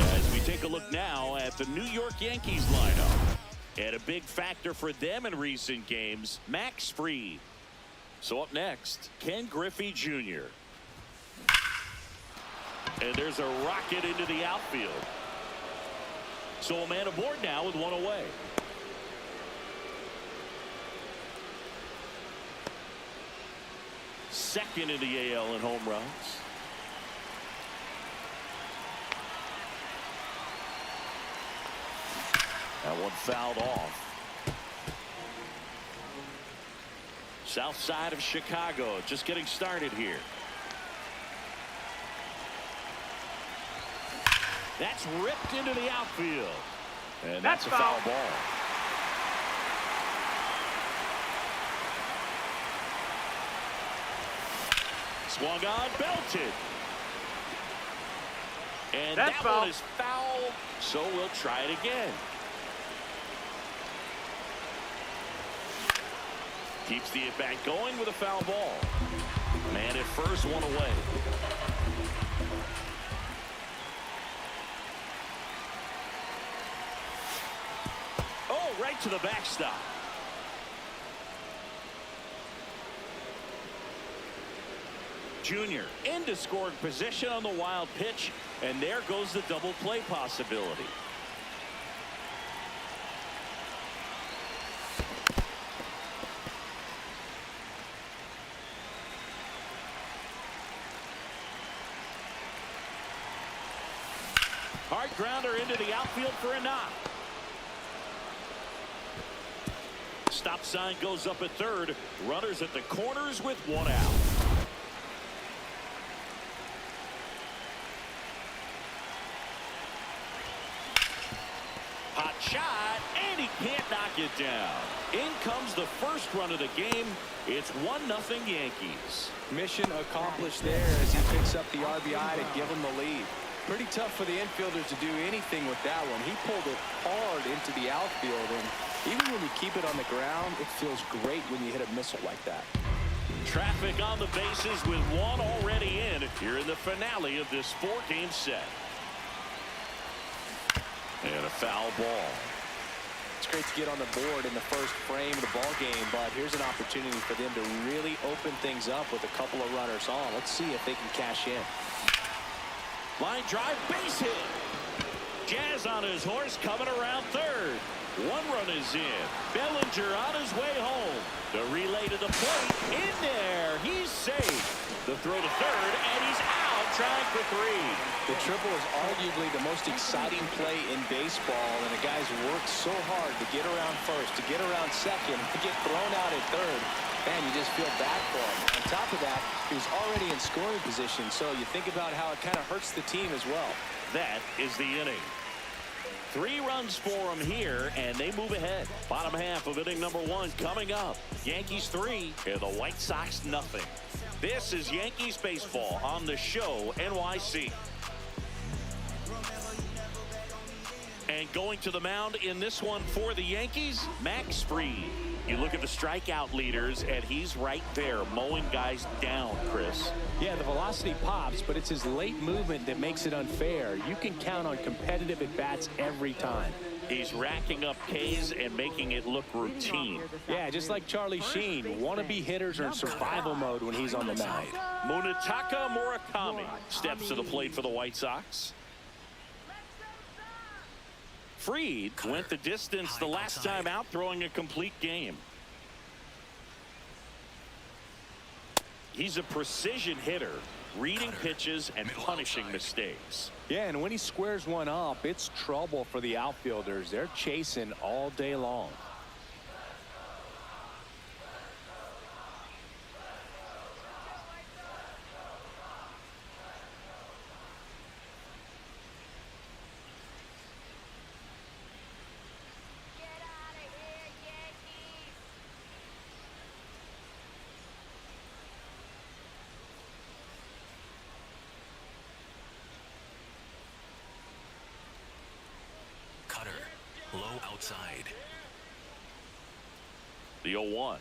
As we take a look now at the New York Yankees lineup. And a big factor for them in recent games, Max Fried. So up next, Ken Griffey Jr. And there's a rocket into the outfield. So a man aboard now with one away. Second in the AL in home runs. That one fouled off. South side of Chicago just getting started here. That's ripped into the outfield. And that's a foul ball. Swung on, belted. And that one is foul, so we'll try it again. Keeps the at-bat going with a foul ball. Man at first, one away. Oh, right to the backstop. Junior into scoring position on the wild pitch, and there goes the double play possibility. Hard grounder into the outfield for a knock. Stop sign goes up at third. Runners at the corners with one out. Hot shot, and he can't knock it down. In comes the first run of the game. It's 1-0 Yankees. Mission accomplished there as he picks up the RBI to give him the lead. Pretty tough for the infielders to do anything with that one. He pulled it hard into the outfield, and even when you keep it on the ground, it feels great when you hit a missile like that. Traffic on the bases with one already in here in the finale of this 4-game set. And a foul ball. It's great to get on the board in the first frame of the ball game, but here's an opportunity for them to really open things up with a couple of runners on. Let's see if they can cash in. Line drive, base hit. Jazz on his horse coming around third. One run is in. Bellinger on his way home. The relay to the plate. In there. He's safe. The throw to third, and he's out trying for three. The triple is arguably the most exciting play in baseball, and the guys worked so hard to get around first, to get around second, to get thrown out at third. Man, you just feel bad for him. On top of that, he was already in scoring position, so you think about how it kind of hurts the team as well. That is the inning. 3 runs for them here, and they move ahead. Bottom half of inning number 1 coming up. Yankees 3 and the White Sox nothing. This is Yankees baseball on the Show NYC. And going to the mound in this one for the Yankees, Max Fried. You look at the strikeout leaders, and he's right there mowing guys down, Chris. Yeah, the velocity pops, but it's his late movement that makes it unfair. You can count on competitive at-bats every time. He's racking up Ks and making it look routine. Yeah, just like Charlie Sheen. Wannabe hitters are in survival mode when he's on the mound. Munetaka Murakami steps to the plate for the White Sox. Fried went the distance the last time out, throwing a complete game. He's a precision hitter, reading pitches and punishing mistakes. Yeah, and when he squares one up, it's trouble for the outfielders. They're chasing all day long. Low outside. The 0-1.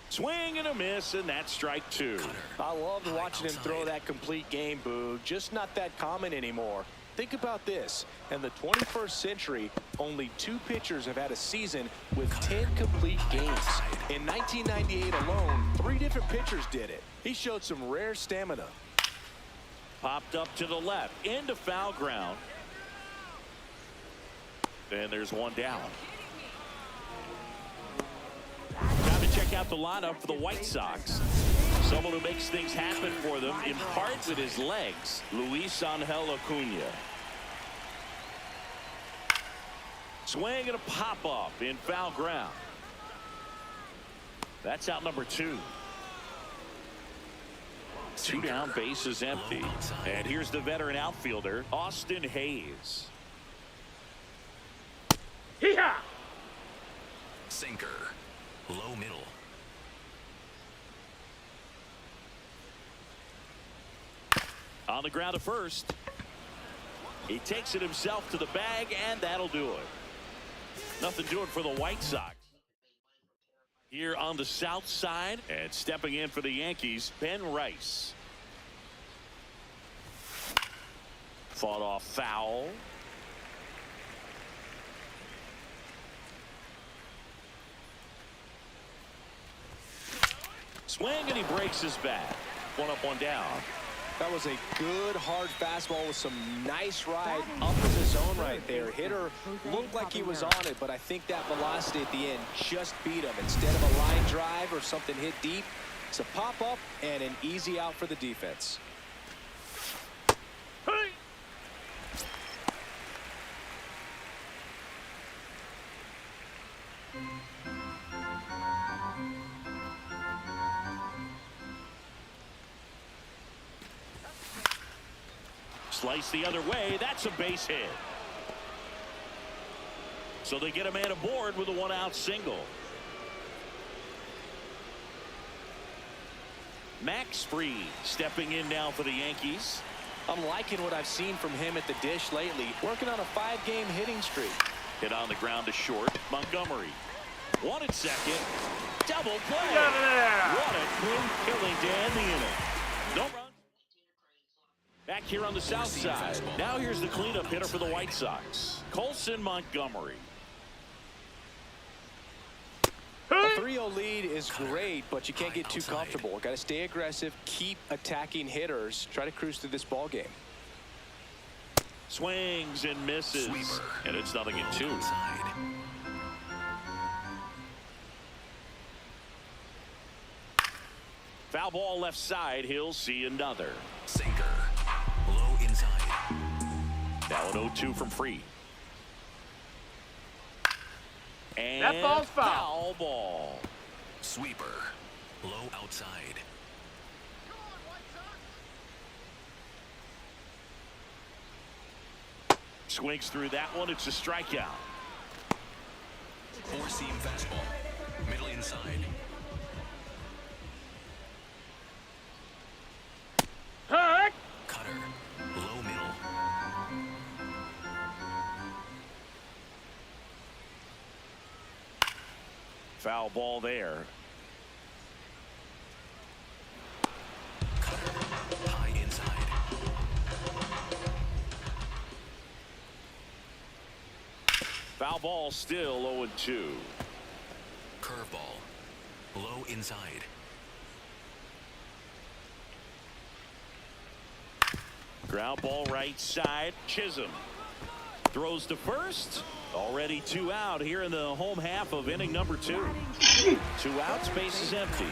Swing and a miss, and that's strike 2. I loved watching him throw that complete game, Boog. Just not that common anymore. Think about this. In the 21st century, only 2 pitchers have had a season with 10 complete games. In 1998 alone, 3 different pitchers did it. He showed some rare stamina. Popped up to the left, into foul ground. And there's one down. Time to check out the lineup for the White Sox. Someone who makes things happen for them, in part with his legs, Luis Angel Acuna. Swing and a pop-up in foul ground. That's out number 2. 2 down, base is empty. And here's the veteran outfielder, Austin Hayes. Hee-haw! Sinker. Low middle. On the ground to first. He takes it himself to the bag, and that'll do it. Nothing doing for the White Sox. Here on the south side, and stepping in for the Yankees, Ben Rice. Fought off foul. Swing, and he breaks his bat. 1 up, 1 down. That was a good hard fastball with some nice ride up in the zone right there. Hitter looked like he was on it, but I think that velocity at the end just beat him. Instead of a line drive or something hit deep, it's a pop up and an easy out for the defense. Hey! Slice the other way. That's a base hit. So they get a man aboard with a 1-out single. Max Fried stepping in now for the Yankees. I'm liking what I've seen from him at the dish lately. Working on a 5-game hitting streak. Hit on the ground to short. Montgomery. 1 at second. Double play. What a clean killing to end the inning. No run. Back here on the south side. Now here's the cleanup hitter for the White Sox, Colson Montgomery. A 3-0 lead is great, but you can't get too comfortable. Got to stay aggressive, keep attacking hitters, try to cruise through this ball game. Swings and misses, and it's 0-2. Foul ball left side. He'll see another. Sinker. Low inside. Now an 0-2 from Fried. And that ball's foul. Foul ball. Sweeper. Low outside. Swings through that one. It's a strikeout. 4-seam fastball. Middle inside. Cutter. Low middle. Foul ball there. Cutter. High inside. Foul ball still 0-2. Curveball. Low inside. Ground ball right side. Chisholm throws to first, Already 2 out here in the home half of inning number 2. 2 outs, base is empty.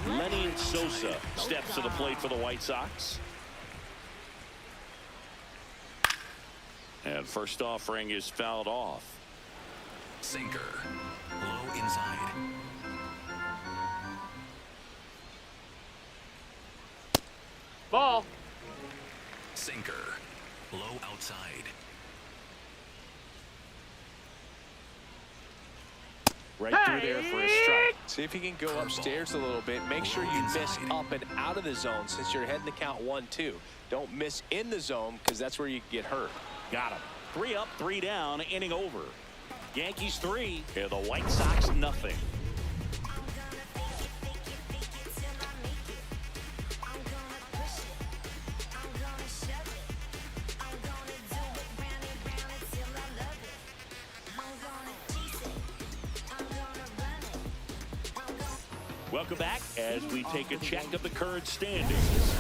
Lenny Sosa steps to the plate for the White Sox. And first offering is fouled off. Sinker. Low inside. Ball. Sinker. Low outside. Right through there for a strike. See if you can go upstairs a little bit. Make sure you miss up and out of the zone since you're heading to count 1-2. Don't miss in the zone because that's where you get hurt. Got him. 3 up, 3 down, inning over. Yankees 3 and the White Sox nothing. Welcome back as we take a check of the current standings.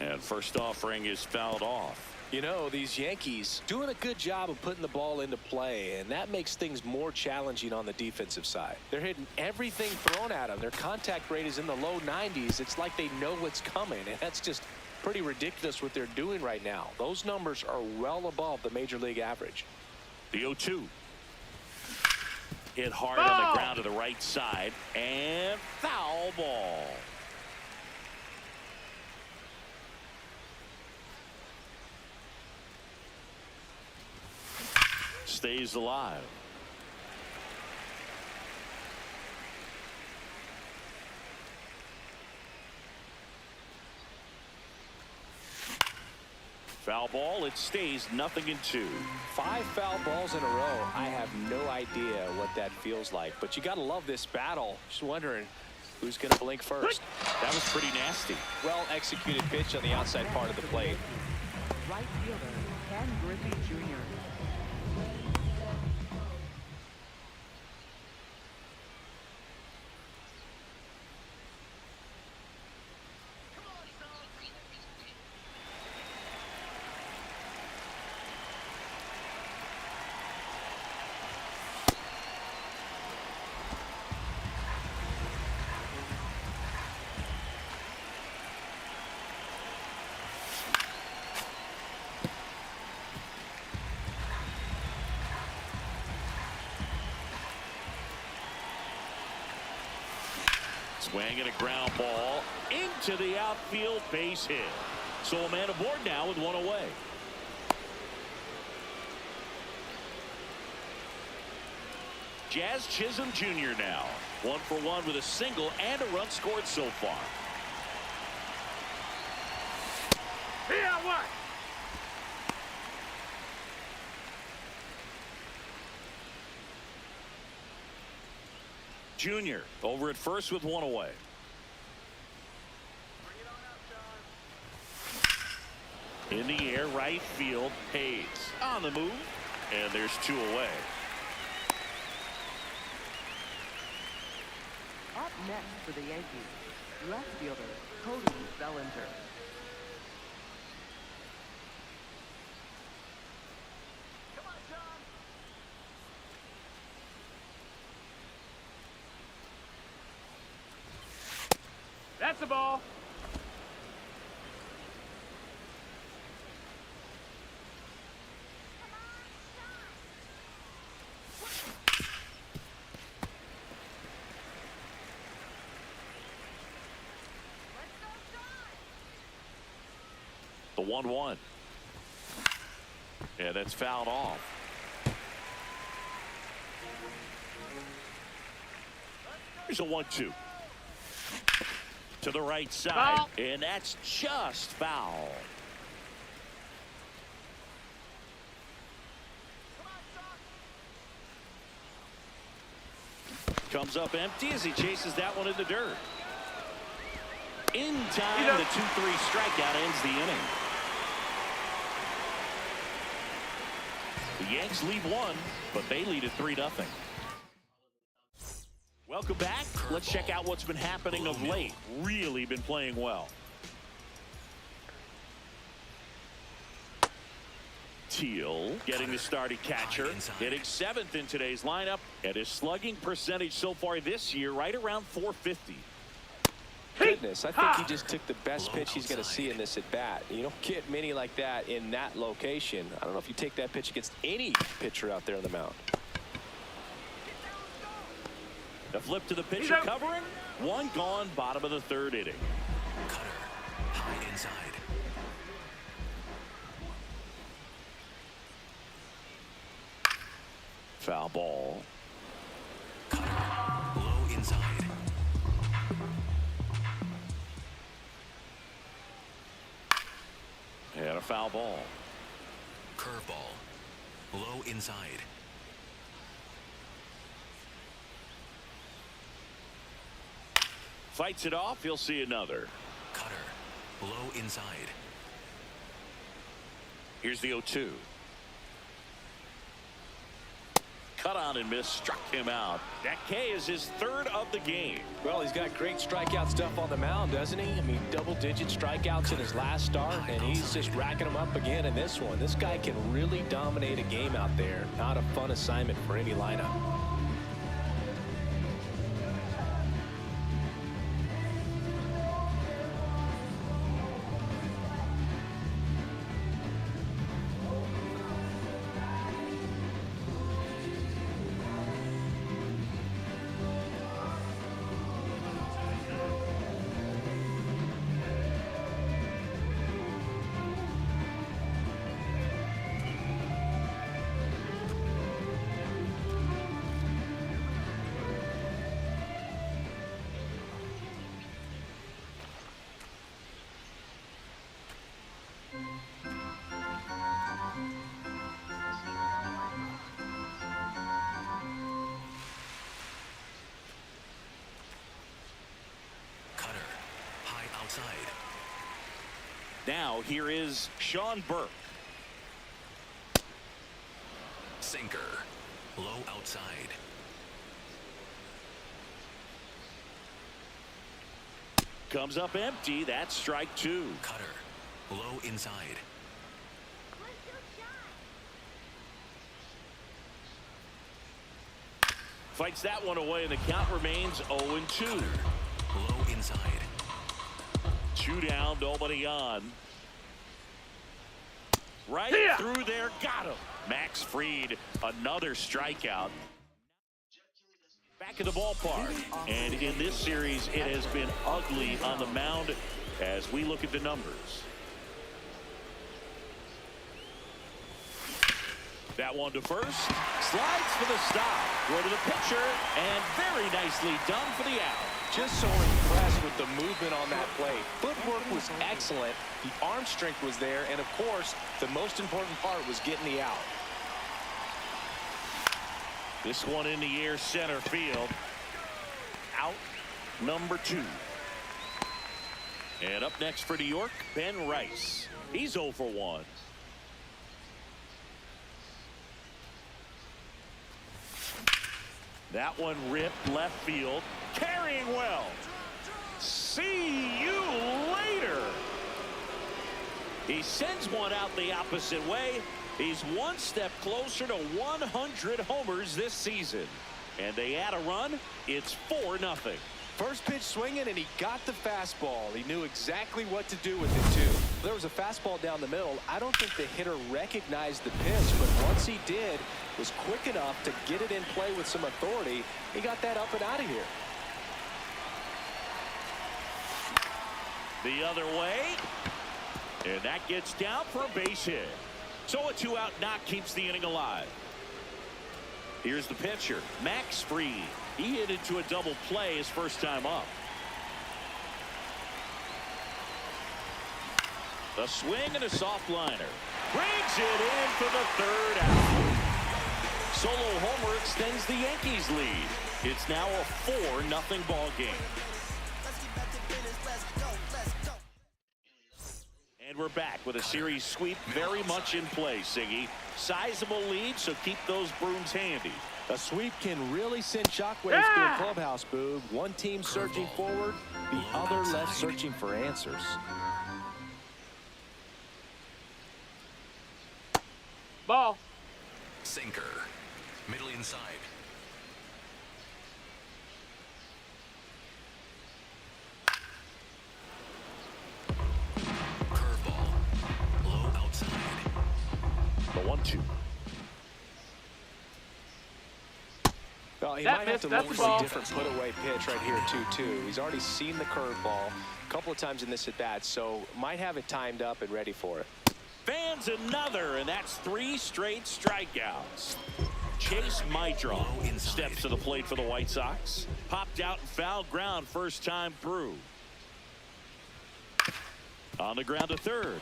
And first offering is fouled off. You know, these Yankees doing a good job of putting the ball into play, and that makes things more challenging on the defensive side. They're hitting everything thrown at them. Their contact rate is in the low 90s. It's like they know what's coming, and that's just pretty ridiculous what they're doing right now. Those numbers are well above the major league average. The 0-2. Hit hard on the ground to the right side, and foul ball. Stays alive. Foul ball. It stays 0-2. 5 foul balls in a row. I have no idea what that feels like, but you got to love this battle. Just wondering who's going to blink first. That was pretty nasty. Well executed pitch on the outside part of the plate. Right fielder, Ken Griffey Jr. Swing and a ground ball into the outfield, base hit. So a man aboard now with 1 away. Jazz Chisholm Jr. now 1 for 1 with a single and a run scored so far. Yeah, what? Jr. over at first with 1 away. In the air, right field. Hayes on the move, and there's 2 away. Up next for the Yankees, left fielder Cody Bellinger. That's a ball. The 1-1. Yeah, that's fouled off. Here's a 1-2. To the right side, foul. And that's just foul. Comes up empty as he chases that one in the dirt. In time, the 2-3 strikeout ends the inning. The Yanks lead 1, but they lead at 3-0. Welcome back. Let's check out what's been happening of late. Really been playing well. Teal getting the starting catcher, hitting 7th in today's lineup, and his slugging percentage so far this year right around .450. Goodness, I think he just took the best pitch he's going to see in this at bat. You don't get many like that in that location. I don't know if you take that pitch against any pitcher out there on the mound. The flip to the pitcher covering. One gone, bottom of the 3rd inning. Cutter, high inside. Foul ball. Cutter, low inside. And a foul ball. Curveball, low inside. Fights it off. He'll see another. Cutter, low inside. Here's the 0-2. Cut on and miss, struck him out. That K is his 3rd of the game. Well, he's got great strikeout stuff on the mound, doesn't he? I mean, double-digit strikeouts in his last start, and he's just racking them up again in this one. This guy can really dominate a game out there. Not a fun assignment for any lineup. Outside. Now here is Sean Burke. Sinker, low outside. Comes up empty. That's strike 2. Cutter, low inside. Fights that one away, and the count remains 0-2. Cutter, low inside. 2 down, nobody on. Right through there, got him. Max Fried, another strikeout. Back in the ballpark, and in this series, it has been ugly on the mound as we look at the numbers. That one to first, slides for the stop. Go to the pitcher, and very nicely done for the out. Just so impressed with the movement on that play. Footwork was excellent. The arm strength was there. And, of course, the most important part was getting the out. This one in the air, center field. Out number 2. And up next for New York, Ben Rice. He's 0 for 1. That one ripped left field. Carrying well. See you later. He sends one out the opposite way. He's one step closer to 100 homers this season. And they add a run. It's 4-0. First pitch swinging, and he got the fastball. He knew exactly what to do with it, too. There was a fastball down the middle. I don't think the hitter recognized the pitch, but once he did, was quick enough to get it in play with some authority. He got that up and out of here. The other way, and that gets down for a base hit. So a 2-out knock keeps the inning alive. Here's the pitcher, Max Fried. He hit into a double play his first time up. The swing and a soft liner. Brings it in for the 3rd out. Solo homer extends the Yankees lead. It's now a 4-0 ball game. And we're back with a series sweep very much in play, Siggy. Sizable lead, so keep those brooms handy. A sweep can really send shockwaves through a clubhouse, Boob. One team surging forward, the other left searching for answers. Ball. Sinker. Middle inside. Curveball. Low outside. The 1-2. Well, he That might have to missed, look that's for the a ball. different put-away pitch right here, 2-2. He's already seen the curveball a couple of times in this at-bat, so might have it timed up and ready for it. Fans another, and that's 3 straight strikeouts. Chase Maidron steps to the plate for the White Sox. Popped out and foul ground first time through. On the ground to third.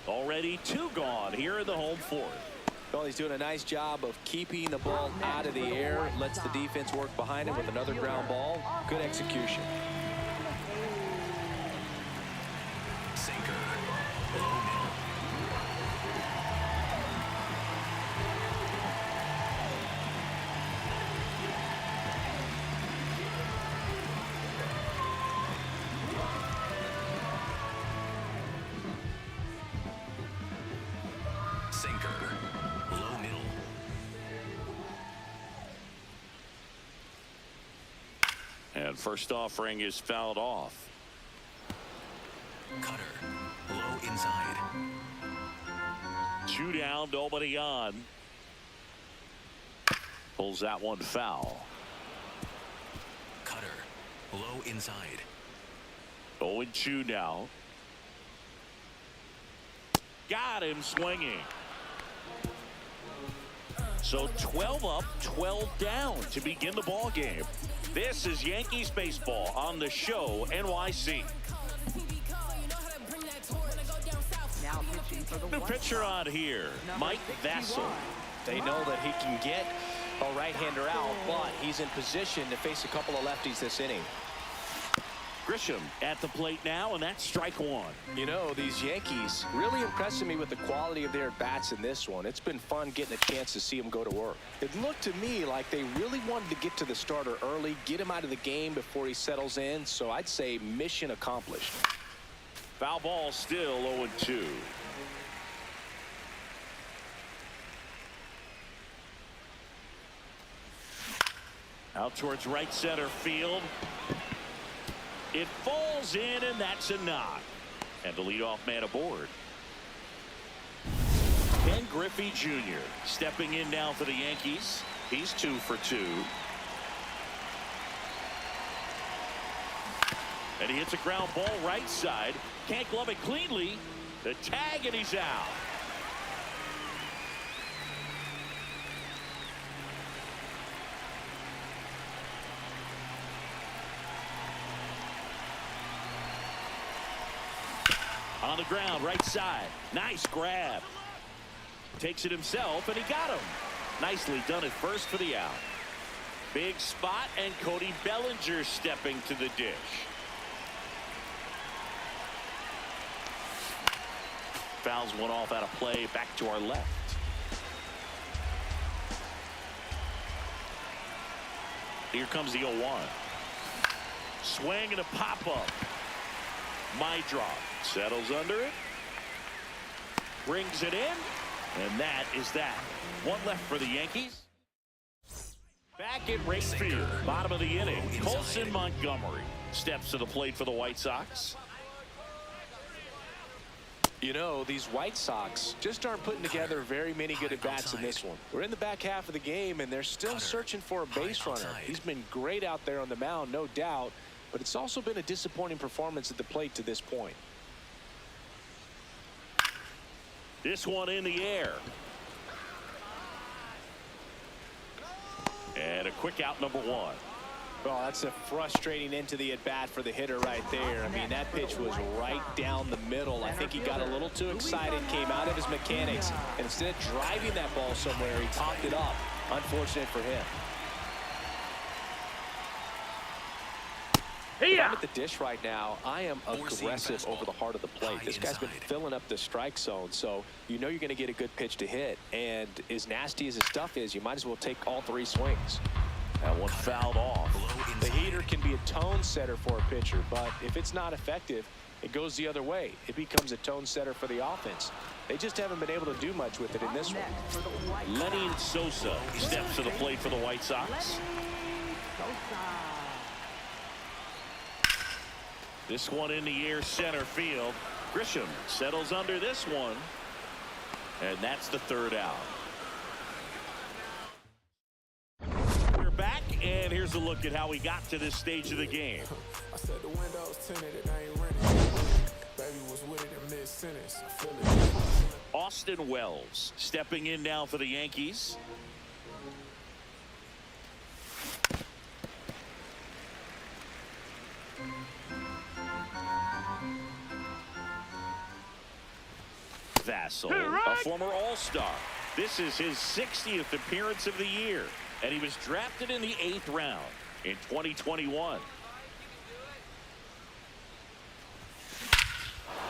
Already 2 gone here in the home fourth. Well, he's doing a nice job of keeping the ball out of the air. Lets the defense work behind him with another ground ball. Good execution. Sinker. Low middle. Sinker. Low middle. And first offering is fouled off. Cutter. Low inside. 2 down, nobody on. Pulls that one foul. Cutter. Low inside. 0-2 now. Got him swinging. So 12 up, 12 down to begin the ball game. This is Yankees baseball on the show NYC. Now pitching for the New White pitcher Sox. on here, Number Mike 61. Vassell. They know that he can get a right-hander out, but he's in position to face a couple of lefties this inning. Grisham at the plate now, and that's strike 1. You know, these Yankees really impressing me with the quality of their bats in this one. It's been fun getting a chance to see them go to work. It looked to me like they really wanted to get to the starter early, get him out of the game before he settles in, so I'd say mission accomplished. Foul ball still 0-2. Out towards right center field. It falls in, and that's a knock. And the leadoff man aboard. Ken Griffey Jr. stepping in now for the Yankees. He's 2 for 2. And he hits a ground ball right side. Can't glove it cleanly. The tag, and he's out. On the ground, right side. Nice grab. Takes it himself, and he got him. Nicely done at first for the out. Big spot, and Cody Bellinger stepping to the dish. Fouls one off out of play, back to our left. Here comes the 0-1. Swing and a pop-up. Maidron settles under it. Brings it in. And that is that. One left for the Yankees. Back at right field. Bottom of the inning. Colson Montgomery steps to the plate for the White Sox. You know, these White Sox just aren't putting together very many good at-bats in this one. We're in the back half of the game, and they're still searching for a base runner. He's been great out there on the mound, no doubt, but it's also been a disappointing performance at the plate to this point. This one in the air. And a quick out, number 1. Well, that's a frustrating end to the at-bat for the hitter right there. I mean, that pitch was right down the middle. I think he got a little too excited, came out of his mechanics, and instead of driving that ball somewhere, he popped it up. Unfortunate for him. If I'm at the dish right now, I am aggressive over the heart of the plate. This guy's been filling up the strike zone, so you know you're going to get a good pitch to hit. And as nasty as his stuff is, you might as well take all 3 swings. That one fouled off. The heater can be a tone setter for a pitcher, but if it's not effective, it goes the other way. It becomes a tone setter for the offense. They just haven't been able to do much with it in this one. Lenny Sosa steps to the plate for the White Sox. This one in the air center field. Grisham settles under this one. And that's the 3rd out. We're back, and here's a look at how we got to this stage of the game. I said the windows tinted and I ain't renting. Baby was with it in mid-sentence. I feel it. Austin Wells stepping in now for the Yankees. Vassell, a former All-Star. This is his 60th appearance of the year, and he was drafted in the 8th round in 2021.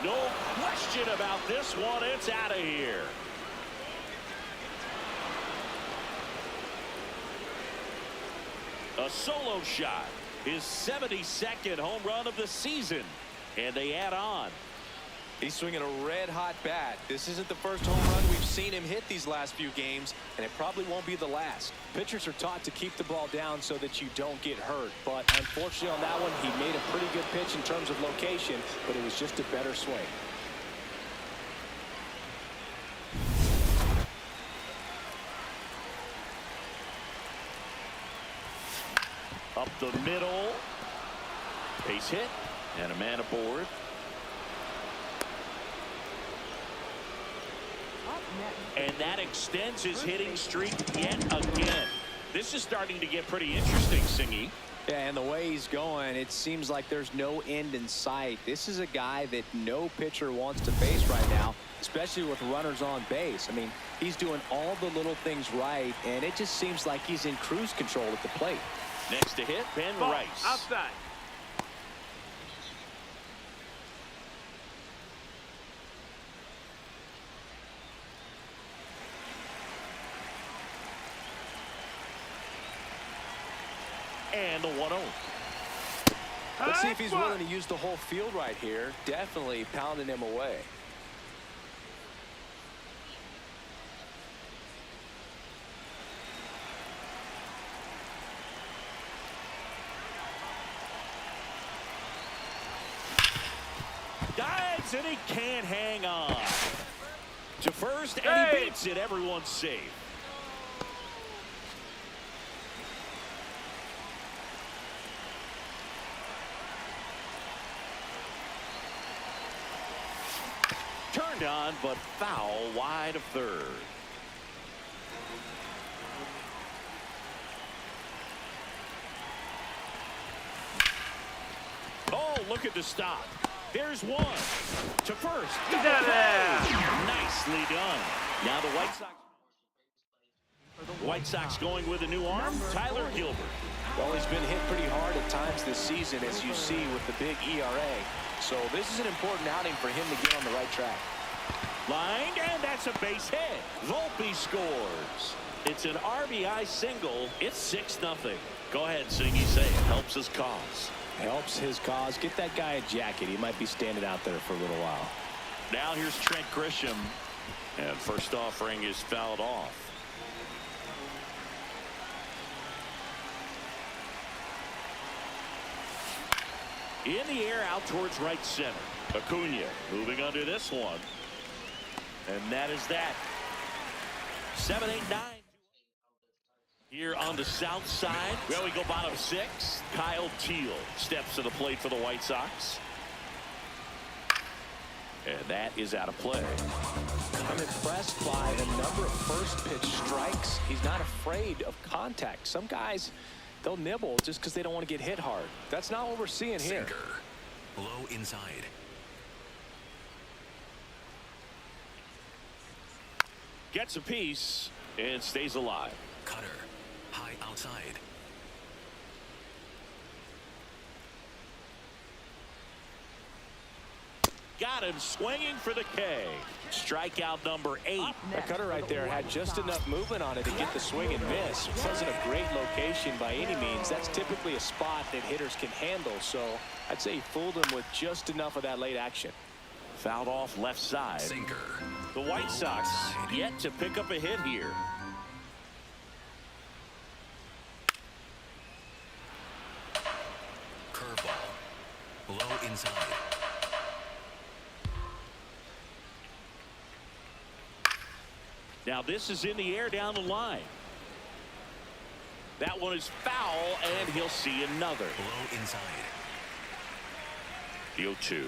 No question about this one. It's out of here. A solo shot, his 72nd home run of the season, and they add on. He's swinging a red-hot bat. This isn't the first home run we've seen him hit these last few games, and it probably won't be the last. Pitchers are taught to keep the ball down so that you don't get hurt, but unfortunately on that one, he made a pretty good pitch in terms of location, but it was just a better swing. Up the middle. Base hit, and a man aboard. And that extends his hitting streak yet again. This is starting to get pretty interesting, Singy. Yeah, and the way he's going, it seems like there's no end in sight. This is a guy that no pitcher wants to face right now, especially with runners on base. I mean, he's doing all the little things right, and it just seems like he's in cruise control at the plate. Next to hit, Ben Rice. Outside. And the 1-0. Let's see if he's willing to use the whole field right here. Definitely pounding him away. Dives, and he can't hang on. To first, and he beats it. Everyone's safe. Turned on, but foul wide of third. Oh, look at the stop. There's one. To first. Get out of there. Nicely done. Now the White Sox going with a new arm, Tyler Gilbert. Well, he's been hit pretty hard at times this season, as you see with the big ERA. So this is an important outing for him to get on the right track. Lined, and that's a base hit. Volpe scores. It's an RBI single. It's 6-0. Go ahead, Singy. Say it helps his cause. Helps his cause. Get that guy a jacket. He might be standing out there for a little while. Now here's Trent Grisham. And first offering is fouled off. In the air out towards right center. Acuna moving under this one. And that is that. 7, 8, 9. Here on the south side. Well, we go bottom 6. Kyle Teal steps to the plate for the White Sox. And that is out of play. I'm impressed by the number of first pitch strikes. He's not afraid of contact. Some guys, they'll nibble just because they don't want to get hit hard. That's not what we're seeing here. Sinker. Low inside. Gets a piece and stays alive. Cutter. High outside. got him swinging for the K. Strikeout number 8. That cutter right there had just enough movement on it to get the swing and miss. It wasn't a great location by any means. That's typically a spot that hitters can handle. So I'd say he fooled him with just enough of that late action. Fouled off left side. Sinker. The White Sox yet to pick up a hit here. Curveball. Low inside. Now this is in the air down the line. That one is foul, and he'll see another. Low inside. The 0-2.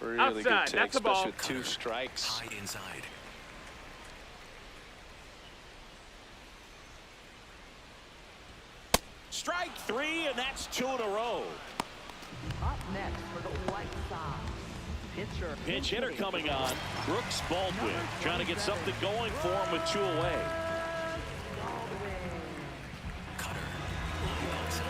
Really Outside, good take, that's a ball. especially with 2 strikes. High inside. Strike 3, and that's 2 in a row. Up next for the White Sox. Pinch hitter coming on. Brooks Baldwin trying to get something going for him with 2 away. Cutter. Low outside.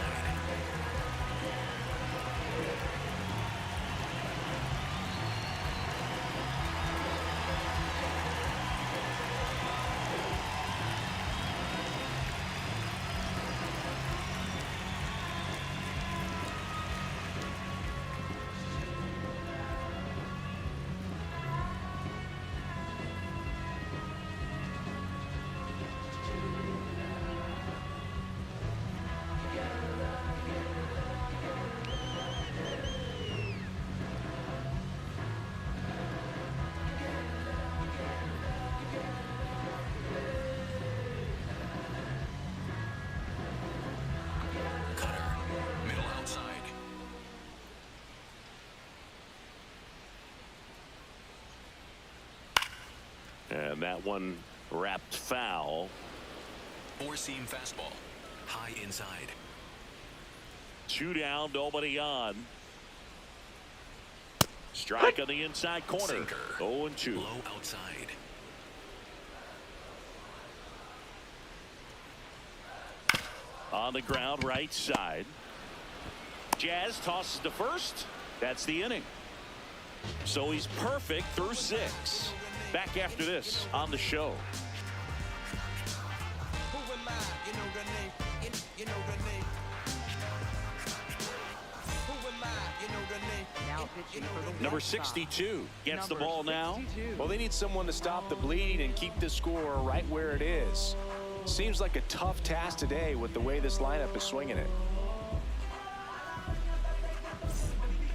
Middle outside. And that one wrapped foul. 4-seam fastball. High inside. 2 down, nobody on. Strike on the inside corner. Sinker. 0-2. Low outside. On the ground, right side. Jazz tosses to first. That's the inning. So he's perfect through 6. Back after this on the show. Who am I? You know the name. You know the name. Who am I? You know the name. Now pitching for the Number White Sox. 62 gets the Number ball now. 62. Well, they need someone to stop the bleed and keep the score right where it is. Seems like a tough task today with the way this lineup is swinging it.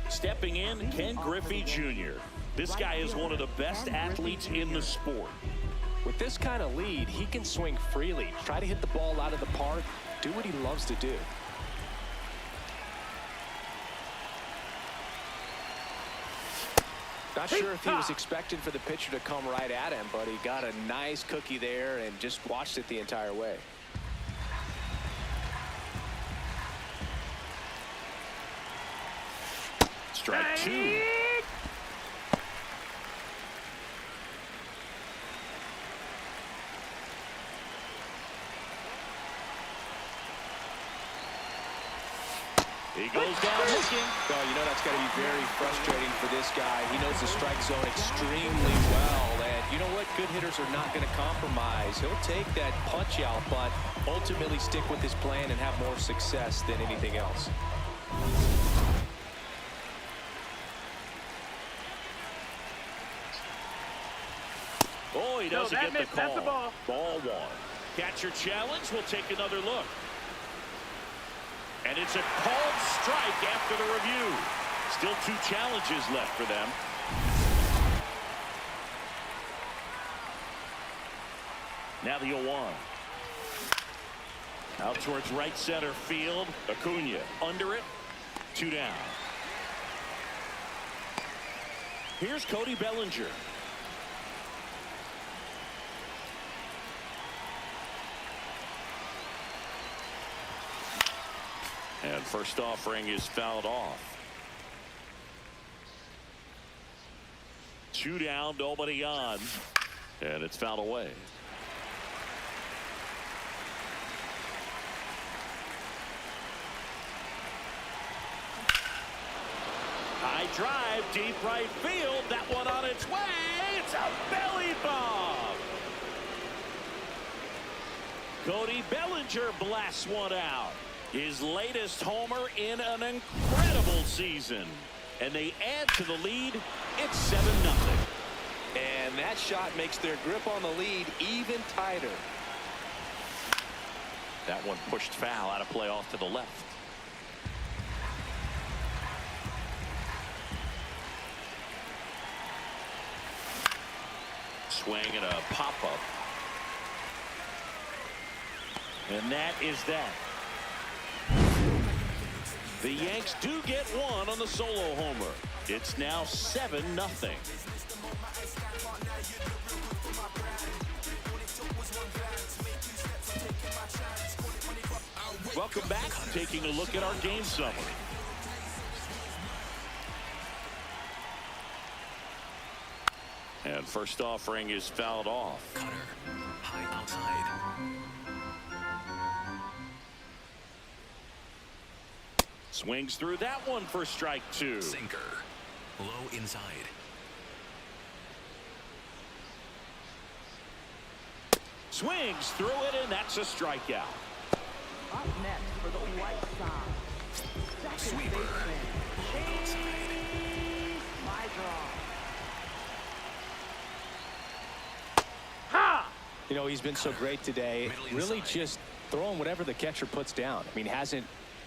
Stepping in, Ken Griffey Jr. This guy is one of the best athletes in the sport. With this kind of lead, he can swing freely, try to hit the ball out of the park, do what he loves to do. Not sure if he was expecting for the pitcher to come right at him, but he got a nice cookie there and just watched it the entire way. Strike 2. He goes down looking. Oh, you know that's got to be very frustrating for this guy. He knows the strike zone extremely well, and you know what? Good hitters are not going to compromise. He'll take that punch out, but ultimately stick with his plan and have more success than anything else. Oh, he doesn't get the missed. That's call. a ball. Ball 1. Catcher challenge. We'll take another look. And it's a called strike after the review. Still 2 challenges left for them. Now the 0-1. Out towards right center field. Acuna under it. 2 down. Here's Cody Bellinger. And first offering is fouled off. 2 down, nobody on. And it's fouled away. High drive, deep right field. That one on its way. It's a belly bomb. Cody Bellinger blasts one out. His latest homer in an incredible season. And they add to the lead. It's 7-0. And that shot makes their grip on the lead even tighter. That one pushed foul, out of play off to the left. Swing and a pop-up. And that is that. The Yanks do get one on the solo homer. It's now 7-0. Welcome back. Taking a look at our game summary. And first offering is fouled off. Cutter. High outside. Swings through that one for strike 2. Sinker. Low inside. Swings through it, and that's a strikeout. Up next for the White Sox. Sweeper. Low outside. My draw. You know, he's been so great today. Really just throwing whatever the catcher puts down. I mean, hasn't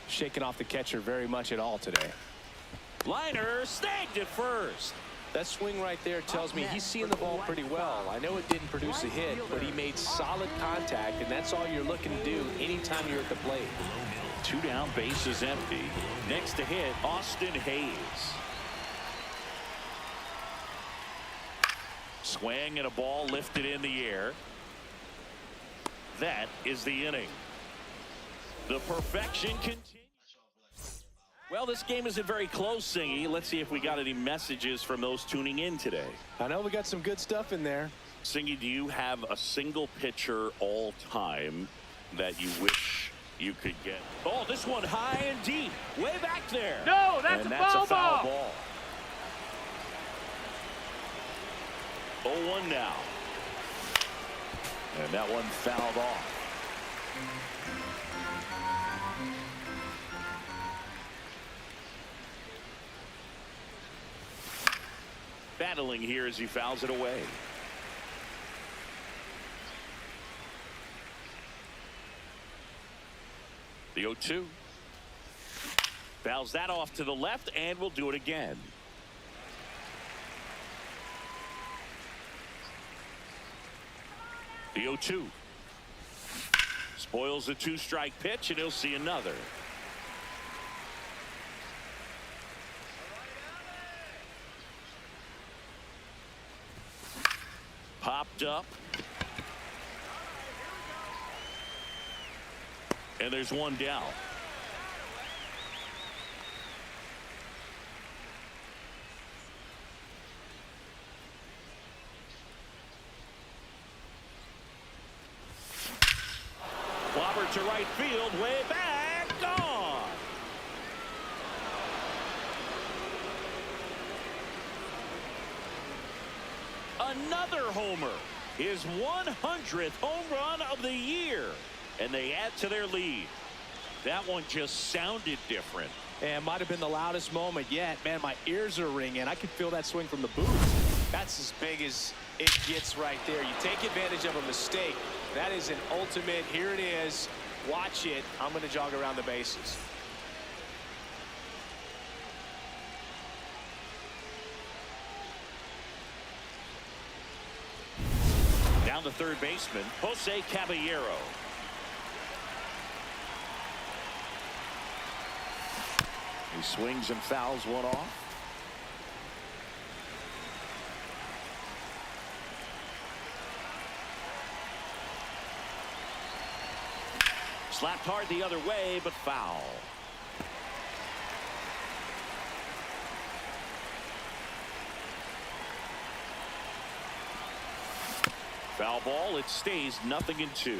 shaken off the catcher very much at all today. Liner snagged it first. That swing right there tells me he's seeing the ball pretty well. I know it didn't produce a hit, but he made solid contact, and that's all you're looking to do anytime you're at the plate. 2 down, base is empty. Next to hit, Austin Hayes. Swing and a ball lifted in the air. That is the inning. The perfection continues. Well, this game isn't very close, Singy. Let's see if we got any messages from those tuning in today. I know we got some good stuff in there. Singy, do you have a single pitcher all time that you wish you could get? Oh, this one high and deep, way back there. No, that's and a that's foul a foul ball. ball. 0-1 now. And that one fouled off. Battling here as he fouls it away. The 0-2. Fouls that off to the left, and we'll do it again. The 0-2. Spoils the 2-strike pitch, and he'll see another. Popped up. And there's one down. Clobber to right field, way back, gone. Another homer, his 100th home run of the year, and they add to their lead. That one just sounded different. And might have been the loudest moment yet. Man, my ears are ringing. I can feel that swing from the booth. That's as big as it gets right there. You take advantage of a mistake. That is an ultimate. Here it is. Watch it. I'm going to jog around the bases. Down to third baseman, Jose Caballero. He swings and fouls one off. Slapped hard the other way, but foul. Foul ball. It stays 0-2.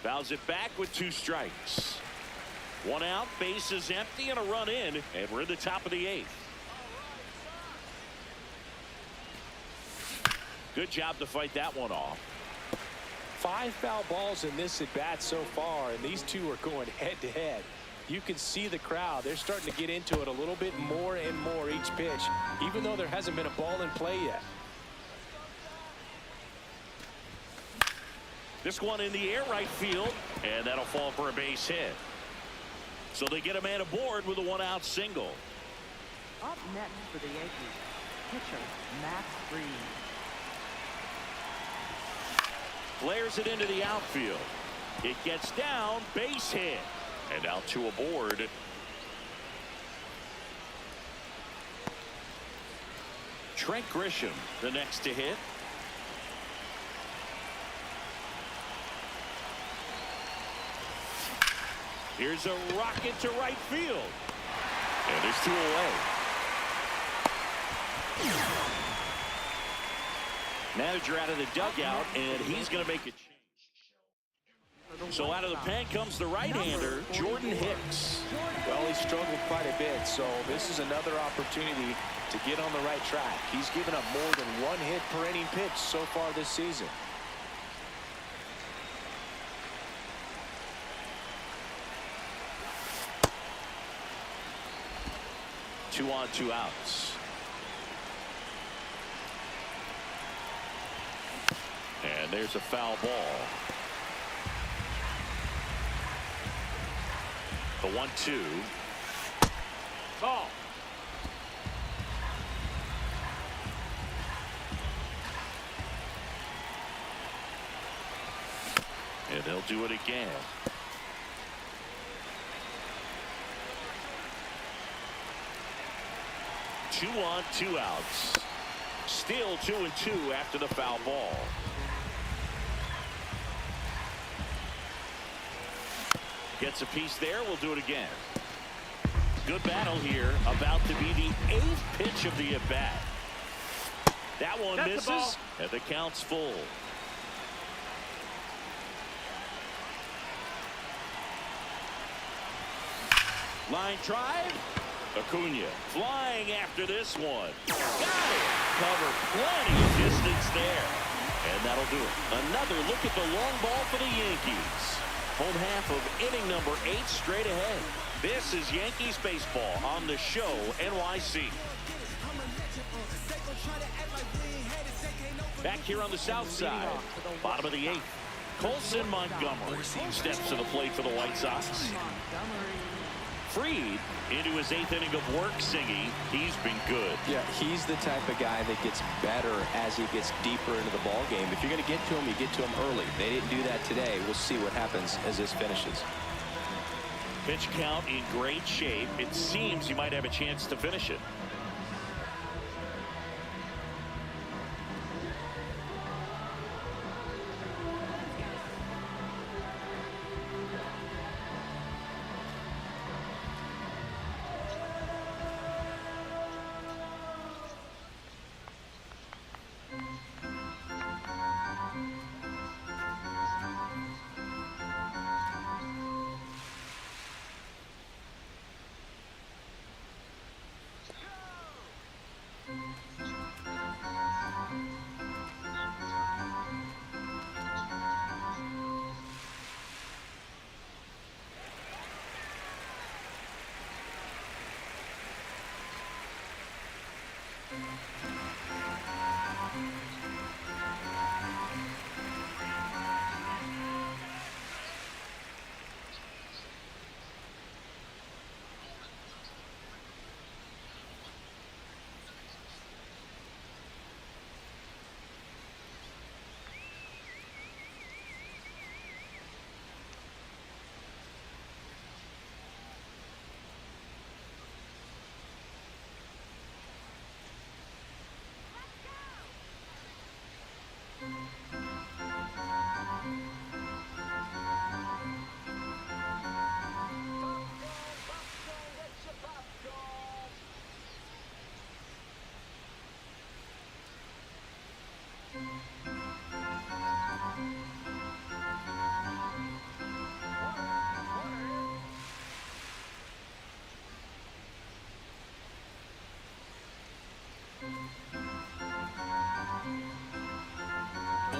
Fouls it back with 2 strikes. 1 out, base is empty, and a run in, and we're in the top of the 8th. Good job to fight that one off. 5 foul balls in this at bat so far, and these two are going head to head. You can see the crowd. They're starting to get into it a little bit more and more each pitch, even though there hasn't been a ball in play yet. This one in the air right field, and that'll fall for a base hit. So they get a man aboard with a 1-out single. Up next for the Yankees, pitcher Max Fried. Flares it into the outfield. It gets down, base hit. And out 2 aboard. Trent Grisham, the next to hit. Here's a rocket to right field. And there's 2 away. Manager out of the dugout, and he's going to make a change. So out of the pen comes the right-hander, Jordan Hicks. Well, he struggled quite a bit, so this is another opportunity to get on the right track. He's given up more than 1 hit per inning pitch so far this season. Two on, 2 outs. And there's a foul ball. The 1-2. Ball. And they'll do it again. Two on, 2 outs. Still 2-2 after the foul ball. Gets a piece there. We'll do it again. Good battle here. About to be the 8th pitch of the at-bat. That one misses, and the count's full. Line drive. Acuna flying after this one. Got it. Cover plenty of distance there. And that'll do it. Another look at the long ball for the Yankees. Home half of inning number 8 straight ahead. This is Yankees baseball on the Show NYC. Back here on the south side, bottom of the 8th. Colson Montgomery steps to the plate for the White Sox. Fried into his 8th inning of work singing. He's been good. Yeah, he's the type of guy that gets better as he gets deeper into the ball game. If you're going to get to him, you get to him early. They didn't do that today. We'll see what happens as this finishes. Pitch count in great shape. It seems he might have a chance to finish it.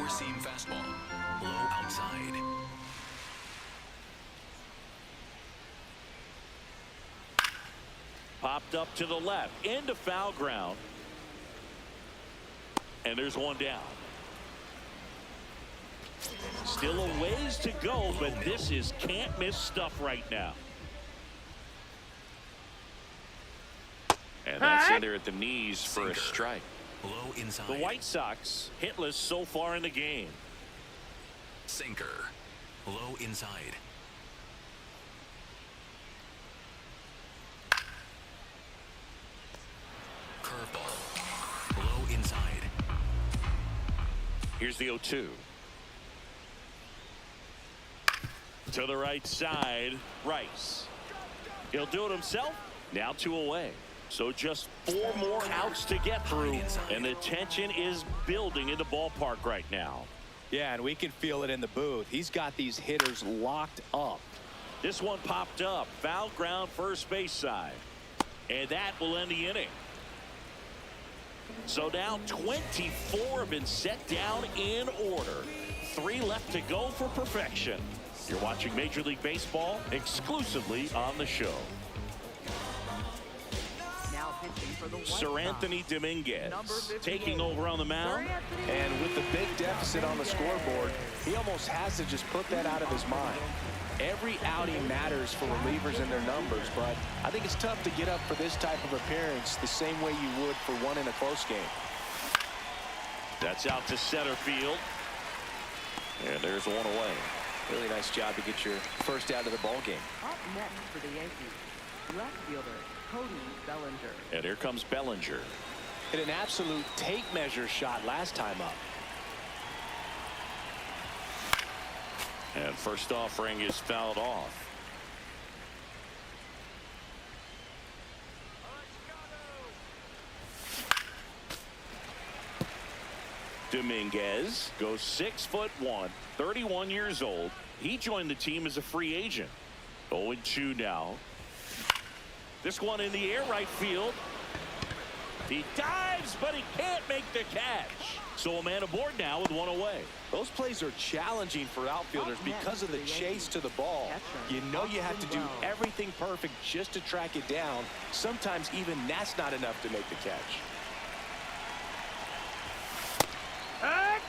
Four seam fastball. Low outside. Popped up to the left, into foul ground. And there's one down. Still a ways to go, but this is can't miss stuff right now. And that's in there at the knees for a strike. Low inside. The White Sox hitless so far in the game. Sinker. Low inside. Curveball. Low inside. Here's the 0-2. To the right side, Rice. He'll do it himself. Now 2 away. So just 4 more outs to get through, and the tension is building in the ballpark right now. Yeah, and we can feel it in the booth. He's got these hitters locked up. This one popped up. Foul ground first base side. And that will end the inning. So now 24 have been set down in order. 3 left to go for perfection. You're watching Major League Baseball exclusively on the show. Now pitching for the White Sir Anthony Sox. Dominguez Number 58. taking over on the mound. And with the big deficit on the scoreboard, he almost has to just put that out of his mind. Every outing matters for relievers and their numbers, but I think it's tough to get up for this type of appearance the same way you would for one in a close game. That's out to center field. And there's one away. Really nice job to get your first out of the ball game. Up next for the Yankees, left fielder Cody Bellinger. And here comes Bellinger. Hit an absolute tape measure shot last time up. And first offering is fouled off. Dominguez goes 6'1", 31 years old. He joined the team as a free agent. 0-2 now. This one in the air, right field. He dives, but he can't make the catch. So a man aboard now with one away. Those plays are challenging for outfielders because of the chase to the ball. You know you have to do everything perfect just to track it down. Sometimes even that's not enough to make the catch.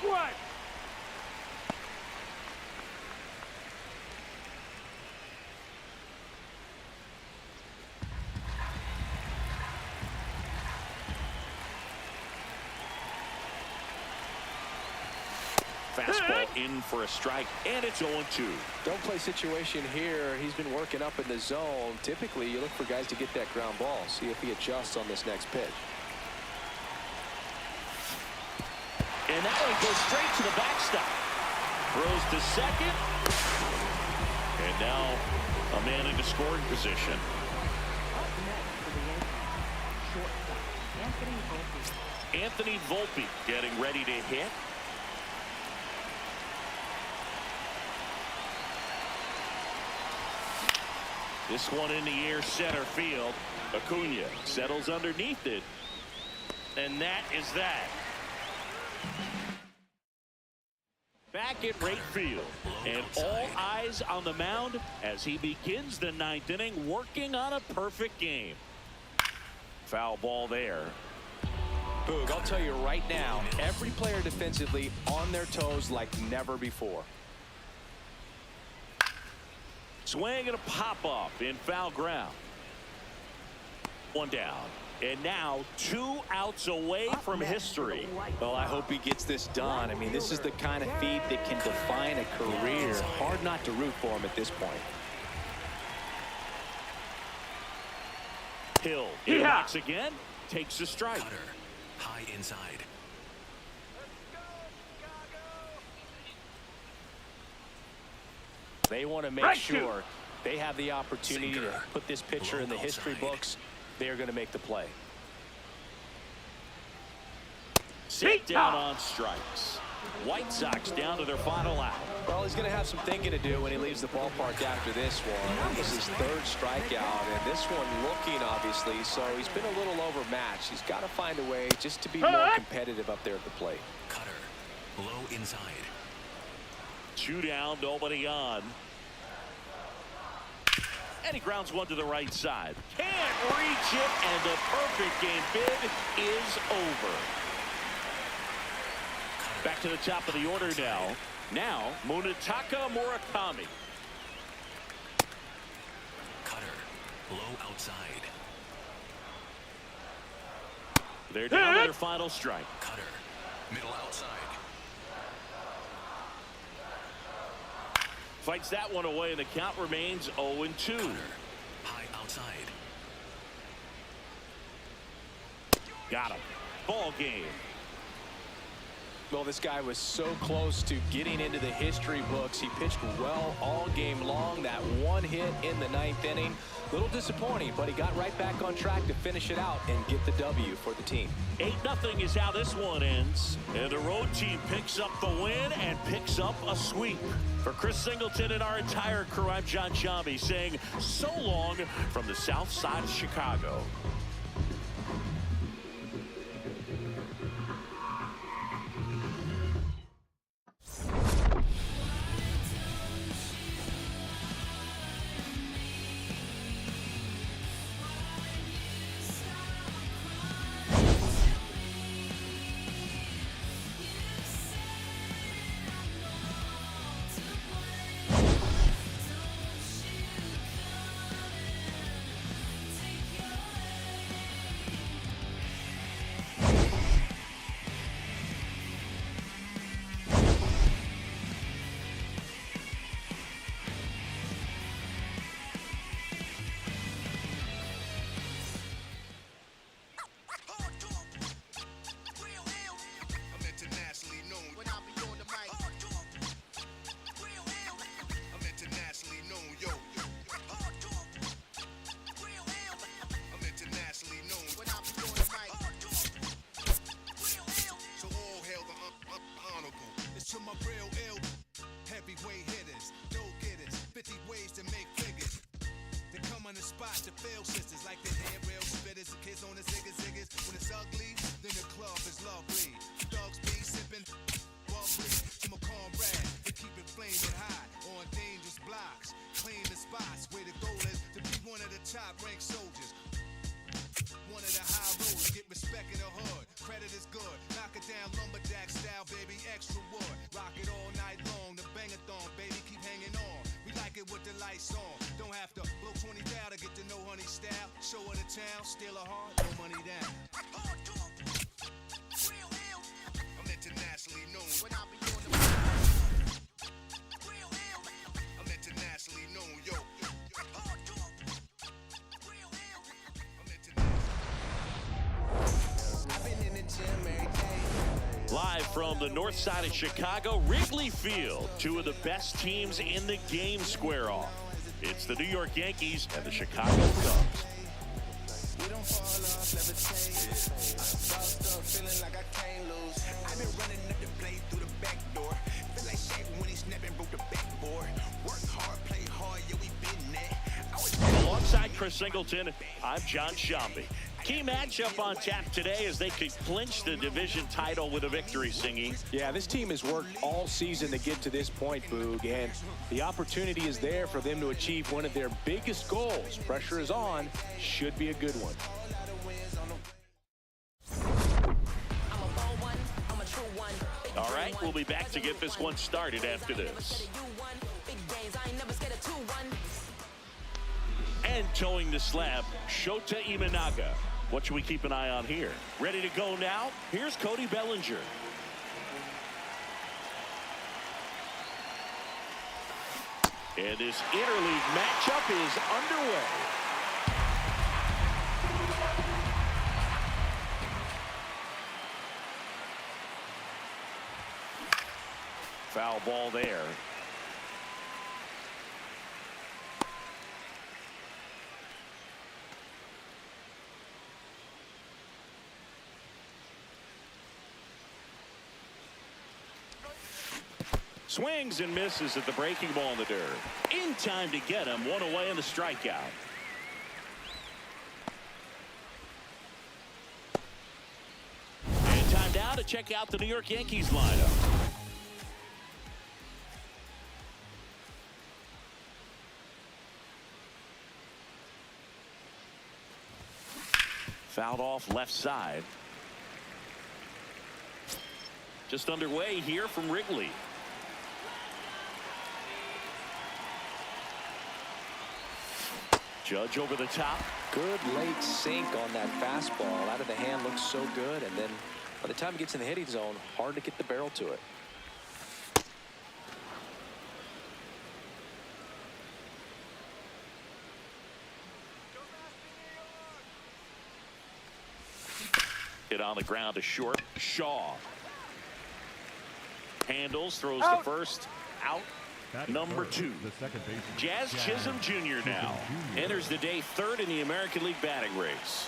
What? Fastball in for a strike, and it's 0-2. Don't play situation here. He's been working up in the zone. Typically, you look for guys to get that ground ball. See if he adjusts on this next pitch. And that one goes straight to the backstop. Throws to second. And now a man into scoring position. Up next for the Yankees, shortstop Anthony Volpe. Anthony Volpe getting ready to hit. This one in the air, center field. Acuna settles underneath it. And that is that. Back at right field, and all eyes on the mound as he begins the 9th inning, working on a perfect game. Foul ball there. Boog, I'll tell you right now, every player defensively on their toes like never before. Swing and a pop-up in foul ground. One down. And now 2 outs away from history. Well, I hope he gets this done. I mean, this is the kind of feat that can define a career. Hard not to root for him at this point. Hill, he knocks again, takes a strike. Cutter, high inside. They want to make sure they have the opportunity to put this pitcher in the history books. They're going to make the play. Sit down on strikes. White Sox down to their final out. Well, he's going to have some thinking to do when he leaves the ballpark after this one. This is his 3rd strikeout, and this one looking, obviously, so he's been a little overmatched. He's got to find a way just to be more competitive up there at the plate. Cutter, Low inside. 2 down, nobody on. And he grounds one to the right side. Can't reach it, and the perfect game bid is over. Back to the top of the order now. Now, Munetaka Murakami. Cutter. Low outside. They're down to their final strike. Cutter. Middle outside. Fights that one away, and the count remains 0-2. Cutter. High outside. Got him. Ball game. Well, this guy was so close to getting into the history books. He pitched well all game long. That one hit in the 9th inning. Little disappointing, but he got right back on track to finish it out and get the W for the team. 8-0 is how this one ends. And the road team picks up the win and picks up a sweep. For Chris Singleton and our entire crew, I'm John Shambi saying so long from the south side of Chicago. To my real ill heavyweight hitters, go-getters, 50 ways to make figures. They come on the spot to fail sisters like the head rail spitters, the kids on the ziggas. When it's ugly, then the club is lovely. Thugs be sipping bubbly to my comrade. They keep it flaming hot on dangerous blocks, claiming spots where the goal is to be one of the top-ranked soldiers. One of the high rollers, get respect in the hood. Credit is good, knock it down lumberjack style, baby, extra wood. Rock it all night long, the bang-a-thon, baby, keep hanging on. We like it with the lights on. Don't have to blow 20 down to get to know honey style. Show her the town, steal her heart, no money down. I'm internationally known. When I be on the I'm internationally known, yo. Live from the north side of Chicago, Wrigley Field. 2 of the best teams in the game square off. It's the New York Yankees and the Chicago Cubs. We don't fall off, levitate. Bossed up, feeling like I can't lose. I've been running up the plate through the back door. Feel like Shaq when he snapping, broke the backboard. Work hard, play hard, yeah, we been there. Alongside Chris Singleton, I'm John Shambi. Key matchup on tap today as they could clinch the division title with a victory, Singy. Yeah, this team has worked all season to get to this point, Boog, and the opportunity is there for them to achieve one of their biggest goals. Pressure is on. Should be a good one. All right, we'll be back to get this one started after this. And towing the slab, Shota Imanaga. What should we keep an eye on here? Ready to go now? Here's Cody Bellinger. And this interleague matchup is underway. Foul ball there. Swings and misses at the breaking ball in the dirt. In time to get him. One away in the strikeout. And time now to check out the New York Yankees lineup. Fouled off left side. Just underway here from Wrigley. Judge over the top. Good late sink on that fastball. Out of the hand, looks so good, and then by the time it gets in the hitting zone, hard to get the barrel to it. Hit on the ground to short. Shaw handles, throws the first out. Number 2. Jazz Chisholm Jr. now enters the day 3rd in the American League batting race.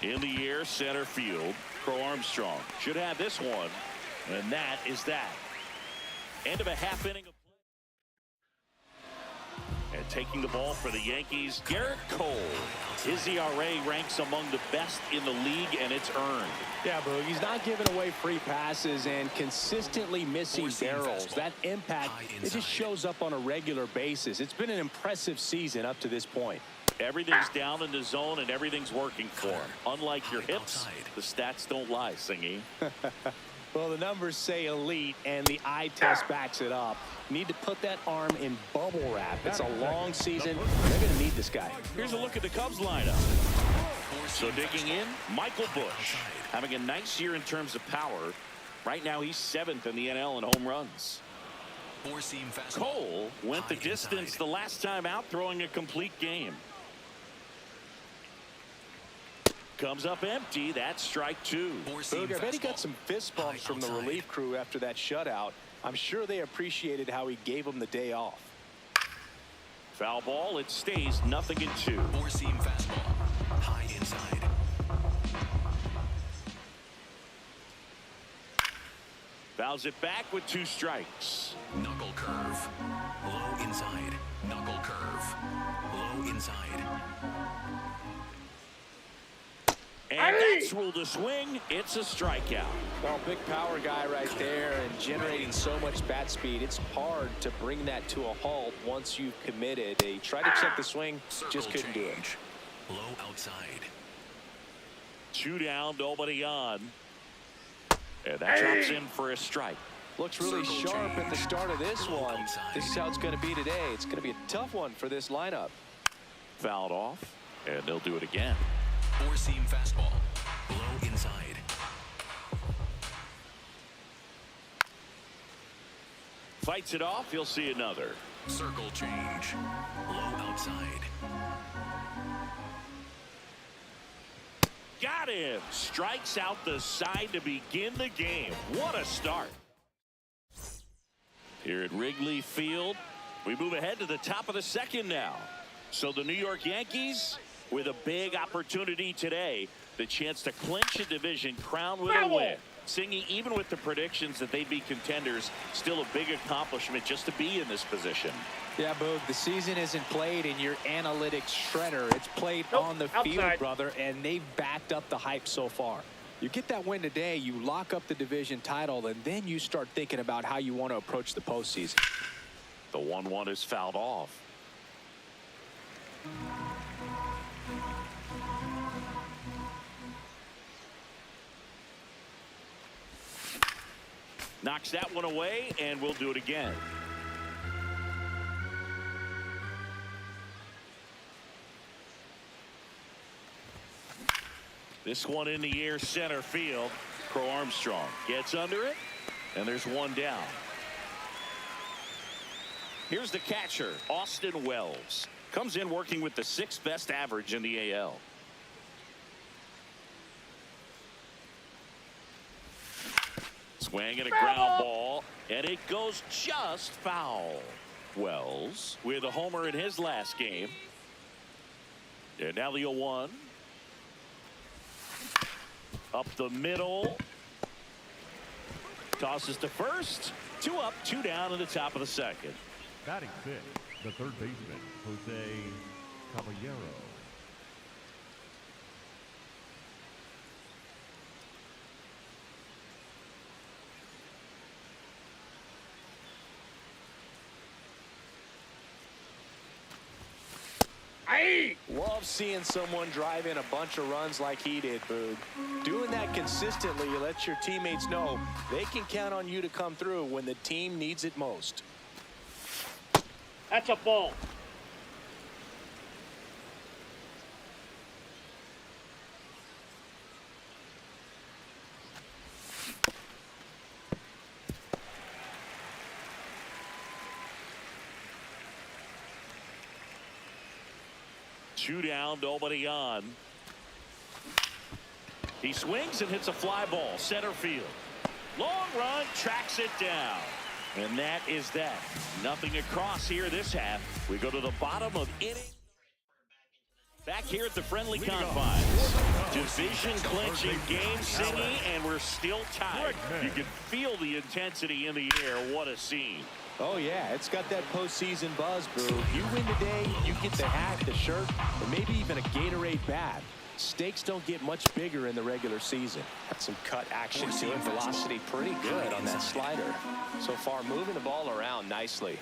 In the air, center field. Crow Armstrong should have this one, and that is that. End of a half inning of play. And taking the ball for the Yankees, Garrett Cole. His ERA ranks among the best in the league, and it's earned. Yeah, Boog, he's not giving away free passes and consistently missing barrels. That impact, it just shows up on a regular basis. It's been an impressive season up to this point. Everything's down in the zone, and everything's working for him. Unlike your hips, the stats don't lie, Singy. Well, the numbers say elite, and the eye test backs it up. Need to put that arm in bubble wrap. It's a long season. They're going to need this guy. Here's a look at the Cubs lineup. So digging in, Michael Busch, having a nice year in terms of power. Right now, he's 7th in the NL in home runs. Cole went the distance the last time out, throwing a complete game. Comes up empty. That's strike 2. Boog, I bet he got some fist bumps from the relief crew after that shutout. I'm sure they appreciated how he gave him the day off. Foul ball. It stays 0-2. 4-seam fastball. High inside. Fouls it back with 2 strikes. Knuckle curve. Low inside. Knuckle curve. Low inside. And that's ruled a swing. It's a strikeout. Well, big power guy right there and generating so much bat speed. It's hard to bring that to a halt once you've committed. They tried to check the swing, just couldn't do it. Low outside. 2 down, nobody on. And that drops in for a strike. Looks really sharp at the start of this one. This is how it's going to be today. It's going to be a tough one for this lineup. Fouled off, and they'll do it again. 4-seam fastball. Low inside. Fights it off. You'll see another. Circle change. Low outside. Got him. Strikes out the side to begin the game. What a start. Here at Wrigley Field, we move ahead to the top of the 2nd now. So the New York Yankees with a big opportunity today, the chance to clinch a division crown with a win. Singy, even with the predictions that they'd be contenders, still a big accomplishment just to be in this position. Yeah, Boog, the season isn't played in your analytics shredder. It's played on the field, brother, and they've backed up the hype so far. You get that win today, you lock up the division title, and then you start thinking about how you want to approach the postseason. The 1-1 is fouled off. Knocks that one away, and we'll do it again. This one in the air, center field. Crow Armstrong gets under it, and there's 1 down. Here's the catcher, Austin Wells. Comes in working with the 6th best average in the AL. Swing and a ground ball, and it goes just foul. Wells with a homer in his last game. And now the 0-1. Up the middle. Tosses to first. 2 up, 2 down in the top of the 2nd. Batting 5th, the 3rd baseman, Jose Caballero. love seeing someone drive in a bunch of runs like he did, Boog. Doing that consistently lets your teammates know they can count on you to come through when the team needs it most. That's a ball. Two down, nobody on. He swings and hits a fly ball, center field. Long run, tracks it down. And that is that. Nothing across here this half. We go to the bottom of inning. Back here at the friendly confines. Division clinching game, Singy, and we're still tied. You can feel the intensity in the air. What a scene. Oh, yeah, it's got that postseason buzz, Boo. You win today, you get the hat, the shirt, and maybe even a Gatorade bat. Stakes don't get much bigger in the regular season. Got some cut action to it. Velocity pretty good on that slider. So far, moving the ball around nicely.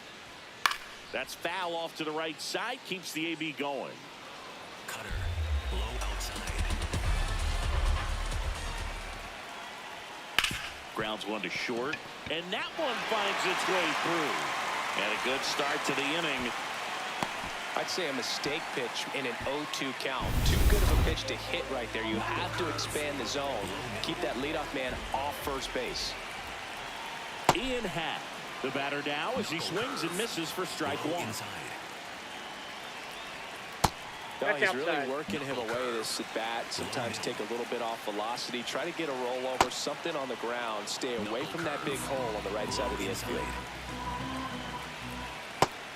That's foul off to the right side. Keeps the AB going. Cutter, low outside. Grounds one to short. And that one finds its way through. And a good start to the inning. I'd say a mistake pitch in an 0-2 count. Too good of a pitch to hit right there. You have to expand the zone. Keep that leadoff man off first base. Ian Happ, the batter now as he swings and misses for strike one. No, he's really working him away this at bat. Sometimes take a little bit off velocity. Try to get a rollover, something on the ground. Stay away from that big hole on the right side of the infield.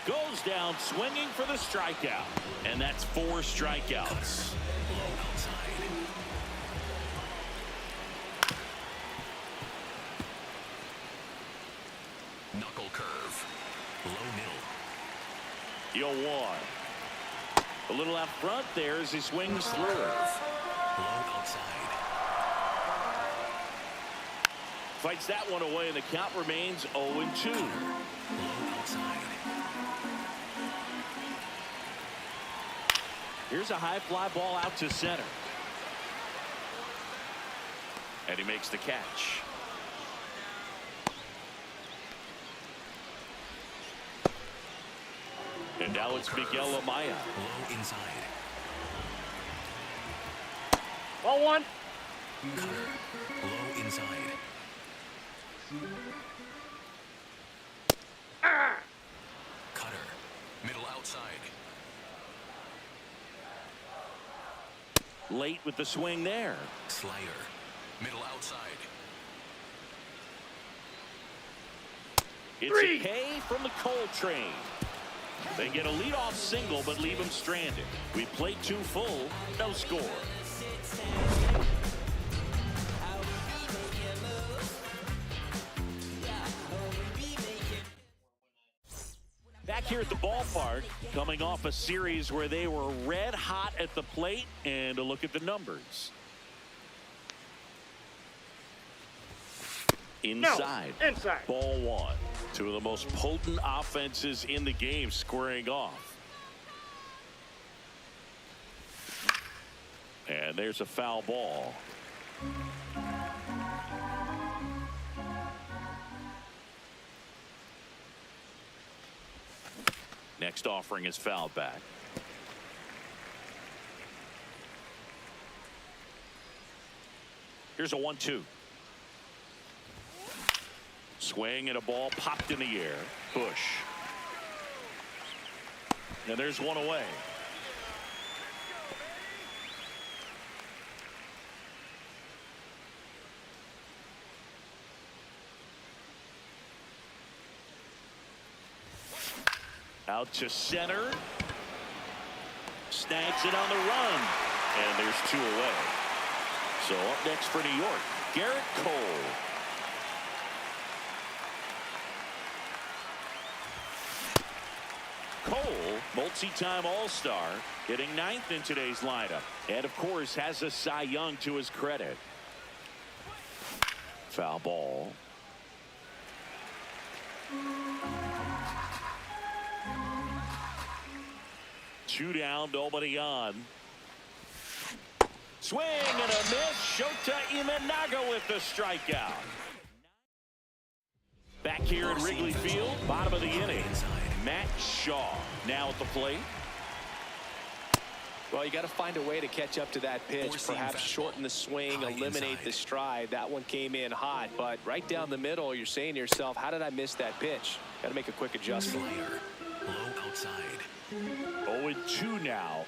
Goes down swinging for the strikeout. And that's 4 strikeouts. Knuckle curve. Low middle. 0-1. A little out front there as he swings through. Low outside. Fights that one away, and the count remains 0-2. Low outside. Here's a high fly ball out to center. And he makes the catch. And now it's Miguel Amaya. Low inside. Ball one. Cutter. Low inside. Cutter. Middle outside. Late with the swing there. Slider. Middle outside. It's a K from the Coltrane. They get a leadoff single but leave him stranded. We played 2 full, no score. Back here at the ballpark, coming off a series where they were red hot at the plate, and a look at the numbers. Inside. No, inside. Ball one. 2 of the most potent offenses in the game squaring off. And there's a foul ball. Next offering is fouled back. Here's a 1-2. Swing and a ball popped in the air. Bush. And there's one away. Out to center. Snags it on the run. And there's 2 away. So up next for New York, Garrett Cole. Cole, multi-time All-Star, hitting 9th in today's lineup. And, of course, has a Cy Young to his credit. Foul ball. 2 down, nobody on. Swing and a miss. Shota Imanaga with the strikeout. Back here at Wrigley Field, bottom of the inning. Matt Shaw now at the plate. Well, you got to find a way to catch up to that pitch, perhaps shorten the swing, eliminate the stride. That one came in hot, but right down the middle, you're saying to yourself, how did I miss that pitch? Got to make a quick adjustment. Low outside. 0-2 now.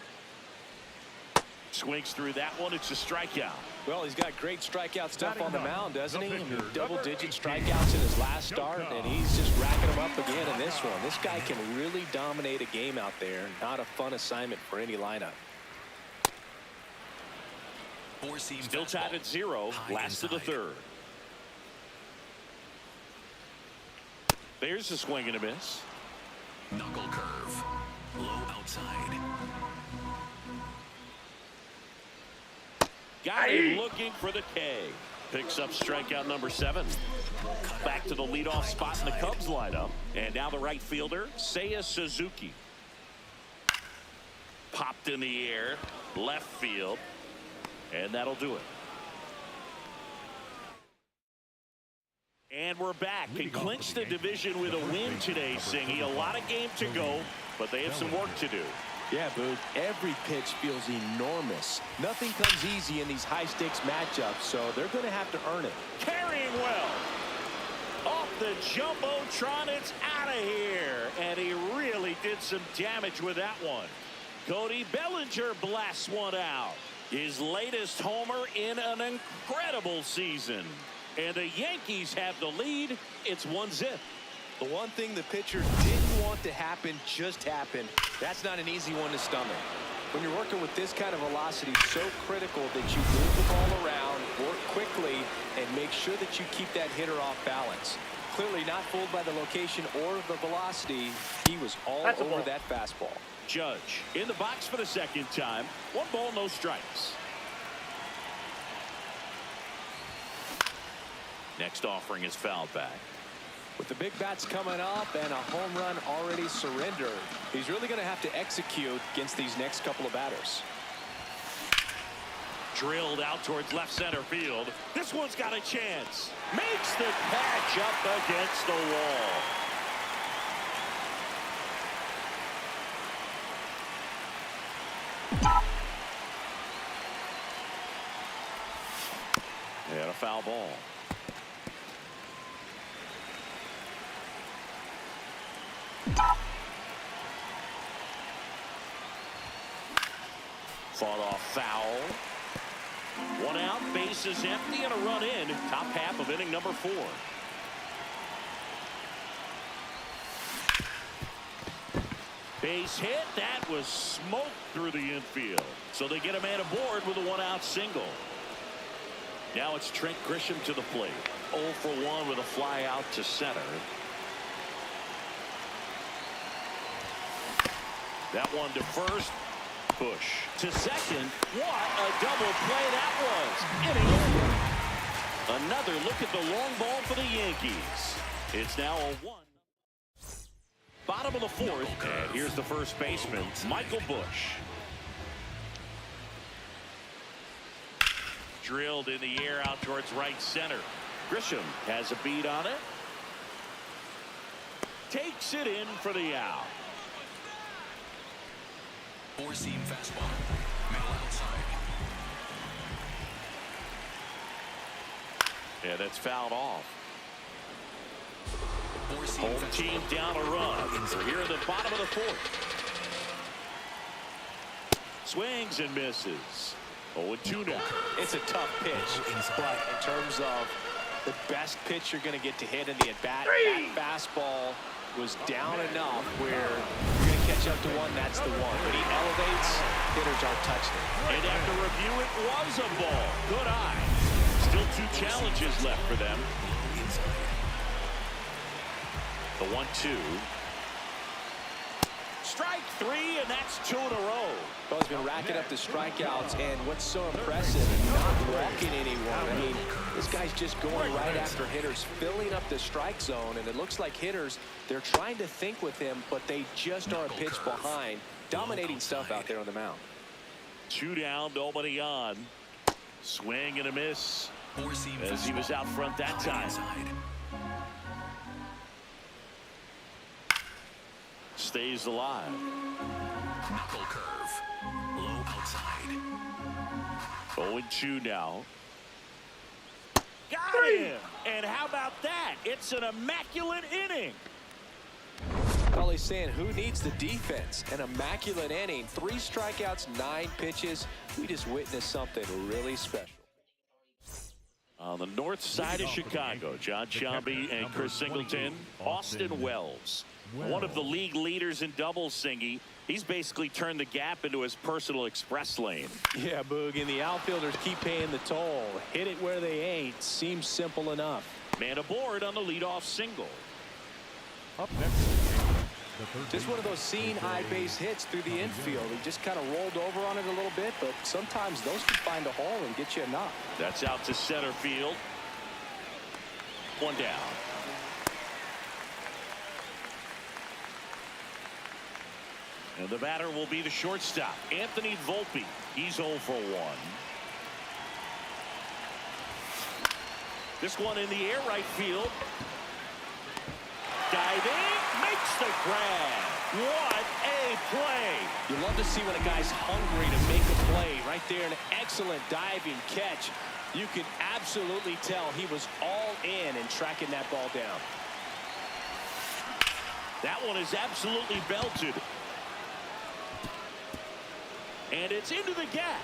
Swings through that one. It's a strikeout. Well, he's got great strikeout stuff on the mound, doesn't he? I mean, double-digit strikeouts in his last start, and he's just racking them up again in this one. This guy can really dominate a game out there. Not a fun assignment for any lineup. Still tied at 0. Last of the third. There's a swing and a miss. Knuckle curve. Low outside. Got him looking for the K. Picks up strikeout number 7. Back to the leadoff spot in the Cubs lineup. And now the right fielder, Seiya Suzuki. Popped in the air. Left field. And that'll do it. And we're back. Can clinch the division with a win today, Singy. A lot of game to go, but they have some work to do. Yeah, Boog. Every pitch feels enormous. Nothing comes easy in these high-stakes matchups, so they're going to have to earn it. Carrying well. Off the Jumbotron, it's out of here. And he really did some damage with that one. Cody Bellinger blasts one out. His latest homer in an incredible season. And the Yankees have the lead. It's 1-0. The one thing the pitcher didn't want to happen just happened. That's not an easy one to stomach. When you're working with this kind of velocity, so critical that you move the ball around, work quickly, and make sure that you keep that hitter off balance. Clearly not fooled by the location or the velocity. He was all over that fastball. Judge in the box for the second time. 1 ball, no strikes. Next offering is fouled back. With the big bats coming up and a home run already surrendered, he's really going to have to execute against these next couple of batters. Drilled out towards left center field. This one's got a chance. Makes the catch up against the wall. And a foul ball. Fought off foul. 1 out, bases empty, and a run in. Top half of inning number 4. Base hit. That was smoked through the infield. So they get a man aboard with a 1-out single. Now it's Trent Grisham to the plate. 0 for 1 with a fly out to center. That one to first. Bush to second. What a double play that was. Inning over. Another look at the long ball for the Yankees. It's now a 1. Bottom of the 4th. And here's the first baseman, Michael Bush. Drilled in the air out towards right center. Grisham has a beat on it. Takes it in for the out. 4-seam fastball. Middle outside. Yeah, that's fouled off. Home team down a run. We're here in the bottom of the 4th. Swings and misses. 0-2 now. It's a tough pitch, but in terms of the best pitch you're going to get to hit in the at-bat, that fastball was down enough where you're going to catch up to one, that's the one. When he elevates, hitters aren't touching it. And after review, it was a ball. Good eye. Still 2 challenges left for them. The 1-2. Strike 3, and that's 2 in a row. Well, he's been racking up the strikeouts, and what's so impressive, not walking anyone. I mean, this guy's just going right after hitters, filling up the strike zone, and it looks like hitters, they're trying to think with him, but they just are a pitch behind. Dominating stuff out there on the mound. 2 down, nobody on. Swing and a miss as he was out front that time. Stays alive. Knuckle curve. Low outside. 0-2 now. Got him! And how about that? It's an immaculate inning. He's saying, who needs the defense? An immaculate inning. 3 strikeouts, 9 pitches. We just witnessed something really special. On the north side of Chicago, John Shelby and Chris Singleton, Austin Wells. One of the league leaders in doubles, Singy. He's basically turned the gap into his personal express lane. Yeah, Boog, and the outfielders keep paying the toll. Hit it where they ain't. Seems simple enough. Man aboard on the leadoff single. Up next, just one of those seeing high base hits through the infield. He just kind of rolled over on it a little bit, but sometimes those can find a hole and get you a knock. That's out to center field. 1 down. And the batter will be the shortstop, Anthony Volpe. He's 0 for 1. This one in the air right field. Diving, makes the grab. What a play. You love to see when a guy's hungry to make a play. Right there, an excellent diving catch. You can absolutely tell he was all in tracking that ball down. That one is absolutely belted. And it's into the gap.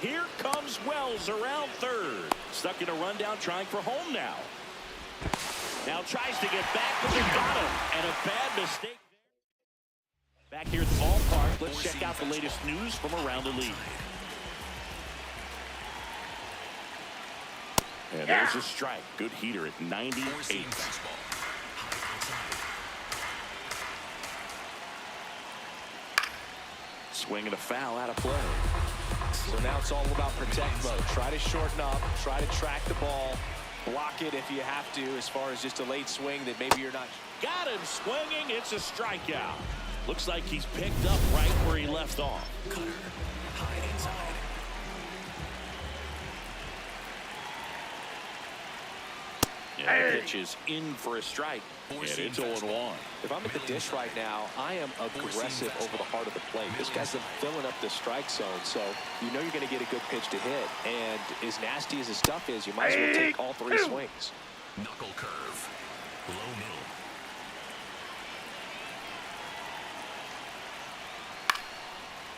Here comes Wells around third. Stuck in a rundown, trying for home now. Now tries to get back, but they got him. And a bad mistake. Back here at the ballpark, let's check out the latest news from around the league. And there's a strike. Good heater at 98. Swing and a foul out of play. So now it's all about protect mode. Try to shorten up, try to track the ball, block it if you have to, as far as just a late swing that maybe you're not. Got him swinging. It's a strikeout. Looks like he's picked up right where he left off. Cutter. High inside. And the pitch is in for a strike. And it's 0-1. If I'm at the dish right now, I am aggressive over the heart of the plate. This guy's been filling up the strike zone, so you know you're going to get a good pitch to hit. And as nasty as his stuff is, you might as well take all 3 swings. Knuckle curve. Low middle.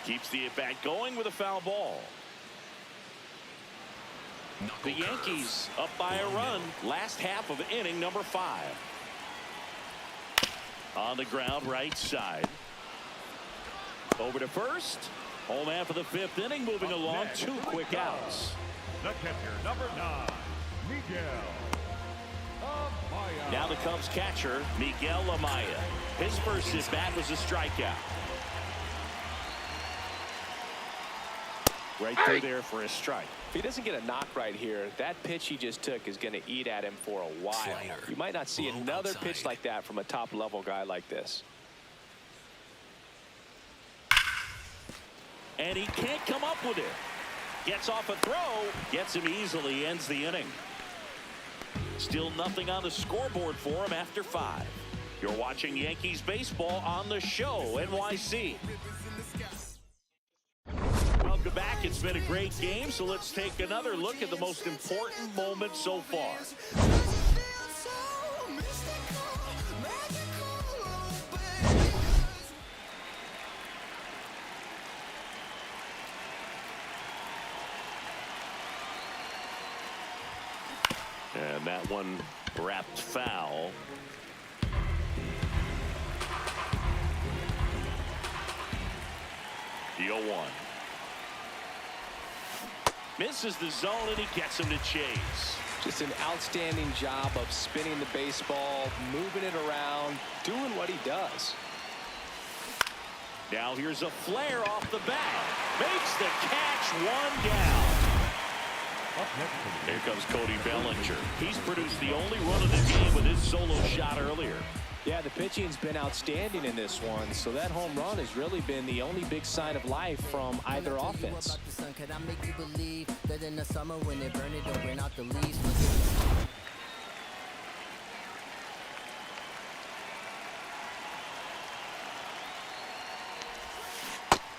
Keeps the at-bat going with a foul ball. The Yankees up by a run. Last half of inning number 5. On the ground, right side. Over to first. Home half of the 5th inning, moving along. 2 quick outs. The catcher, number 9, Miguel Amaya. Now the Cubs catcher, Miguel Amaya. His first at-bat was a strikeout. Right through there for a strike. If he doesn't get a knock right here, that pitch he just took is going to eat at him for a while. Slider. You might not see another outside. pitch like that from a top-level guy like this. And he can't come up with it. Gets off a throw, gets him easily, ends the inning. Still nothing on the scoreboard for him after 5. You're watching Yankees baseball on the show, NYC. Welcome back. It's been a great game, so let's take another look at the most important moment so far. And that one wrapped foul. The 0-1. Misses the zone, and he gets him to chase. Just an outstanding job of spinning the baseball, moving it around, doing what he does. Now here's a flare off the bat. Makes the catch, 1 down. Here comes Cody Bellinger. He's produced the only run of the game with his solo shot earlier. Yeah, the pitching's been outstanding in this one, so that home run has really been the only big sign of life from either offense.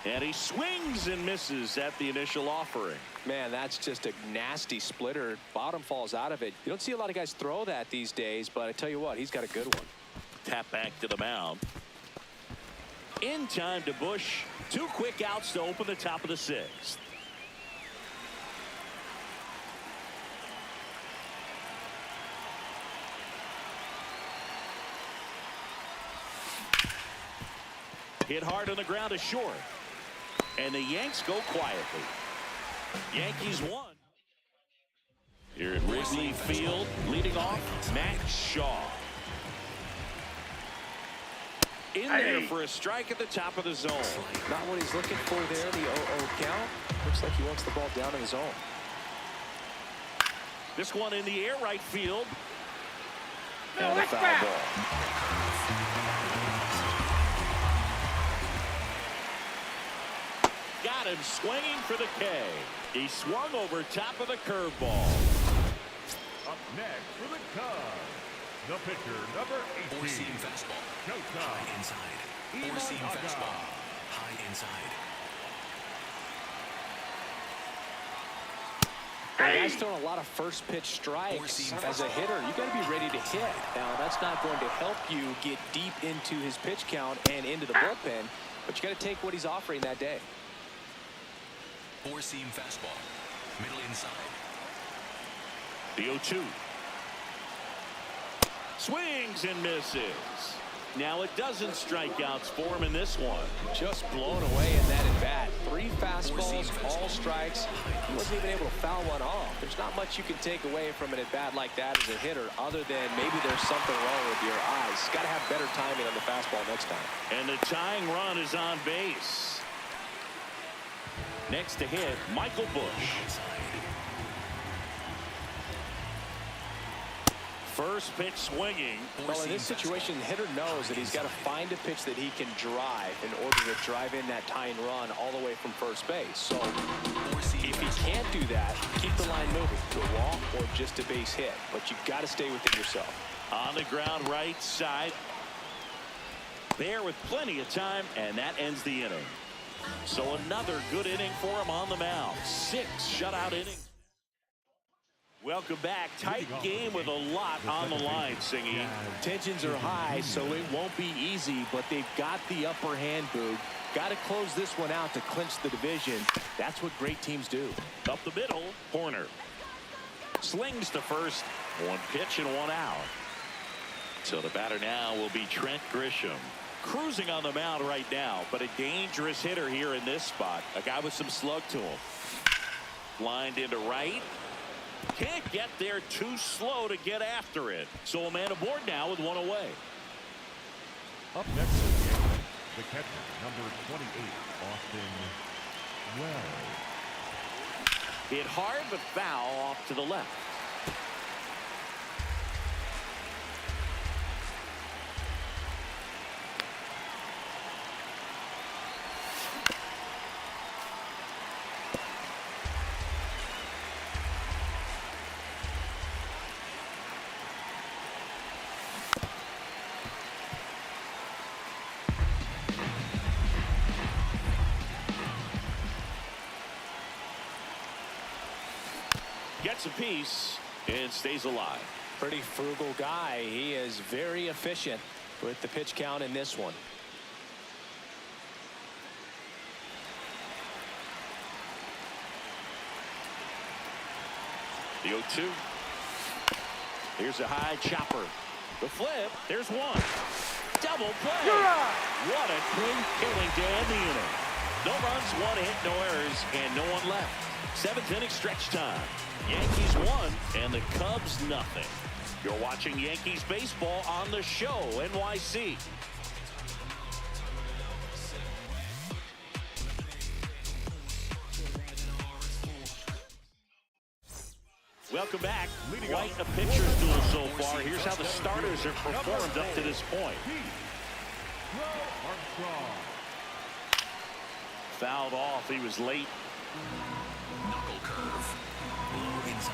And he swings and misses at the initial offering. Man, that's just a nasty splitter. Bottom falls out of it. You don't see a lot of guys throw that these days, but I tell you what, he's got a good one. Tap back to the mound. In time to Bush. 2 quick outs to open the top of the 6th. Hit hard on the ground to short. And the Yanks go quietly. Yankees won. Here at Wrigley Field, leading off, Matt Shaw. In there for a strike at the top of the zone. Not what he's looking for there, the 0-0 count. Looks like he wants the ball down in the zone. This one in the air, right field. And a foul ball. Got him swinging for the K. He swung over top of the curveball. Up next for the Cubs, the pitcher, number 18. Four-seam fastball. High inside. Four-seam fastball. High inside. The guy's throwing a lot of first pitch strikes. As a hitter, you got to be ready to hit. Now, that's not going to help you get deep into his pitch count and into the bullpen, but you got to take what he's offering that day. Four-seam fastball. Middle inside. The 0-2. Swings and misses. Now a dozen strikeouts for him in this one. Just blown away in that at bat. 3 fastballs, all strikes. He wasn't even able to foul one off. There's not much you can take away from an at bat like that as a hitter, other than maybe there's something wrong with your eyes. Got to have better timing on the fastball next time. And the tying run is on base. Next to hit, Michael Bush. First pitch swinging. Well, in this situation, the hitter knows that he's got to find a pitch that he can drive in order to drive in that tying run all the way from first base. So if he can't do that, keep the line moving to a walk or just a base hit. But you've got to stay within yourself. On the ground right side. There with plenty of time, and that ends the inning. So another good inning for him on the mound. 6 shutout innings. Welcome back. Tight game with a lot on the line, Singy. Tensions are high, so it won't be easy, but they've got the upper hand, Boog. Got to close this one out to clinch the division. That's what great teams do. Up the middle, Horner. Slings to first. 1 pitch and 1 out. So the batter now will be Trent Grisham. Cruising on the mound right now, but a dangerous hitter here in this spot. A guy with some slug to him. Lined into right. Can't get there, too slow to get after it. So a man aboard now with 1 away. Up next for the Yankees, the catcher, number 28, Austin Wells. Hit hard but foul off to the left. Gets a piece and stays alive. Pretty frugal guy. He is very efficient with the pitch count in this one. The 0-2. Here's a high chopper. The flip. There's 1. Double play. What a clean killing to end the inning. No runs, 1 hit, no errors, and no one left. 7th inning stretch time. Yankees 1 and the Cubs nothing. You're watching Yankees baseball on the show, NYC. Welcome back. Quite a pitcher's duel so far. Here's how the starters have performed up to this point. Fouled off. He was late. Knuckle curve. Low inside.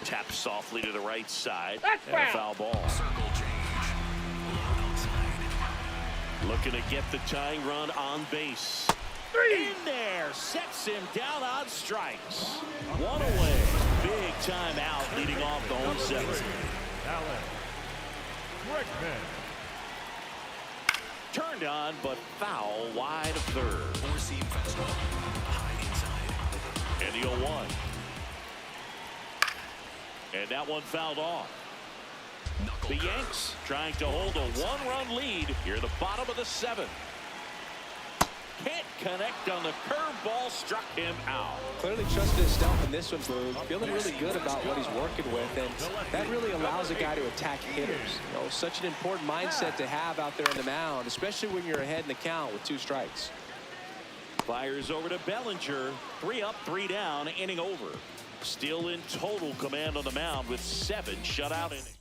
Tap softly to the right side. That's and a foul ball. Circle change. Low outside. Looking to get the tying run on base. In there. Sets him down on strikes. One away. Big time out leading off the home seventh. Turned on, but foul wide of third. Four-seam fastball. High inside. And the 0-1. And that one fouled off. The Yanks trying to hold a one-run lead here at the bottom of the seventh. Can't connect on the curveball, struck him out. Clearly trusted himself in this one, Boog. Feeling really good about what he's working with, and that really allows a guy to attack hitters. You know, such an important mindset to have out there on the mound, especially when you're ahead in the count with 2 strikes. Fires over to Bellinger. 3 up, 3 down, inning over. Still in total command on the mound with 7 shutout innings.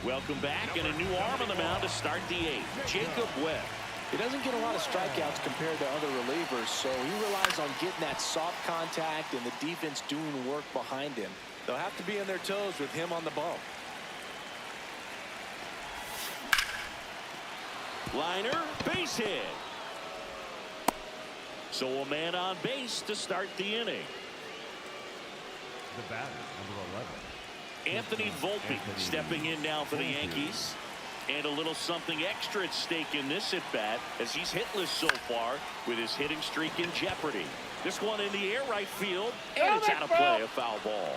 Welcome back, and a new arm on the mound to start the 8th. Jacob Webb. He doesn't get a lot of strikeouts compared to other relievers, so he relies on getting that soft contact and the defense doing work behind him. They'll have to be on their toes with him on the bump. Liner, base hit. So a man on base to start the inning. The batter, number 11. Anthony Volpe stepping in now for the Yankees. And a little something extra at stake in this at-bat as he's hitless so far with his hitting streak in jeopardy. This one in the air right field, and it's out of play, a foul ball.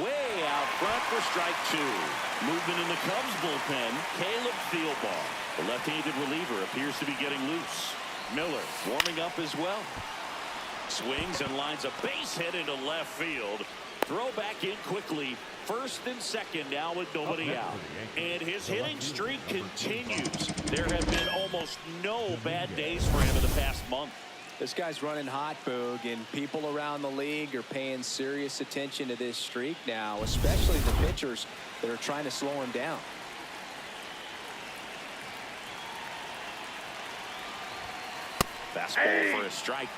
Way out front for strike 2. Movement in the Cubs bullpen. Caleb Thielbar, the left-handed reliever, appears to be getting loose. Miller warming up as well. Swings and lines a base hit into left field. Throw back in quickly. First and second now with nobody out. And his hitting streak continues. There have been almost no bad days for him in the past month. This guy's running hot, Boog, and people around the league are paying serious attention to this streak now, especially the pitchers that are trying to slow him down. Fastball for a strike.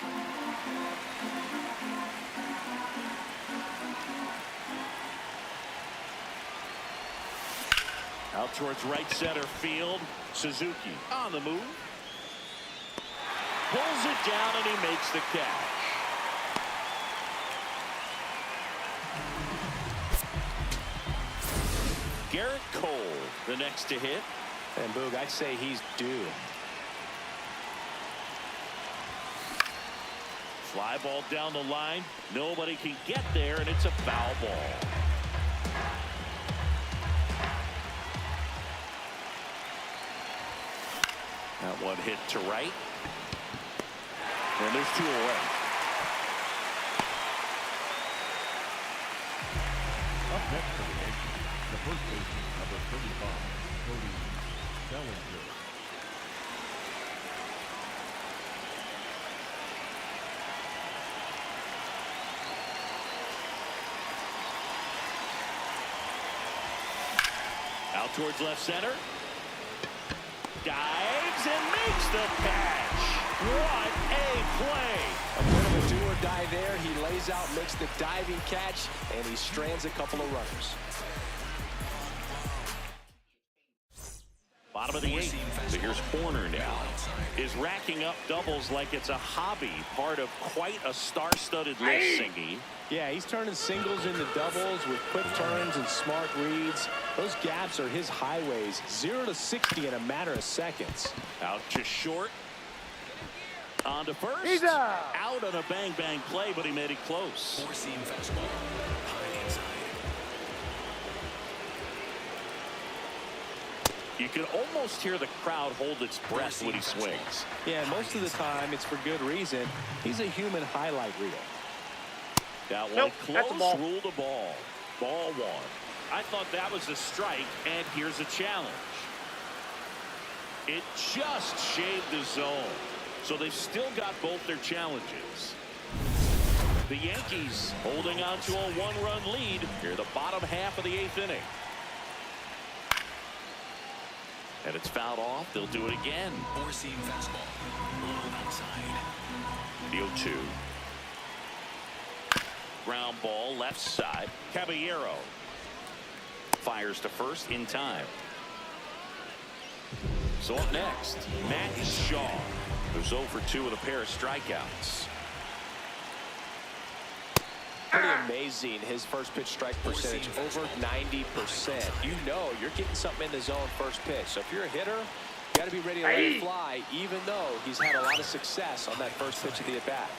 Out towards right center field. Suzuki on the move. Pulls it down and he makes the catch. Garrett Cole, the next to hit. And Boog, I'd say he's due. Fly ball down the line. Nobody can get there, and it's a foul ball. That one hit to right. And there's 2 away. Up next for the Yankees, the first baseman, number 35, Cody Bellinger. Out towards left center. Dives and makes the catch. What a play. A bit of a do or die there. He lays out, makes the diving catch, and he strands a couple of runners. Bottom of the 8th. So here's Horner now. Is racking up doubles like it's a hobby. Part of quite a star-studded list, Singy. Yeah, he's turning singles into doubles with quick turns and smart reads. Those gaps are his highways. 0 to 60 in a matter of seconds. Out to short. On to first. He's out. Out on a bang-bang play, but he made it close. Four-seam fastball. High inside. You can almost hear the crowd hold its breath when he swings. Yeah, most of the time it's for good reason. He's a human highlight reel. That one Nope, close, that's a ball. ruled a ball. Ball one. I thought that was a strike, and here's a challenge. It just shaved the zone. So they've still got both their challenges. The Yankees holding on to a one-run lead here the bottom half of the 8th inning. And it's fouled off. They'll do it again. Four-seam fastball. Low outside. The 0-2. Ground ball left side. Caballero fires to first in time. So up next, Matt Shaw, who's 0 for 2 with a pair of strikeouts. Pretty amazing, his first pitch strike percentage, over 90%. You know you're getting something in the zone first pitch. So if you're a hitter, you got to be ready to let it fly, even though he's had a lot of success on that first pitch of the at-bat.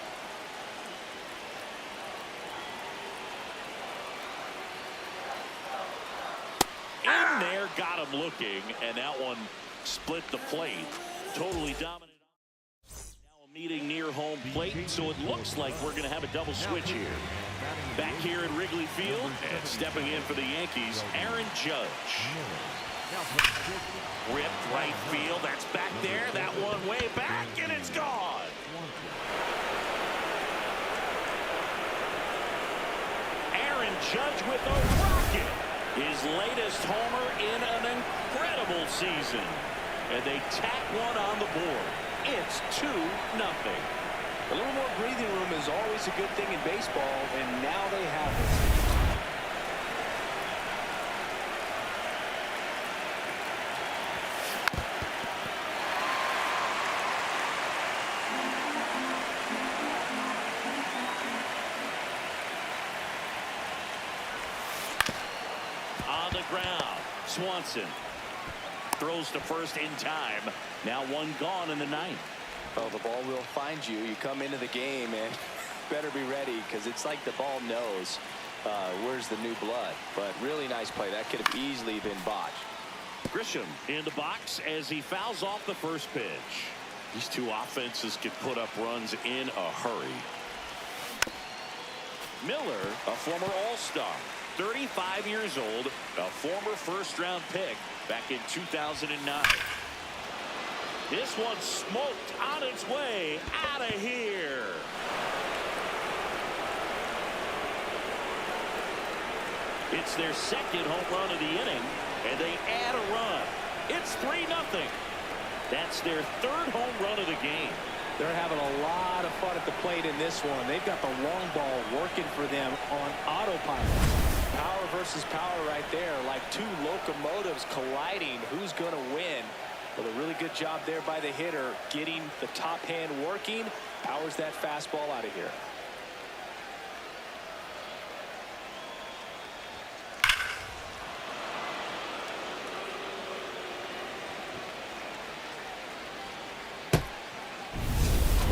In there, got him looking, and that one split the plate. Totally dominant. Now a meeting near home plate, so it looks like we're going to have a double switch here. Back here at Wrigley Field, and stepping in for the Yankees, Aaron Judge. Ripped right field, that's back there. That one way back, and it's gone. Aaron Judge with a rocket. His latest homer in an incredible season. And they tack one on the board. It's 2-0. A little more breathing room is always a good thing in baseball, and now they have it. On the ground, Swanson throws to first in time. Now one gone in the 9th. Oh, the ball will find you. You come into the game and better be ready, because it's like the ball knows where's the new blood. But really nice play. That could have easily been botched. Grisham in the box as he fouls off the first pitch. These two offenses could put up runs in a hurry. Miller, a former All-Star, 35 years old, a former first-round pick back in 2009. This one smoked on its way out of here. It's their second home run of the inning, and they add a run. It's 3-0. That's their third home run of the game. They're having a lot of fun at the plate in this one. They've got the long ball working for them on autopilot. Power versus power right there, like two locomotives colliding. Who's going to win? Well, a really good job there by the hitter, getting the top hand working. Powers that fastball out of here.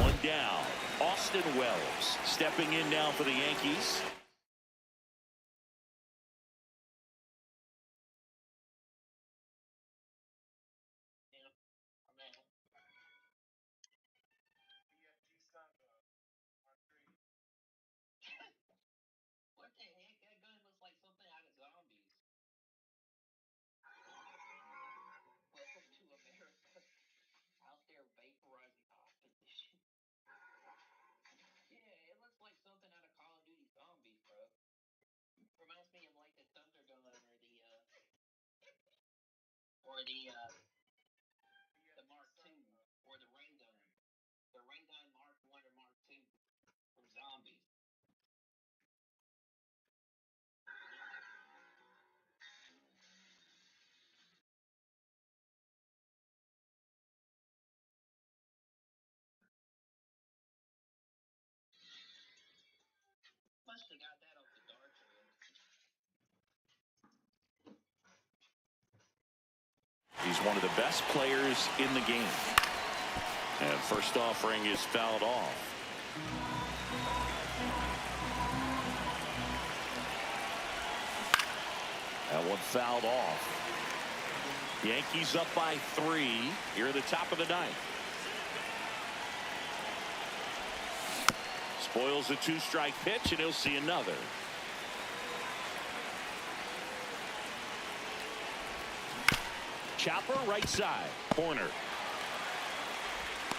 One down. Austin Wells stepping in now for the Yankees. He's one of the best players in the game. And first offering is fouled off. That one fouled off. Yankees up by 3 here at the top of the 9th. Spoils a 2-strike pitch, and he'll see another. Chopper right side. Corner.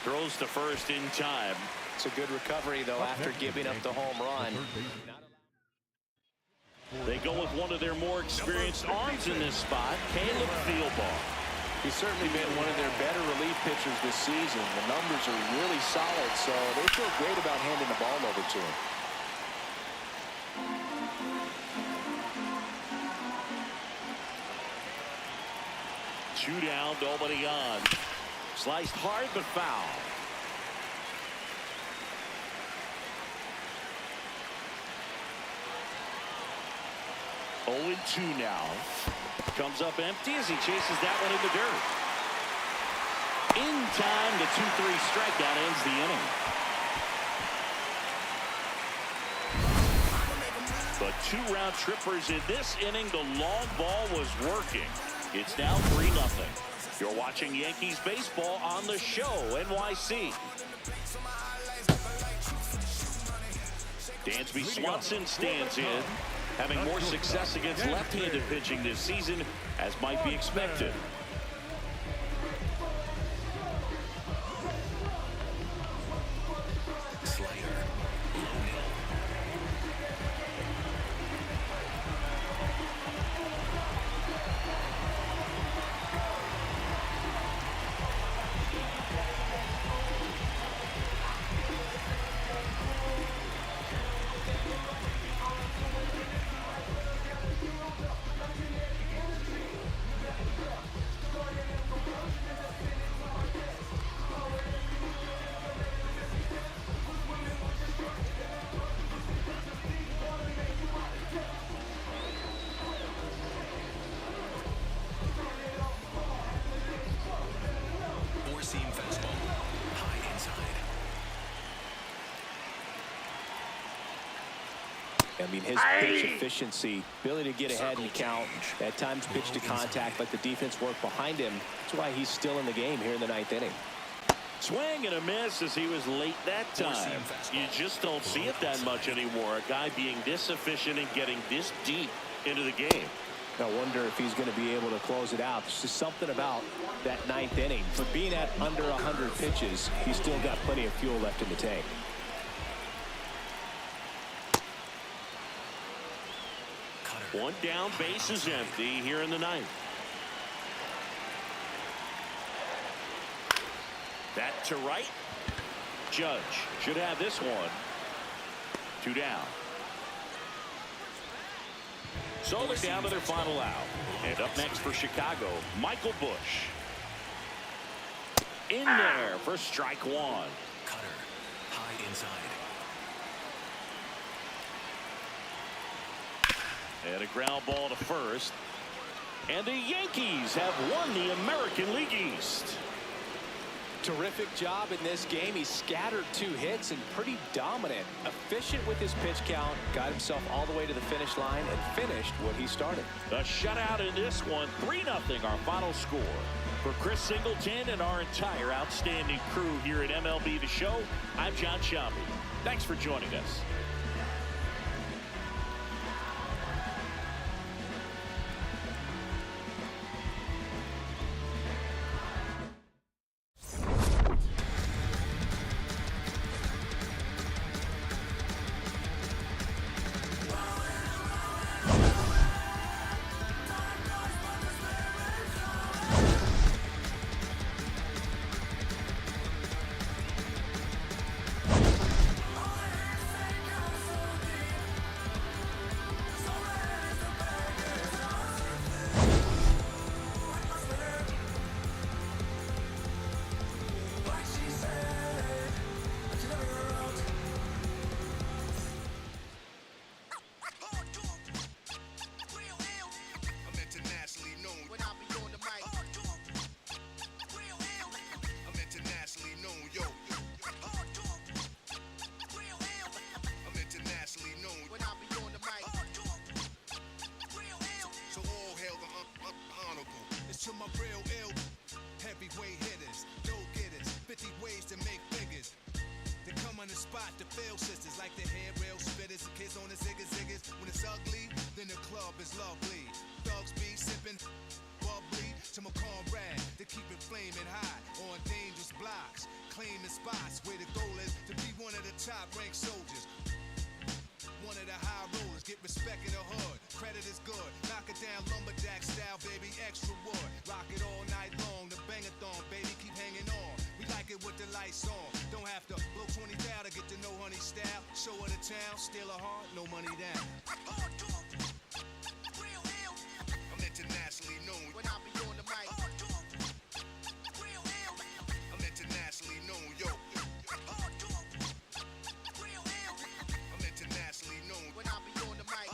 Throws to first in time. It's a good recovery, though, after giving up the home run. They go with one of their more experienced arms in this spot, Caleb Fieldball. He's certainly been one of their better relief pitchers this season. The numbers are really solid, so they feel great about handing the ball over to him. Two down, nobody on. Sliced hard but foul. Oh, 2 now. Comes up empty as he chases that one in the dirt. In time, the 2-3 strikeout ends the inning. But 2 round trippers in this inning. The long ball was working. It's now 3-0. You're watching Yankees baseball on the show, NYC. Dansby Swanson stands in, having more success against left-handed pitching this season, as might be expected. I mean, his pitch efficiency, ability to get ahead in the count, at times pitch to contact, let the defense work behind him. That's why he's still in the game here in the 9th inning. Swing and a miss as he was late that time. You just don't see it that much anymore. A guy being this efficient and getting this deep into the game. I wonder if he's going to be able to close it out. There's just something about that 9th inning. For being at under 100 pitches, he's still got plenty of fuel left in the tank. One down, base is empty here in the 9th. That to right. Judge should have this one. 2 down. So they're down to their final out. And up next for Chicago, Michael Busch. In there for strike 1. Cutter, high inside. And a ground ball to first. And the Yankees have won the American League East. Terrific job in this game. He scattered 2 hits and pretty dominant. Efficient with his pitch count. Got himself all the way to the finish line and finished what he started. A shutout in this one. 3-0 our final score. For Chris Singleton and our entire outstanding crew here at MLB The Show, I'm John Shelby. Thanks for joining us. To my real ill, heavyweight hitters, go getters, 50 ways to make figures. The They come on the spot, the fail sisters, like the hair rail spitters, kids on the ziggas ziggas. When it's ugly, then the club is lovely. Thugs be sipping bubbly to my comrade to keep it flaming hot on dangerous blocks, claiming spots where the goal is to be one of the top ranked soldiers. One of the high rollers, get respect in the hood. Credit is good, knock it down lumberjack style, baby, extra wood. Rock it all night long, the bangathon, baby, keep hanging on. We like it with the lights on. Don't have to blow 20 down to get to know honey style. Show her the town, steal a heart, no money down. I'm internationally known when I be on the mic. I'm internationally known, yo. I'm internationally known when I be on the mic.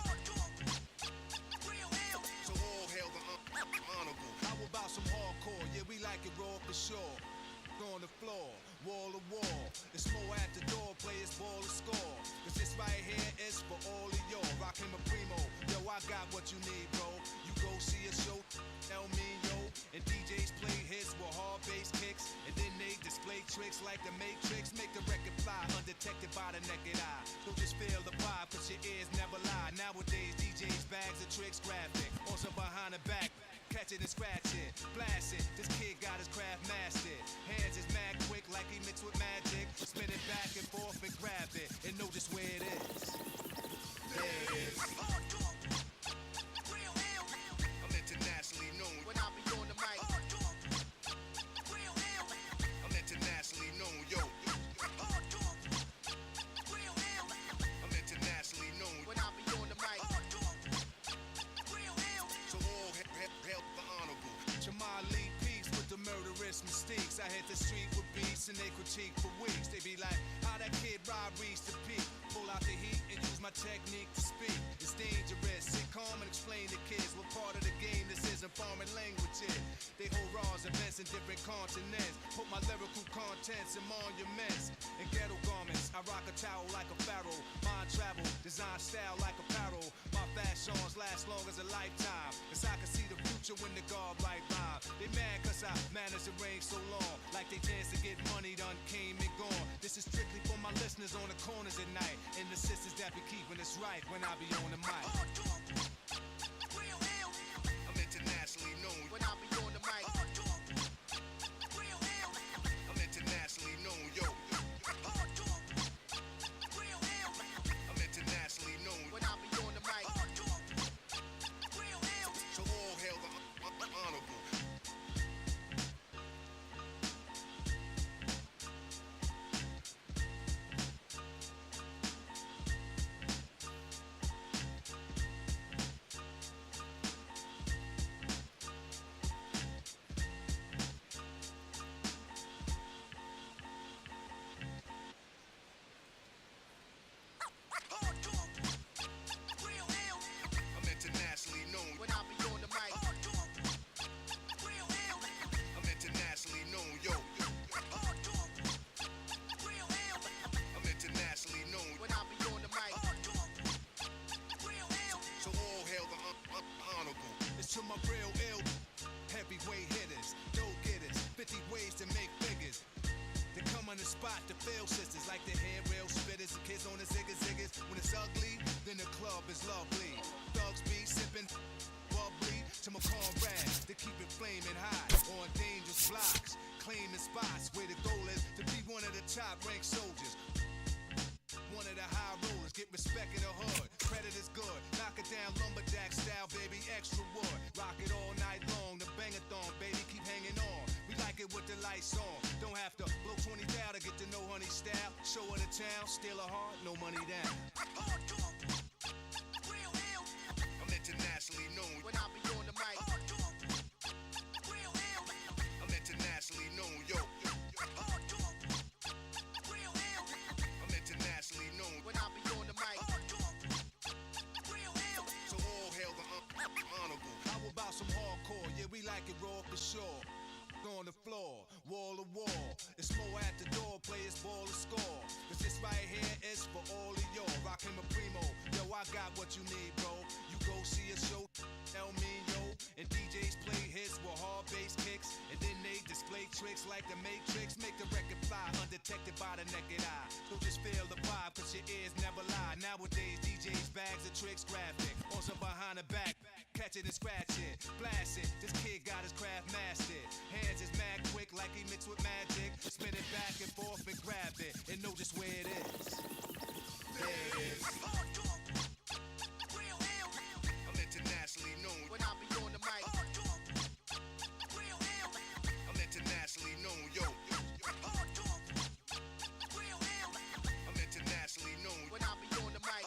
So all hail the honorable. How about some hardcore? Yeah, we like it raw for sure. On the floor, wall to wall. It's more at the door, players ball to score. Cause this right here is for all of y'all. Rockin' my primo, yo, I got what you need, bro. You go see a show, tell me, yo. And DJs play hits with hard bass kicks. And then they display tricks like the Matrix. Make the record fly, undetected by the naked eye. Don't just feel the vibe, cause your ears never lie. Nowadays, DJs bags of tricks graphic. Also behind the back, catch it and scratch it, blast it. This kid got his craft mastered. Hands is mad quick like he mixed with magic. Spin it back and forth and grab it and know just where it is. There it is. I'm internationally known when I be on the mic. I'm internationally known, yo. I'm internationally known when I be on the mic. So all help the honorable. Jamal Lee Peace with the murderous mistakes. I hit the street with beats and they critique for weeks. They be like, how that kid Rob reached the peak. Pull out the heat and use my technique to speak. It's dangerous. Sit calm and explain to kids what part of the game this isn't foreign language is. They hold raws events in different continents. Put my lyrical contents in monuments and ghetto garments. I rock a towel like a pharaoh. Mind travel, design style like apparel. My fashions last long as a lifetime. Cause I can see the future when the guard right rhyme. They mad cause I managed to reign so long. Like they chance to get money done came and gone. This is strictly for my listeners on the corners at night. And the sisters that be keeping us right when I be on the mic. I'm internationally known when I be on the mic. I'm internationally known, yo. I'm internationally known when I be on the mic. So all hail the honorable. I'm internationally known when I be on the mic. I'm internationally known, yo. I'm internationally known when I be on the mic. So all hail the honorable. It's to my real ill heavyweight hitters, dope getters, 50 ways to make figures. They come on the spot, the fail sisters, like the hair rail spitters, the kids on the ziggas ziggas. When it's ugly, then the club is lovely. Thugs be sipping bubbly to my comrades to keep it flaming hot on dangerous blocks, claiming spots where the goal is to be one of the top ranked soldiers. One of the high rollers, get respect in the hood. Credit is good, knock it down lumberjack style, baby, extra wood. Rock it all night long, the bangathon, baby, keep hanging on. We like it with the lights on. Don't have to blow 20 down to get to know honey style. Show her the town, steal a heart, no money down. I'm internationally known when I be on the mic. I'm internationally known, yo. I'm internationally known when I be on the mic. So all hail the honorable. How about some hardcore? Yeah, we like it raw for sure. On the floor, wall to wall. It's more at the door, players ball to score. Cause this right here is for all of y'all. Rockin' my primo, yo, I got what you need, bro. You go see a show, tell me, yo. And DJs play hits with hard bass kicks. And then they display tricks like the Matrix, make the record fly undetected by the naked eye. Don't just feel the vibe, cause your ears never lie. Nowadays, DJs, bags of tricks, graphic. On some behind the back, catch it and scratch it, blast it. This kid got his craft mastered. Hands is mad quick like he mixed with magic. Spin it back and forth and grab it, and know just where it is. There it is. I'm internationally known when I be on the mic. I'm internationally known, yo. I'm internationally known when I be on the mic.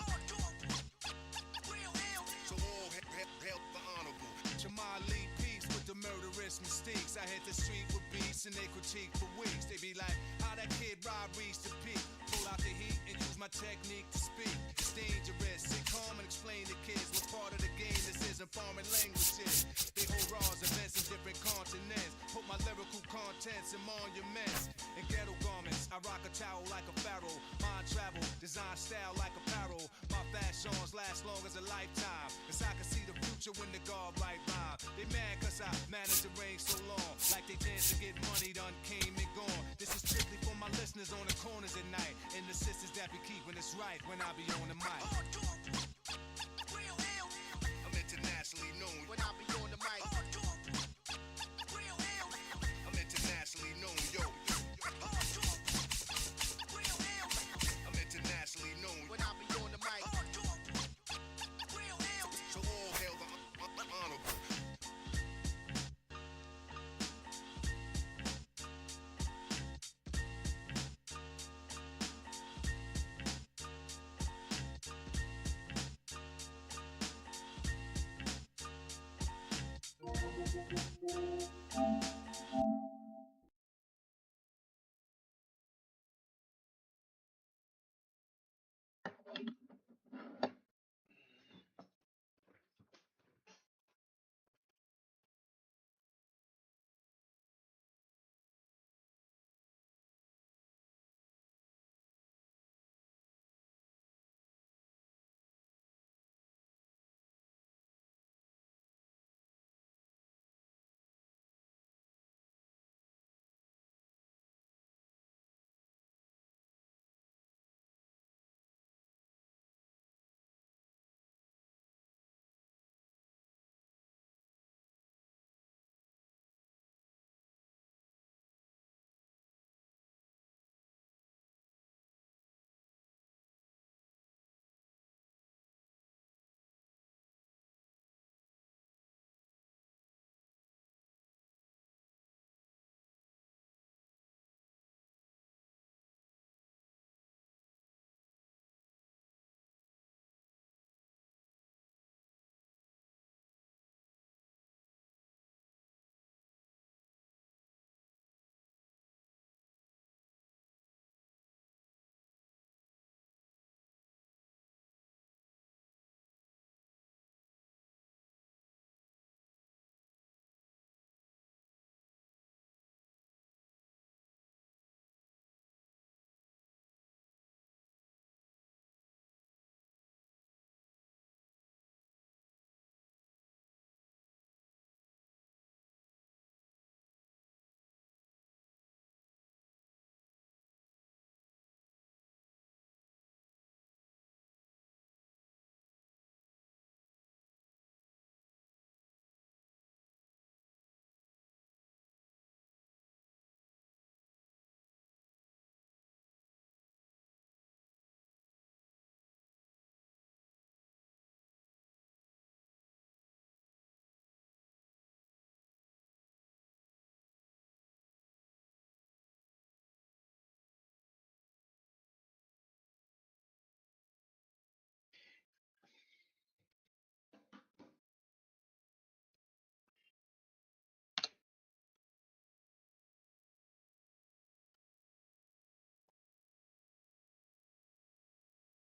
So all help the honorable Jamal Lee Peace with the murderous mistakes. I hit the street with beats and they critique for weeks. They be like, how that kid Rob reached the peak. Pull out the heat and use my technique to speak. It's dangerous. Sit calm and explain to kids what part of the game this isn't foreign languages. They hold raws, events in different continents. Put my lyrical contents in monuments. In ghetto garments, I rock a towel like a pharaoh. Mind travel, design style like apparel. My fashions last long as a lifetime. Cause I can see the future when the guard right rhyme. They mad cause I managed to reign so long. Like they dance to get money done came and gone. This is strictly for my listeners on the corners at night. And the sisters that be keeping us right when I be on the mic. I'm internationally known when I be on the mic. I'm internationally known, yo. I'm internationally known when I be on the mic. So all hail the honorable.